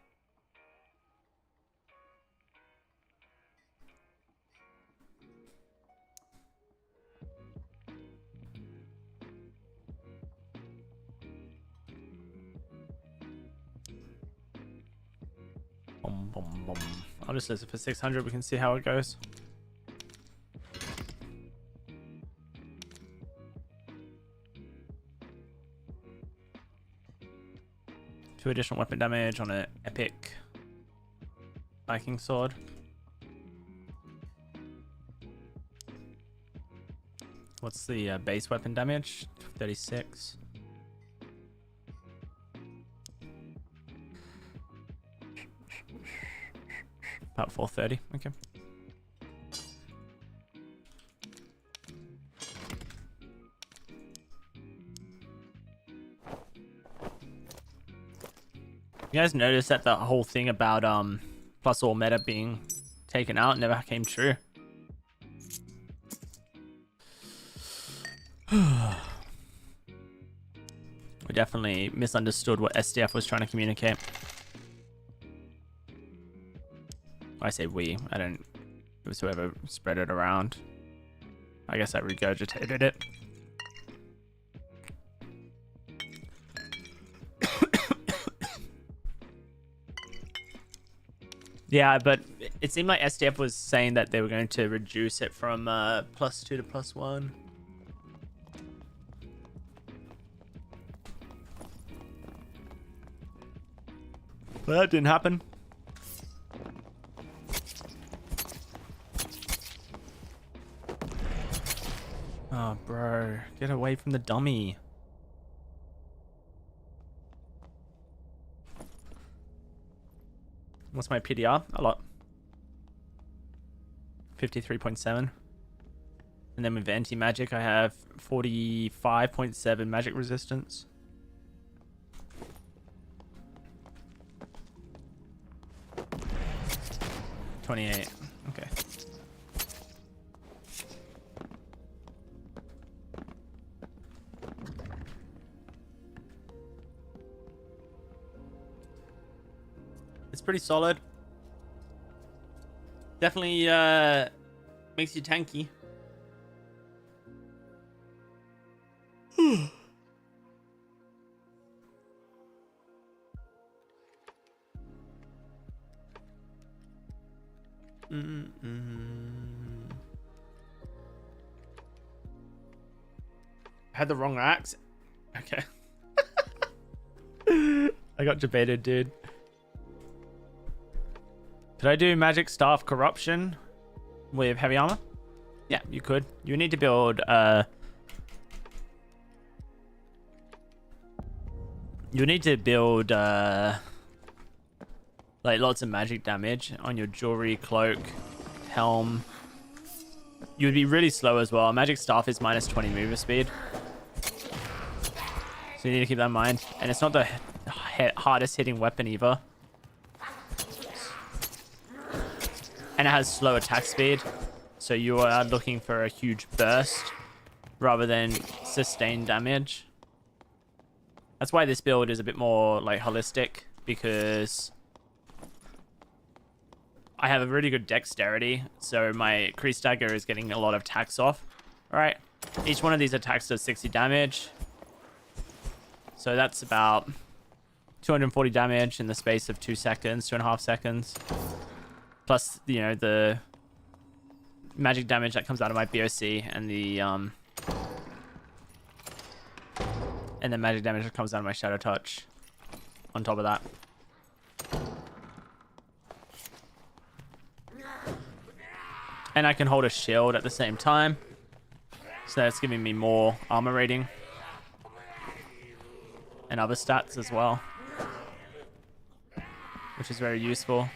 Boom, boom, boom. I'll just list it for 600. We can see how it goes. Two additional weapon damage on an epic Viking sword. What's the base weapon damage? 36. About 430. Okay. You guys noticed that the whole thing about plus all meta being taken out never came true? We definitely misunderstood what SDF was trying to communicate. I say we, I don't, it was whoever spread it around. I guess I regurgitated it. Yeah, but it seemed like SDF was saying that they were going to reduce it from +2 to +1. But that didn't happen. Oh, bro. Get away from the dummy. What's my PDR? A lot. 53.7. And then with anti-magic, I have 45.7 magic resistance. $28. Okay. It's pretty solid. Definitely makes you tanky. I had the wrong axe. Okay. I got debated, dude. Could I do magic staff corruption with heavy armor? Yeah, you could. You need to build like lots of magic damage on your jewelry, cloak, helm. You would be really slow as well. Magic staff is -20 mover speed, so you need to keep that in mind. And it's not the hardest hitting weapon either. And it has slow attack speed, so you are looking for a huge burst rather than sustained damage. That's why this build is a bit more like holistic because I have a really good dexterity, so my Crease Dagger is getting a lot of attacks off. Alright, each one of these attacks does 60 damage. So that's about 240 damage in the space of 2 seconds, 2.5 seconds. Plus, you know, the magic damage that comes out of my BOC and the magic damage that comes out of my Shadow Touch on top of that. And I can hold a shield at the same time. So that's giving me more armor rating. And other stats as well. Which is very useful.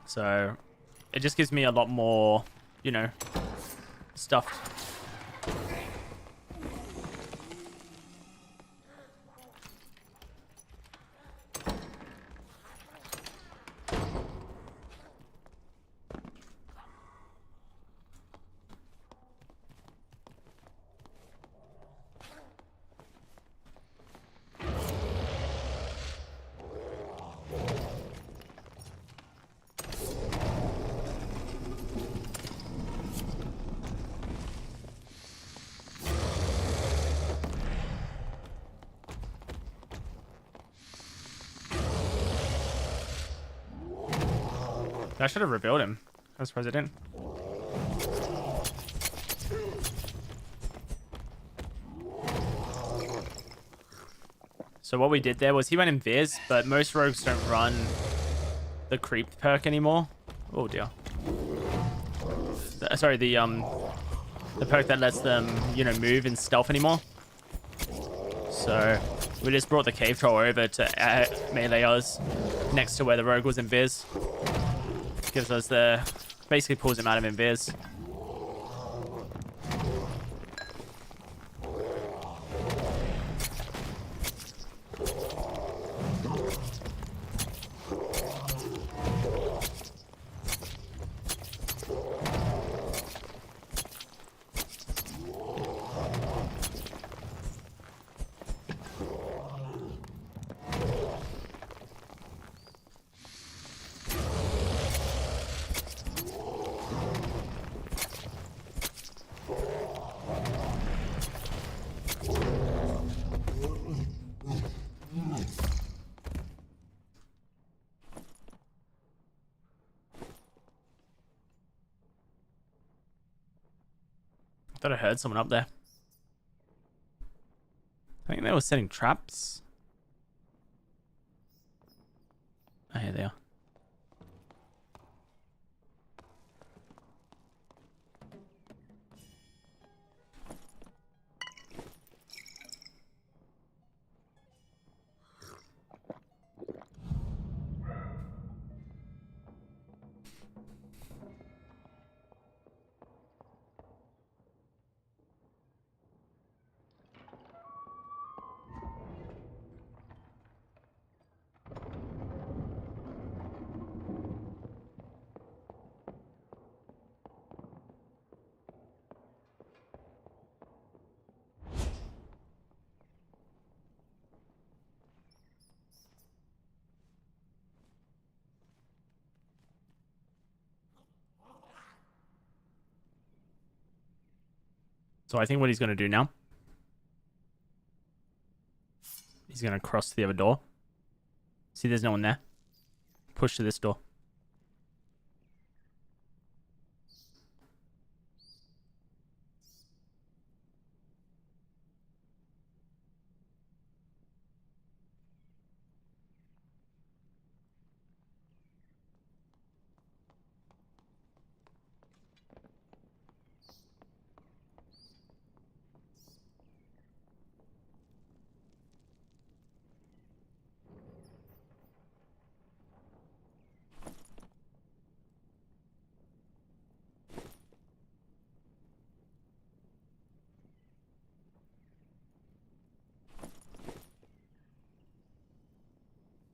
So it just gives me a lot more, you know, stuff. I should have revealed him as president. So what we did there was he went invis, but most rogues don't run the creep perk anymore. Oh dear. Sorry, the perk that lets them, you know, move in stealth anymore. So we just brought the cave troll over to melee us next to where the rogue was invis. Gives us the... basically pulls him out of invis. Thought I heard someone up there. I think they were setting traps. Oh, here they are. So I think what he's going to do now, he's going to cross to the other door. See, there's no one there. Push to this door.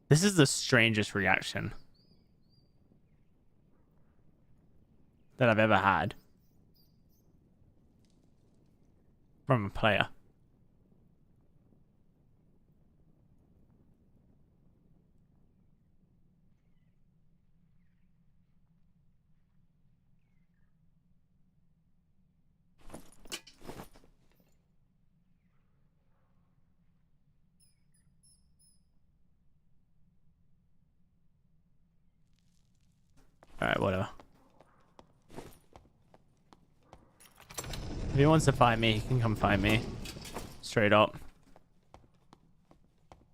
This is the strangest reaction that I've ever had. from a player. Alright, whatever. If he wants to fight me, he can come fight me. Straight up.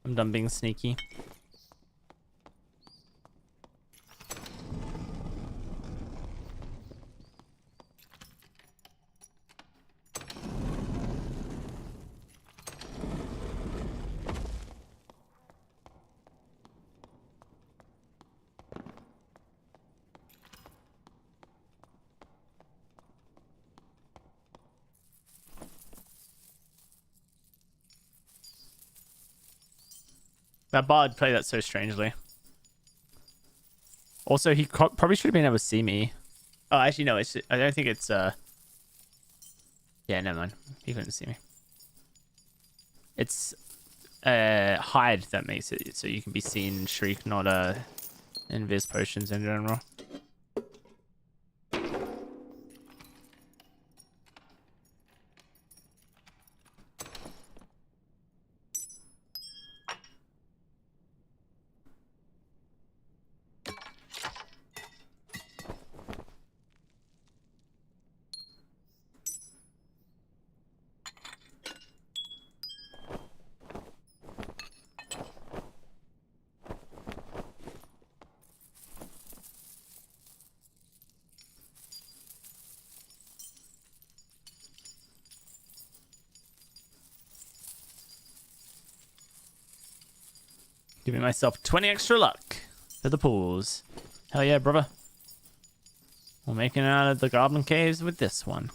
I'm done being sneaky. That bard played that so strangely. Also, he probably should have been able to see me. Oh, actually, no. I don't think it's... Yeah, never mind. He couldn't see me. It's hide that makes it so you can be seen, shriek, not invis potions in general. Giving myself 20 extra luck for the pools. Hell yeah, brother. We're making it out of the goblin caves with this one.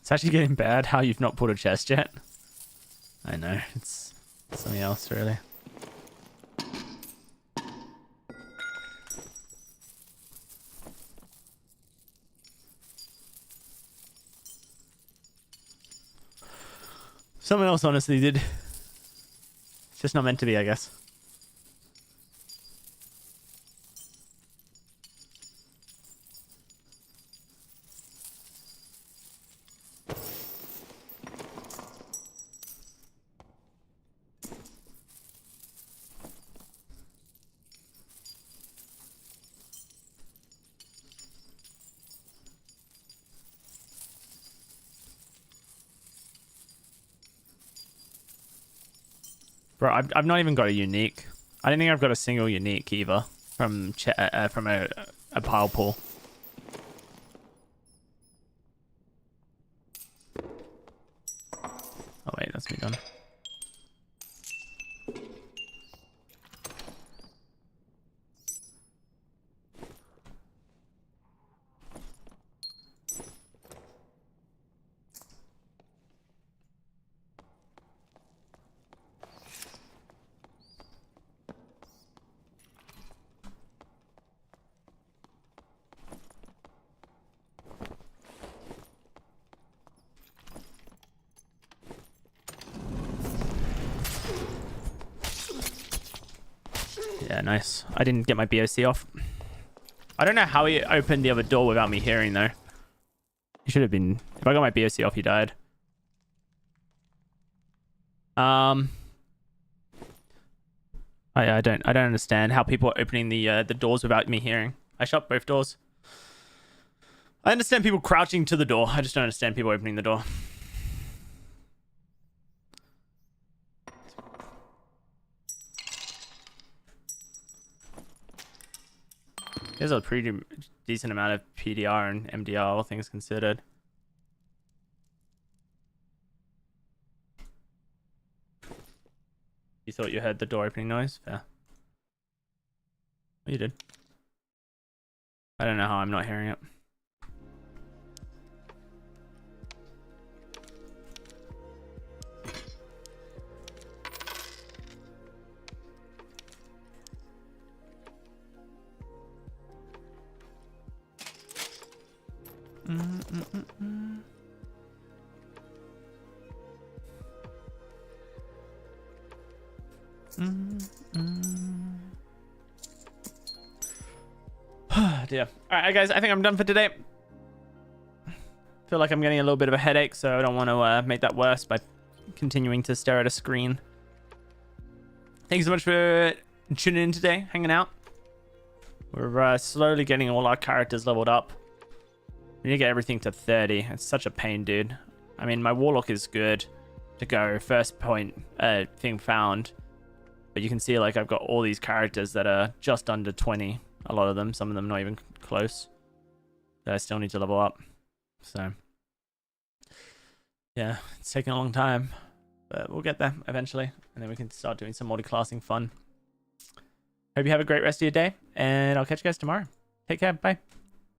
It's actually getting bad how you've not put a chest yet. I know, it's something else really. Someone else honestly did. It's just not meant to be, I guess. Bro, I've not even got a unique. I don't think I've got a single unique either from a pile pool. Oh wait, that's me done. Yeah, nice. I didn't get my BOC off. I don't know how he opened the other door without me hearing though. He should have been. If I got my BOC off, he died. I don't understand how people are opening the doors without me hearing. I shut both doors. I understand people crouching to the door. I just don't understand people opening the door. There's a pretty decent amount of PDR and MDR, all things considered. You thought you heard the door opening noise? Fair. You did. I don't know how I'm not hearing it. Dear. Alright guys, I think I'm done for today. Feel like I'm getting a little bit of a headache, so I don't want to make that worse by continuing to stare at a screen. Thanks so much for tuning in today, hanging out. We're slowly getting all our characters leveled up. We need to get everything to 30. It's such a pain, dude. I mean, my warlock is good to go. First point thing found. But you can see, like, I've got all these characters that are just under 20. A lot of them. Some of them not even close. That I still need to level up. So, yeah, it's taking a long time. But we'll get there eventually. And then we can start doing some multi-classing fun. Hope you have a great rest of your day. And I'll catch you guys tomorrow. Take care. Bye.